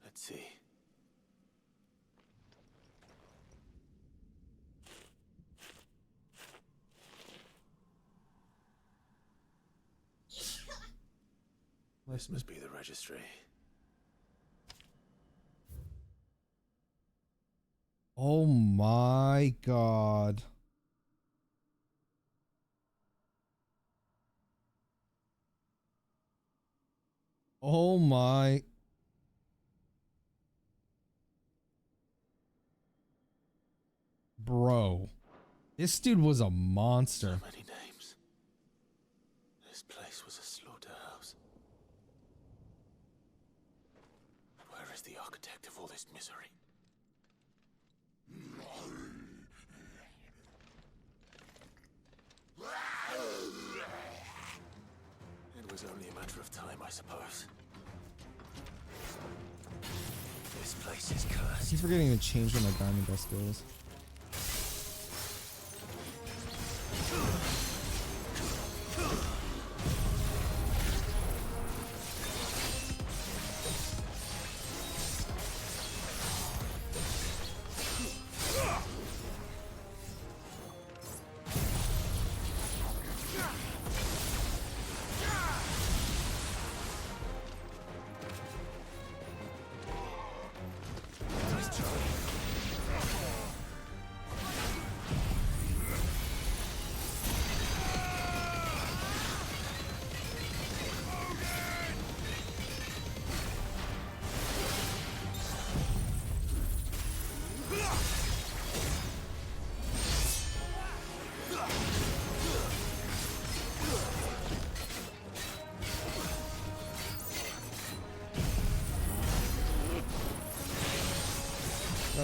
Let's see. This must be the registry. Oh my God. Oh my. Bro. This dude was a monster. So many names. This place was a slaughterhouse. Where is the architect of all this misery? It was only a matter of time, I suppose. This place is cursed. He's forgetting to change what my diamond dust goes.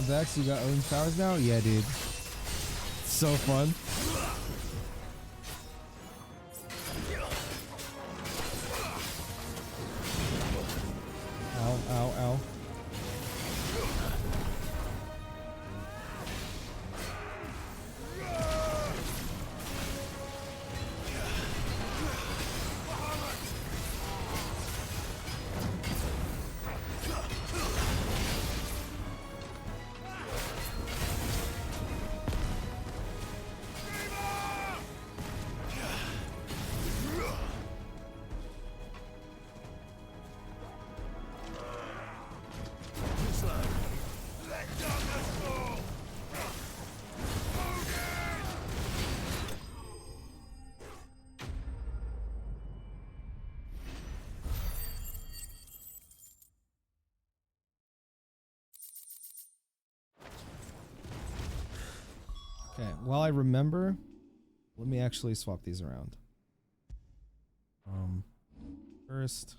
Vex, you got own powers now? Yeah, dude. So fun. Ow, ow, ow. Okay, while I remember, let me actually swap these around. First.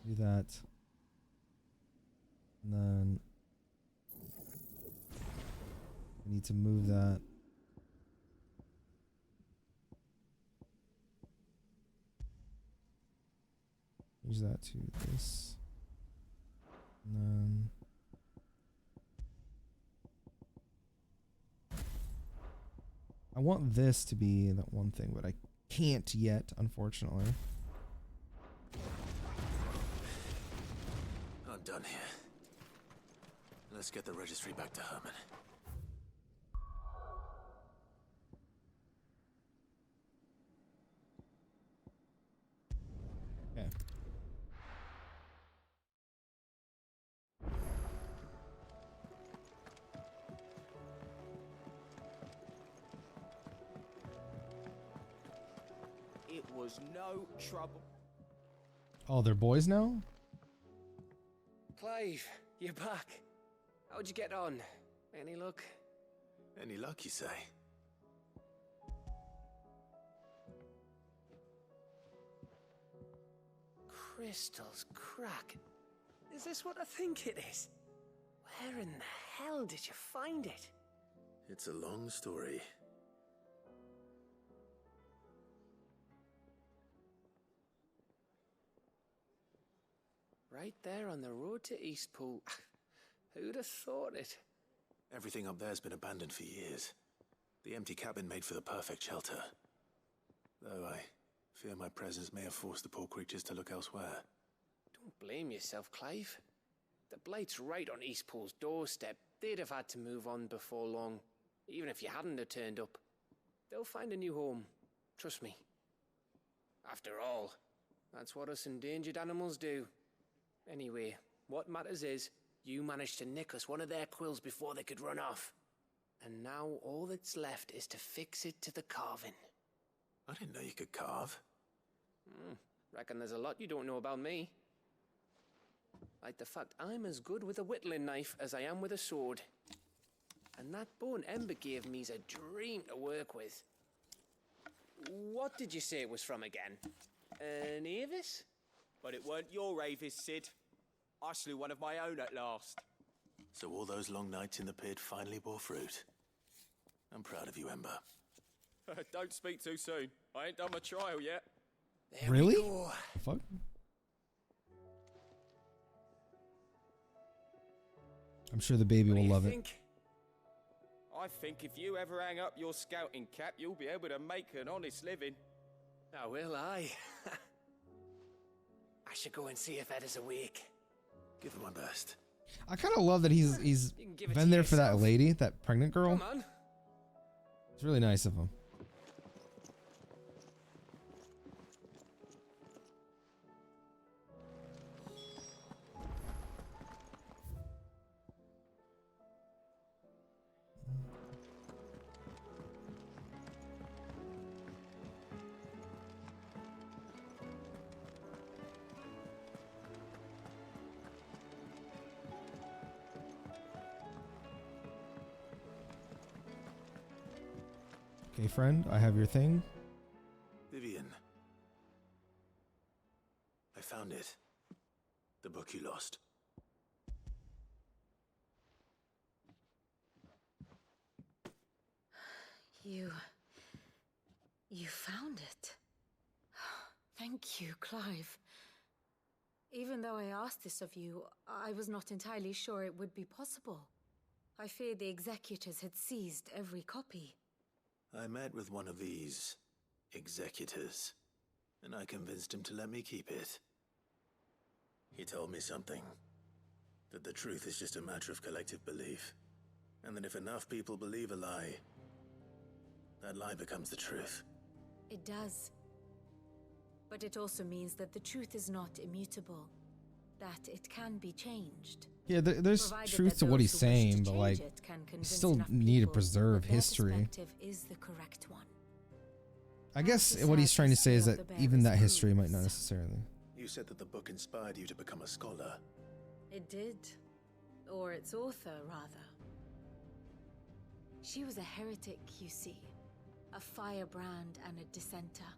Do that. And then I need to move that. Use that to this. And then I want this to be that one thing, but I can't yet, unfortunately. I'm done here. Let's get the registry back to Herman. Okay. It was no trouble. Oh, they're boys now? Clive, you're back. How'd you get on? Any luck? Any luck, you say? Crystals crack. Is this what I think it is? Where in the hell did you find it? It's a long story. Right there on the road to Eastpool. Who'd have thought it? Everything up there's been abandoned for years. The empty cabin made for the perfect shelter. Though I fear my presence may have forced the poor creatures to look elsewhere. Don't blame yourself, Clive. The Blight's right on Eastpool's doorstep. They'd have had to move on before long, even if you hadn't have turned up. They'll find a new home. Trust me. After all, that's what us endangered animals do. Anyway, what matters is, you managed to nick us one of their quills before they could run off. And now all that's left is to fix it to the carving. I didn't know you could carve. Reckon there's a lot you don't know about me. Like the fact I'm as good with a whittling knife as I am with a sword. And that bone Ember gave me's a dream to work with. What did you say it was from again? An Avis? But it weren't your Avis, Sid. I slew one of my own at last. So all those long nights in the pit finally bore fruit. I'm proud of you, Ember. Don't speak too soon. I ain't done my trial yet. There Really? we go. The fuck? I'm sure the baby will love it. I think if you ever hang up your scouting cap, you'll be able to make an honest living. Now will I? I should go and see if Ed is awake. Give it my best. I kind of love that he's give it been to there for that yourself. lady, that pregnant girl. Come on. It's really nice of him. Okay, friend, I have your thing. Vivian. found it. The book you lost. You found it. Thank you, Clive. Even though I asked this of you, I was not entirely sure it would be possible. I feared the executors had seized every copy. I met with one of these executors, and I convinced him to let me keep it. He told me something. That the truth is just a matter of collective belief. And that if enough people believe a lie, that lie becomes the truth. It does. But it also means that the truth is not immutable. That it can be changed. Yeah, there's truth to what he's saying, but like, you still need to preserve history. Is the correct one. I guess what he's trying to say is that even that history might not necessarily. You said that the book inspired you to become a scholar. It did. Or its author, rather. She was a heretic, you see. A firebrand and a dissenter.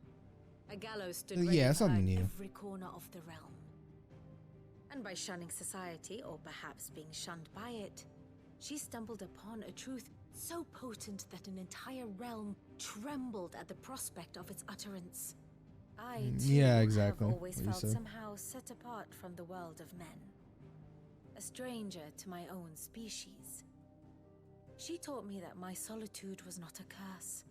A gallows stood ready for her in every corner of the realm. And by shunning society, or perhaps being shunned by it, she stumbled upon a truth so potent that an entire realm trembled at the prospect of its utterance. I, too, have always felt somehow set apart from the world of men. A stranger to my own species. She taught me that my solitude was not a curse,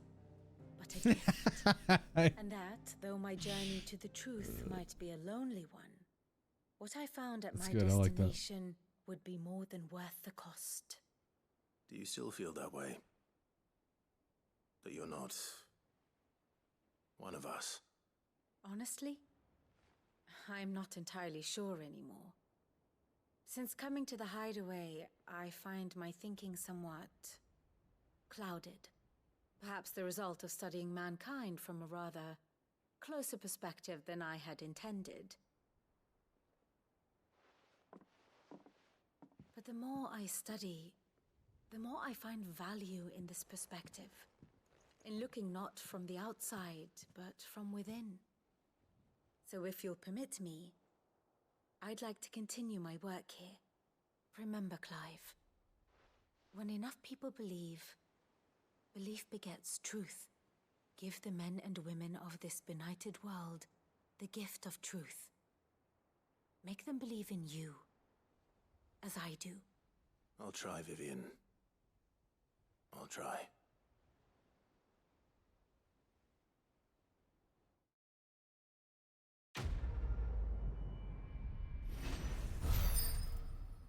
but a gift. And that, though my journey to the truth might be a lonely one, what I found at my destination would be more than worth the cost. Do you still feel that way? That you're not one of us? Honestly, I'm not entirely sure anymore. Since coming to the hideaway, I find my thinking somewhat clouded. Perhaps the result of studying mankind from a rather closer perspective than I had intended. But the more I study, the more I find value in this perspective. In looking not from the outside, but from within. So if you'll permit me, I'd like to continue my work here. Remember, Clive, when enough people believe, belief begets truth. Give the men and women of this benighted world the gift of truth. Make them believe in you, as I do. I'll try, Vivian. I'll try.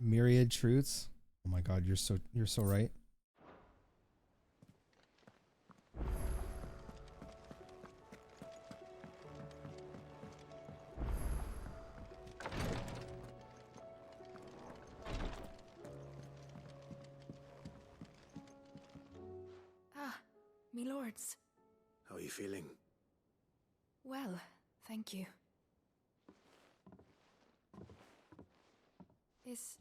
Myriad truths. Oh my god, you're so right. Me lords. How are you feeling? Well, thank you. Is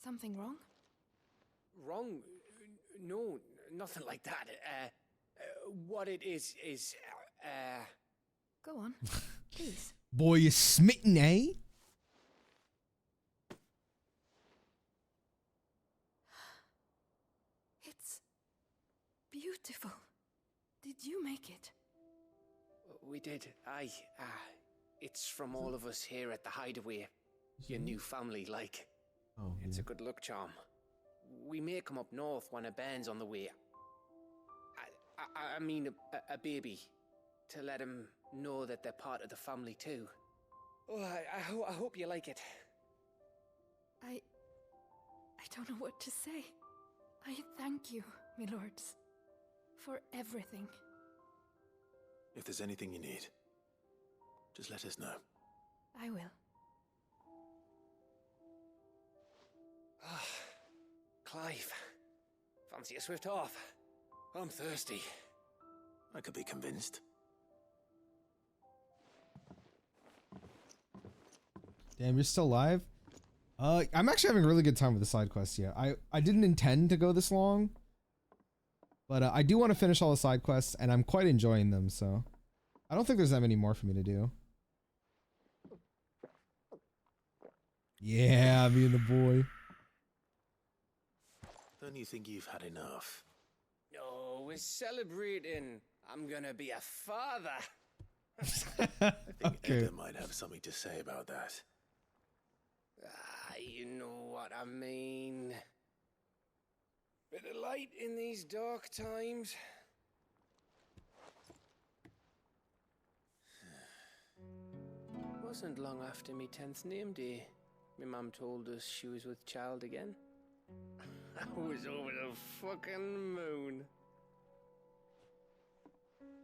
something wrong? Wrong? No, nothing like that. What it is, Go on, please. Boy, you're smitten, eh? It's beautiful. Did you make it? We did. Aye. It's from all of us here at the Hideaway. Your new family, like. Oh, it's a good luck charm. We may come up north when a band's on the way. I mean a baby. To let him know that they're part of the family too. Oh, I hope you like it. I don't know what to say. I thank you, my lords, for everything. If there's anything you need, just let us know. I will. Clive, fancy a swift off? I'm thirsty. I could be convinced. Damn, you're still alive? I'm actually having a really good time with the side quests. Yeah, I didn't intend to go this long, but I do want to finish all the side quests, and I'm quite enjoying them. So I don't think there's that many more for me to do. Yeah, me and the boy. Don't you think you've had enough? Oh, we're celebrating. I'm gonna be a father. I think Edda might have something to say about that. Ah, you know what I mean. Bit of light in these dark times. Wasn't long after me 10th name day, my mum told us she was with child again. I was over the fucking moon.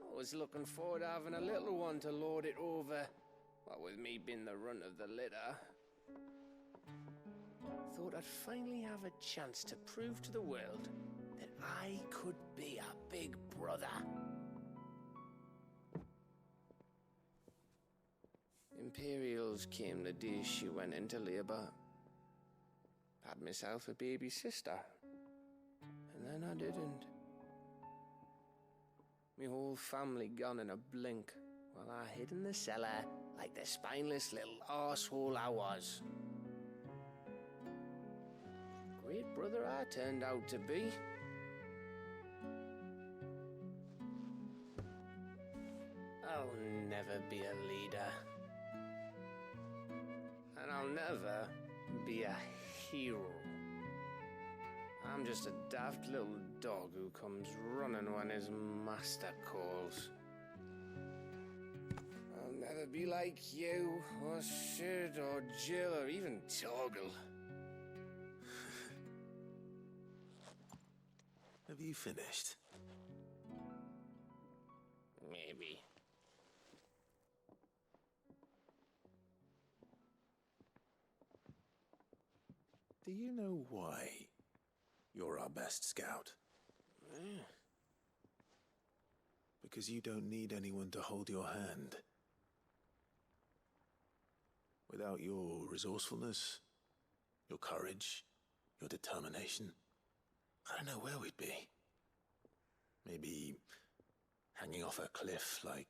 I was looking forward to having a little one to lord it over, what with me being the runt of the litter. Thought I'd finally have a chance to prove to the world that I could be a big brother. Imperials came the day she went into labour. Had myself a baby sister. And then I didn't. Me whole family gone in a blink, while I hid in the cellar like the spineless little arsehole I was. Great brother I turned out to be. I'll never be a leader. And I'll never be a hero. I'm just a daft little dog who comes running when his master calls. I'll never be like you, or Sid, or Jill, or even Torgal. Have you finished? Maybe. Do you know why you're our best scout? Because you don't need anyone to hold your hand. Without your resourcefulness, your courage, your determination, I don't know where we'd be. Maybe hanging off a cliff like,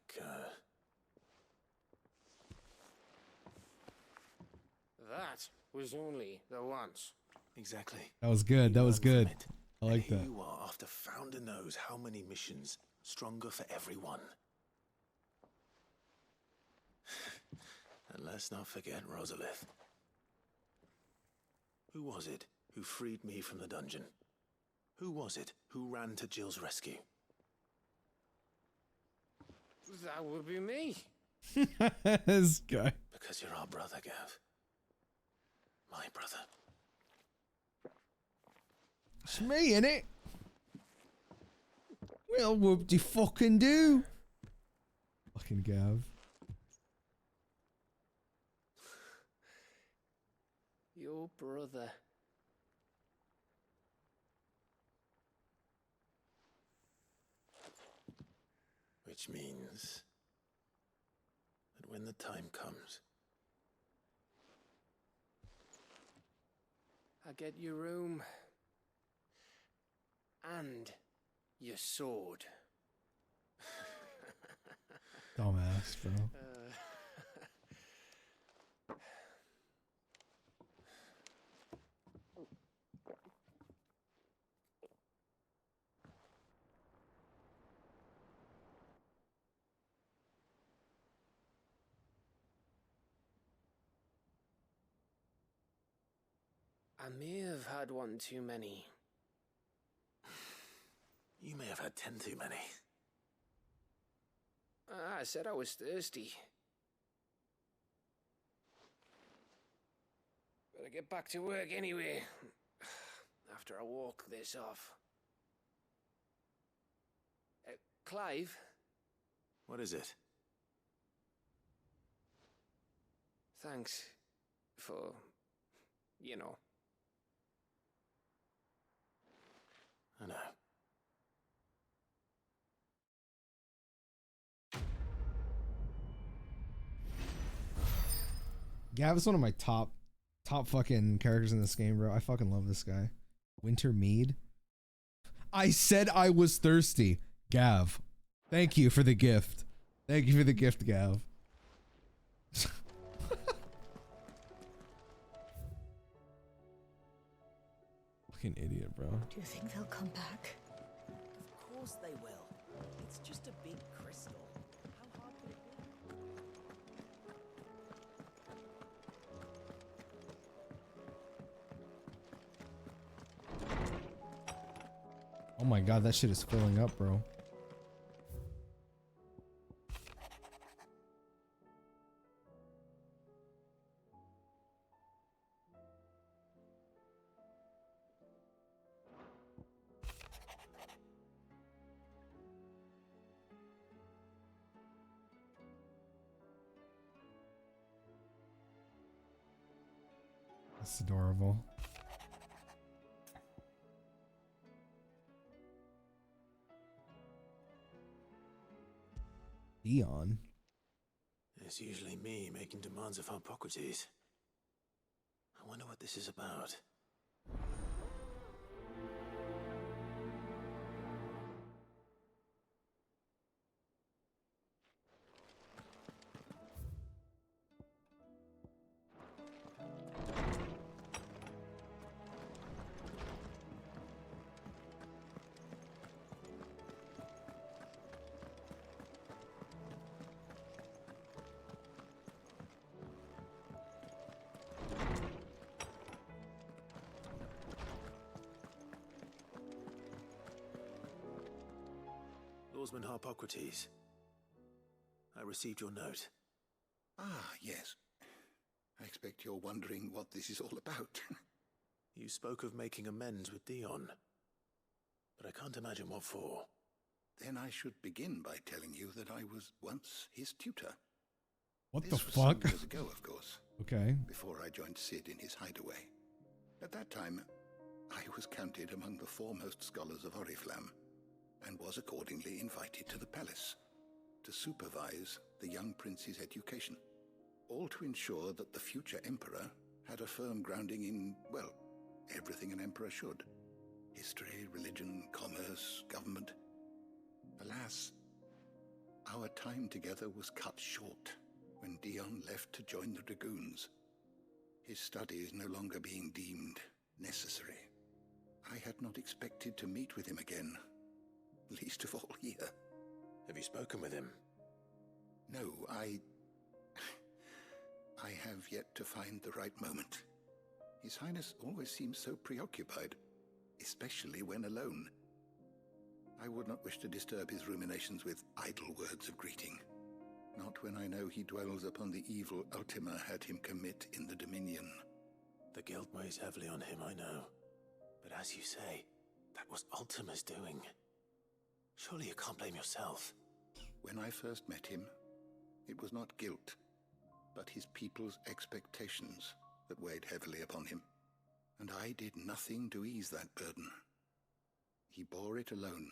That was only the once. Exactly. That was good. That was good. I like Here that. you are, after Founder knows how many missions, stronger for everyone. And let's not forget Rosalith. Who was it who freed me from the dungeon? Who was it who ran to Jill's rescue? That would be me. This guy. Because you're our brother, Gav. My brother. It's me, innit? Well, whoop de fucking do. Fucking Gav. Your brother. Which means that when the time comes, I get your room. And your sword. Dumbass, bro. I may have had one too many. you may have had 10 too many. I said I was thirsty. Better get back to work anyway. After I walk this off. Clive? What is it? Thanks for, you know. I know. Gav is one of my top fucking characters in this game, bro. I fucking love this guy. Winter Mead. I said I was thirsty. Gav. Thank you for the gift. Thank you for the gift, Gav. Fucking idiot, bro. Do you think they'll come back? Of course they will. It's just a big crystal. How hard could it be? Oh my god, that shit is filling up, bro. That's adorable. Dion. It's usually me making demands of Hippocrates. I wonder what this is about. Lawsman Hippocrates, I received your note. Ah, yes. I expect you're wondering what this is all about. You spoke of making amends with Dion, but I can't imagine what for. Then I should begin by telling you that I was once his tutor. What This the was fuck? some years ago, of course. Okay. Before I joined Sid in his hideaway. At that time, I was counted among the foremost scholars of Oriflamme, and was accordingly invited to the palace to supervise the young prince's education, all to ensure that the future emperor had a firm grounding in, well, everything an emperor should. History, religion, commerce, government. Alas, our time together was cut short when Dion left to join the Dragoons, his studies no longer being deemed necessary. I had not expected to meet with him again, least of all here. Have you spoken with him? No, I have yet to find the right moment. His Highness always seems so preoccupied, especially when alone. I would not wish to disturb his ruminations with idle words of greeting, not when I know he dwells upon the evil Ultima had him commit in the Dominion. The guilt weighs heavily on him, I know. But as you say, that was Ultima's doing. Surely you can't blame yourself. When I first met him, it was not guilt, but his people's expectations that weighed heavily upon him, and I did nothing to ease that burden. He bore it alone,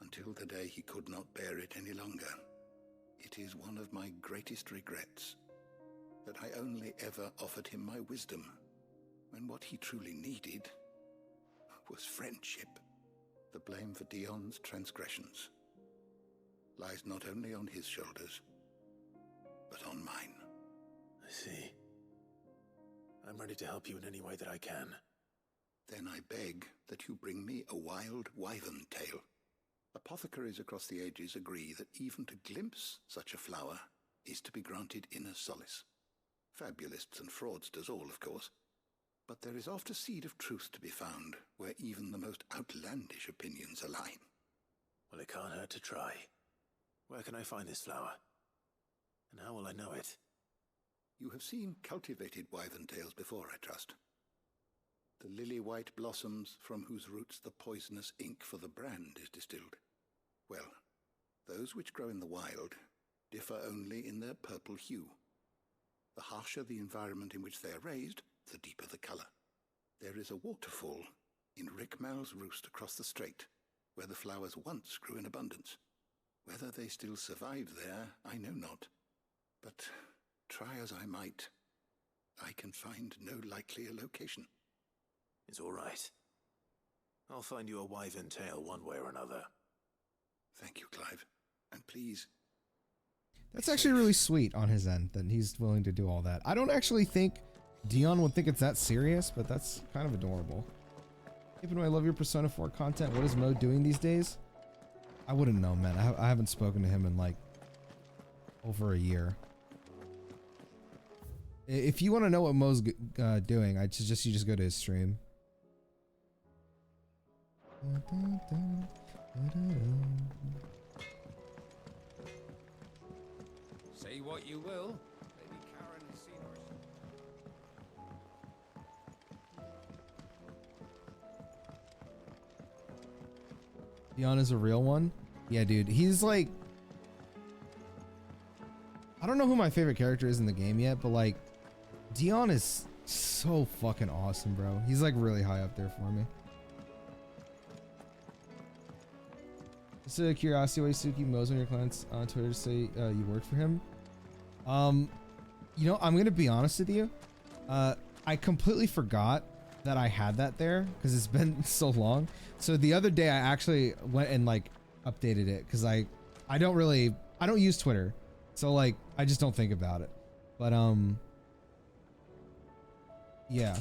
until the day he could not bear it any longer. It is one of my greatest regrets that I only ever offered him my wisdom, when what he truly needed was friendship. The blame for Dion's transgressions lies not only on his shoulders, but on mine. I see. I'm ready to help you in any way that I can. Then I beg that you bring me a wild wyvern tail. Apothecaries across the ages agree that even to glimpse such a flower is to be granted inner solace. Fabulists and fraudsters all, of course. But there is oft a seed of truth to be found where even the most outlandish opinions align. Well, it can't hurt to try. Where can I find this flower? And how will I know it? You have seen cultivated wyvern tails before, I trust. The lily-white blossoms from whose roots the poisonous ink for the brand is distilled. Well, those which grow in the wild differ only in their purple hue. The harsher the environment in which they are raised, the deeper the colour. There is a waterfall in Rickmal's roost across the strait, where the flowers once grew in abundance. Whether they still survive there, I know not. But try as I might, I can find no likelier location. It's all right. I'll find you a wyvern tail one way or another. Thank you, Clive. And please... That's actually really sweet on his end that he's willing to do all that. I don't actually think Dion would think it's that serious, but that's kind of adorable. Even though I love your Persona 4 content, what is Mo doing these days? I wouldn't know, man. I haven't spoken to him in like over a year. If you want to know what Mo's doing, I suggest you just go to his stream. Say what you will. Lady Karen has seen her. Dion is a real one? Yeah, dude. He's like... I don't know who my favorite character is in the game yet, but like... Dion is so fucking awesome, bro. He's like really high up there for me. Just a curiosity, why Suki Mo's on your clients on Twitter to say you worked for him? You know, I'm gonna be honest with you. I completely forgot that I had that there because it's been so long. So the other day I actually went and like updated it because I don't use Twitter, so like I just don't think about it. But yeah,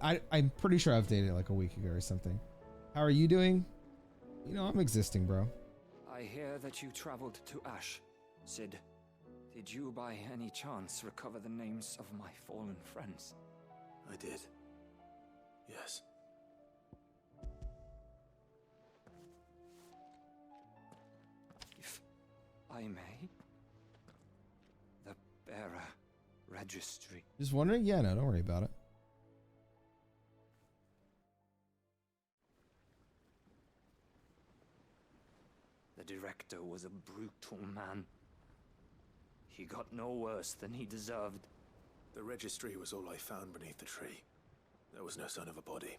I'm pretty sure I updated it like a week ago or something. How are you doing? You know, I'm existing, bro. I hear that you traveled to Ash. Sid, did you by any chance recover the names of my fallen friends? I did. Yes. If I may, the bearer registry. Just wondering? Yeah, no, don't worry about it. The director was a brutal man. He got no worse than he deserved. The registry was all I found beneath the tree. There was no sign of a body.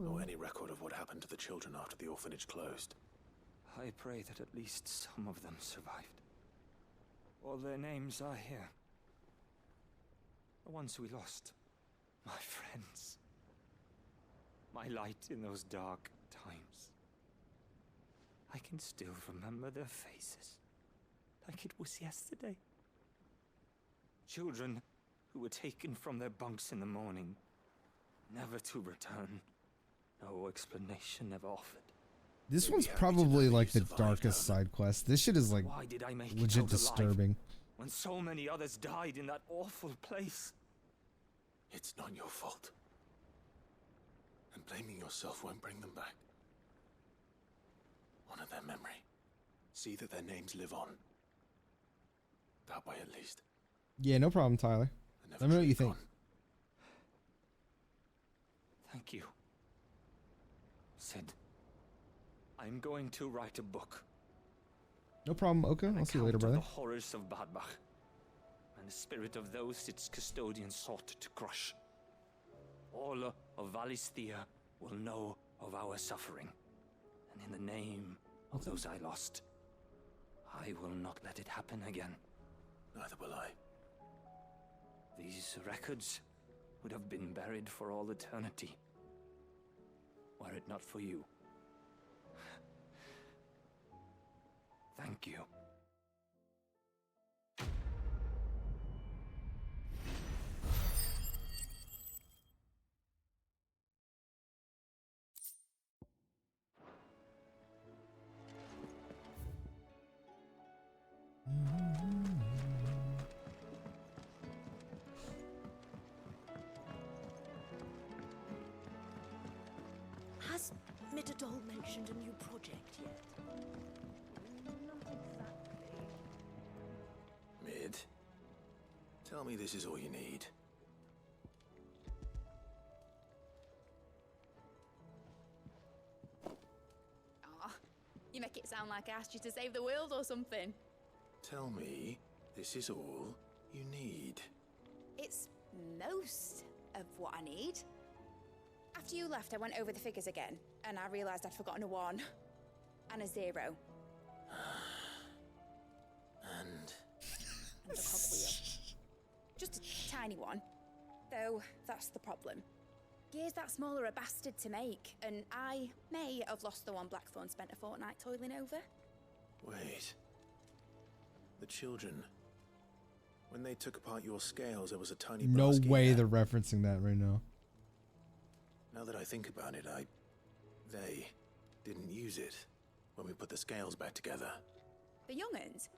Or any record of what happened to the children after the orphanage closed. I pray that at least some of them survived. All their names are here. The ones we lost. My friends. My light in those dark times. I can still remember their faces. Like it was yesterday. Children who were taken from their bunks in the morning. Never to return. No explanation ever offered. This one's probably like the darkest side quest. This shit is like Why did I make it legit out disturbing. alive when so many others died in that awful place? It's not your fault. And blaming yourself won't bring them back. Honor their memory. See that their names live on. That way at least. Yeah, no problem, Tyler. Let me know what you think. Thank you. Sid, I'm going to write a book. No problem, okay. I'll see you later, brother. The horrors of Badbach and the spirit of those its custodians sought to crush. All of Valisthea will know of our suffering, and in the name of those I lost, I will not let it happen again. Neither will I. These records would have been buried for all eternity, were it not for you. Thank you. Has Mitadol mentioned a new project yet? Not exactly. Mid, tell me this is all you need. Aw, you make it sound like I asked you to save the world or something. Tell me this is all you need. It's most of what I need. After you left, I went over the figures again, and I realised I'd forgotten a 1 and a 0. And the cogwheel. Just a tiny one. Though, that's the problem. Gears that small are a bastard to make, and I may have lost the one Blackthorn spent a fortnight toiling over. wait. The children. When they took apart your scales, there was a tiny No brass key way there. they're referencing that right now. Now that I think about it, they didn't use it when we put the scales back together. The young'uns?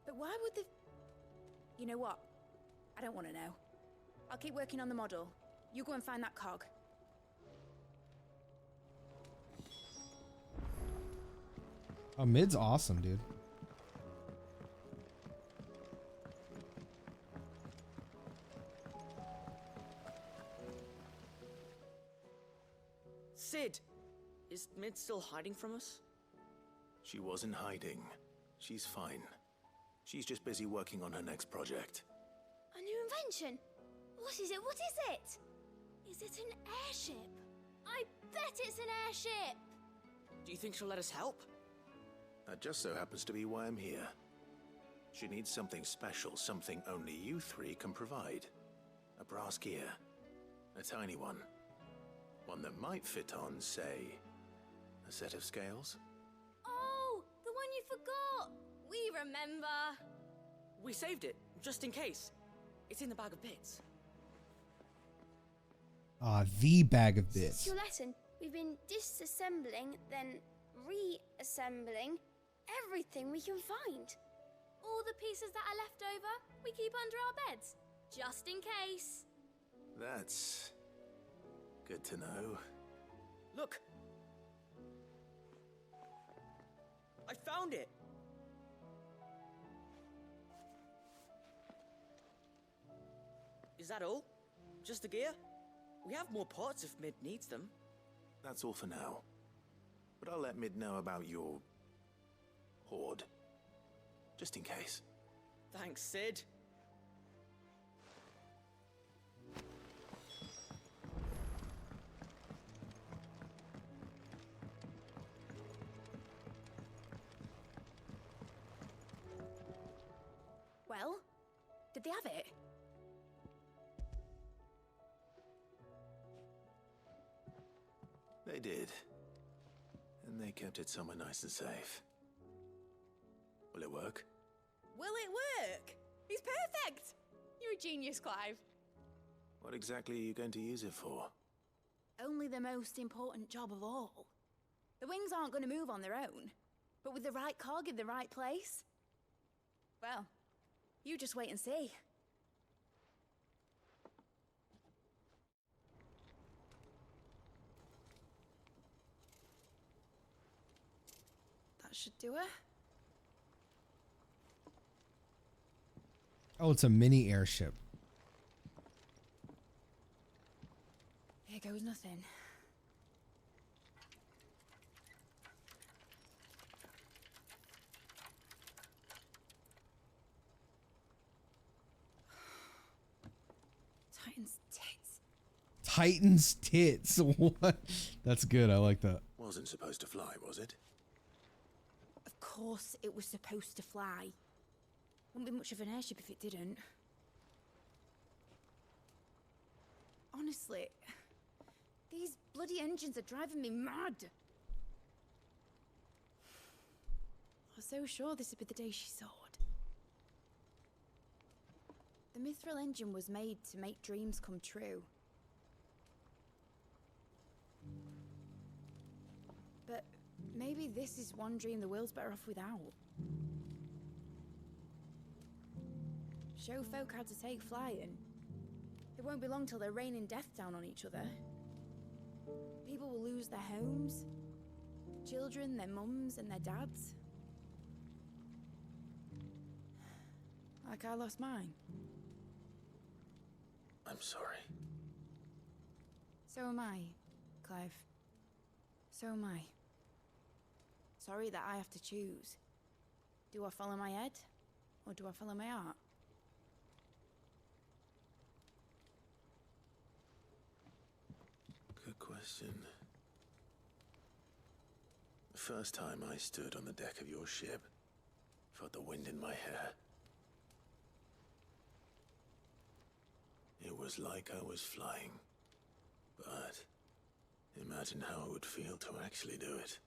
But why would the... You know what? I don't want to know. I'll keep working on the model. You go and find that cog. Oh, mid's awesome, dude. Sid! Is Mid still hiding from us? She wasn't hiding. She's fine. She's just busy working on her next project. A new invention? What is it? What is it? Is it an airship? I bet it's an airship! Do you think she'll let us help? That just so happens to be why I'm here. She needs something special, something only you three can provide. A brass gear. A tiny one. One that might fit on, say, a set of scales? Oh, the one you forgot! We remember! We saved it, just in case. It's in the bag of bits. Ah, the bag of Since bits. your lesson, we've been disassembling, then reassembling everything we can find. All the pieces that are left over, we keep under our beds, just in case. That's good to know. Look! I found it! Is that all? Just the gear? We have more parts if Mid needs them. That's all for now. But I'll let Mid know about your hoard. Just in case. Thanks, Sid. Well, did they have it? They did. And they kept it somewhere nice and safe. Will it work? Will it work? It's perfect! You're a genius, Clive. What exactly are you going to use it for? Only the most important job of all. The wings aren't going to move on their own. But with the right cog in the right place... Well, you just wait and see. That should do it. Oh, it's a mini airship. Here goes nothing. Titan's tits. Titan's tits. What? That's good. I like that. Wasn't supposed to fly, was it? Of course it was supposed to fly. Wouldn't be much of an airship if it didn't. Honestly, these bloody engines are driving me mad. I was so sure this would be the day she soared. The Mithril engine was made to make dreams come true. But maybe this is one dream the world's better off without. Show folk how to take flying. It won't be long till they're raining death down on each other. People will lose their homes. Children, their mums and their dads. Like I lost mine. I'm sorry. So am I, Clive. So am I. Sorry that I have to choose. Do I follow my head, or do I follow my heart? Good question. The first time I stood on the deck of your ship, felt the wind in my hair. It was like I was flying. But imagine how it would feel to actually do it.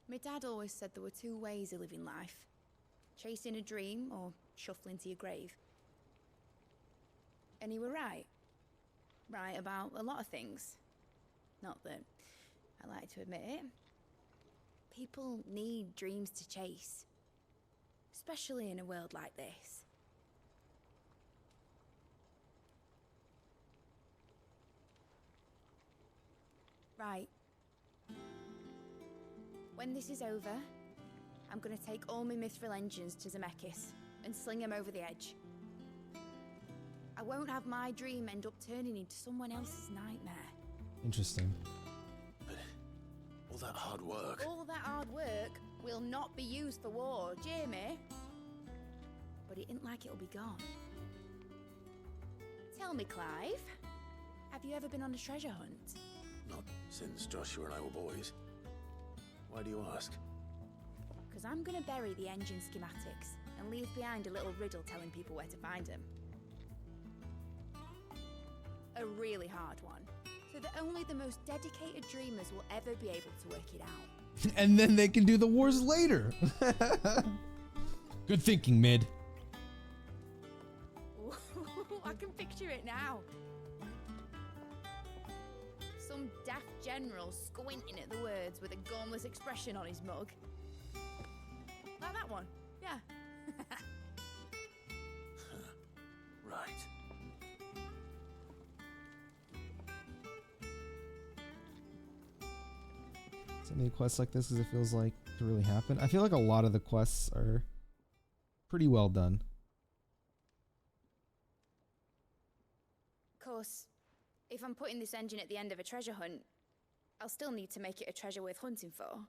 My dad always said there were two ways of living life. chasing a dream or shuffling to your grave. And he were right. Right about a lot of things. Not that I like to admit it. People need dreams to chase. Especially in a world like this. Right. When this is over, I'm gonna take all my mithril engines to Zemeckis and sling them over the edge. I won't have my dream end up turning into someone else's nightmare. Interesting. All that hard work. All that hard work will not be used for war, Jamie. But it isn't like it'll be gone. Tell me, Clive, have you ever been on a treasure hunt? Not since Joshua and I were boys. Why do you ask? Because I'm gonna bury the engine schematics and leave behind a little riddle telling people where to find them. A really hard one, so that only the most dedicated dreamers will ever be able to work it out. And then they can do the wars later. Good thinking, Mid. Ooh, I can picture it now. Some daft general squinting at the words with a gormless expression on his mug. Like that one, yeah. Right. So many quests like this because it feels like to really happen. I feel like a lot of the quests are pretty well done. Of course, if I'm putting this engine at the end of a treasure hunt, I'll still need to make it a treasure worth hunting for.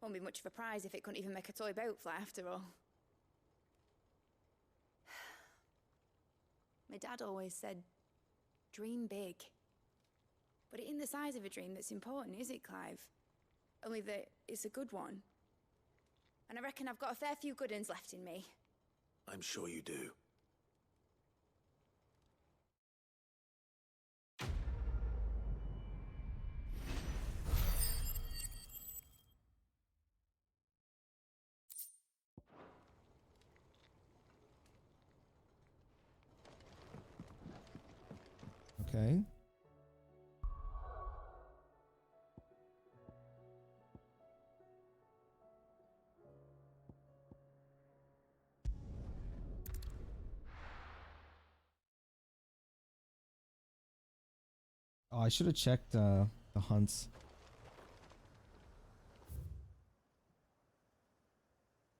Won't be much of a prize if it couldn't even make a toy boat fly after all. My dad always said, dream big. But it ain't the size of a dream that's important, is it, Clive? Only that it's a good one. And I reckon I've got a fair few good uns left in me. I'm sure you do. Okay. Oh, I should have checked the hunts.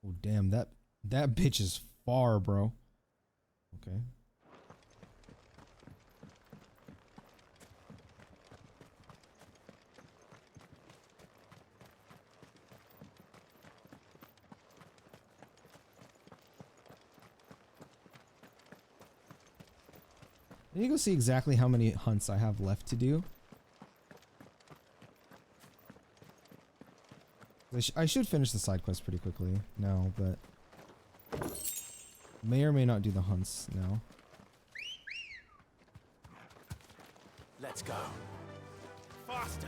Oh, damn, that bitch is far, bro. Okay. I need to go see exactly how many hunts I have left to do. I should finish the side quest pretty quickly now, but may or may not do the hunts now. Let's go. Faster.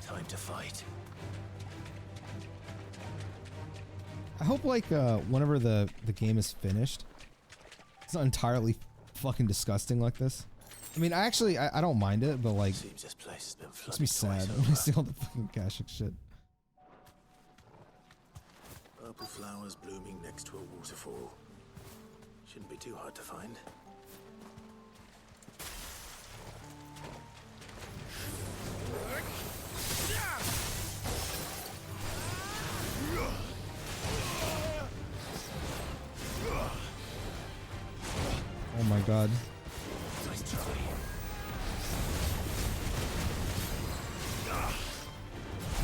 Time to fight. I hope like whenever the game is finished, it's not entirely fucking disgusting like this. I mean, I don't mind it, but like, Seems this place has been makes me flooded sad twice when I over. see all the fucking Kashyyyk shit. Purple flowers blooming next to a waterfall. Shouldn't be too hard to find. Oh my god. Nice try.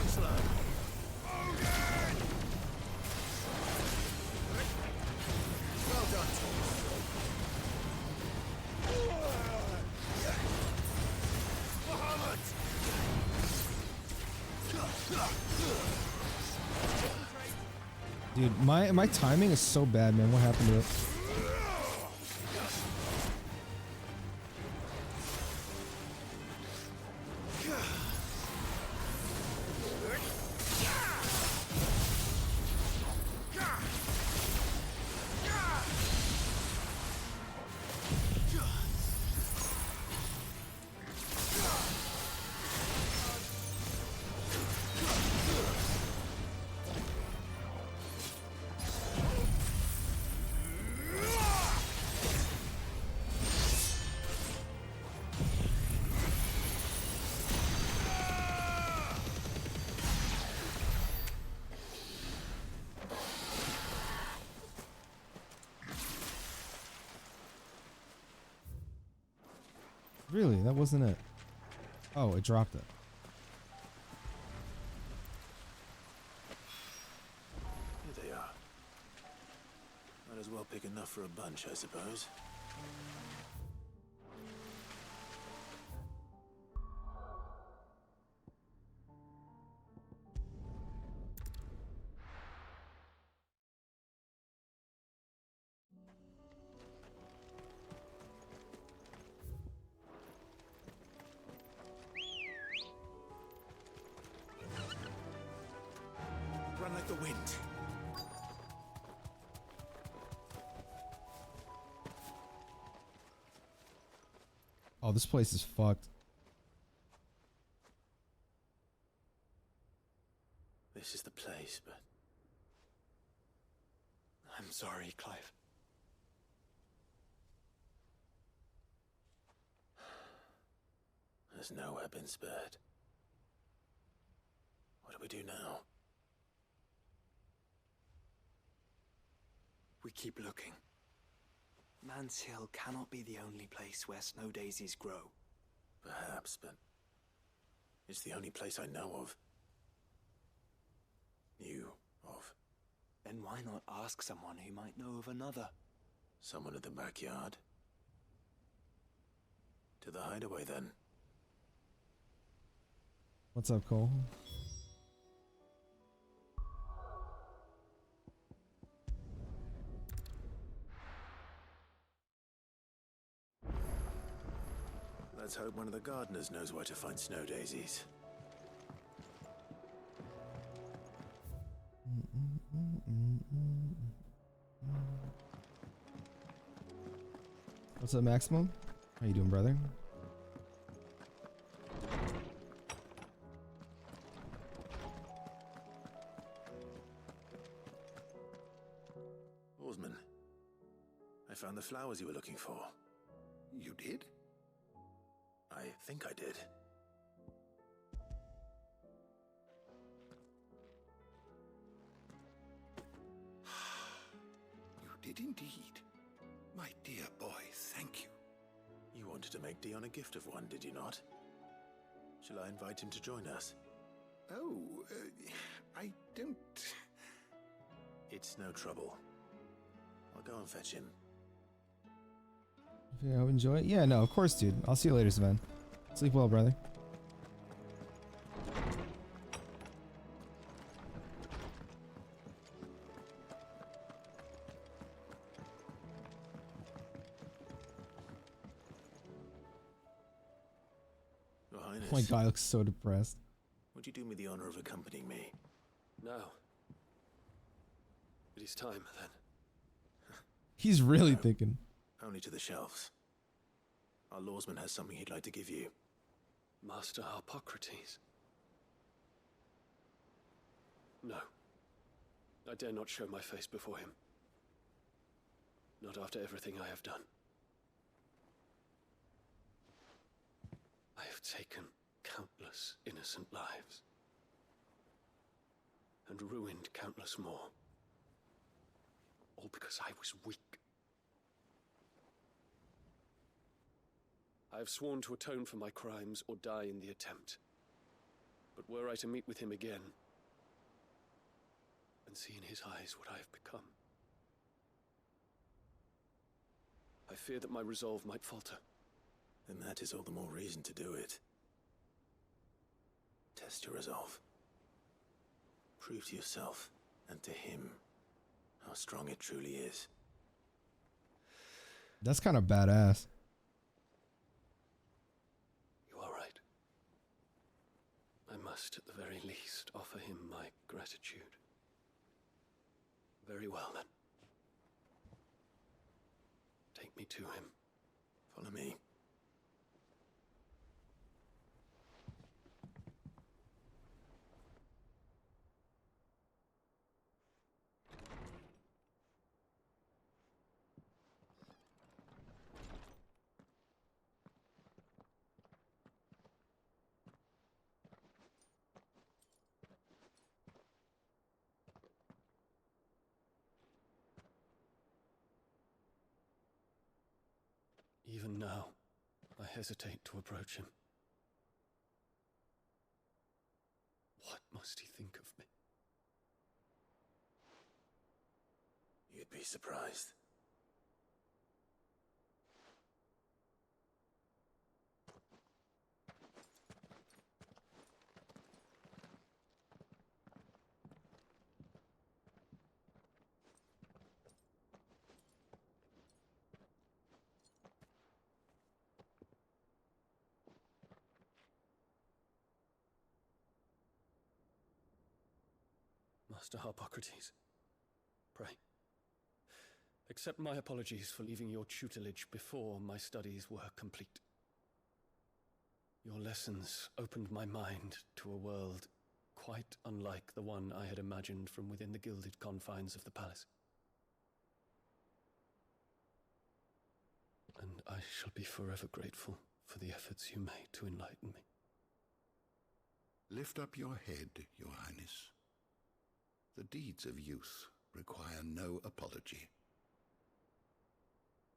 Slow. Well done. Dude, my timing is so bad, man. What happened to it? Really? That wasn't it. Oh, it dropped it. Here they are. Might as well pick enough for a bunch, I suppose. Run like the wind. Oh, this place is fucked. This is the place, but... I'm sorry, Clive. There's nowhere been spared. What do we do now? We keep looking. Man's Hill cannot be the only place where snow daisies grow. Perhaps, but... it's the only place I know of. Knew of. Then why not ask someone who might know of another? Someone at the backyard? To the hideaway, then. What's up, Cole? Let's hope one of the gardeners knows where to find snow daisies. What's up, Maximum? How you doing, brother? Oarsman, I found the flowers you were looking for. You did? I think I did. You did indeed. My dear boy, thank you. You wanted to make Dion a gift of one, did you not? Shall I invite him to join us? Oh, I don't... It's no trouble. I'll go and fetch him. Yeah, I enjoy it. Yeah, no, of course, dude. I'll see you later, Sven. Sleep well, brother. Your Highness. Oh my god, I look so depressed. Would you do me the honor of accompanying me? No. It is time, then. He's really thinking. Only to the shelves. Our lawsman has something he'd like to give you. Master Harpocrates. No. I dare not show my face before him. Not after everything I have done. I have taken countless innocent lives. And ruined countless more. All because I was weak. I have sworn to atone for my crimes or die in the attempt. But were I to meet with him again, and see in his eyes what I have become, I fear that my resolve might falter. Then that is all the more reason to do it. Test your resolve. Prove to yourself and to him how strong it truly is. That's kind of badass. You are right. I must, at the very least, offer him my gratitude. Very well, then. Take me to him. Follow me. Even now, I hesitate to approach him. What must he think of me? You'd be surprised. Master Harpocrates, pray, accept my apologies for leaving your tutelage before my studies were complete. Your lessons opened my mind to a world quite unlike the one I had imagined from within the gilded confines of the palace. And I shall be forever grateful for the efforts you made to enlighten me. Lift up your head, Your Highness. The deeds of youth require no apology.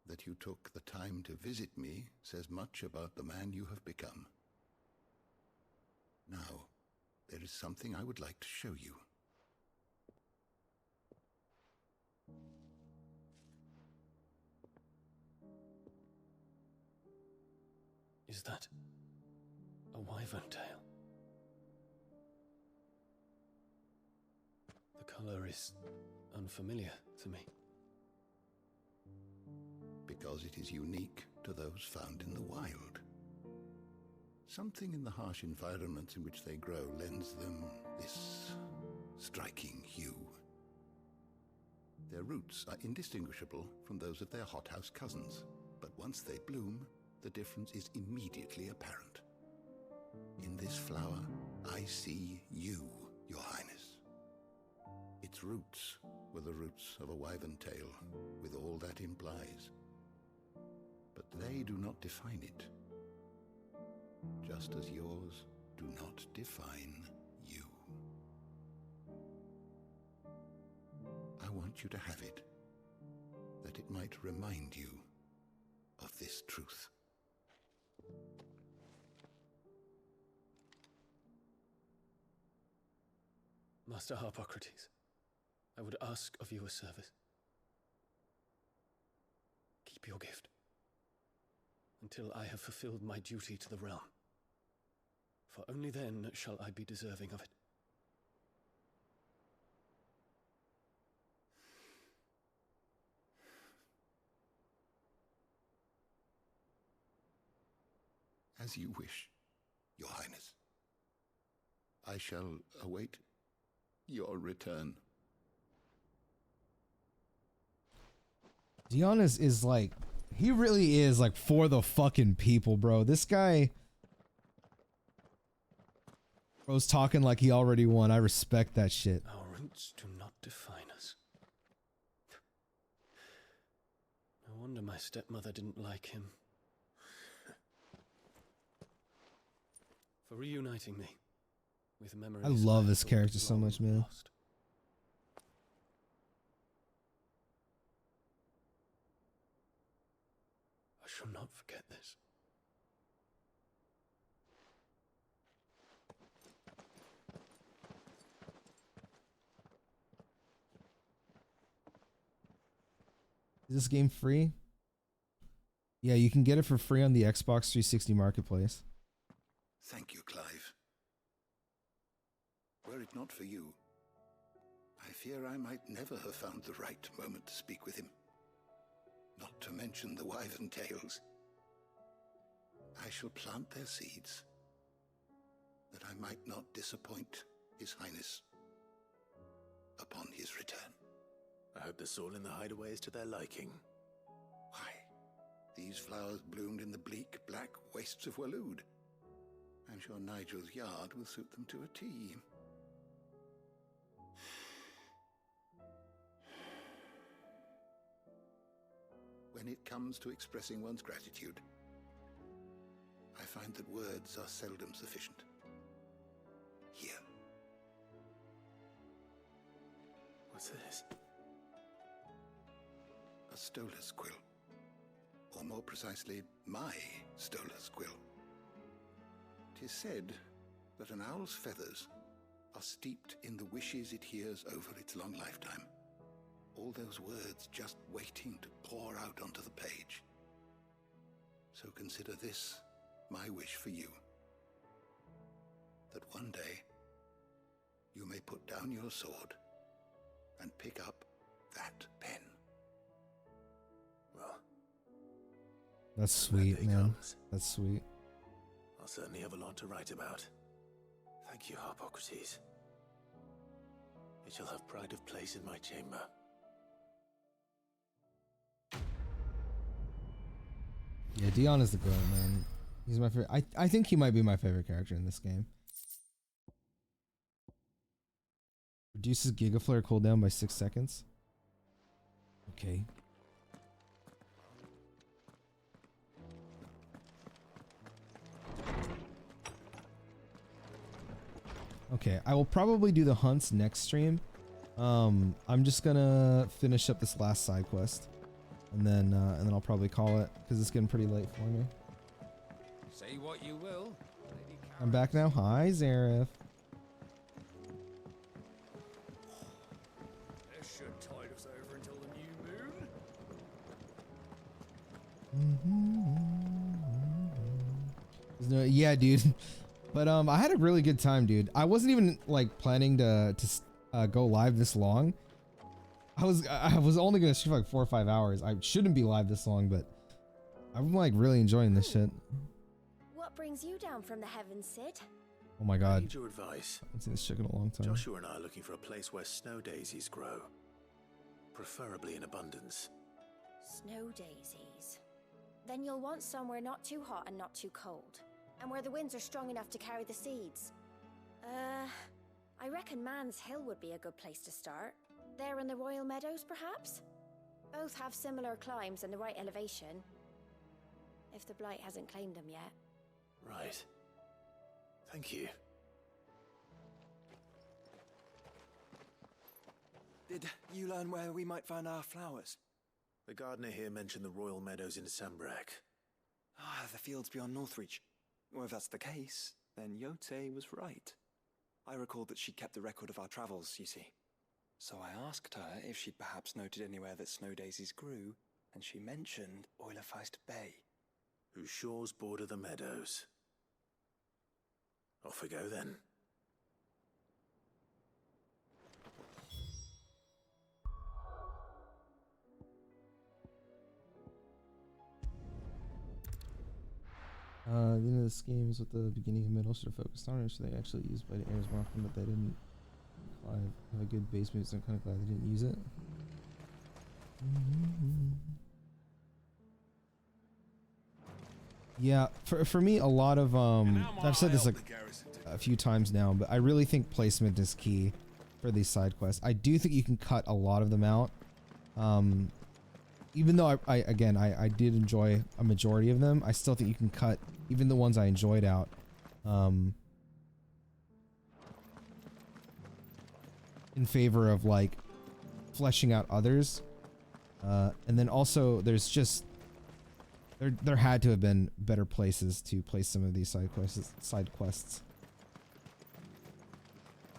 That you took the time to visit me says much about the man you have become. Now, there is something I would like to show you. Is that a wyvern tail? The color is unfamiliar to me. Because it is unique to those found in the wild. Something in the harsh environments in which they grow lends them this striking hue. Their roots are indistinguishable from those of their hothouse cousins, but once they bloom, the difference is immediately apparent. In this flower, I see you, Your Highness. Its roots were the roots of a wyvern tail, with all that implies. But they do not define it, just as yours do not define you. I want you to have it, that it might remind you of this truth. Master Harpocrates, I would ask of you a service. Keep your gift until I have fulfilled my duty to the realm, for only then shall I be deserving of it. As you wish, Your Highness. I shall await your return. Giannis is like, he really is like for the fucking people, bro. This guy, bro's talking like he already won. I respect that shit. Our roots do not define us. No wonder my stepmother didn't like him. For reuniting me with memories. I love this character so much, man. Lost. I shall not forget this. Is this game free? Yeah, you can get it for free on the Xbox 360 Marketplace. Thank you, Clive. Were it not for you, I fear I might never have found the right moment to speak with him. Not to mention the wyvern tales. I shall plant their seeds, that I might not disappoint His Highness upon his return. I hope the soil in the hideaway is to their liking. Why, these flowers bloomed in the bleak, black wastes of Waloed. I'm sure Nigel's yard will suit them to a T. When it comes to expressing one's gratitude, I find that words are seldom sufficient. Here. What's this? A stolas quill. Or more precisely, my stolas quill. 'Tis said that an owl's feathers are steeped in the wishes it hears over its long lifetime. All those words just waiting to pour out onto the page. So consider this my wish for you. That one day you may put down your sword and pick up that pen. Well, That's sweet, man. That's sweet. I'll certainly have a lot to write about. Thank you, Harpocrates. It shall have pride of place in my chamber. Yeah, Dion is the goat, man. He's my favorite. I think he might be my favorite character in this game. Reduces Gigaflare cooldown by 6 seconds. Okay. Okay, I will probably do the hunts next stream. I'm just gonna finish up this last side quest, and then I'll probably call it because it's getting pretty late for me. Say what you will. I'm back now. Hi, Zareth. This should tide us over until the new moon. No, yeah, dude. But I had a really good time, dude. I wasn't even like planning to go live this long. I was only gonna stream for like 4 or 5 hours. I shouldn't be live this long, but I'm like really enjoying this shit. What brings you down from the heavens, Sid? Oh my I god. need your advice. I haven't seen this chick in a long time. Joshua and I are looking for a place where snow daisies grow. Preferably in abundance. Snow daisies. Then you'll want somewhere not too hot and not too cold. And where the winds are strong enough to carry the seeds. I reckon Man's Hill would be a good place to start. There in the Royal Meadows, perhaps? Both have similar climbs and the right elevation. If the Blight hasn't claimed them yet. Right. Thank you. Did you learn where we might find our flowers? The gardener here mentioned the Royal Meadows in Sambrak. Ah, the fields beyond Northreach. Well, if that's the case, then Yote was right. I recalled that she kept the record of our travels, you see. So I asked her if she'd perhaps noted anywhere that snow daisies grew, and she mentioned Oilefeist Bay. Whose shores border the meadows. Off we go then. You know, the schemes with the beginning and middle should have focused on, or should they actually use by the heirs more often, but they didn't. I have a good base move, so I'm kind of glad they didn't use it. Yeah, for me, a lot of I've said this like a few times now, but I really think placement is key for these side quests. I do think you can cut a lot of them out. Even though I did enjoy a majority of them, I still think you can cut even the ones I enjoyed out. In favor of like fleshing out others. And then also there's just there had to have been better places to place some of these side quests.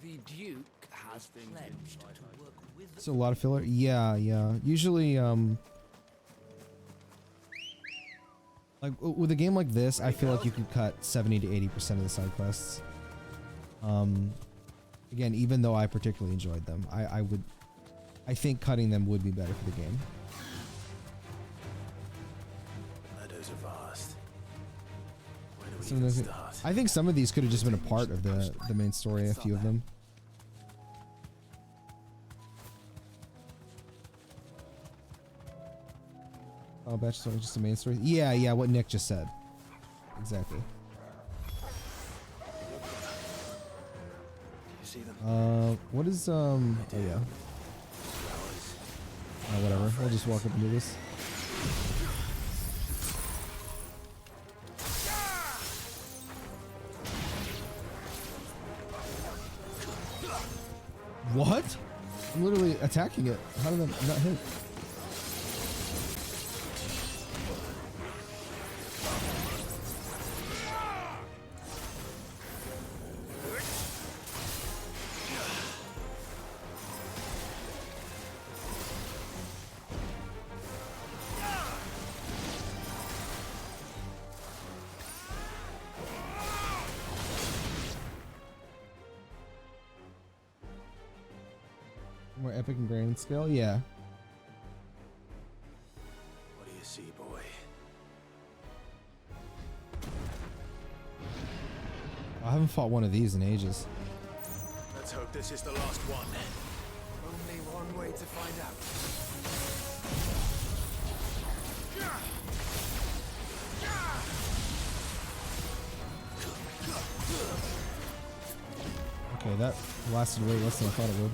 The Duke has pledged to work with. So a lot of filler. Yeah. Usually like with a game like this, I feel like you can cut 70 to 80% of the side quests. Again, even though I particularly enjoyed them, I think cutting them would be better for the game. Meadows are vast. Where do we Some even of the- start? I think some of these could have just been a part of the main story, a few of them. Oh, batch story, just the main story. Yeah, what Nick just said. Exactly. You see them? What is oh yeah. Oh, whatever. We'll just walk up and do this. What? I'm literally attacking it. How did that not hit? More epic and grand scale? Yeah. What do you see, boy? I haven't fought one of these in ages. Let's hope this is the last one. Only one way to find out. Okay, that lasted way less than I thought it would.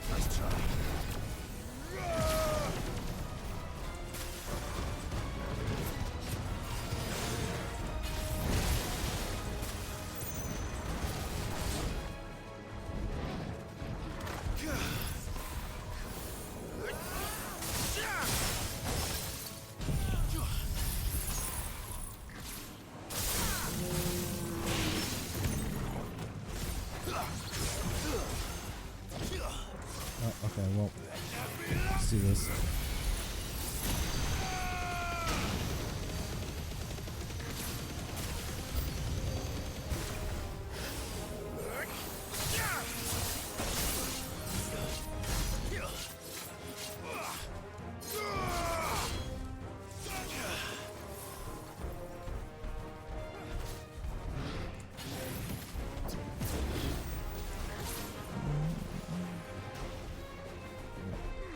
Nice try. Oh, okay, well, let's do this.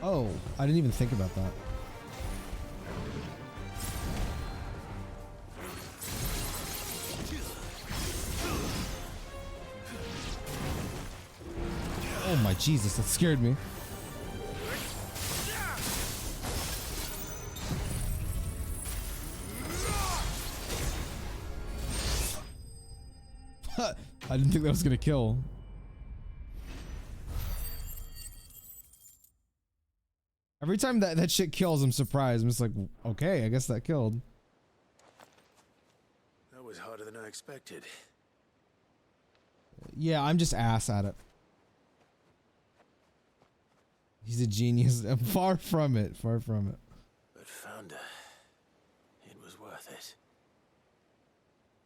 Oh, I didn't even think about that. Oh my Jesus, that scared me. I didn't think that was gonna kill. Every time that shit kills, I'm surprised. I'm just like, okay, I guess that killed. That was harder than I expected. Yeah, I'm just ass at it. He's a genius. Far from it. Far from it. But Founder, it was worth it.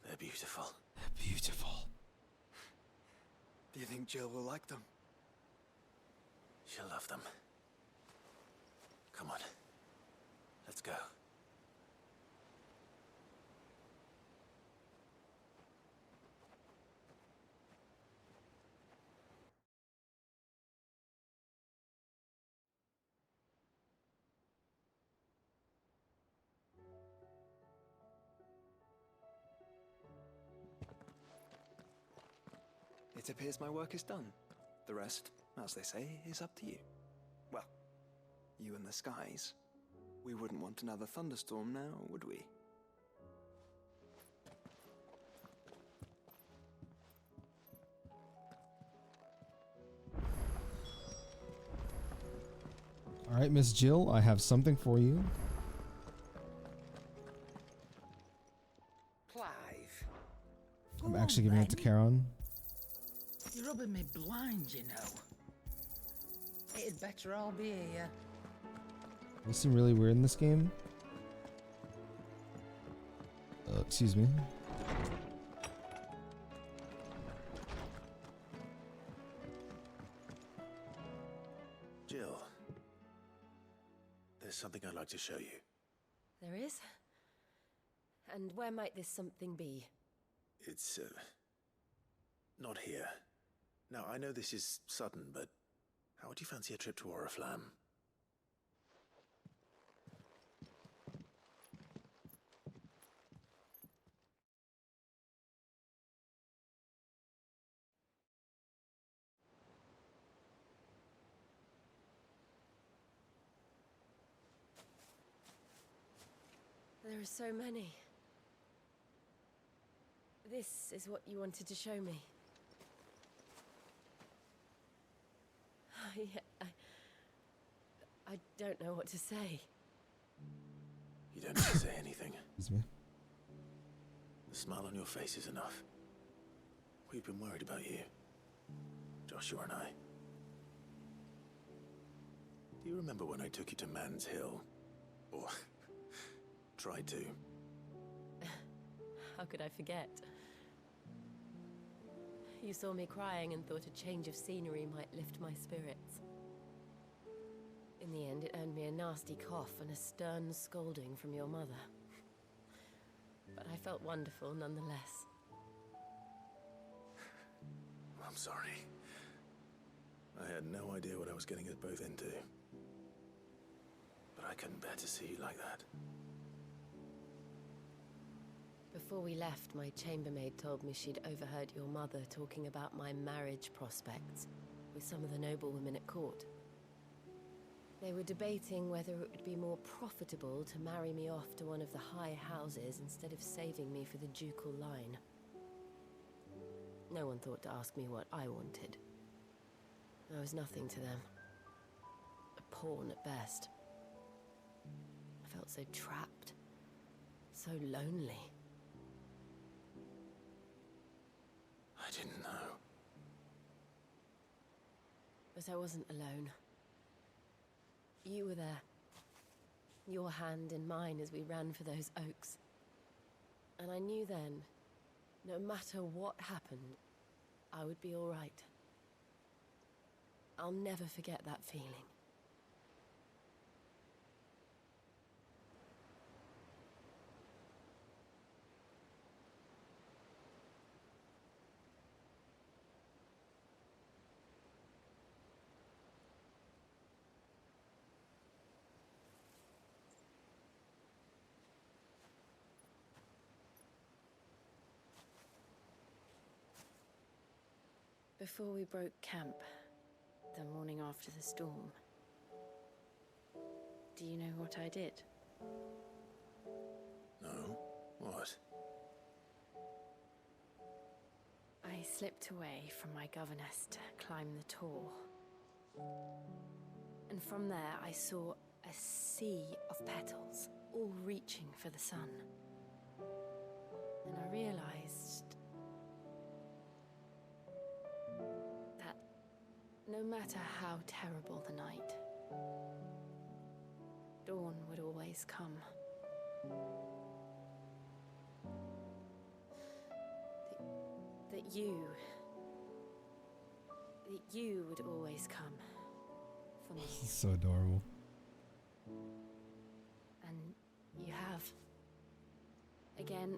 They're beautiful. They're beautiful. Do you think Jill will like them? She'll love them. Come on. Let's go. It appears my work is done. The rest, as they say, is up to you. Well, you and the skies. We wouldn't want another thunderstorm now, would we? All right, Miss Jill, I have something for you. Clive. I'm actually giving it to Charon. You're rubbing me blind, you know. It'd better all be here. You seem really weird in this game. Excuse me. Jill, there's something I'd like to show you. There is? And where might this something be? It's, not here. Now, I know this is sudden, but how would you fancy a trip to Oriflamme? There are so many. This is what you wanted to show me. Yeah, I don't know what to say. You don't need to say anything. Excuse me. The smile on your face is enough. We've been worried about you, Joshua and I. Do you remember when I took you to Man's Hill? Or tried to? How could I forget? You saw me crying and thought a change of scenery might lift my spirits. In the end, it earned me a nasty cough and a stern scolding from your mother. But I felt wonderful nonetheless. I'm sorry. I had no idea what I was getting us both into. But I couldn't bear to see you like that. Before we left, my chambermaid told me she'd overheard your mother talking about my marriage prospects with some of the noblewomen at court. They were debating whether it would be more profitable to marry me off to one of the high houses instead of saving me for the ducal line. No one thought to ask me what I wanted. I was nothing to them. A pawn at best. I felt so trapped, so lonely. I didn't know. But I wasn't alone. You were there. Your hand in mine as we ran for those oaks. And I knew then, no matter what happened, I would be all right. I'll never forget that feeling. Before we broke camp, the morning after the storm, do you know what I did? No? What? I slipped away from my governess to climb the tor. And from there I saw a sea of petals, all reaching for the sun. And I realized that no matter how terrible the night, dawn would always come. That you would always come for me. This is so adorable. And you have. Again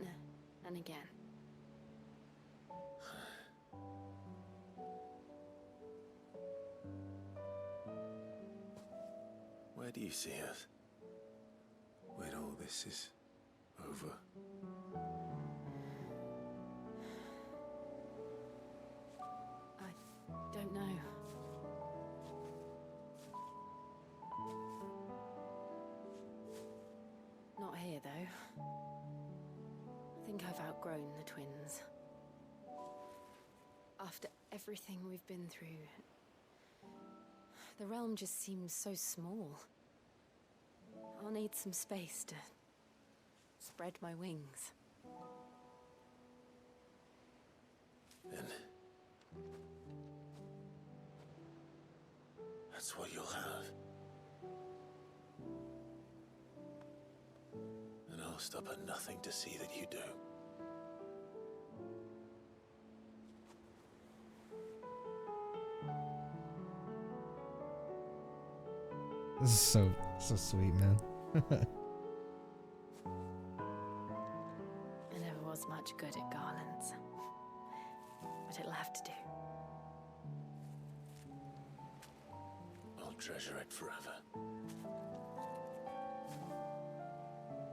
and again. Where do you see us? When all this is over? I don't know. Not here, though. I think I've outgrown the twins. After everything we've been through, the realm just seems so small. I'll need some space to spread my wings. Then That's what you'll have. And I'll stop at nothing to see that you do. This is so sweet, man. I never was much good at garlands, but it'll have to do. I'll treasure it forever.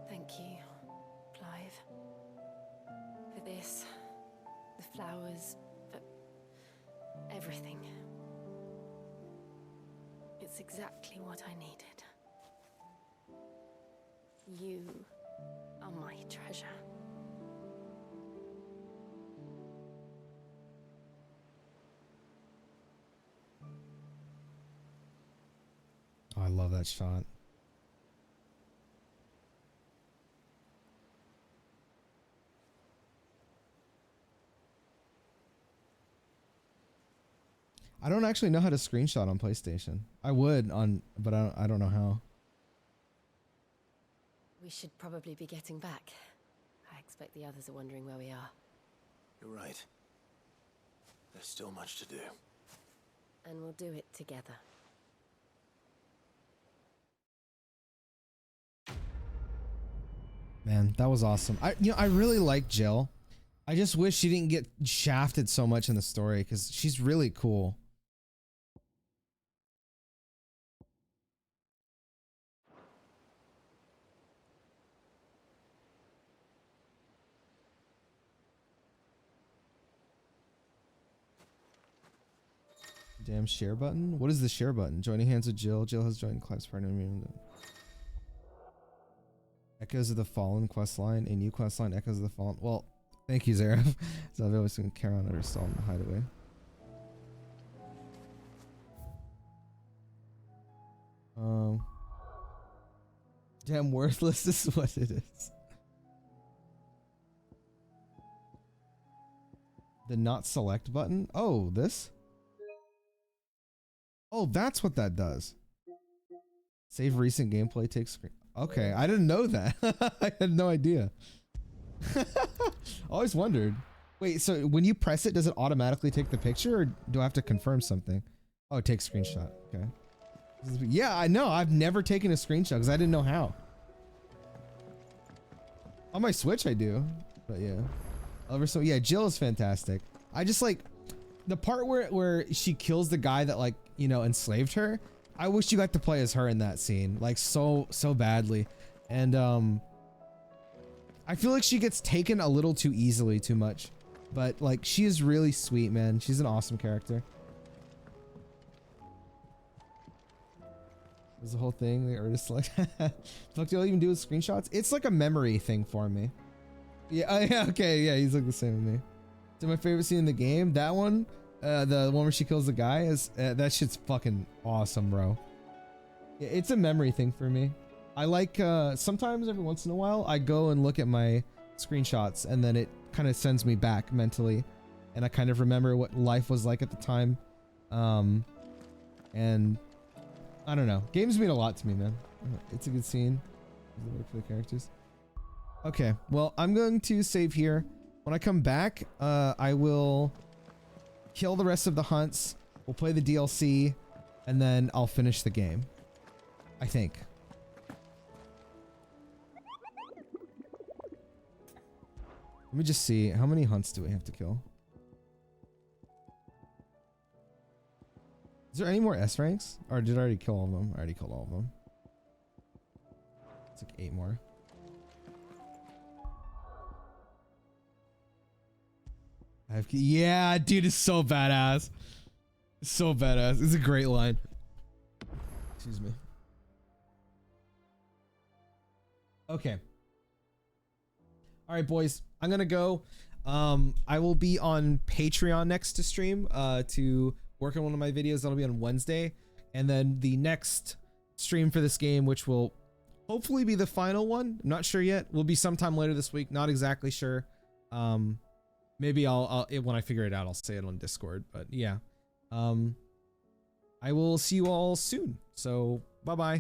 Thank you, Clive. For this, the flowers, for everything. It's exactly what I needed. You are my treasure. Oh, I love that shot. I don't actually know how to screenshot on PlayStation. I would on, but I don't know how. We should probably be getting back. I expect the others are wondering where we are. You're right. There's still much to do. And we'll do it together. Man, that was awesome. I really like Jill. I just wish she didn't get shafted so much in the story because she's really cool. Damn share button. What is the share button? Joining hands with Jill. Jill has joined Clive's partner. Echoes of the Fallen questline. A new questline. Echoes of the Fallen. Well, thank you, Zareth. So I've always been carry on or stall in the hideaway. Damn worthless is what it is. The not select button. Oh, this. Oh, that's what that does. Save recent gameplay, take screen. Okay, I didn't know that. I had no idea. Always wondered. Wait, so when you press it, does it automatically take the picture or do I have to confirm something? Oh, take screenshot. Okay. Yeah, I know. I've never taken a screenshot because I didn't know how. On my Switch, I do. But yeah. So yeah, Jill is fantastic. I just like the part where she kills the guy that like, you know, enslaved her. I wish you got to play as her in that scene, like so badly. And I feel like she gets taken a little too easily, too much. But like she is really sweet, man. She's an awesome character. There's the whole thing. The artist like, fuck, do I even do with screenshots? It's like a memory thing for me. Yeah, yeah, okay, yeah, he's like the same with me. So my favorite scene in the game, that one, the one where she kills the guy, is that shit's fucking awesome, bro. It's a memory thing for me. I like sometimes every once in a while I go and look at my screenshots and then it kind of sends me back mentally, and I kind of remember what life was like at the time. And I don't know. Games mean a lot to me, man. It's a good scene. For the characters. Okay, well, I'm going to save here. When I come back, I will kill the rest of the hunts. We'll play the DLC, and then I'll finish the game. I think. Let me just see. How many hunts do we have to kill? Is there any more S ranks? Or did I already kill all of them? I already killed all of them. It's like 8 more. Yeah, dude, it's so badass. It's so badass. It's a great line. Excuse me. Okay. All right, boys. I'm gonna go. I will be on Patreon next to stream to work on one of my videos. That'll be on Wednesday, and then the next stream for this game, which will hopefully be the final one. I'm not sure yet. Will be sometime later this week. Not exactly sure. Maybe I'll when I figure it out, I'll say it on Discord. But yeah, I will see you all soon. So bye-bye.